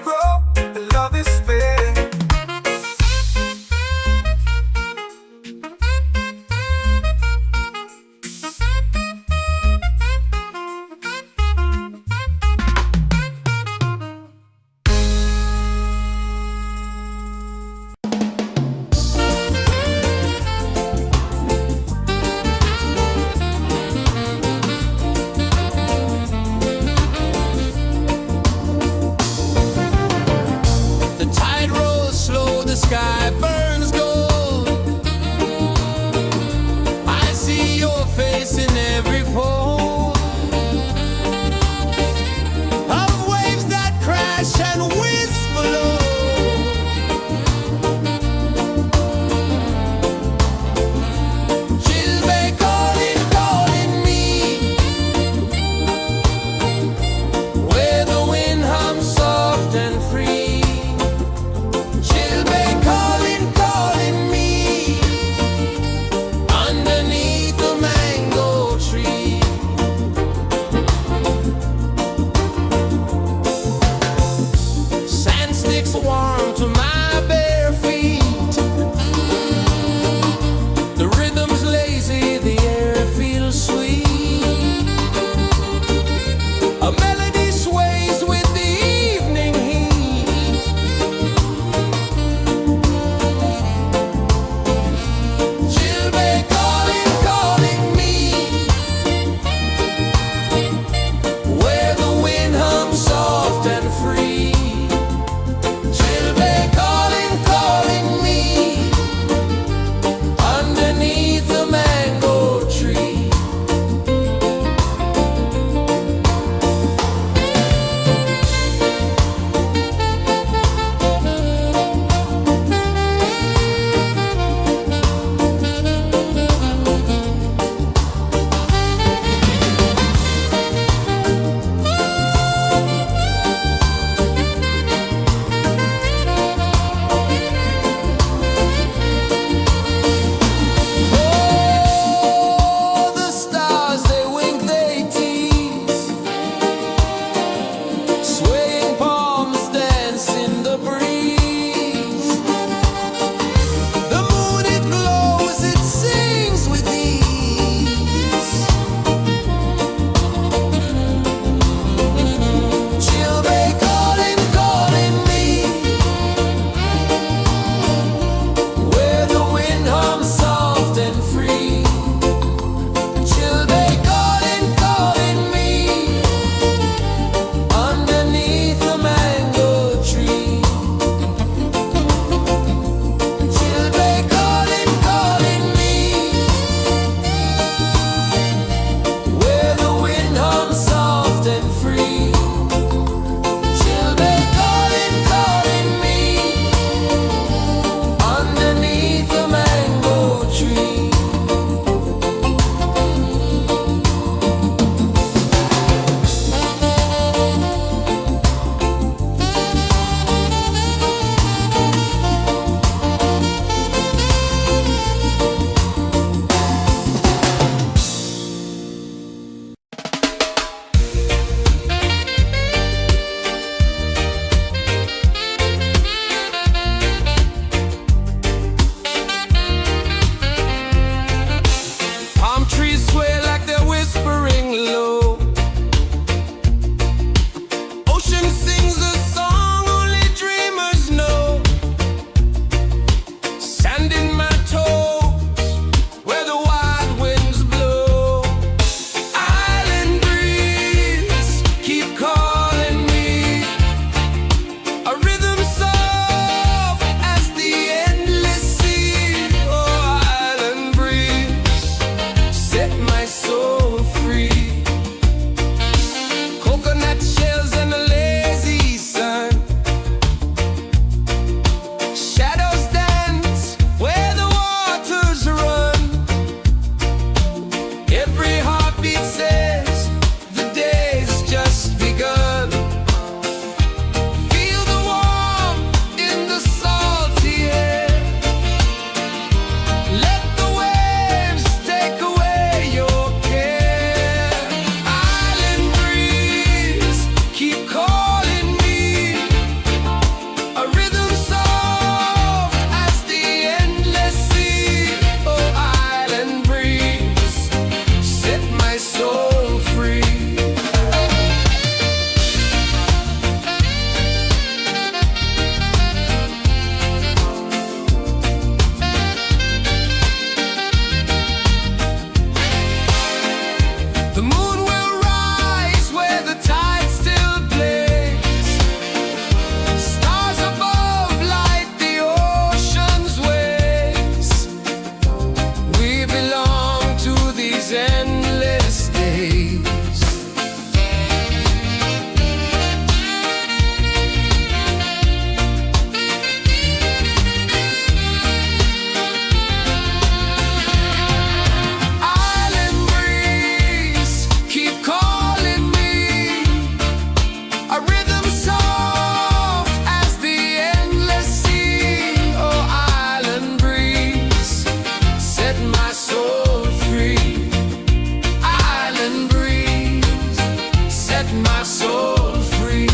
my soul free.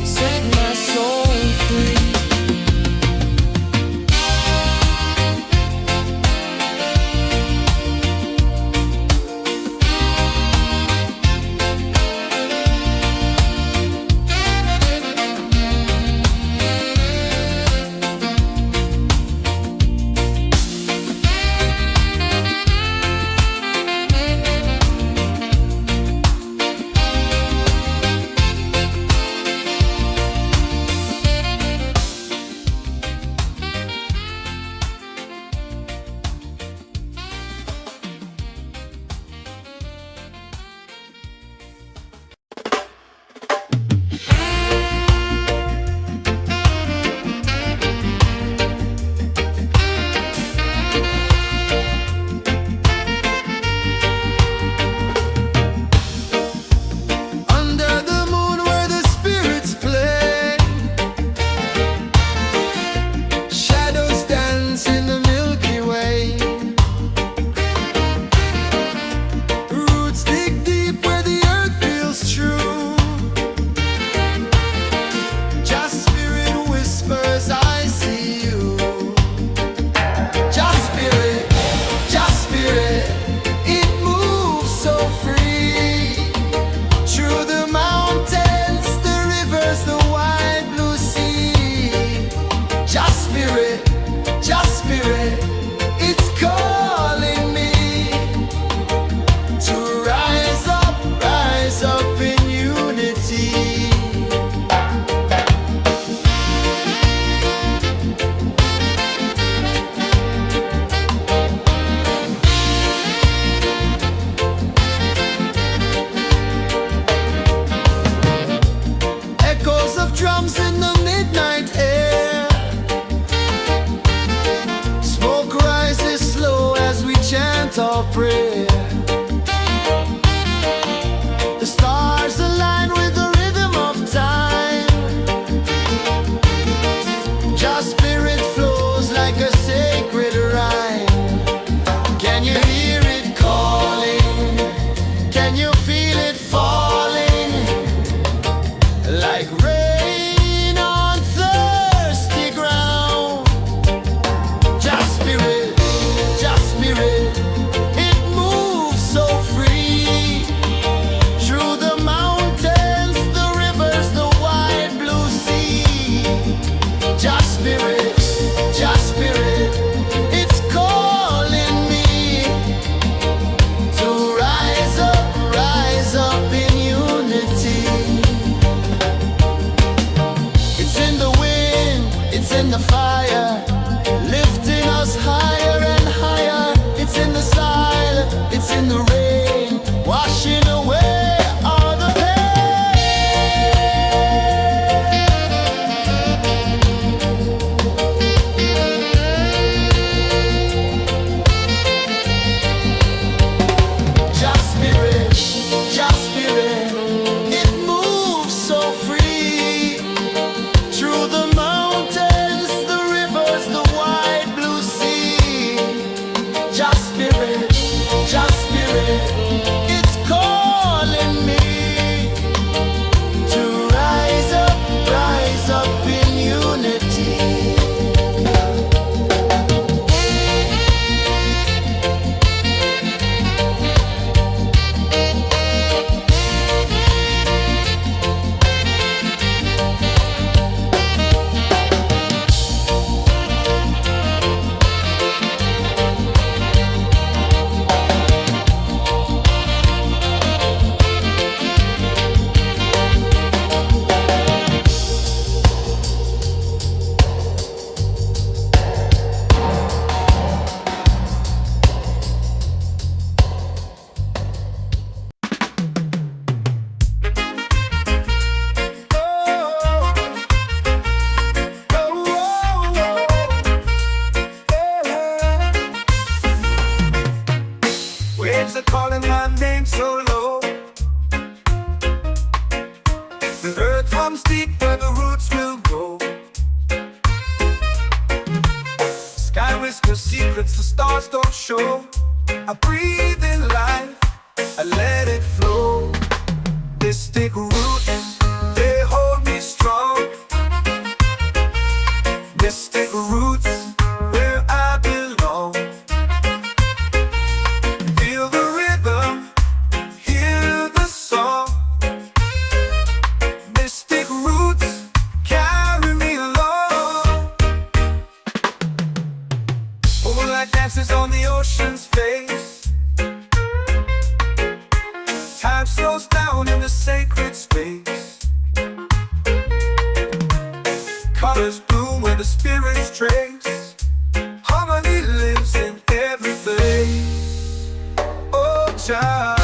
Set my soul free. Under the moon where the spirits play, shadows dance in the Milky Way. Roots dig deep where the earth feels true. Just spirit whispers, I see you. Just spirit, it moves so free. Through the mountains, the rivers, the wide blue sea. Just spirit, it's calling me to rise up in unity. Echoes of drums in the midnight air. Smoke rises slow as we chant our prayer. The stars align with the rhythm of time. Just spirit flows like a sacred rhyme. Can you hear it calling? Can you feel it falling? Like rain on thirsty ground. Just spirit, it moves so free. Through the mountains, the rivers, the wide blue sea. Just spirit, it's calling me to rise let it flow. Mystic roots, they hold me strong. Mystic roots, where I belong. Feel the rhythm, hear the song. Mystic roots, carry me along. Moonlight dances on the ocean's face. Time slows down in the sacred space. Colors bloom where the spirits trace. Harmony lives in every face. Oh, Jah,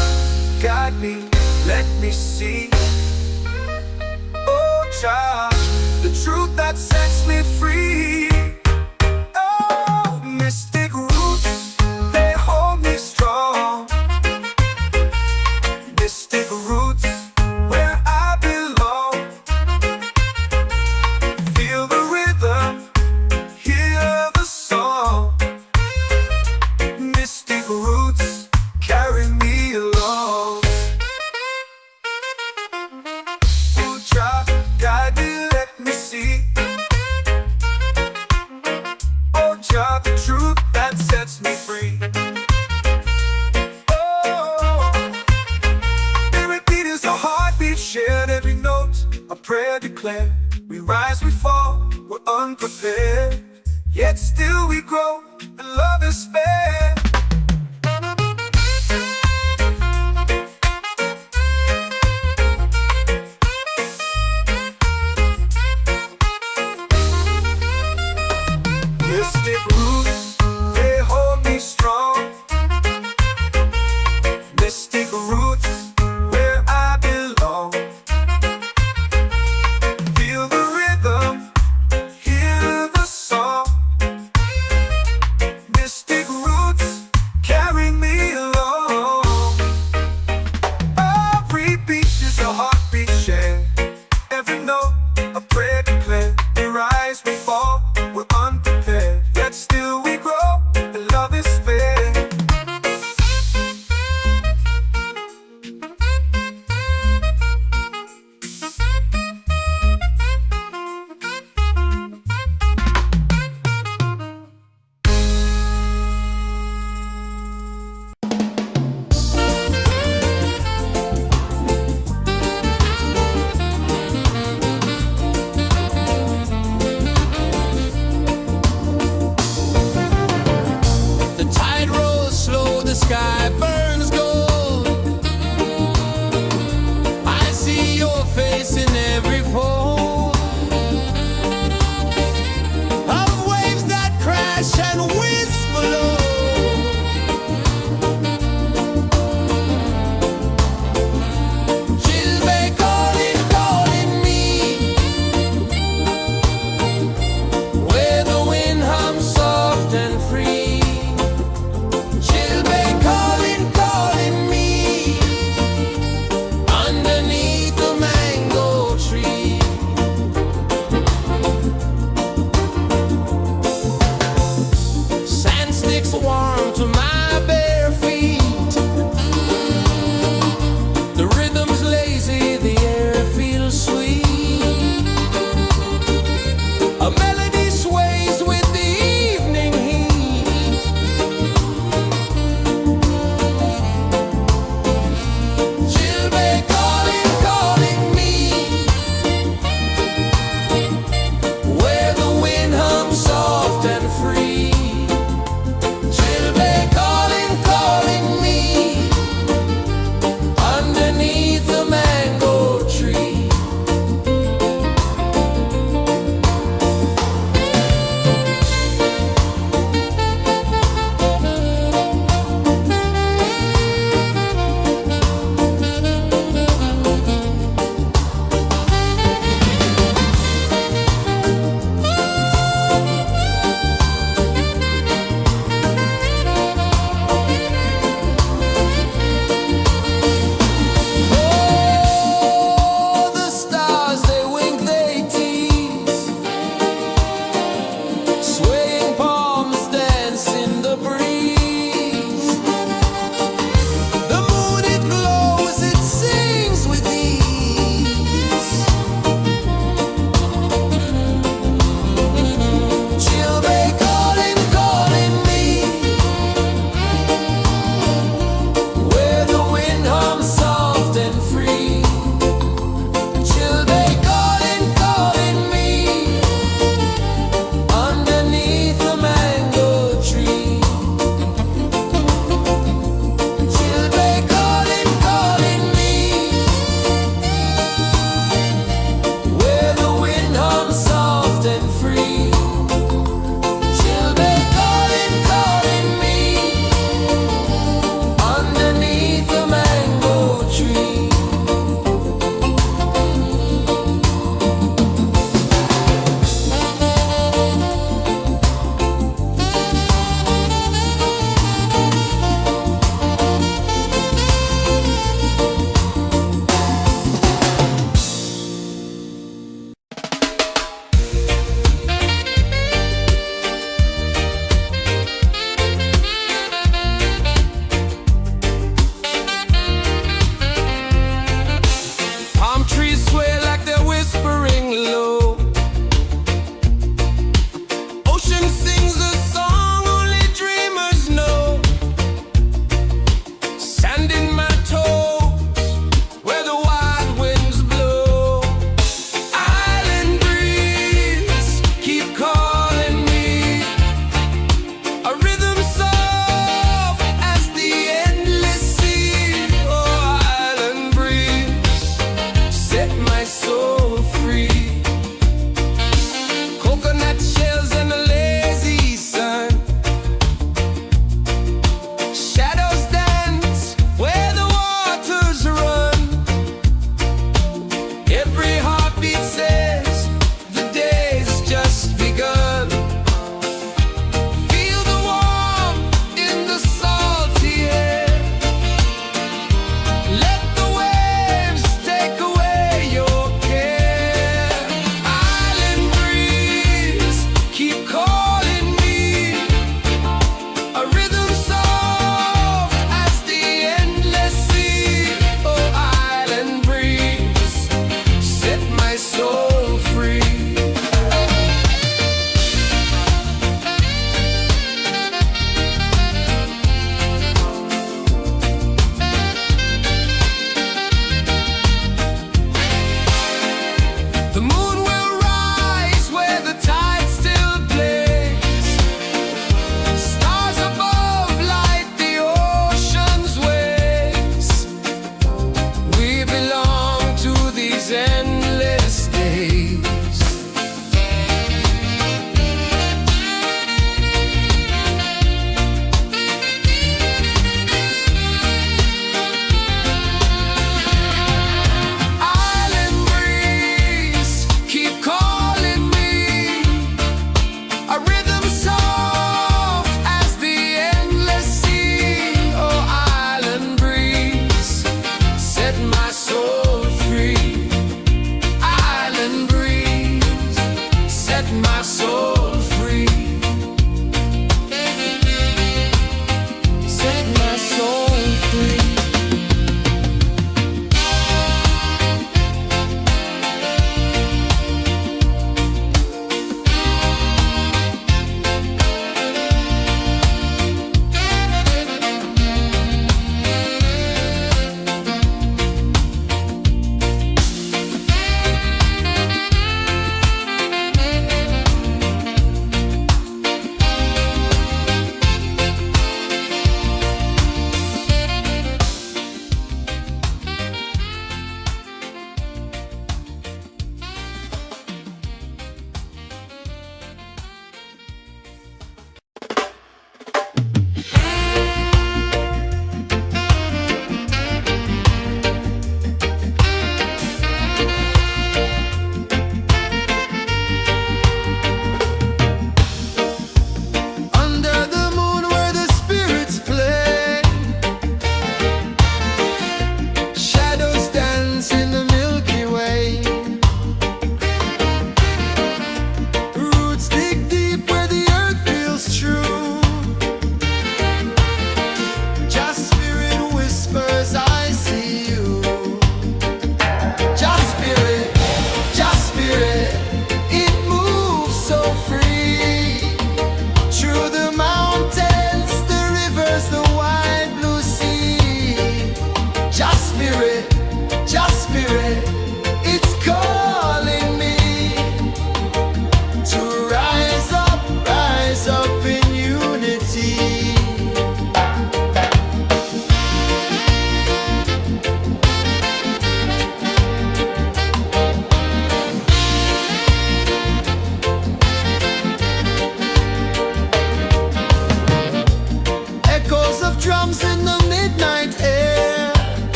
guide me, let me see. Oh, Jah, the truth that sets me free. Oh, mystic roots, they hold me strong. Mystic roots, where I belong. Feel the rhythm, hear the song. Mystic roots, carry me along. Oh, Jah, guide me, let me see. Oh, Jah, the truth that sets me free. Oh, spirit beat is a heartbeat, shared every note, a prayer declared. We rise, we fall, we're unprepared, yet still we grow, and love is spared. Mystic roots, they hold me strong. Mystic roots, where I belong. Feel the rhythm, hear the song. Mystic roots, carry me along. Every beat is a heartbeat shared. Every note, a prayer declared. We rise, we fall, we're unprepared, yet still we grow, and love is spared.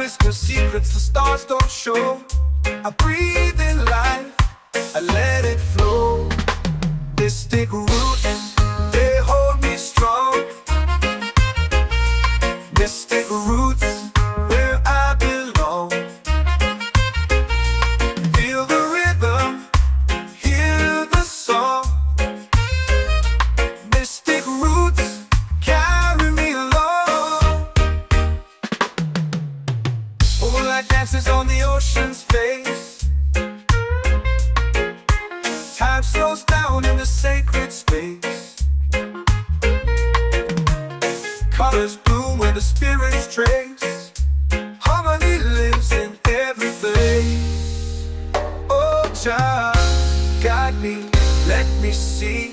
whisper secrets the stars don't show. I breathe in life, I let it flow. Mystic roots, they hold me strong. Mystic roots, where I belong. Feel the rhythm, hear the song. Mystic roots, carry me along. Moonlight dances on the ocean's face. Time slows down in the sacred space. Colors bloom where the spirits trace. Harmony lives in every place. Oh, child, guide me, let me see.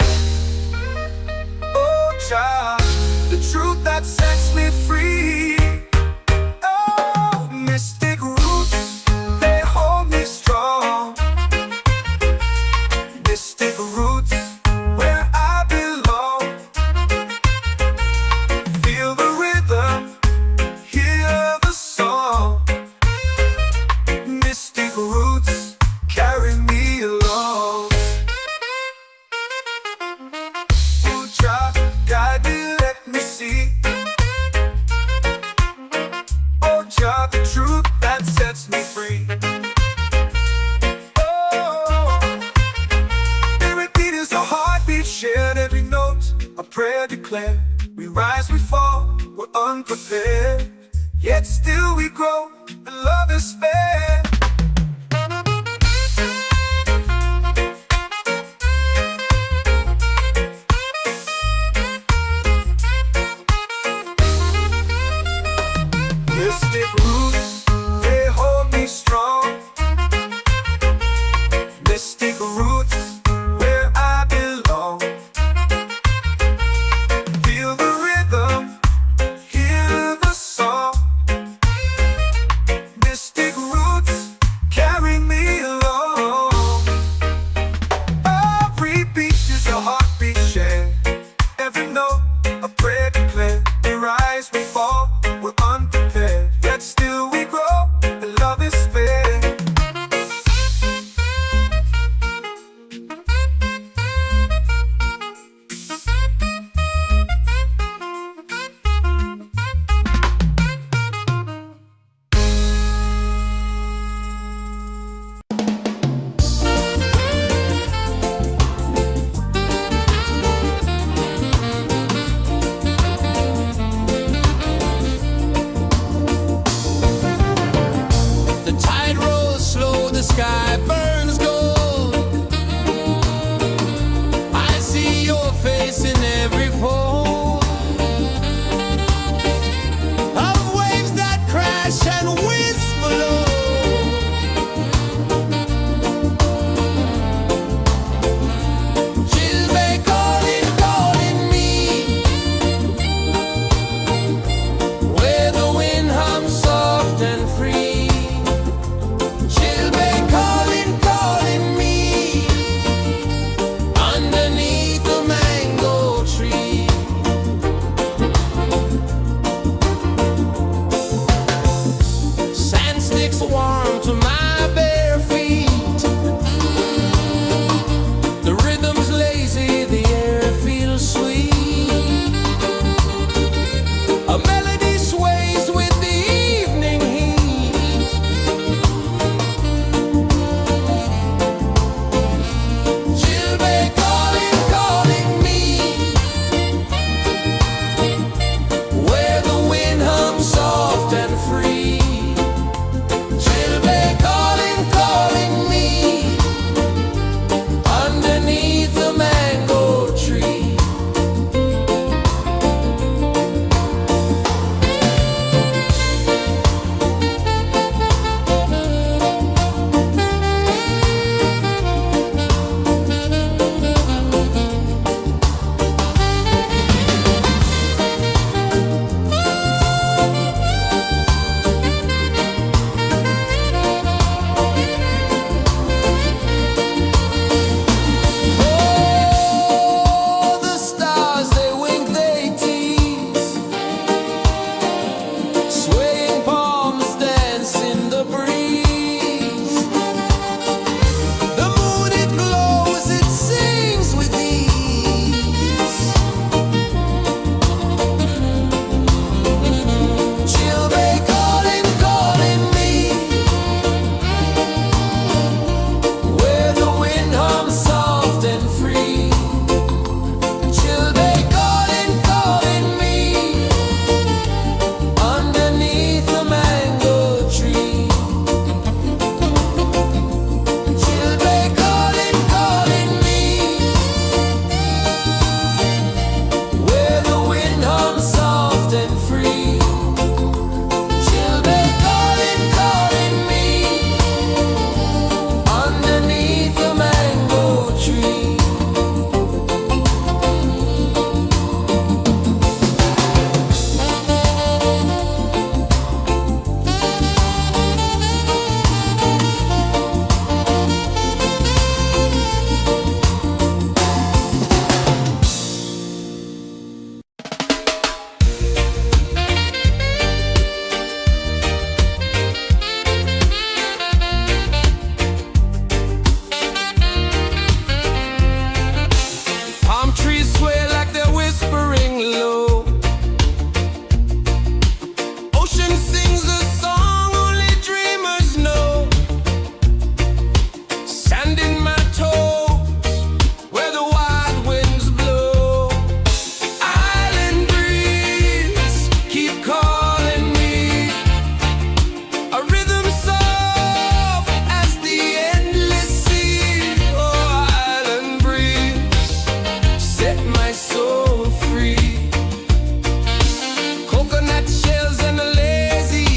Oh, child, the truth that sets me free. Oh, mystic roots, they hold me strong. Mystic roots, where I belong. Feel the rhythm, hear the song. Mystic roots, carry me along. Oh, child, guide me, let me see. Oh, child, the truth that sets me free. Oh, every beat is a heartbeat shared, every note a prayer declared. We rise, we fall, we're unprepared, yet still we grow, and love is spared. Mystic roots, they hold me strong. Mystic roots, where I belong. Feel the rhythm, hear the song. Mystic roots, carry me along. Every beat is a heartbeat shared, every note a prayer declared. We rise, we fall, we're unprepared, yet still island sings a song only dreamers know. Sand in my toes, where the wild winds blow. Island breeze, keep calling me. A rhythm soft as the endless sea. Oh, island breeze, set my soul free. Coconut shells and a lazy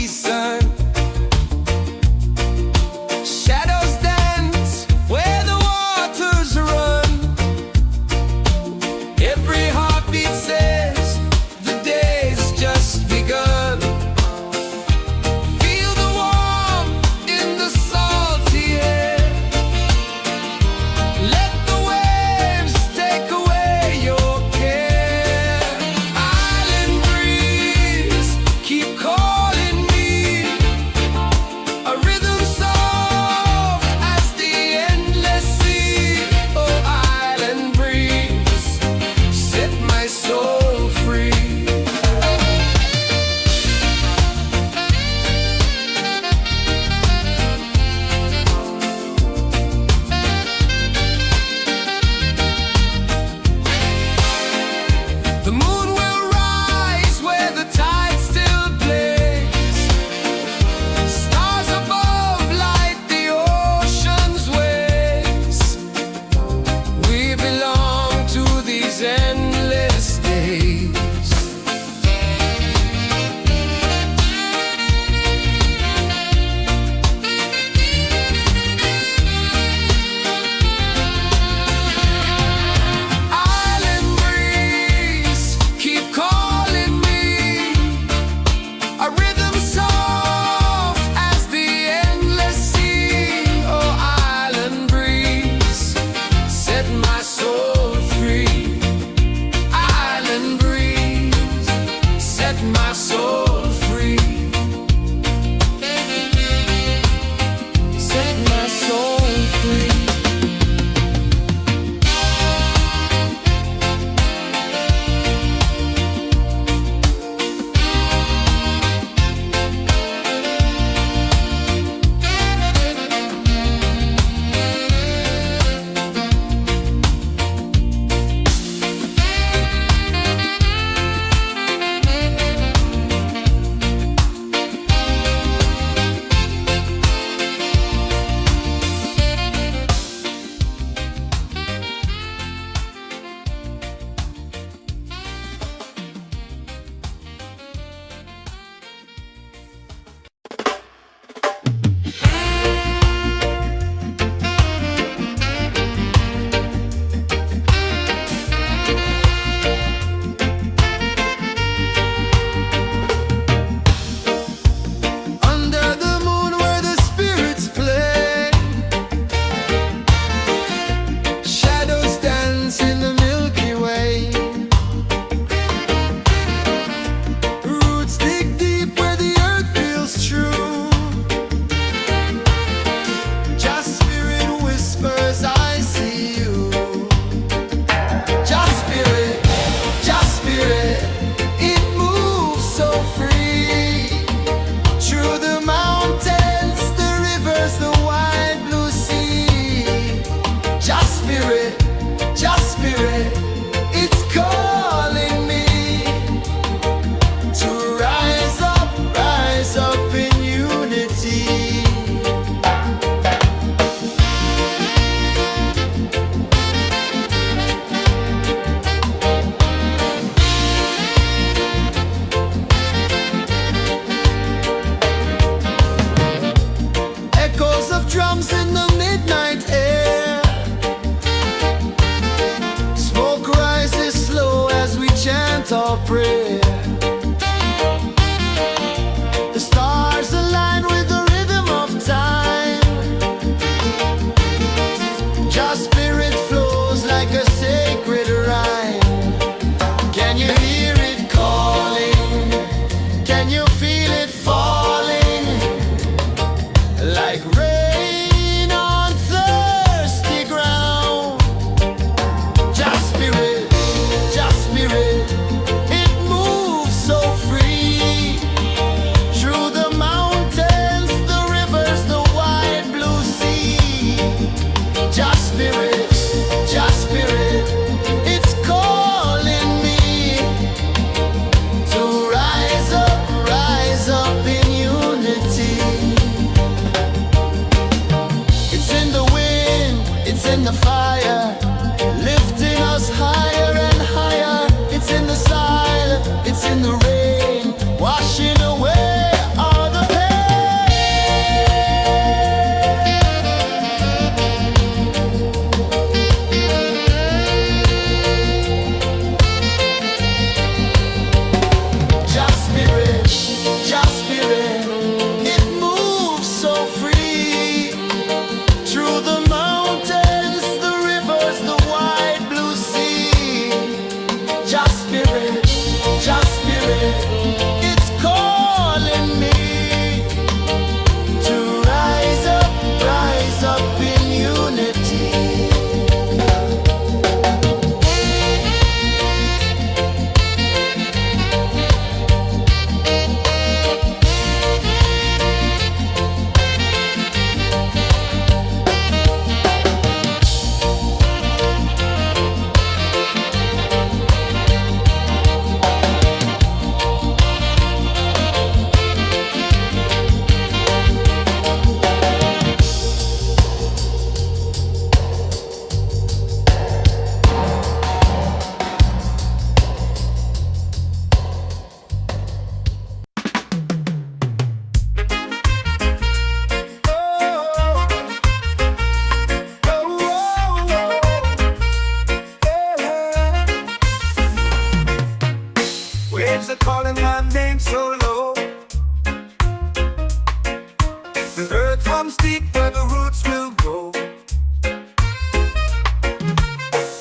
comes deep where the roots will go.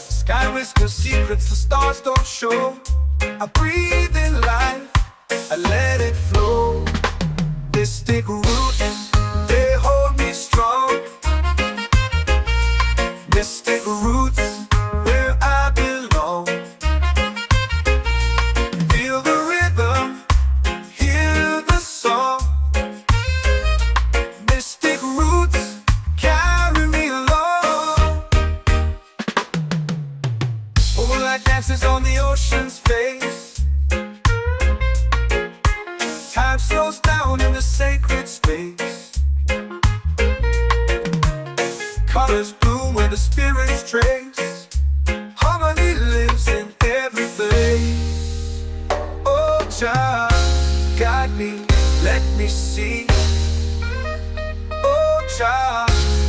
Sky whispers secrets the stars don't show. I breathe in life, I let it flow. Mystic roots, they hold me strong. Mystic roots, where I belong. Feel the rhythm, hear the song. Mystic roots, carry me along. Moonlight dances on the ocean's face. Time slows down in the sacred space. Colors bloom where the spirits trace. Harmony lives in every place. Oh, Jah, guide me, let me see. Oh, Jah,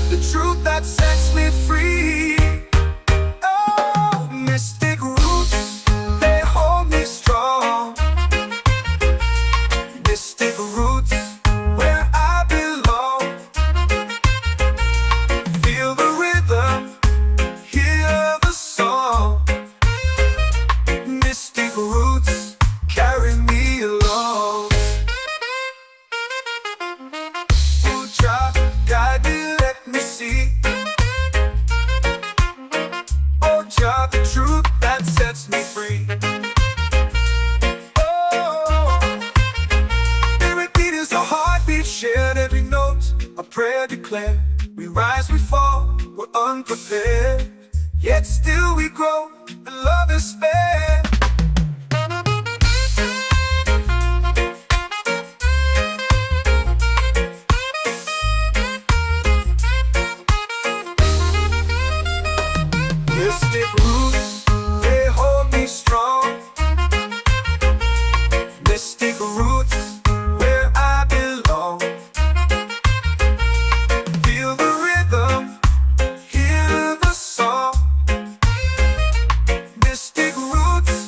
the truth that sets me free. Oh, mystic roots, they hold me strong. Mystic roots, where I belong. Feel the rhythm, hear the song. Mystic roots, carry me along. Oh, Jah, guide me, let me see. Oh, Jah, the truth that sets me free. Shared every note, a prayer declared. We rise, we fall, we're unprepared. Yet still we grow, and love is spared. Mystic roots, they hold me strong. Mystic roots, where I belong. Feel the rhythm, hear the song. Mystic roots,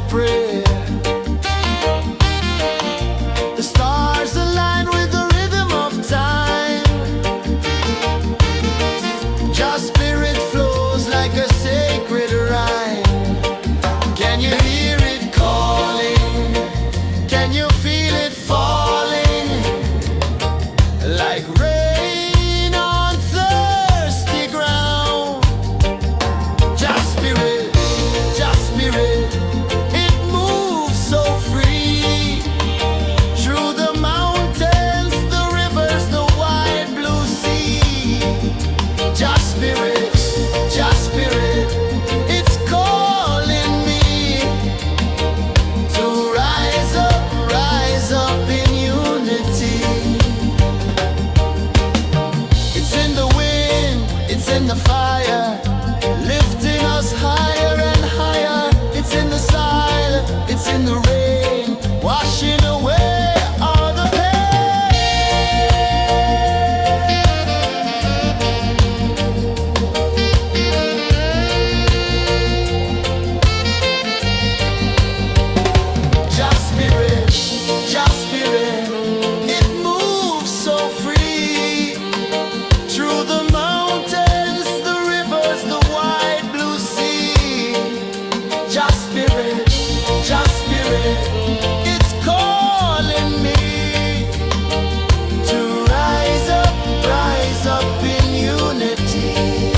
prayer. The stars align with the rhythm of time. Just spirit flows like a sacred rhyme. Can you hear it calling? Can you feel it falling? Like rain on thirsty ground. Just spirit, it moves so free. Through the mountains, the rivers, the wide blue sea. Just spirit, it's calling me to rise up in unity. It's in the wind, it's in the fire, lifting us higher and higher. It's in the silence, it's in the rain, washing away all the Just spirit, it moves so free. Through the mountains, the rivers, the wide blue sea. Just spirit, it's calling me to rise up in unity.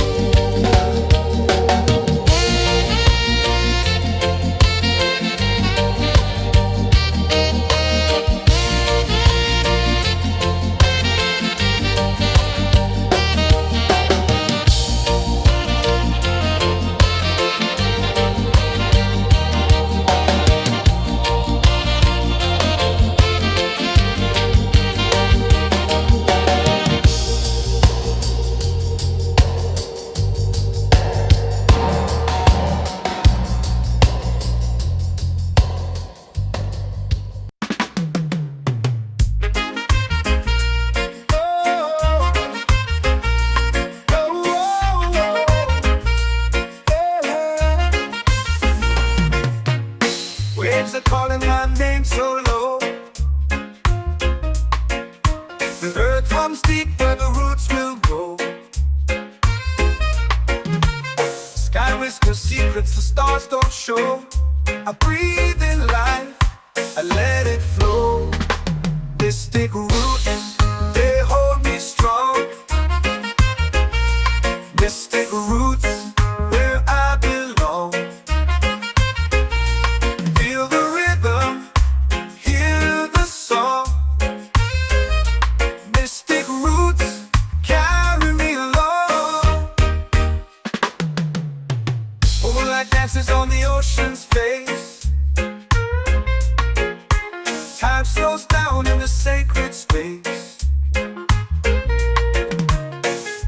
Waves are calling my name so low. The earth runs deep where the roots will go. Sky whispers secrets the stars don't show. I breathe in life, I let it flow. Mystic roots, they hold me strong. Mystic roots, where I belong. Feel the rhythm, hear the song. Mystic roots, carry me along. Moonlight dances on the ocean's face. Time slows down in the sacred space.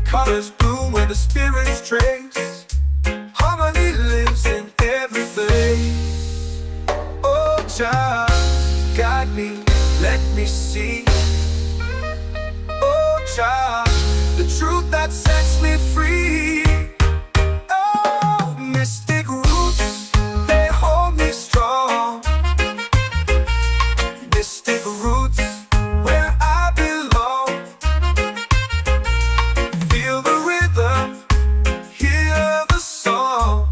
Colors bloom where the spirits trace. Harmony lives in every place. Oh, child, guide me, let me see. Oh, child, the truth that sets me free. Oh, mystic roots, they hold me strong. Mystic roots, where I belong. Feel the rhythm, hear the song.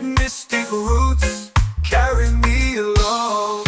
Mystic roots, carry me along.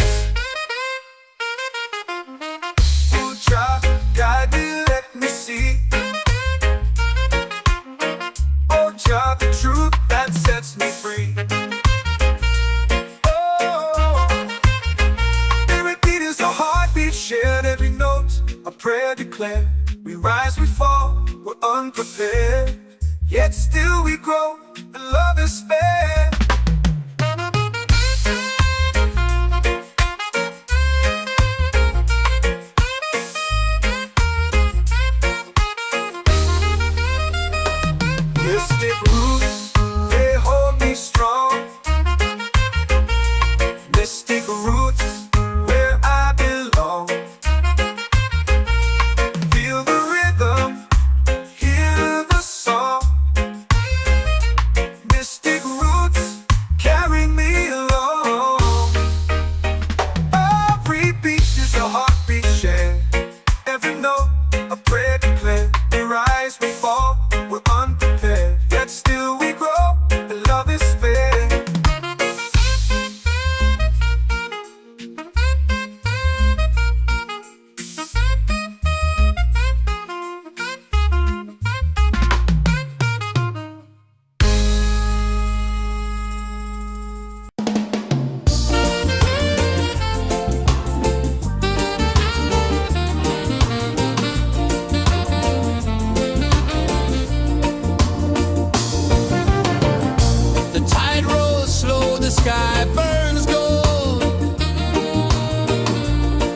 sky burns gold.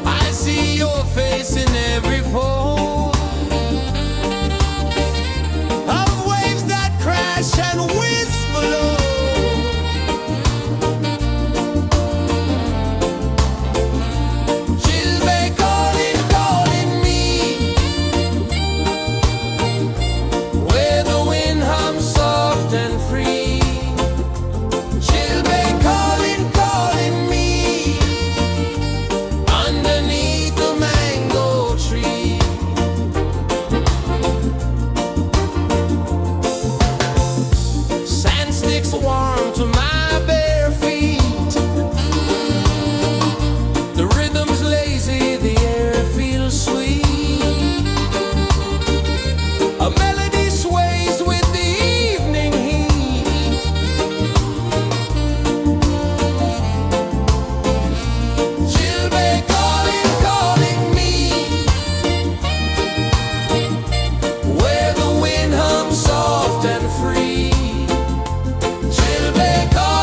I see your face in every fold of waves that crash and whisper low. Chilbay calling, calling me, where the wind hums soft and free. Chilbay calling, calling me, underneath the mango tree. Sand sticks warm to my bare feet. The rhythm's lazy, the air feels sweet. A melody sways with the evening heat. Chilbay calling, calling me, where the wind hums soft and free. Chilbay calling.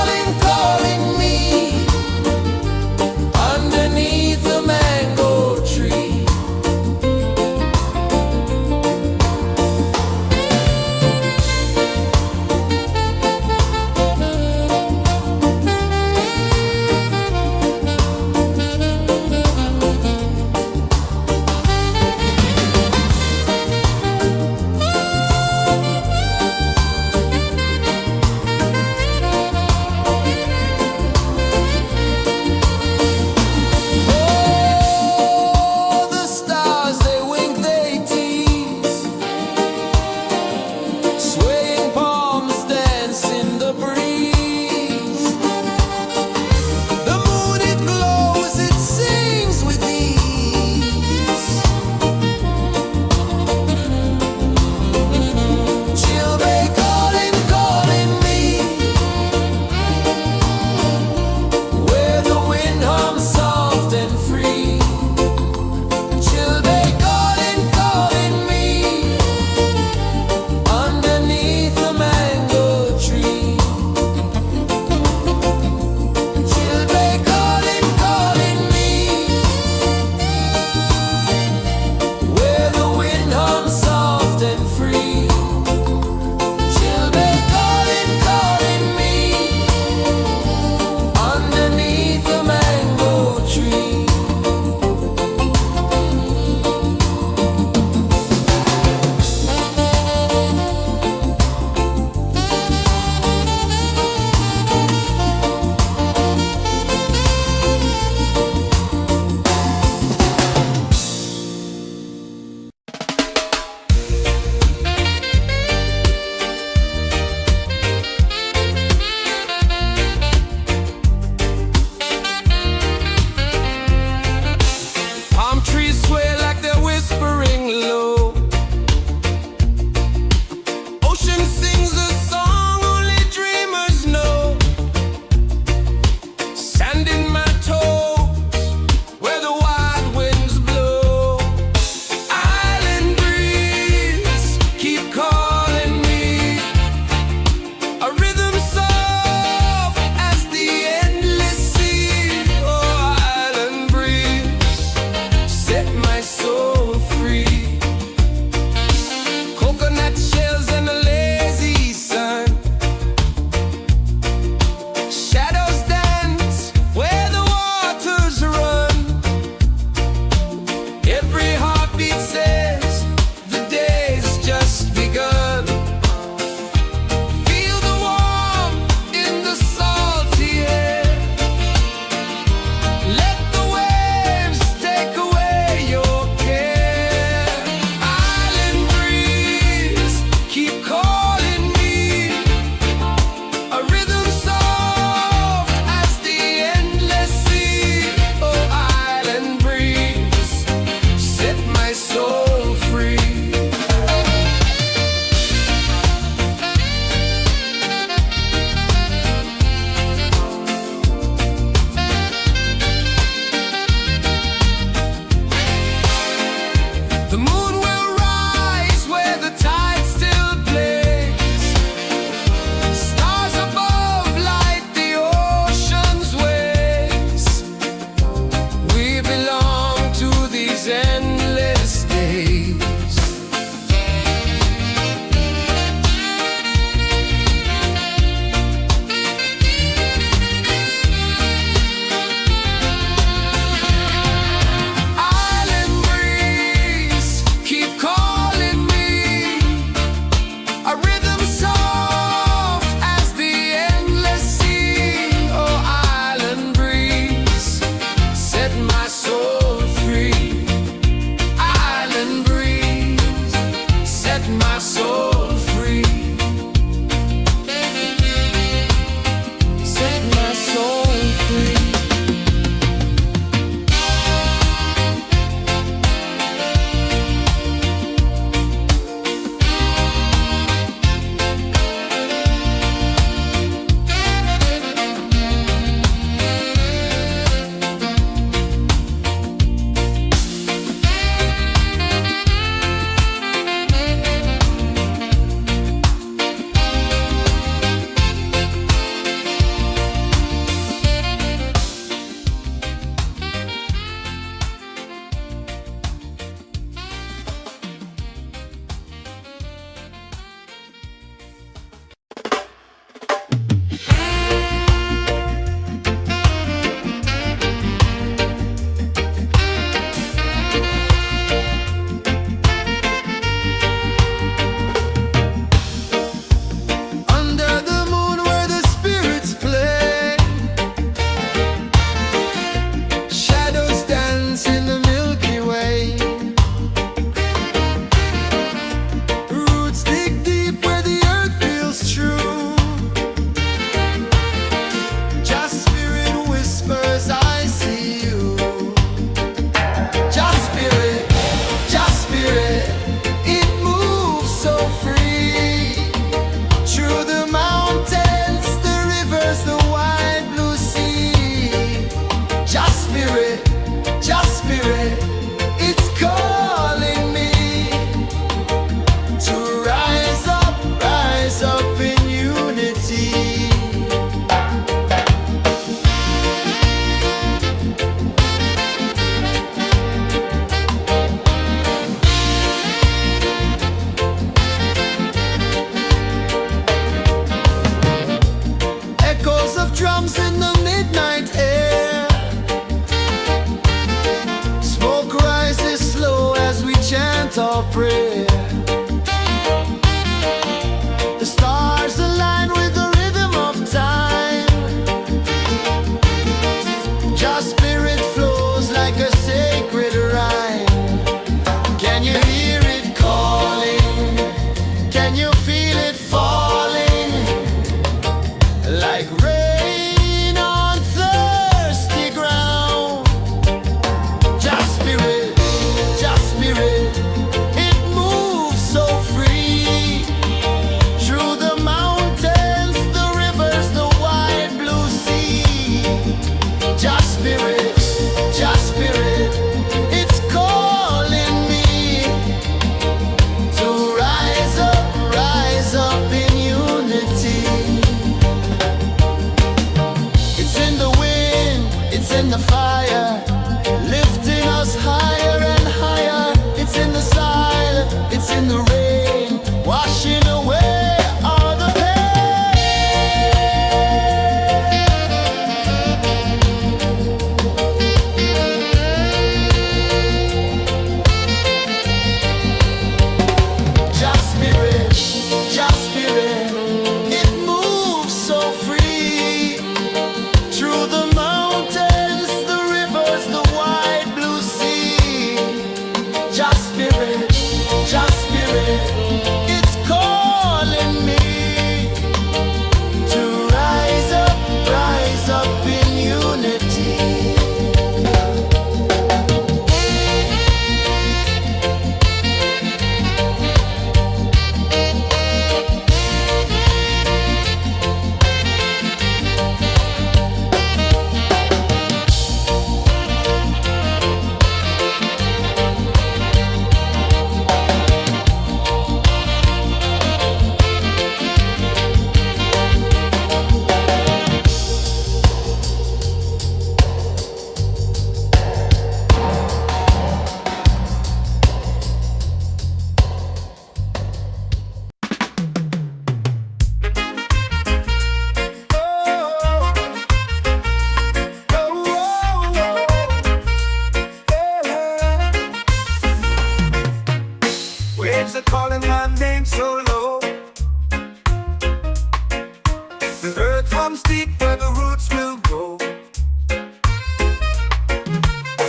The earth comes deep where the roots will grow.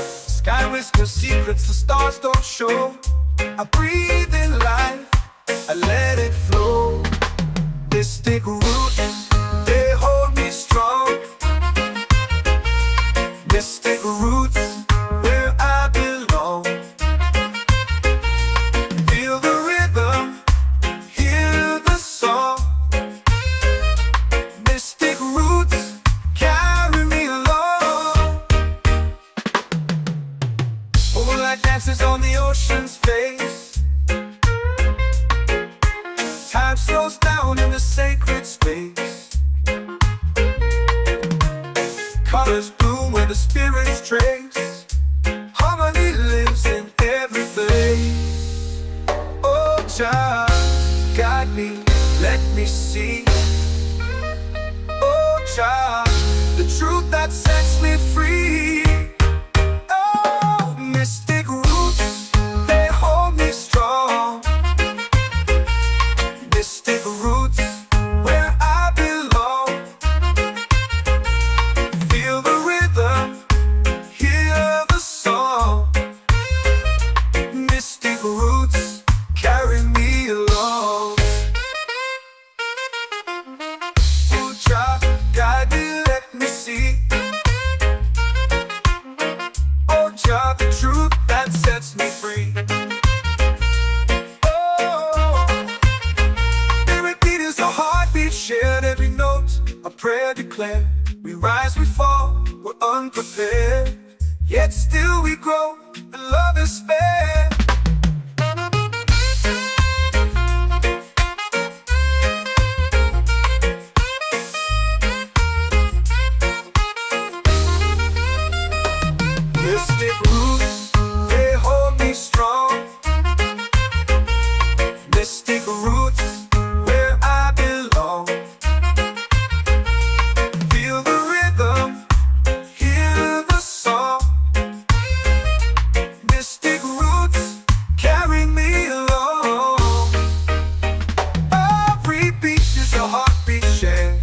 Sky whispers secrets the stars don't show. I breathe in life, I let it flow. Mystic roots, they hold me strong. Mystic roots, where I belong. Feel the rhythm, hear the song. Mystic roots, carry me along. Moonlight dances on the ocean's face. Time slows down in the sacred space. Colors bloom where the spirits trace. Harmony lives in every place. Oh, Jah, guide me, let me see. Oh, Jah, the truth that sets me free. Oh, mystic roots, they hold me strong. Mystic roots, where I belong. Feel the rhythm, hear the song. Mystic roots, carry me along. Oh, Jah, guide me, let me see. Oh, Jah, the truth that sets me free. Oh, every beat is a heartbeat shared, every note a prayer declared. We rise, we fall, we're unprepared, yet still we grow, and love is spared. Mystic roots, they hold me strong. Mystic roots, where I belong. Feel the rhythm, hear the song. Mystic roots, carry me along. Every beat is a heartbeat shared,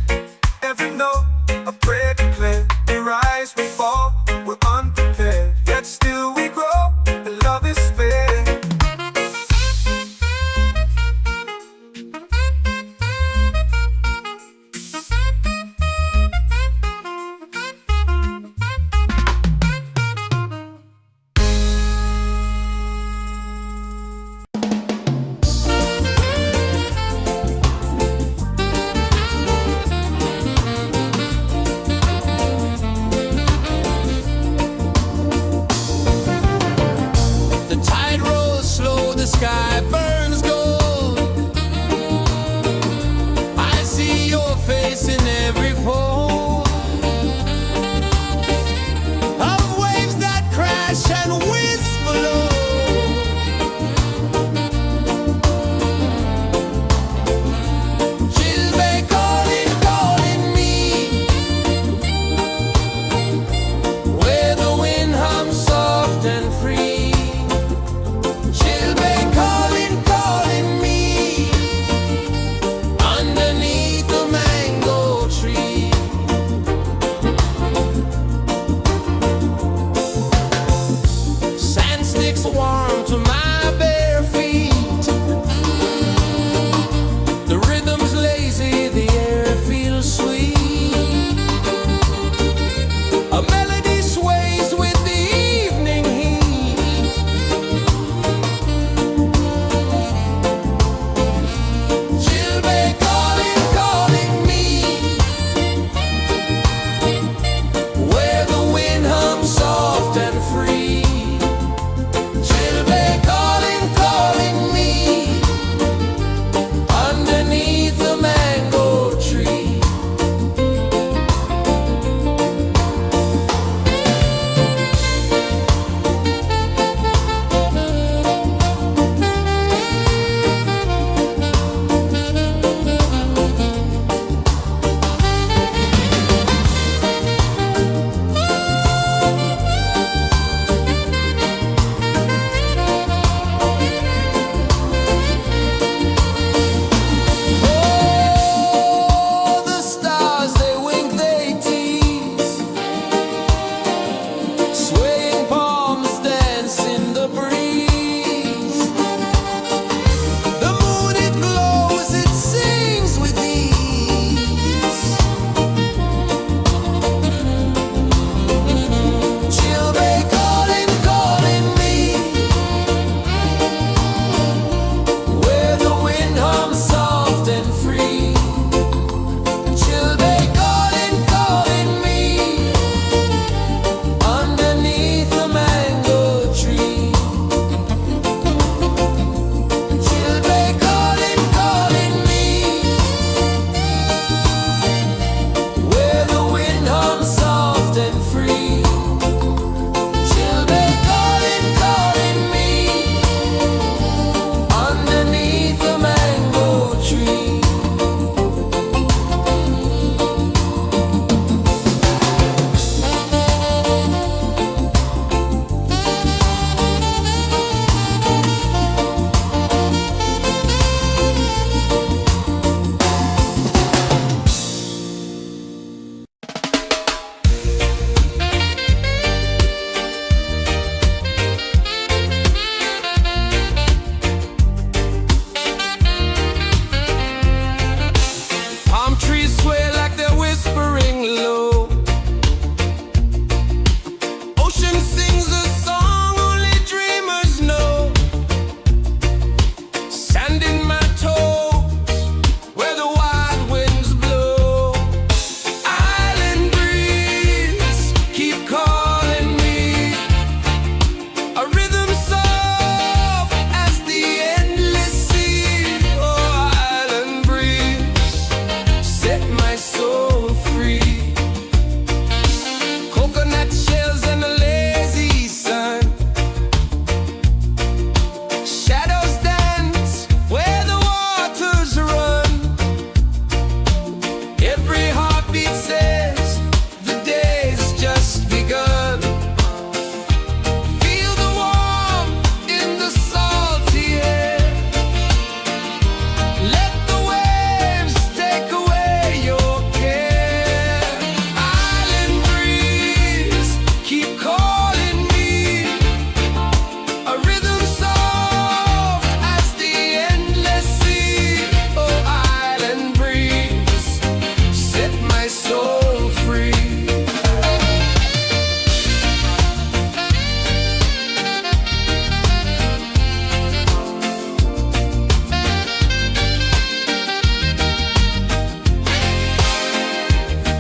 every note a prayer declared. We rise, we fall, we're unprepared, yet still we grow, and love is spared. The tide rolls slow, the sky burns gold. I see your face in every fold of waves that crash and whisper low. She'll be calling, calling me where the wind hums soft and free. She'll be calling, calling me underneath the mango tree.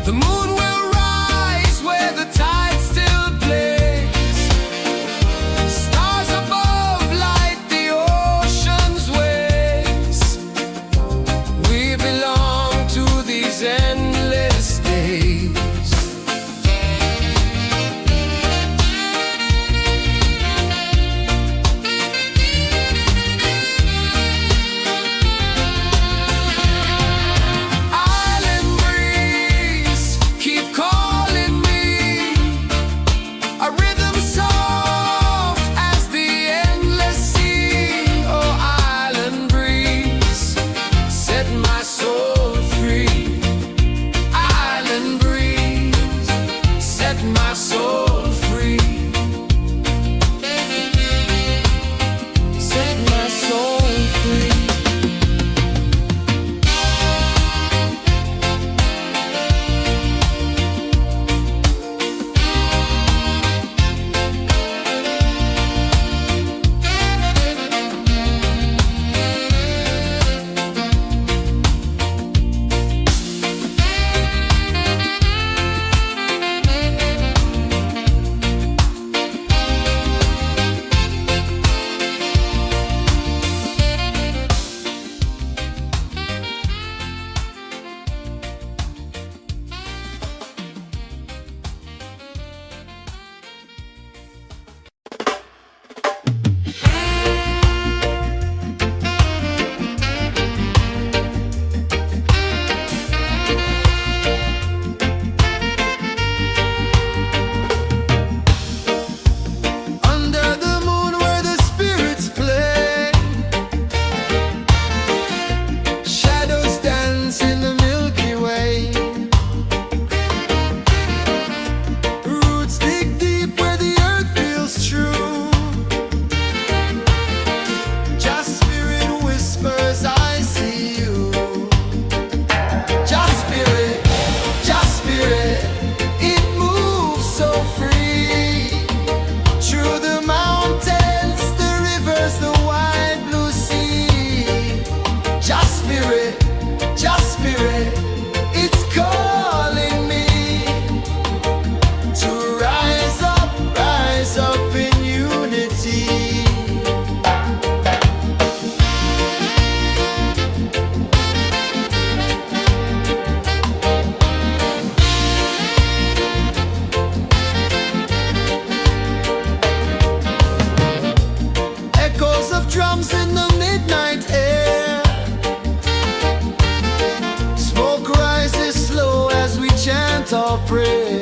The moon will rise where the tide still plays. Stars above light the ocean's waves. We belong to these endless days. Island breeze, keep calling me. A rhythm soft as the endless sea. Oh, island breeze, set my soul free. Island breeze, set my soul free. Set my soul free. Under the moon where the spirits play, shadows dance in the Milky Way. Roots dig deep where the earth feels true. Just spirit whispers, I see you. Just spirit, it moves so free. Through the mountains, the rivers, the wide blue sea. Just spirit, it's calling me to rise up in unity. Echoes of drums in the midnight air. Smoke rises slow as we chant our prayer.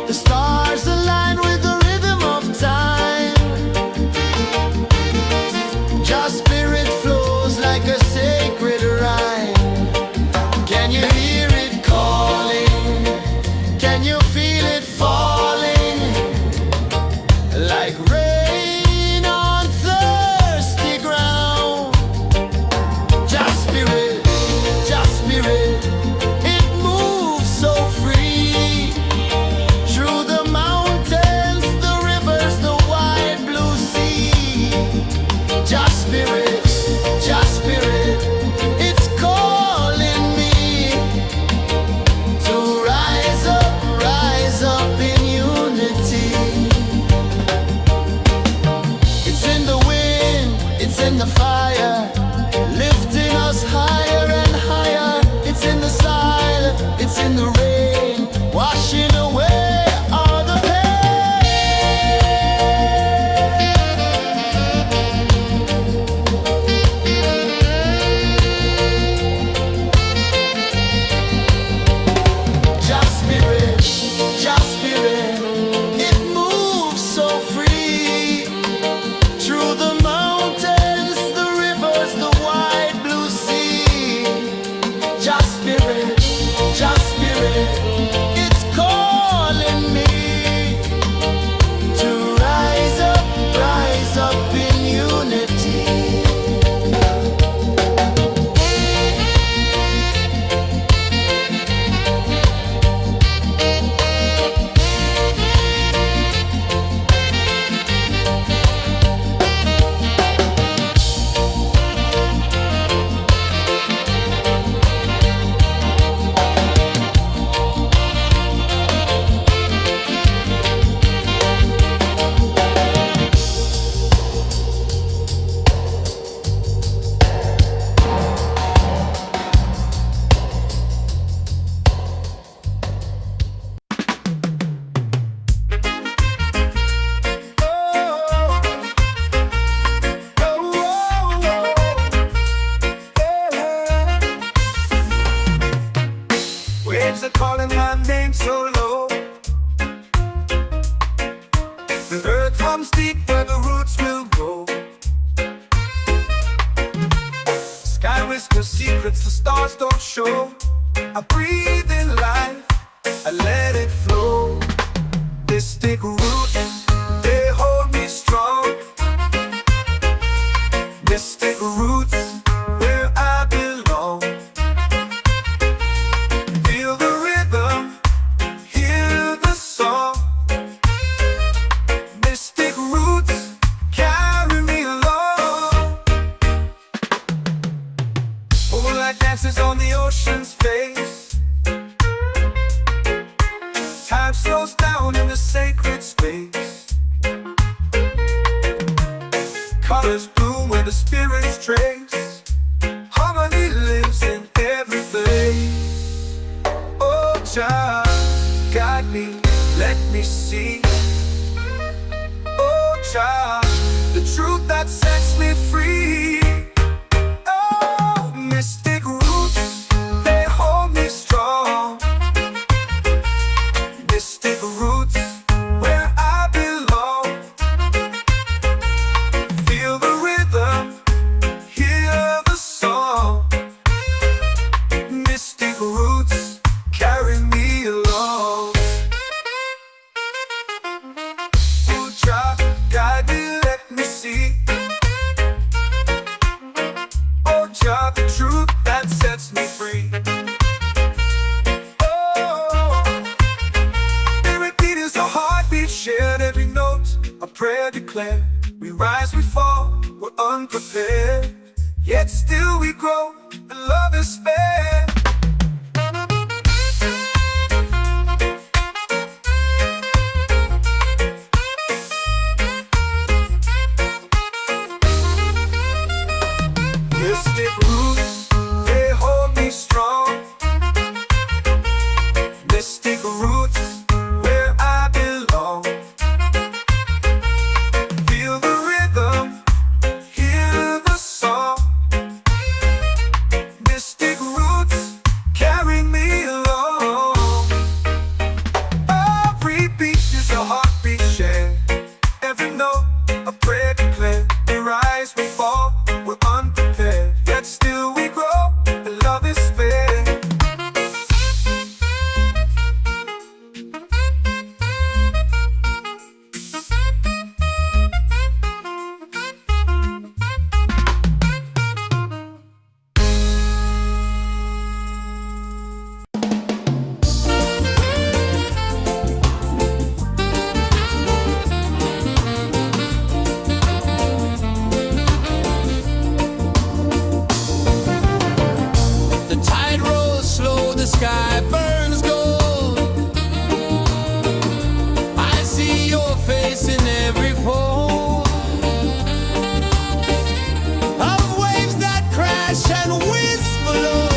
The stars align with the rhythm of time. Just spirit flows like a sacred rhyme. Can you hear it calling? Can you feel it falling? Like rain on thirsty ground. Just spirit, it moves waves are calling my name so low. The earth comes deep where the roots will go. Sky whispers secrets the stars don't show. I breathe in life, I let it flow. Mystic roots, they hold me strong. Mystic roots, where I belong. Feel the rhythm, hear the song. Mystic roots, carry me along. Moonlight dances on the ocean's face. Time slows down in the sacred space. Colors bloom where the spirits trace. Harmony lives in every place. Oh, Jah, guide me, let me see. Oh, Jah, the truth that sets me free. Oh, mystic roots, they hold me strong. Mystic roots, where I belong. Feel the rhythm, hear the song. Mystic roots, carry me along. Oh, Jah, guide me, let me see. Oh, Jah, the truth that sets me free. Shared every note, a prayer declared. We rise, we fall, we're unprepared. Yet still we grow, and love is spared. Mystic roots, they hold me strong. Mystic roots, where I belong. Feel the rhythm, hear the song. Mystic roots, carry me along. Every beat is a heartbeat shared. Every note, a prayer declared. We rise, we fall, we're unprepared. Yet still we grow, and love is spared. The tide rolls slow, the sky burns gold. I see your face in every fold of waves that crash and whisper low.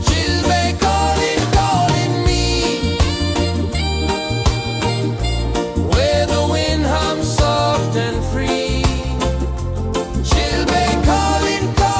She'll be calling, calling me where the wind hums soft and free. She'll be calling, calling.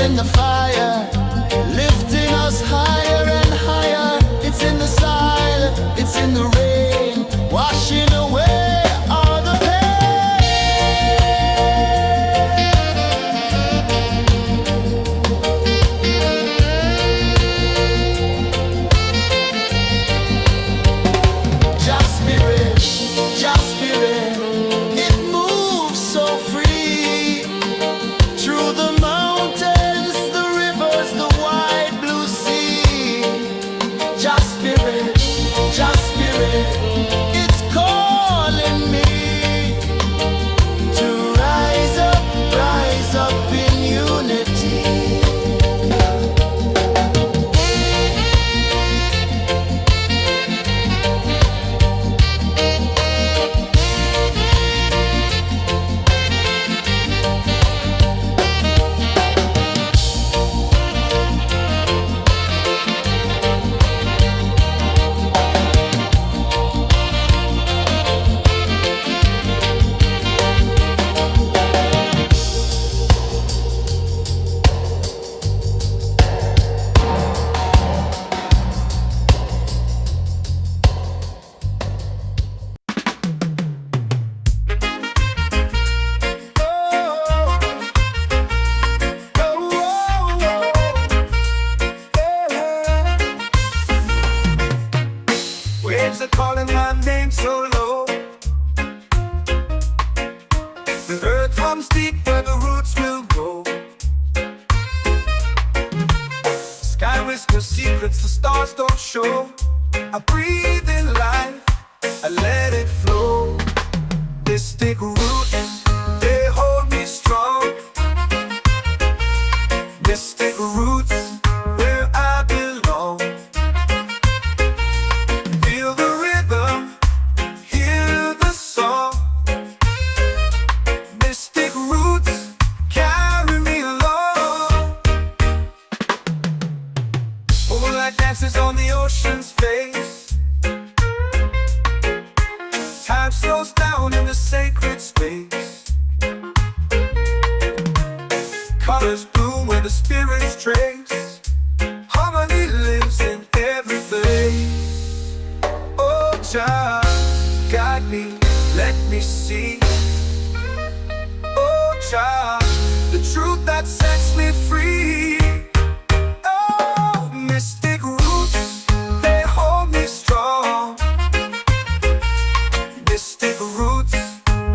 in the fire, lifting us higher and higher. It's in the silence, it's in the rain, washing away all the Just spirit, just spirit, it moves so free through the mountains, the rivers, the wide blue sea. Just spirit, it's calling me to rise up in unity. Waves are calling my name so low. The earth hums deep where the roots will grow. Sky whispers secrets the stars don't show. I breathe in life, I let it flow. Mystic roots, they hold me strong. Mystic roots, where I belong. Feel the rhythm, hear the song. Mystic roots, carry me along. Moonlight dances on the ocean's face. Time slows down in the sacred space. Colors bloom where the spirits trace. Harmony lives in every place. Oh, Jah, guide me, let me see. Oh, Jah, the truth that sets me free. Oh, mystic roots, they hold me strong. Mystic roots,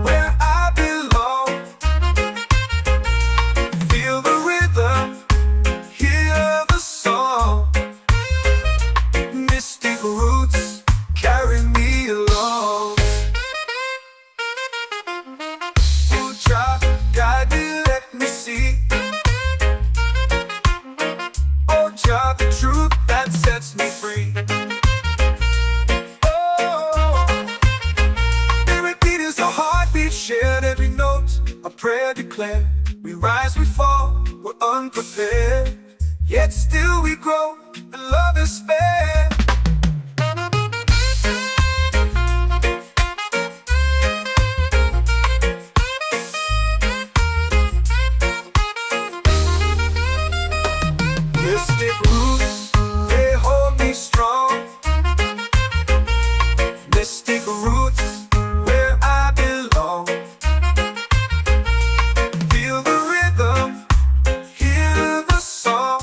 where I belong. Feel the rhythm, hear the song. Mystic roots, carry me along. Oh, Jah, guide me, let me see. Oh, Jah, the truth that sets me free. Oh, spirit beat is a heartbeat, shared every note. A prayer declared. We rise, we fall, we're unprepared. Yet still we grow, and love is spared. Mystic roots, they hold me strong. Mystic roots, where I belong. Feel the rhythm, hear the song.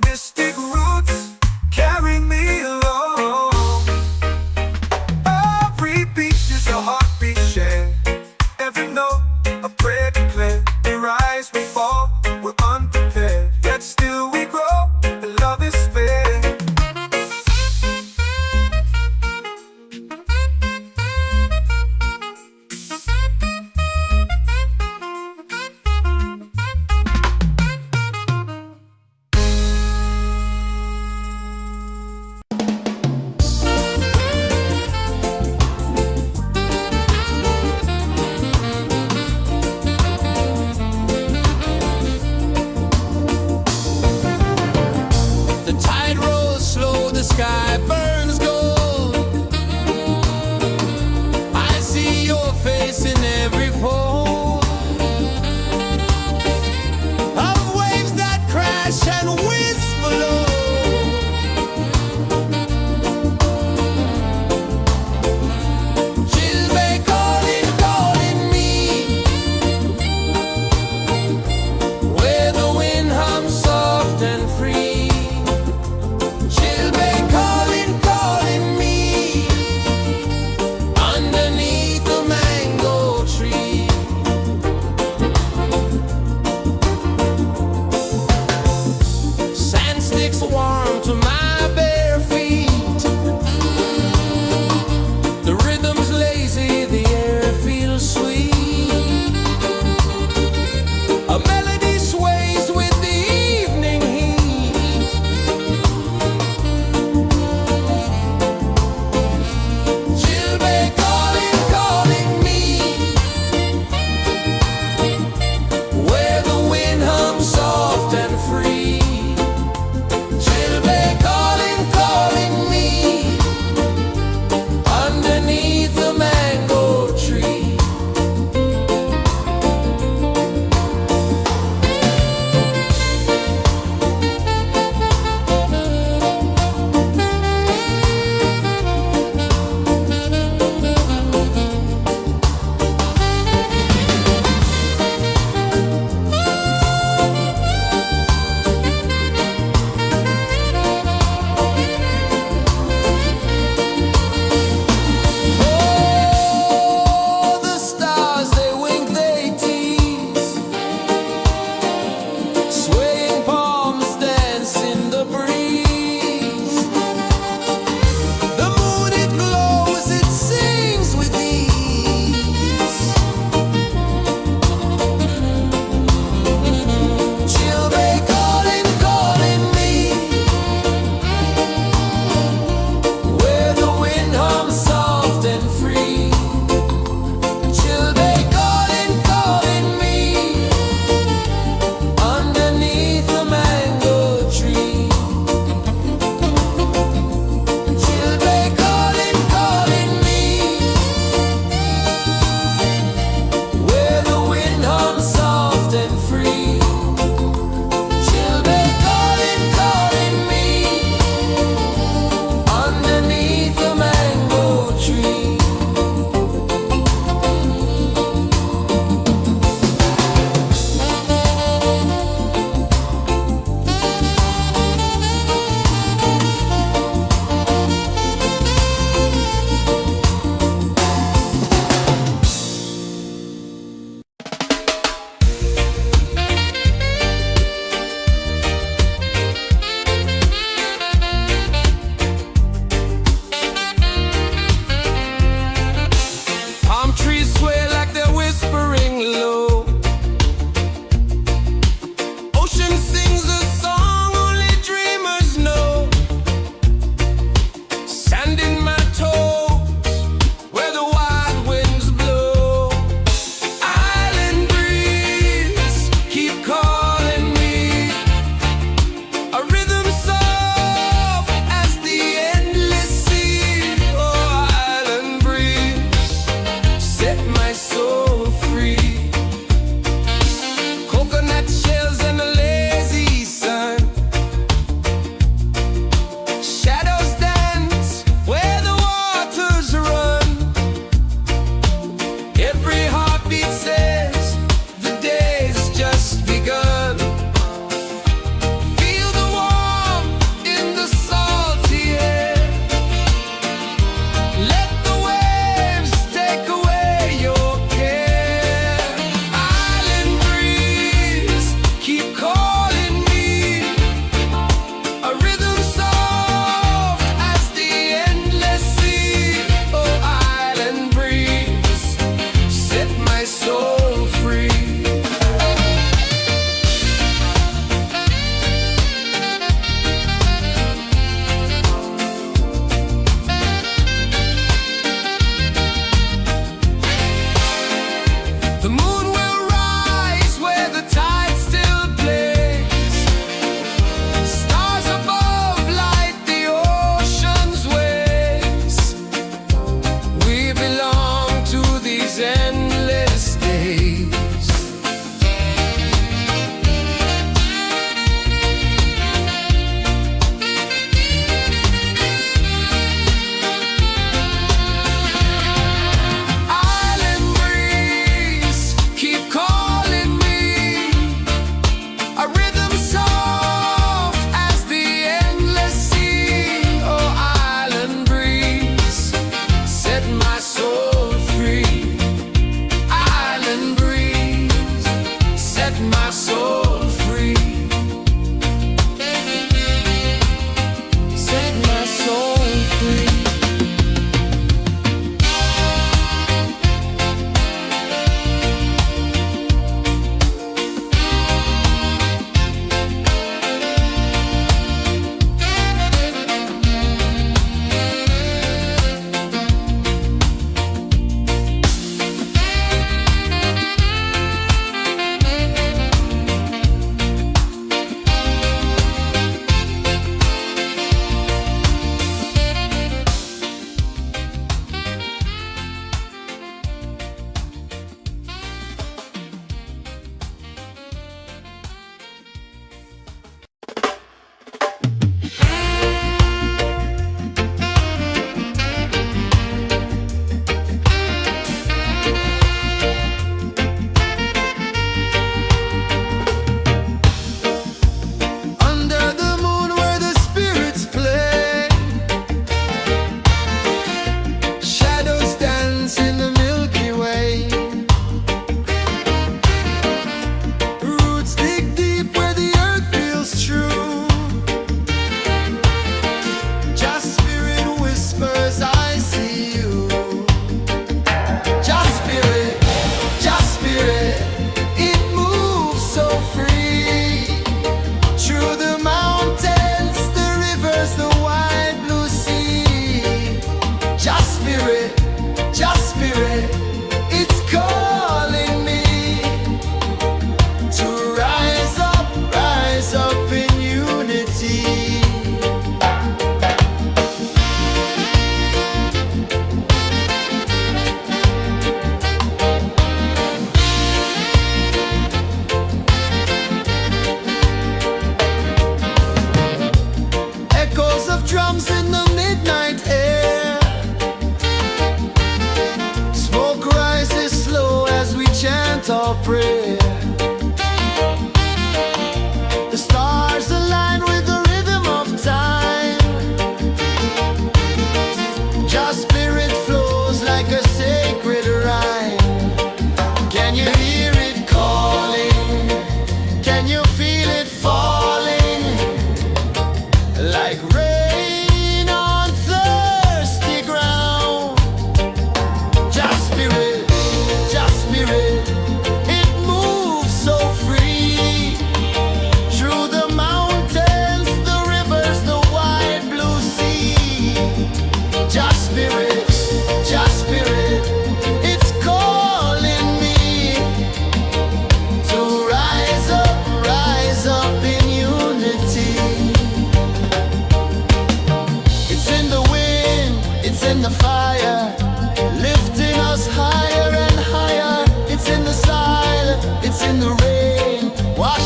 Mystic roots,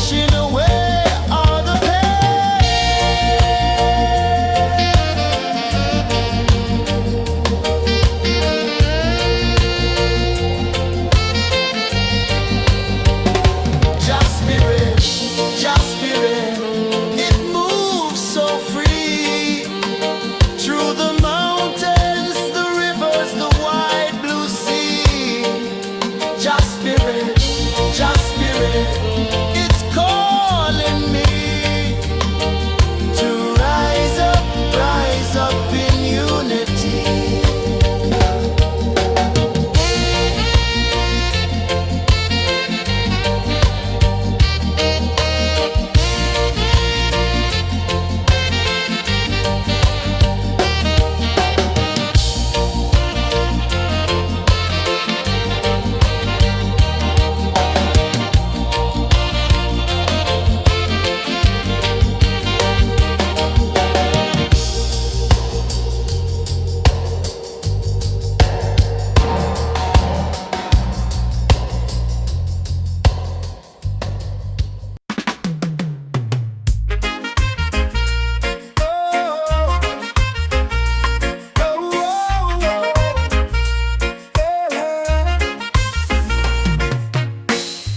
washing away all the Just spirit, just spirit, it moves so free through the mountains, the rivers, the wide blue sea. Just spirit, it's calling me to rise up in unity.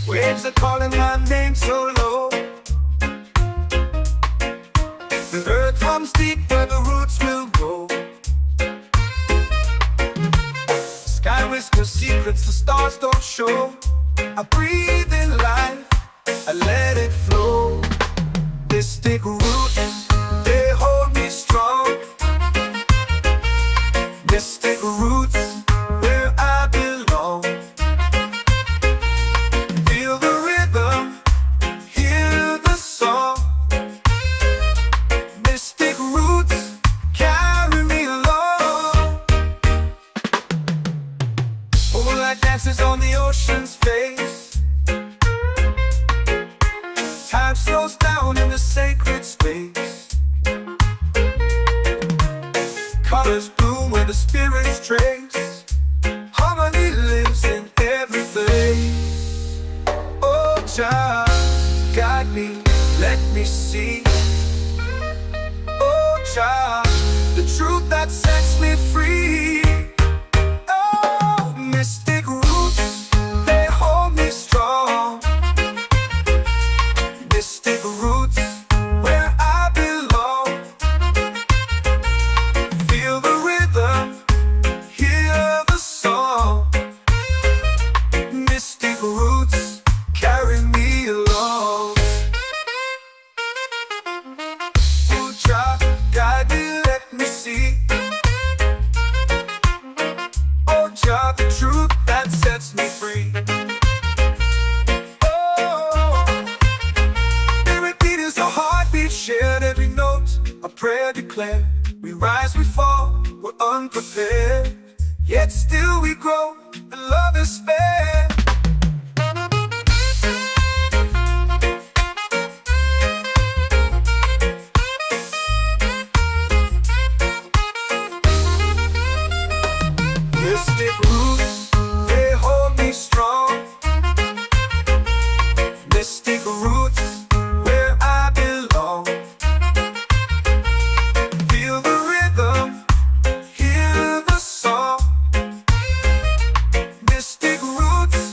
Waves are calling my name so low. The earth runs deep where the roots will grow. Sky whispers secrets the stars don't show. I breathe in life, I let it flow. Mystic roots, they hold me strong. Mystic roots, where I belong. Feel the rhythm, hear the song. Mystic roots, carry me along. Moonlight dances on the ocean's face. Time slows down in the sacred space. Colors bloom where the spirits trace. Harmony lives in every face. Oh, Jah, guide me, let me see. Oh, Jah, the truth that sets me free. Oh, mystic roots, they hold me strong. Mystic roots, where I belong. Feel the rhythm, hear the song. Mystic roots, carry me along. Oh, Jah, guide me, let me see. Oh, Jah, the truth that sets me free. Oh, spirit beat is a heartbeat, shared every note, a prayer declared. We rise, we fall, we're unprepared, yet still we grow, and love is spared. Mystic roots, they hold me strong. Mystic roots, where I belong. Feel the rhythm, hear the song. Mystic roots,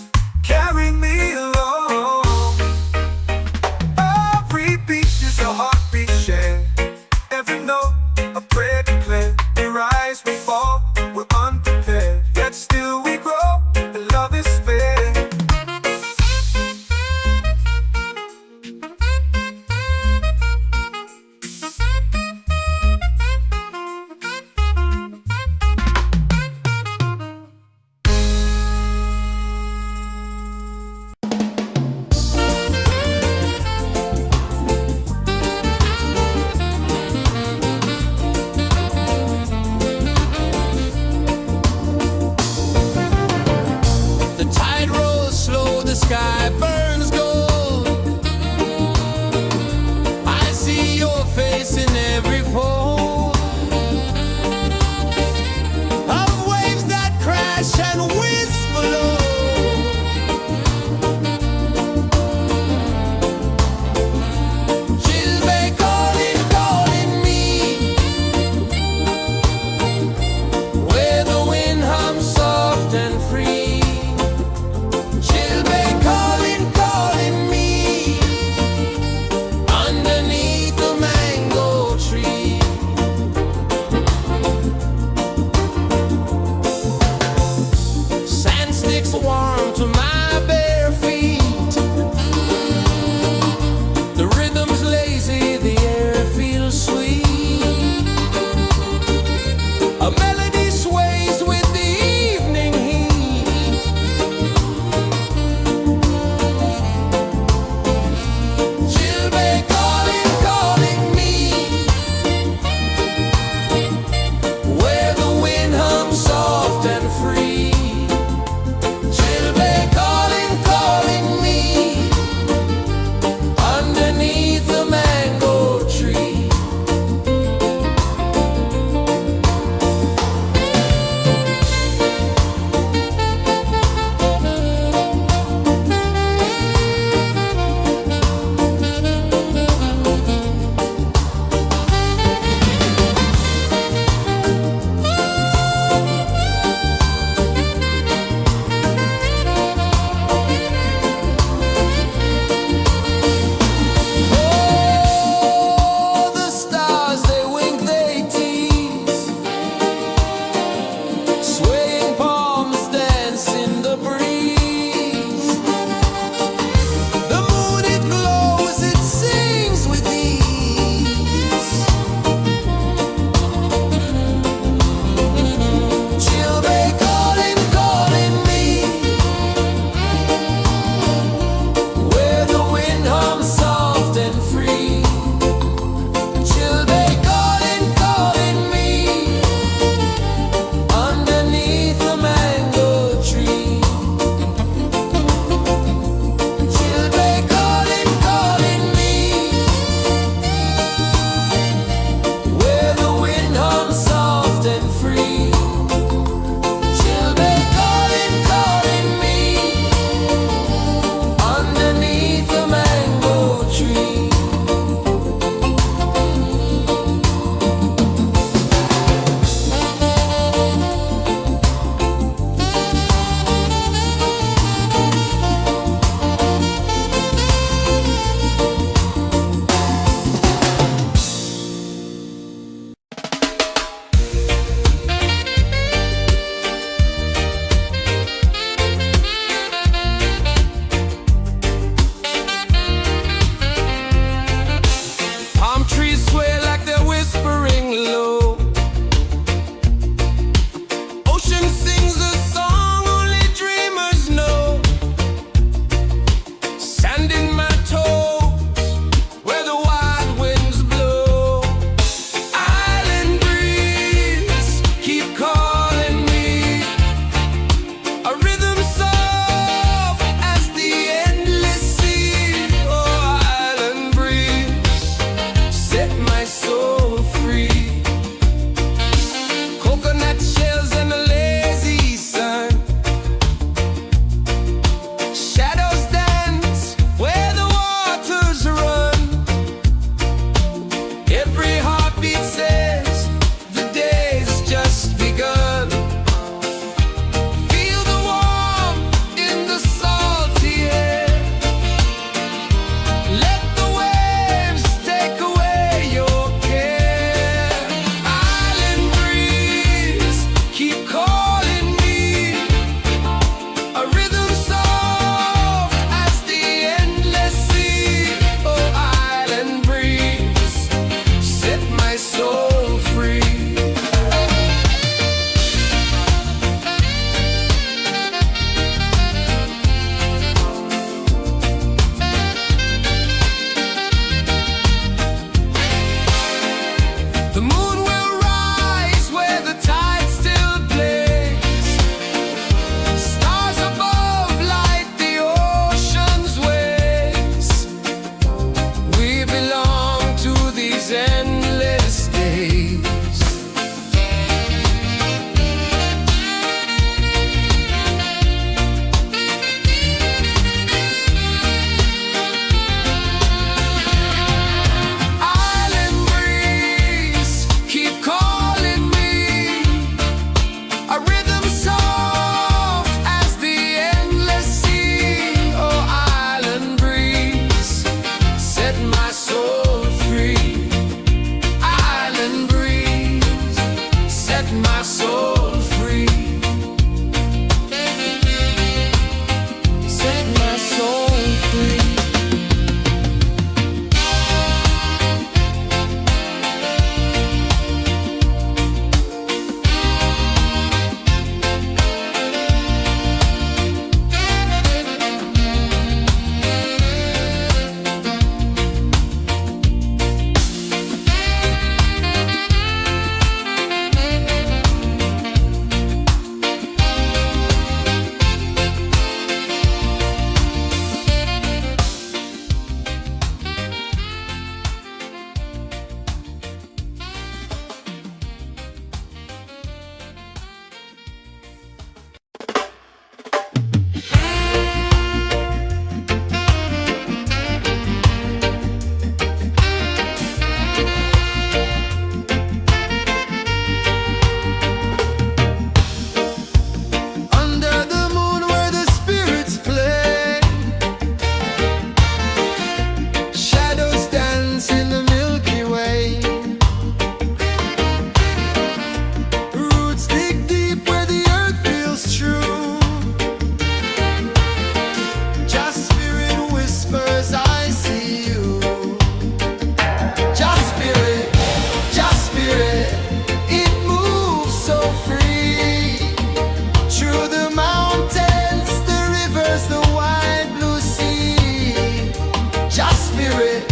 spirit,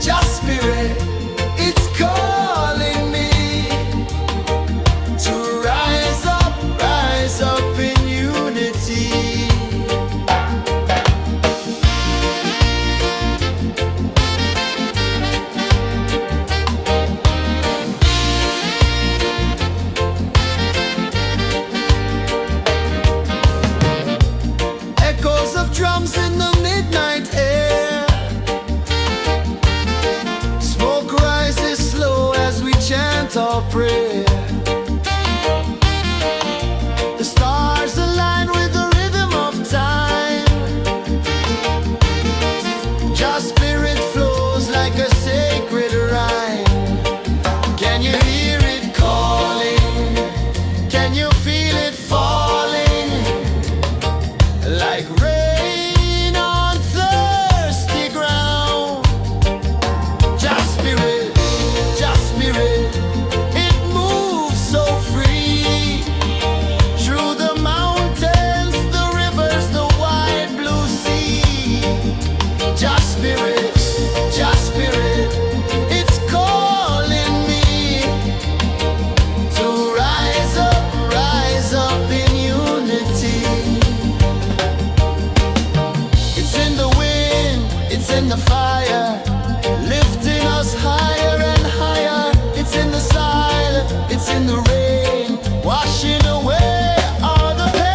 just spirit, it's calling me to rise up in unity. Echoes of drums in the midnight air. Smoke rises slow as we chant our prayer. The stars align with the rhythm of time. Just spirit flows like a sacred rhyme. Can you hear it calling? Can you feel it falling? Like rain on thirsty ground. Just spirit, it moves so free. Through the mountains, the rivers, the wide blue sea. Just spirit, it's calling me to rise up in unity. It's in the wind, it's in the fire, lifting us higher and higher. It's in the silence, it's in the rain, washing away all the pain.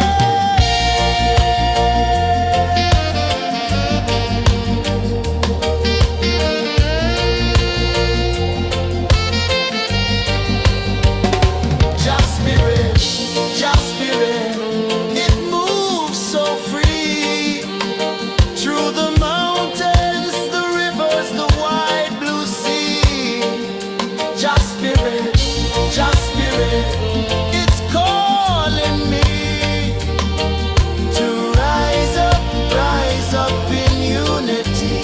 Just spirit, it moves so free. Through the mountains, the rivers, the wide blue sea. Just spirit, it's calling me to rise up in unity.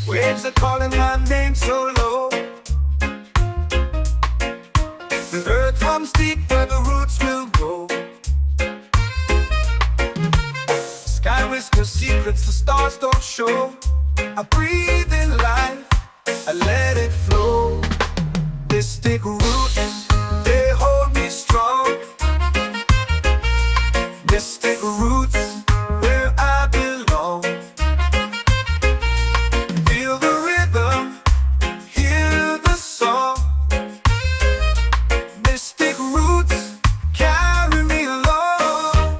Waves are calling my name so low. The earth hums deep where the roots will go. Sky whispers secrets the stars don't show. I breathe in life, I let it flow. Mystic roots, they hold me strong. Mystic roots, where I belong. Feel the rhythm, hear the song. Mystic roots, carry me along.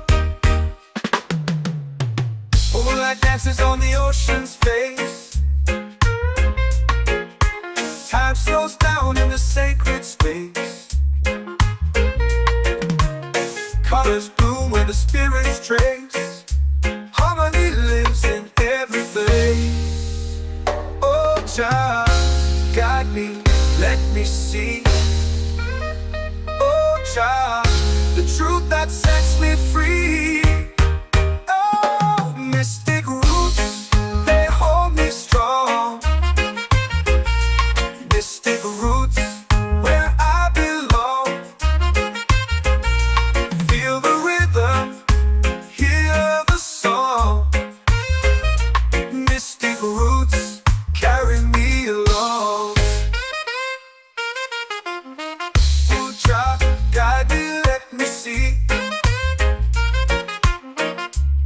Moonlight dances on the ocean's face. Time slows down in the sacred space. Colors bloom where the spirits trace. Harmony lives in every place. Oh, child, guide me, let me see. Oh, child, the truth that sets me free. Oh, mystic roots, they hold me strong. Mystic roots, where I belong. Feel the rhythm, hear the song. Mystic roots, carry me along. Oh, child, guide me, let me see.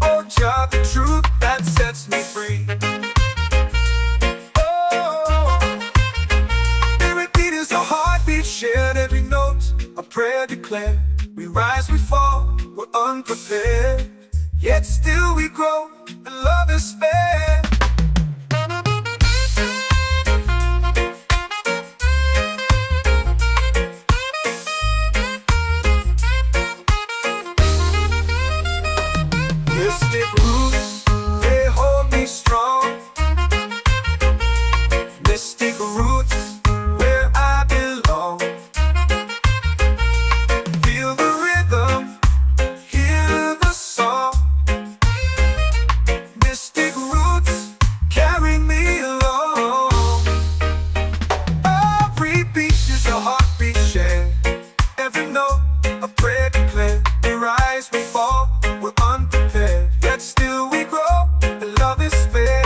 Oh, child, the truth that sets me free. Shared every note, a prayer declared. We rise, we fall, we're unprepared. Yet still we grow, and love is fair. Mystic roots, they hold me strong. Mystic roots, where I belong. Feel the rhythm, hear the song. Mystic roots, carry me along. Every beat is a heartbeat shared. Every note, a prayer declared. We rise, we fall, we're unprepared. Yet still we grow, and love is fair.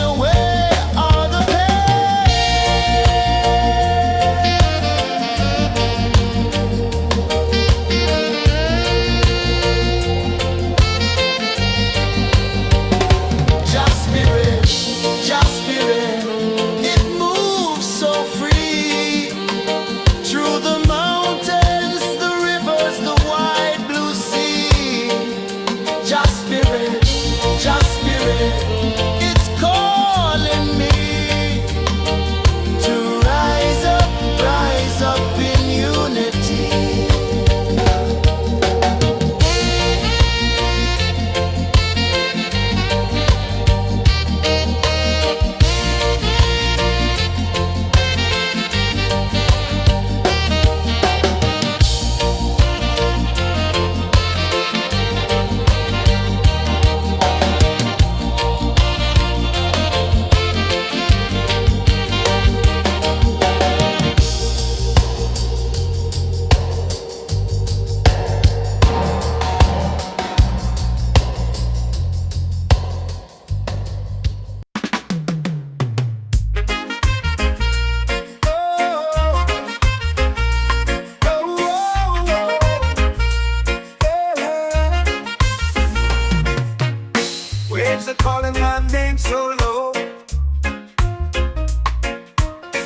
away all the Just spirit, just spirit, it moves so free through the mountains, the rivers, the wide blue sea. Just spirit, it's calling me to rise up in unity. Waves are calling my name so low.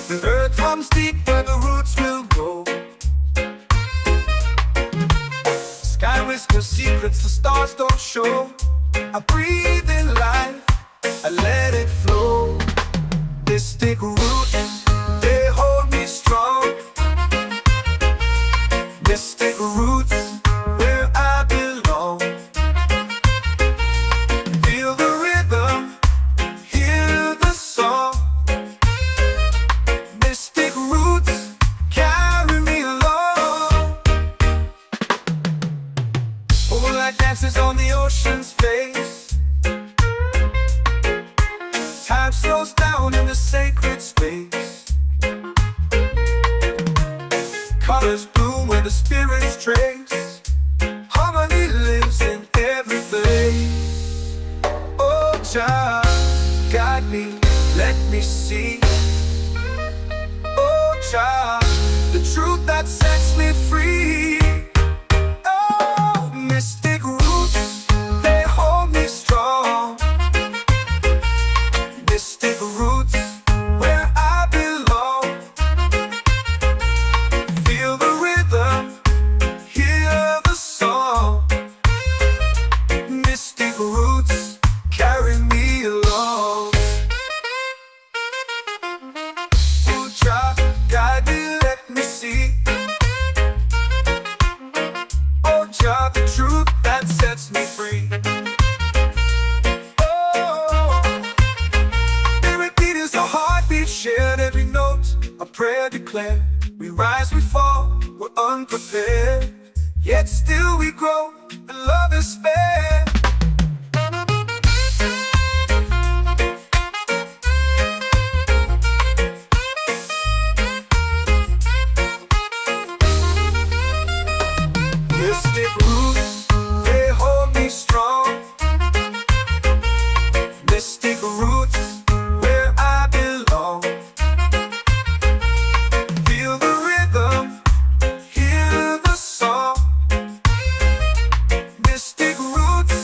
The earth runs deep where the roots will grow. Sky whispers secrets the stars don't show. I breathe in life, I let it flow. Mystic roots, they hold me strong. Mystic roots, where I belong. Feel the rhythm, hear the song. Mystic roots, carry me along. Moonlight dances on the ocean's face. Time slows down in the sacred space. Colors bloom where the spirits trace. Harmony lives in every place. Oh, Jah, guide me, let me see. Oh, Jah, the truth that sets me free. Oh, mystic roots, they hold me strong. Mystic roots, where I belong. Feel the rhythm, hear the song. Mystic roots, carry me along. Oh, Jah, guide me, let me see. Oh, Jah, the truth that sets me free. Oh, spirit beat is a heartbeat, shared every note. A prayer declared. We rise, we fall, we're unprepared. Yet still we grow, and love is spared. Mystic roots, they hold me strong. Mystic roots, where I belong. Feel the rhythm, hear the song. Mystic roots,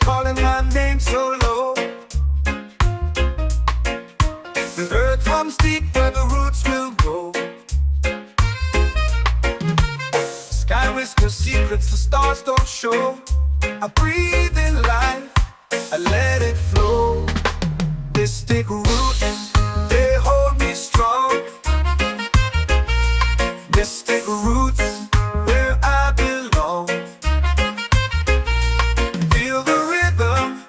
calling my name so low. The earth comes deep where the roots will grow. Sky whispers secrets the stars don't show. I breathe in life, I let it flow. Mystic roots, they hold me strong. Mystic roots, where I belong. Feel the rhythm,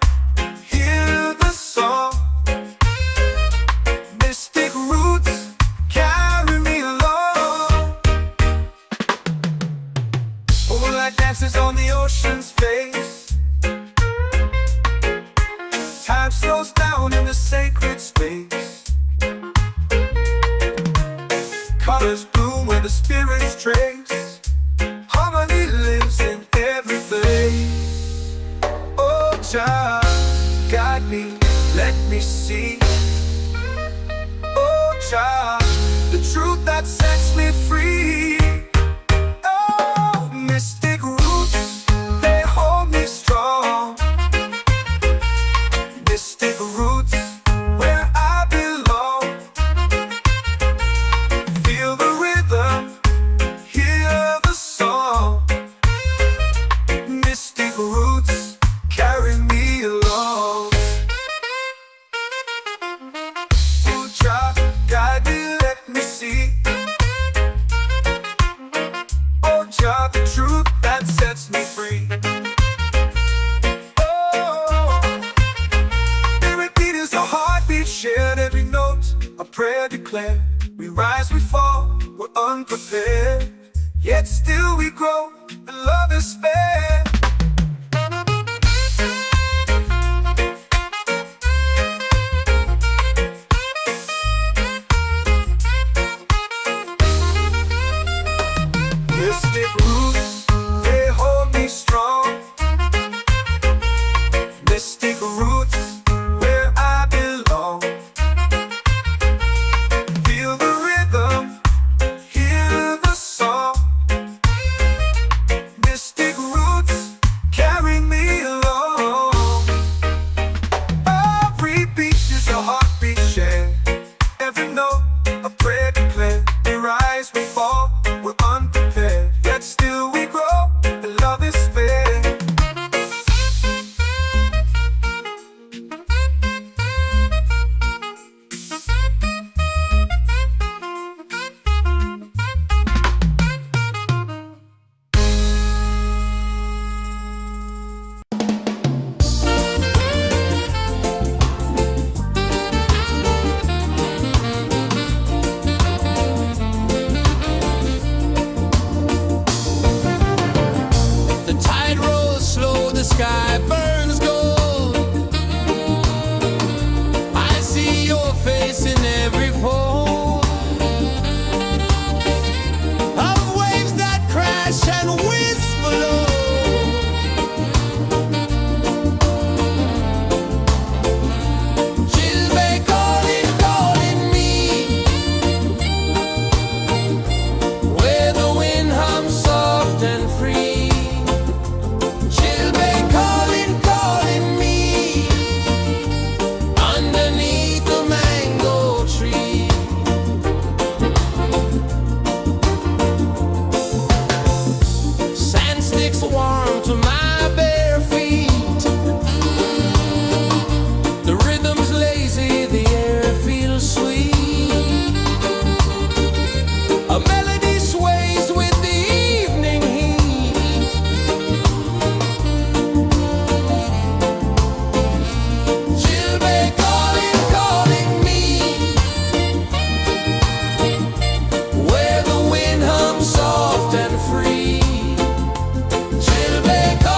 hear the song. Mystic roots, carry me along. Moonlight dances on the ocean's face. Time slows down in the sacred space. Colors bloom where the spirits trace. Harmony lives in every place. Oh, Jah, guide me, let me see. Oh, Jah, the truth that sets me free. Oh, mystic roots, they hold me strong. Mystic roots, where I belong. Feel the rhythm, hear the song. Mystic roots, carry me along. Oh, Jah, guide me, let me see. Oh, Jah, the truth that sets me free. Shared every note, a prayer declared. We rise, we fall, we're unprepared. Yet still we grow, and love is spared. Mystic roots, they hold me strong. Mystic roots, where I belong. Feel the rhythm, hear the song. Mystic roots, carry me along. Every beat is a heartbeat shared. Every note, a prayer declared. We rise, we fall, we're unprepared. Yet still we grow, and love is spared. The tide rolls slow, the sky burns gold. I see your face in every fold of waves that crash and whisper low. Chilbay calling, calling me, where the wind hums soft and free. Chilbay calling, calling me, underneath the mango tree. Sand sticks warm to my bare feet. The rhythm's lazy, the air feels sweet. A melody sways with the evening heat. Chilbay calling, calling me, where the wind hums soft and free. Chilbay calling.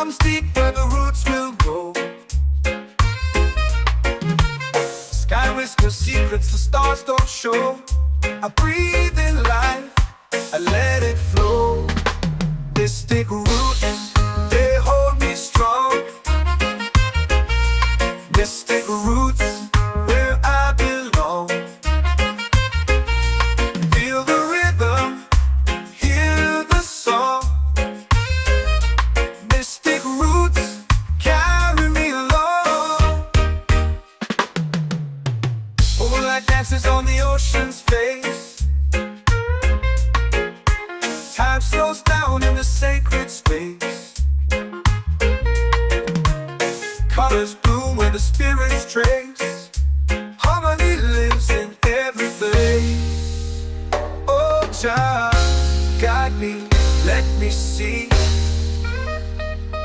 comes deep where the roots will grow. Sky whispers secrets the stars don't show. I breathe in life, I let it flow. Mystic roots, they hold me strong. Mystic roots, where I belong. Feel the rhythm, hear the song. Mystic roots, carry me along. Moonlight dances on the ocean's face. Time slows down in the sacred space. Colors bloom where the spirits trace. Harmony lives in every place. Oh, Jah, guide me, let me see.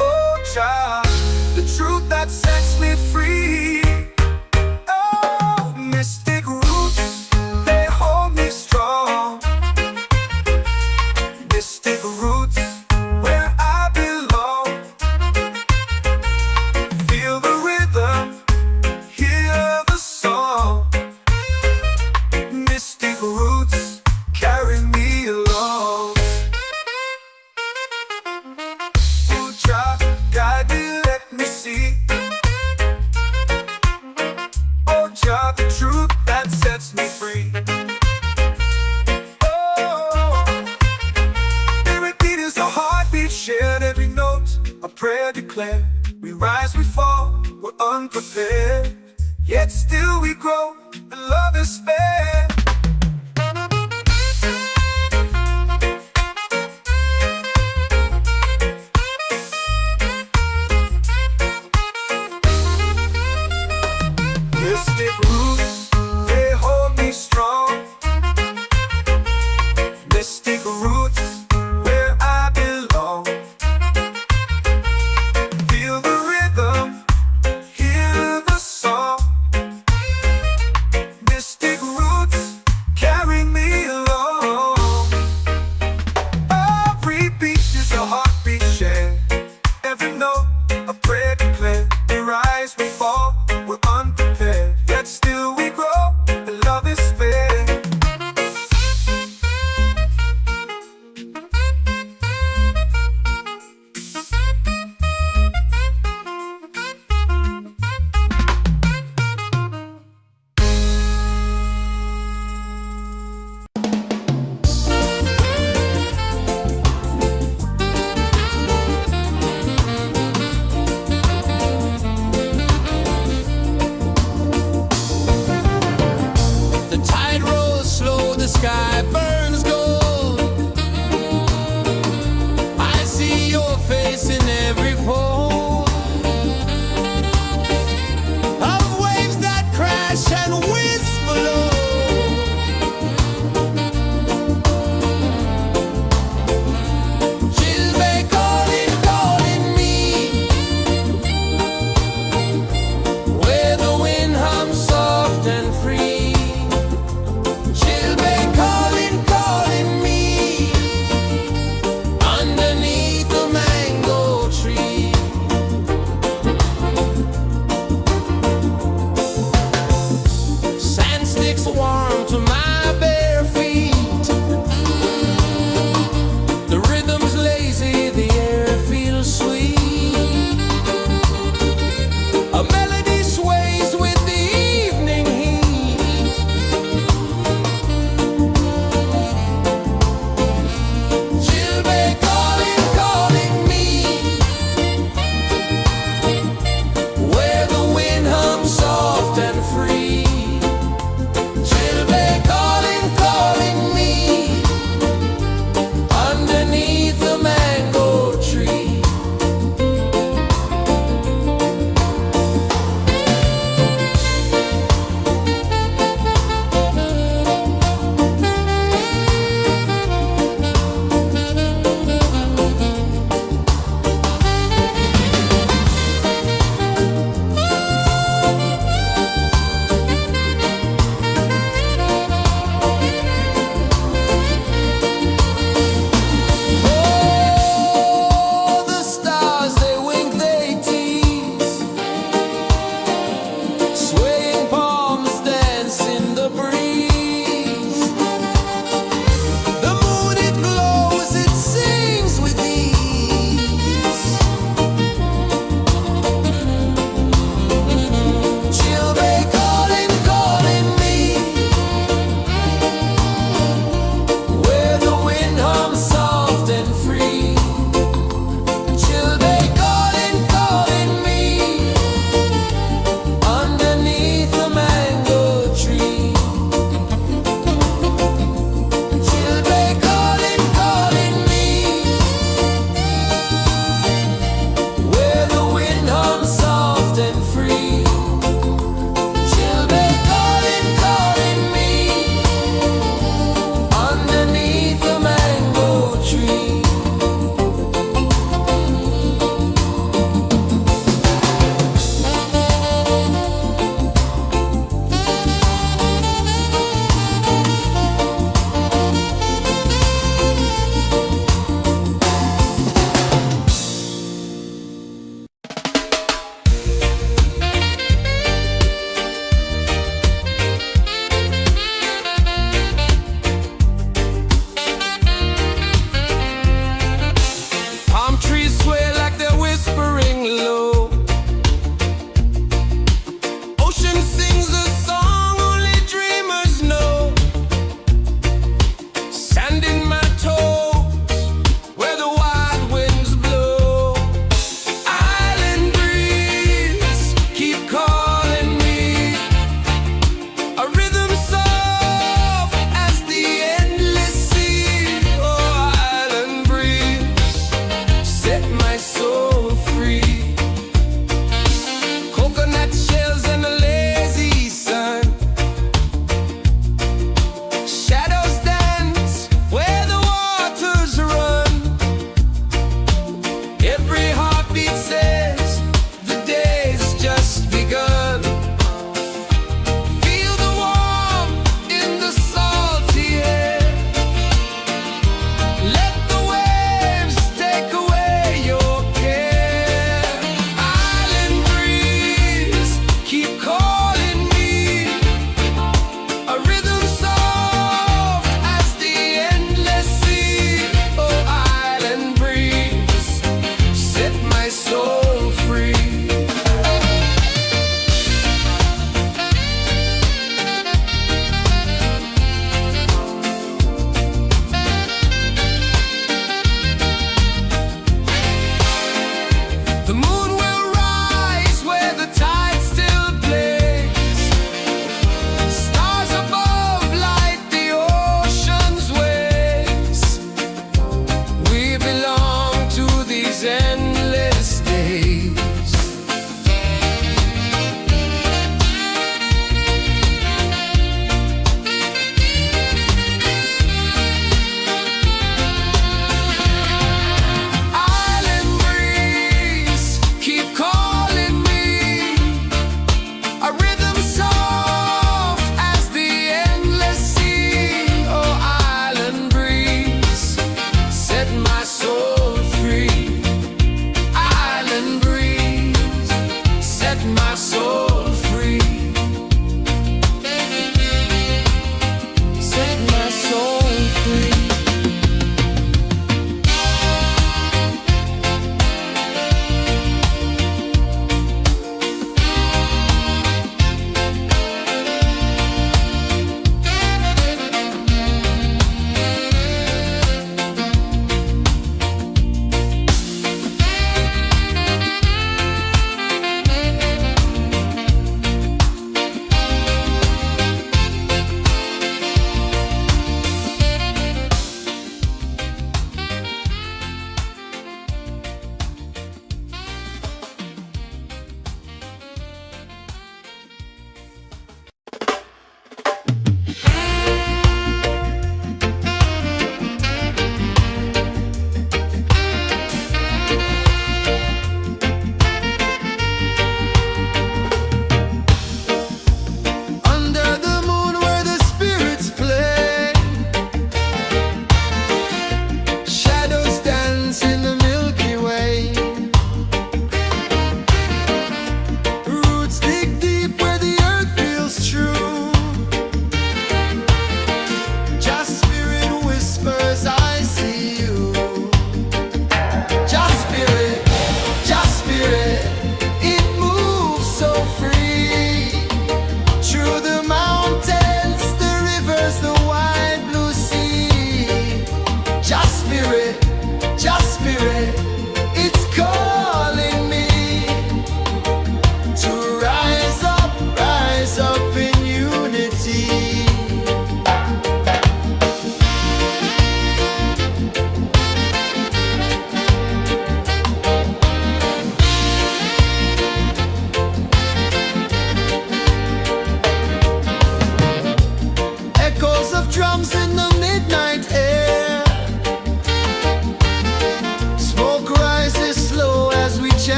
Oh, Jah, the truth that sets me free. Oh, mystic roots, they hold me strong. Mystic roots, where I belong. Feel the rhythm, hear the song. Mystic roots, carry me along. Oh, Jah, guide me, let me see. Oh, Jah, the truth that sets me free. Shared every note, a prayer declared. We rise, we fall, we're unprepared. Yet still we grow, and love is spared. Mystic roots, they hold me strong. Mystic roots, where I belong. Feel the rhythm, hear the song. Mystic roots.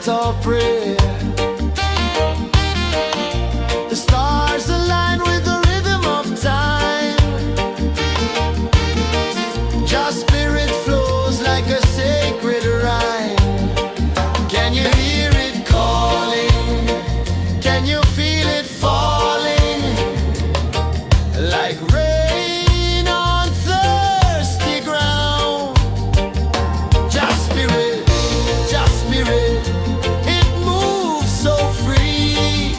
chant our prayer. The stars align with the rhythm of time. Just spirit flows like a sacred rhyme. Can you hear it calling? Can you feel it falling? Like rain on thirsty ground. Just spirit, it moves so free.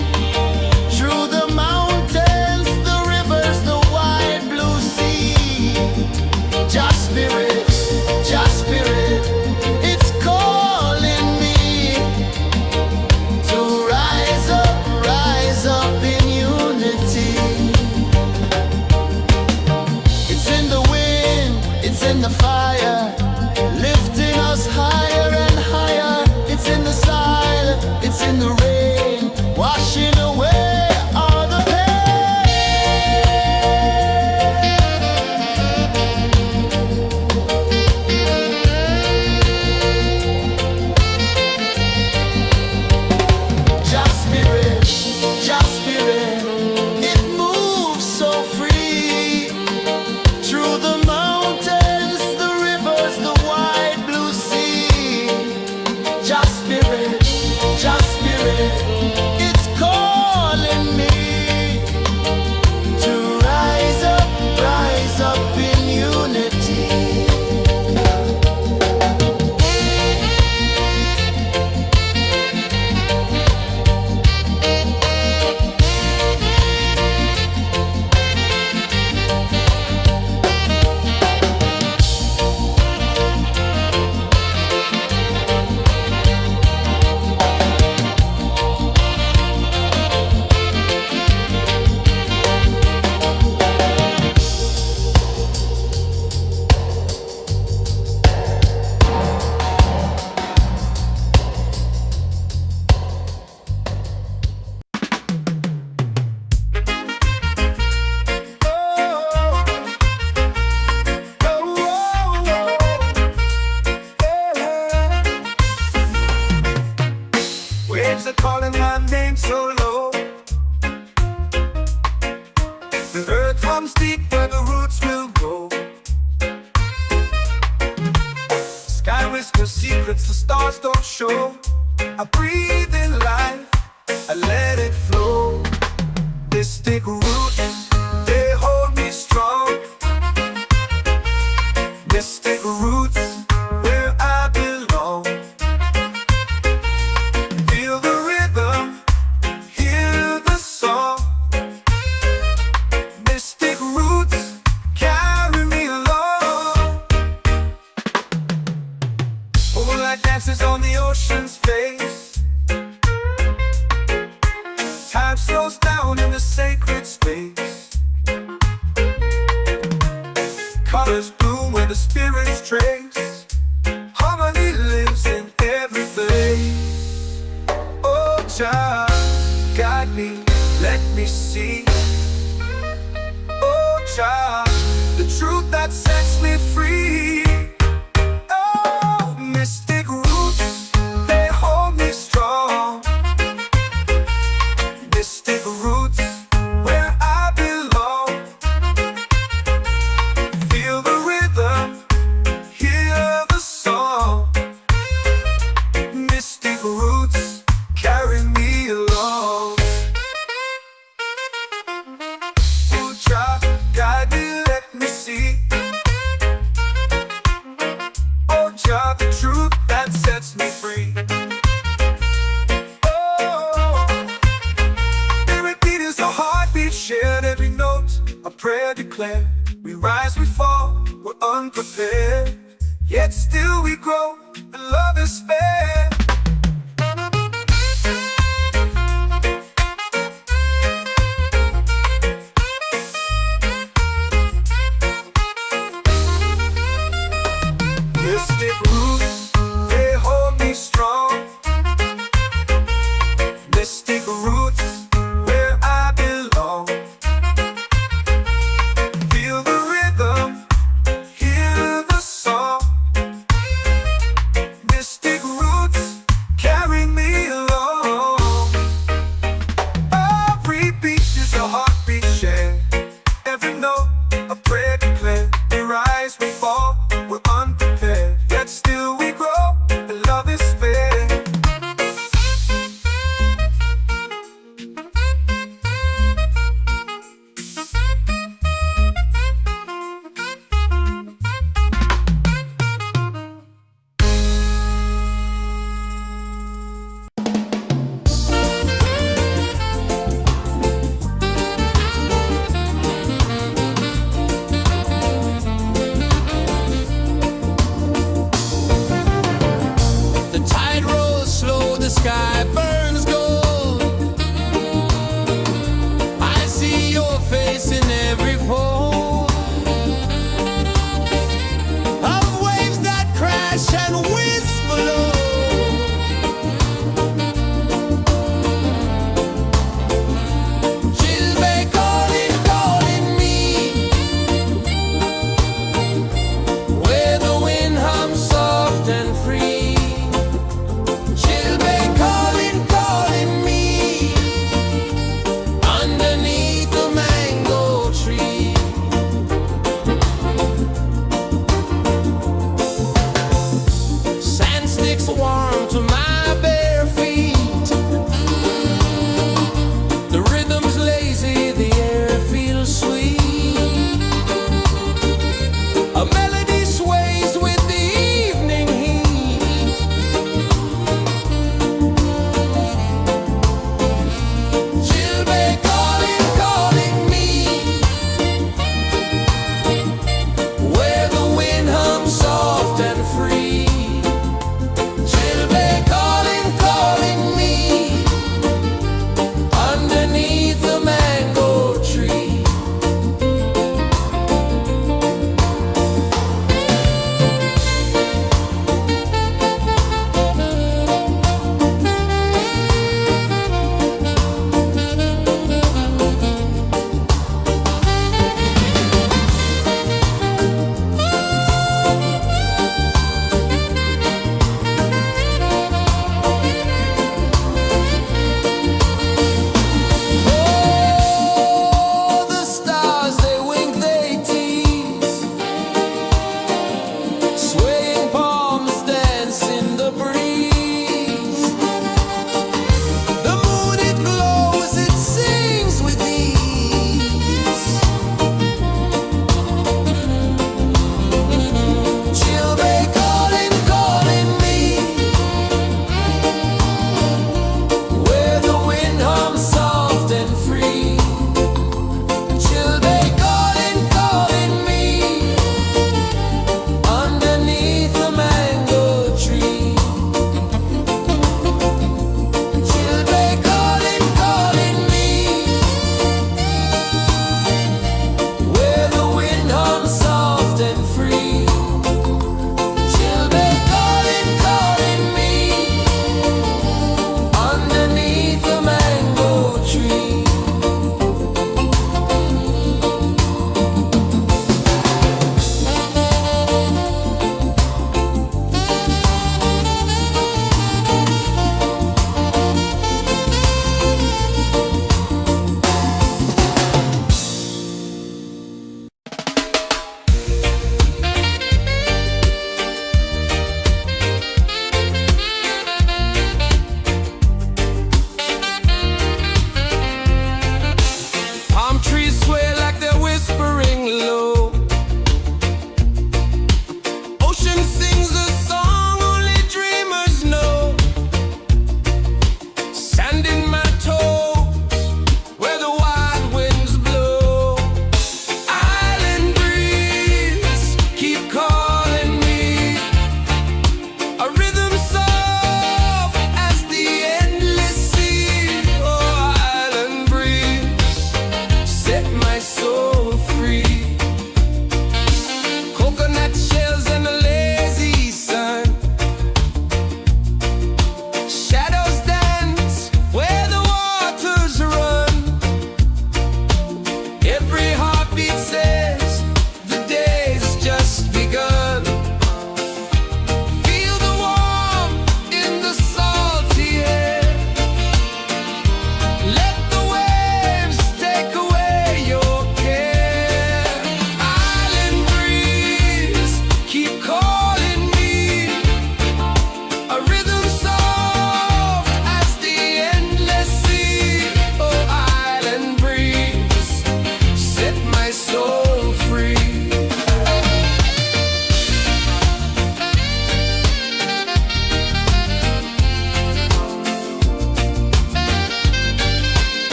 Through the mountains, the rivers, the wide blue sea. Just spirit, it's calling me to rise up in unity. It's in the wind, it's in the fire, lifting us higher and higher. It's in the silence, it's in the rain, washing away all the Just spirit, it moves so free. Through the mountains, the rivers, the wide blue sea. Just spirit, it's calling me to rise up in unity. Waves are calling my name so low. The earth runs deep where the roots will go. Sky whispers secrets the stars don't show. I breathe in life, I let it flow. Mystic roots, they hold me strong. Mystic roots, where I belong. Feel the rhythm, hear the song. Mystic roots, carry me along. Moonlight dances on the ocean's face. Time slows down in the sacred space. Colors bloom where the spirits trace. Harmony lives in every place. Oh, child, guide me, let me see. Oh, child, the truth that sets me free. Oh, mystic roots, they hold me strong. Mystic roots, where I belong. Feel the rhythm, hear the song. Mystic roots, carry me along. makes warm to my bare feet. The rhythm's lazy, the air feels sweet. A melody sways with the evening heat. Children calling, calling me, where the wind hums soft and free. Children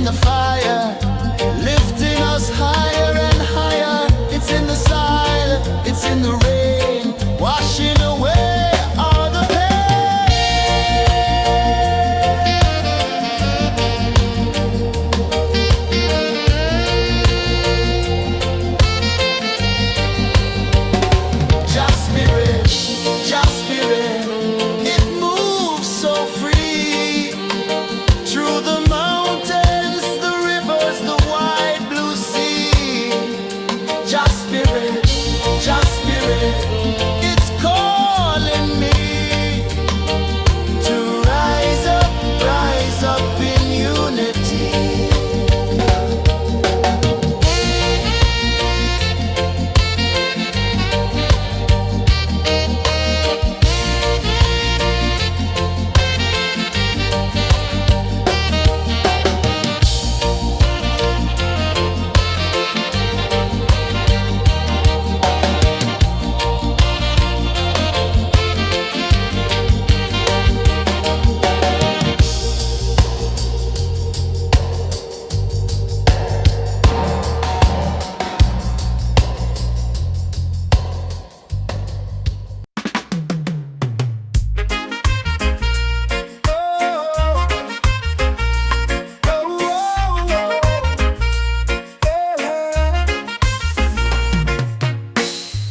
the fire, lifting us higher and higher. It's in the silence, it's in the rain, washing away all the pain. Just spirit, just spirit, it moves so free through the mountains, the rivers, the wide blue sea. Just spirit, it's calling me to rise up in unity.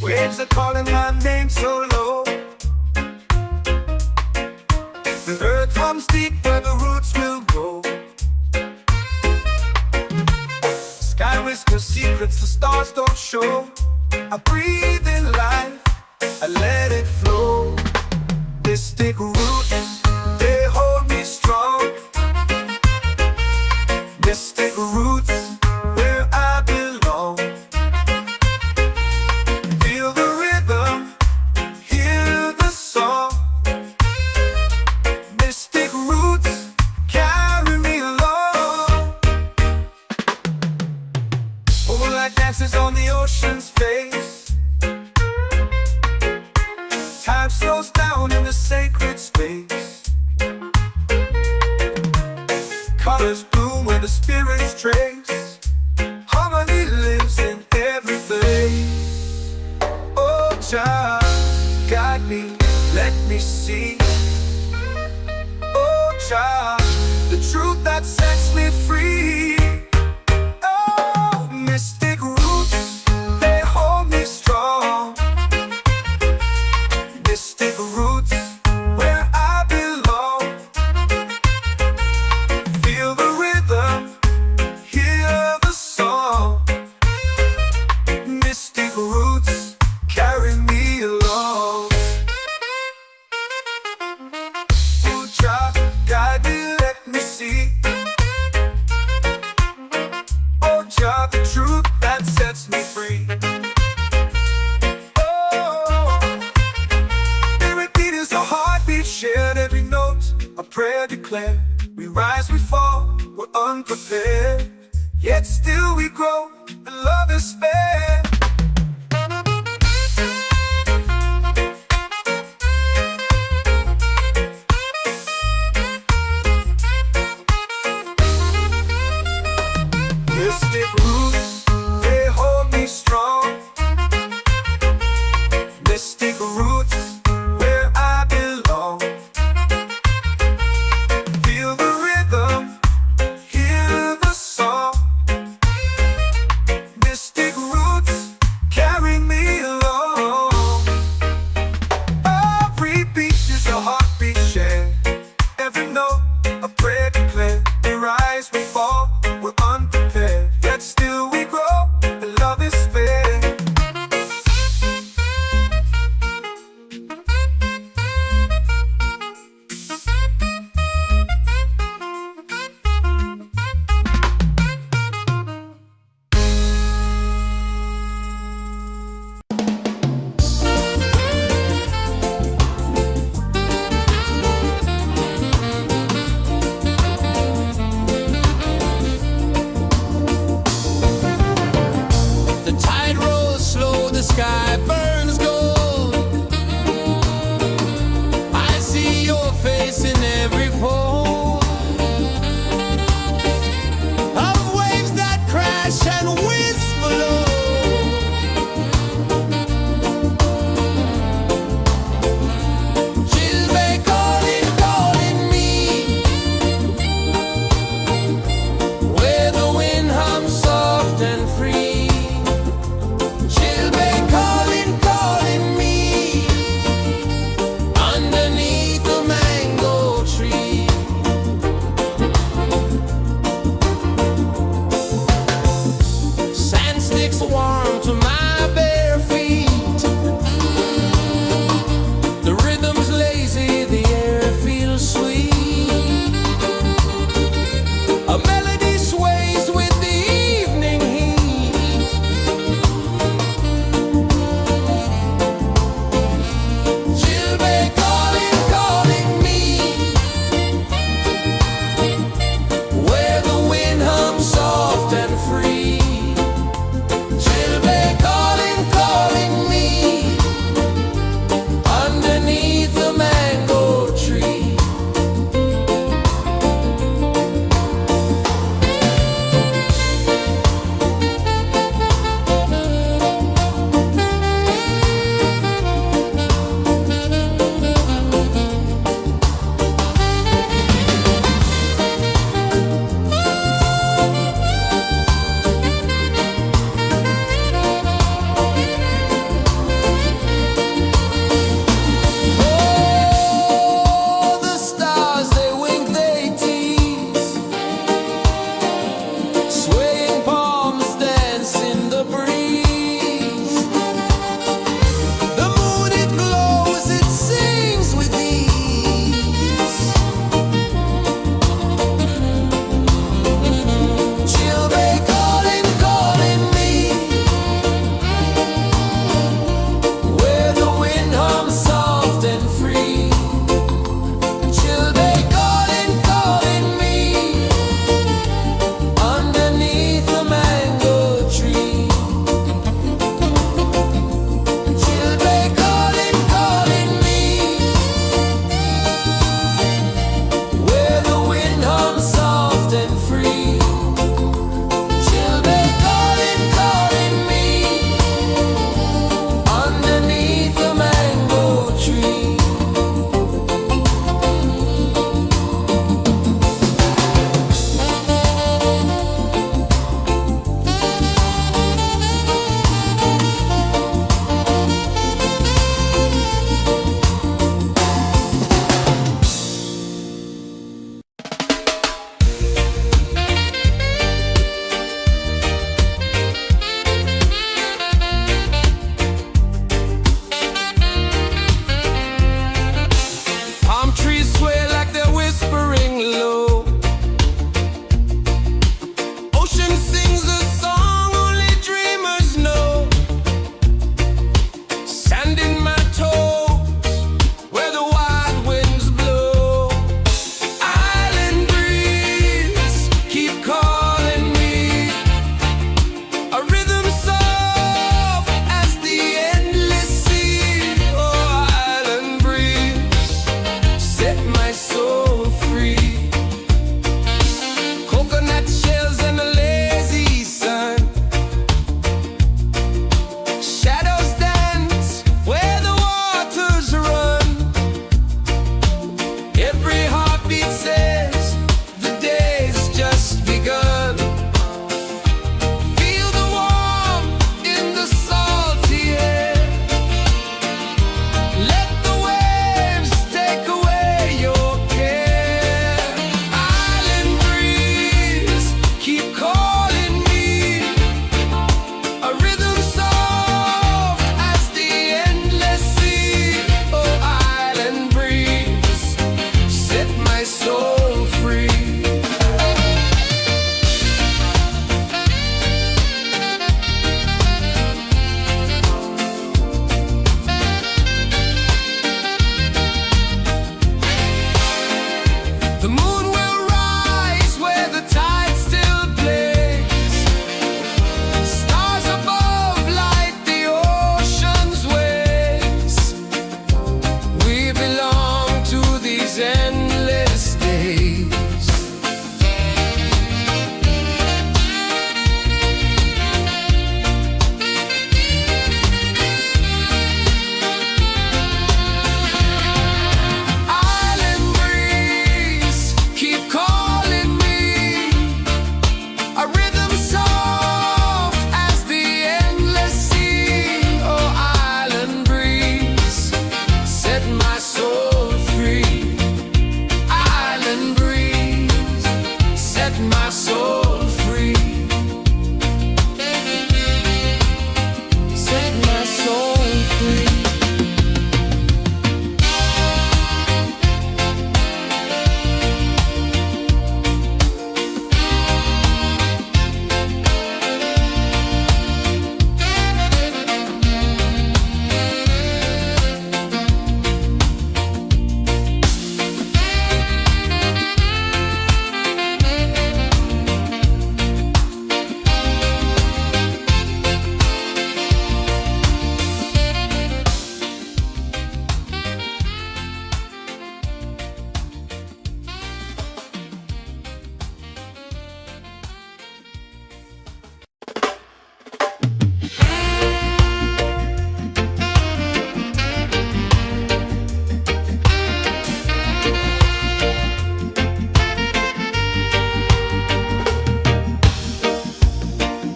Waves are calling my name so low. The earth comes deep where the roots will go. Sky whispers secrets the stars don't show. I breathe in life, I let it flow. Mystic roots, they hold me strong. Mystic roots, where I belong. Feel the rhythm, hear the song. Mystic roots, carry me along. Moonlight dances on the ocean's face. Time slows down in the sacred space. Colors bloom where the spirits trace. Harmony lives in every place. Oh, Jah, guide me, let me see. Oh, Jah, the truth that sets me free. Oh, mystic roots, they hold me strong. Mystic roots, where I belong. Feel the rhythm, hear the song. Mystic roots, carry me along. Oh, Jah, guide me, let me see. Oh, Jah, the truth that sets me free. Oh, spirit beat is a heartbeat, shared every note, a prayer declared. We rise, we fall, we're unprepared, yet still we grow, and love is spared. Mystic roots, they hold me strong. Mystic roots, where I belong. Feel the rhythm, hear the song. Mystic roots, The moon will rise where the tide still plays. Stars above light the ocean's waves. We belong to these endless days. Island breeze, keep calling me. A rhythm soft as the endless sea. Oh, island breeze, set my soul free. Island breeze, set my soul free. Set my soul free.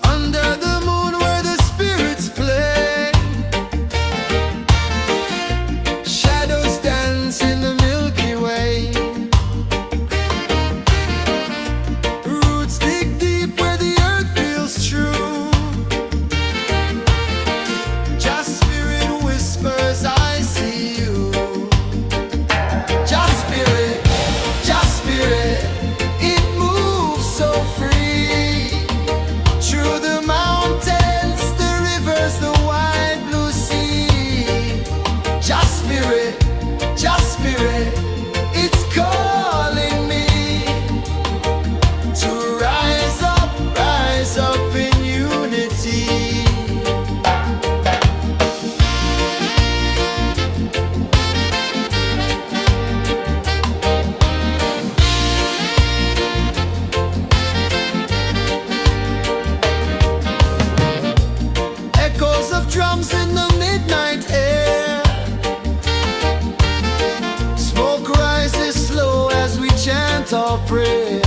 Under the moon where the spirits play, shadows dance in the Milky Way. Roots dig deep where the earth feels true. Just spirit whispers, I see you. Just spirit, it moves so free. Through the mountains, the rivers, the wide blue sea. Just spirit, it's calling me to rise up in unity. Echoes of drums in the midnight air. Smoke rises slow as we chant our prayer.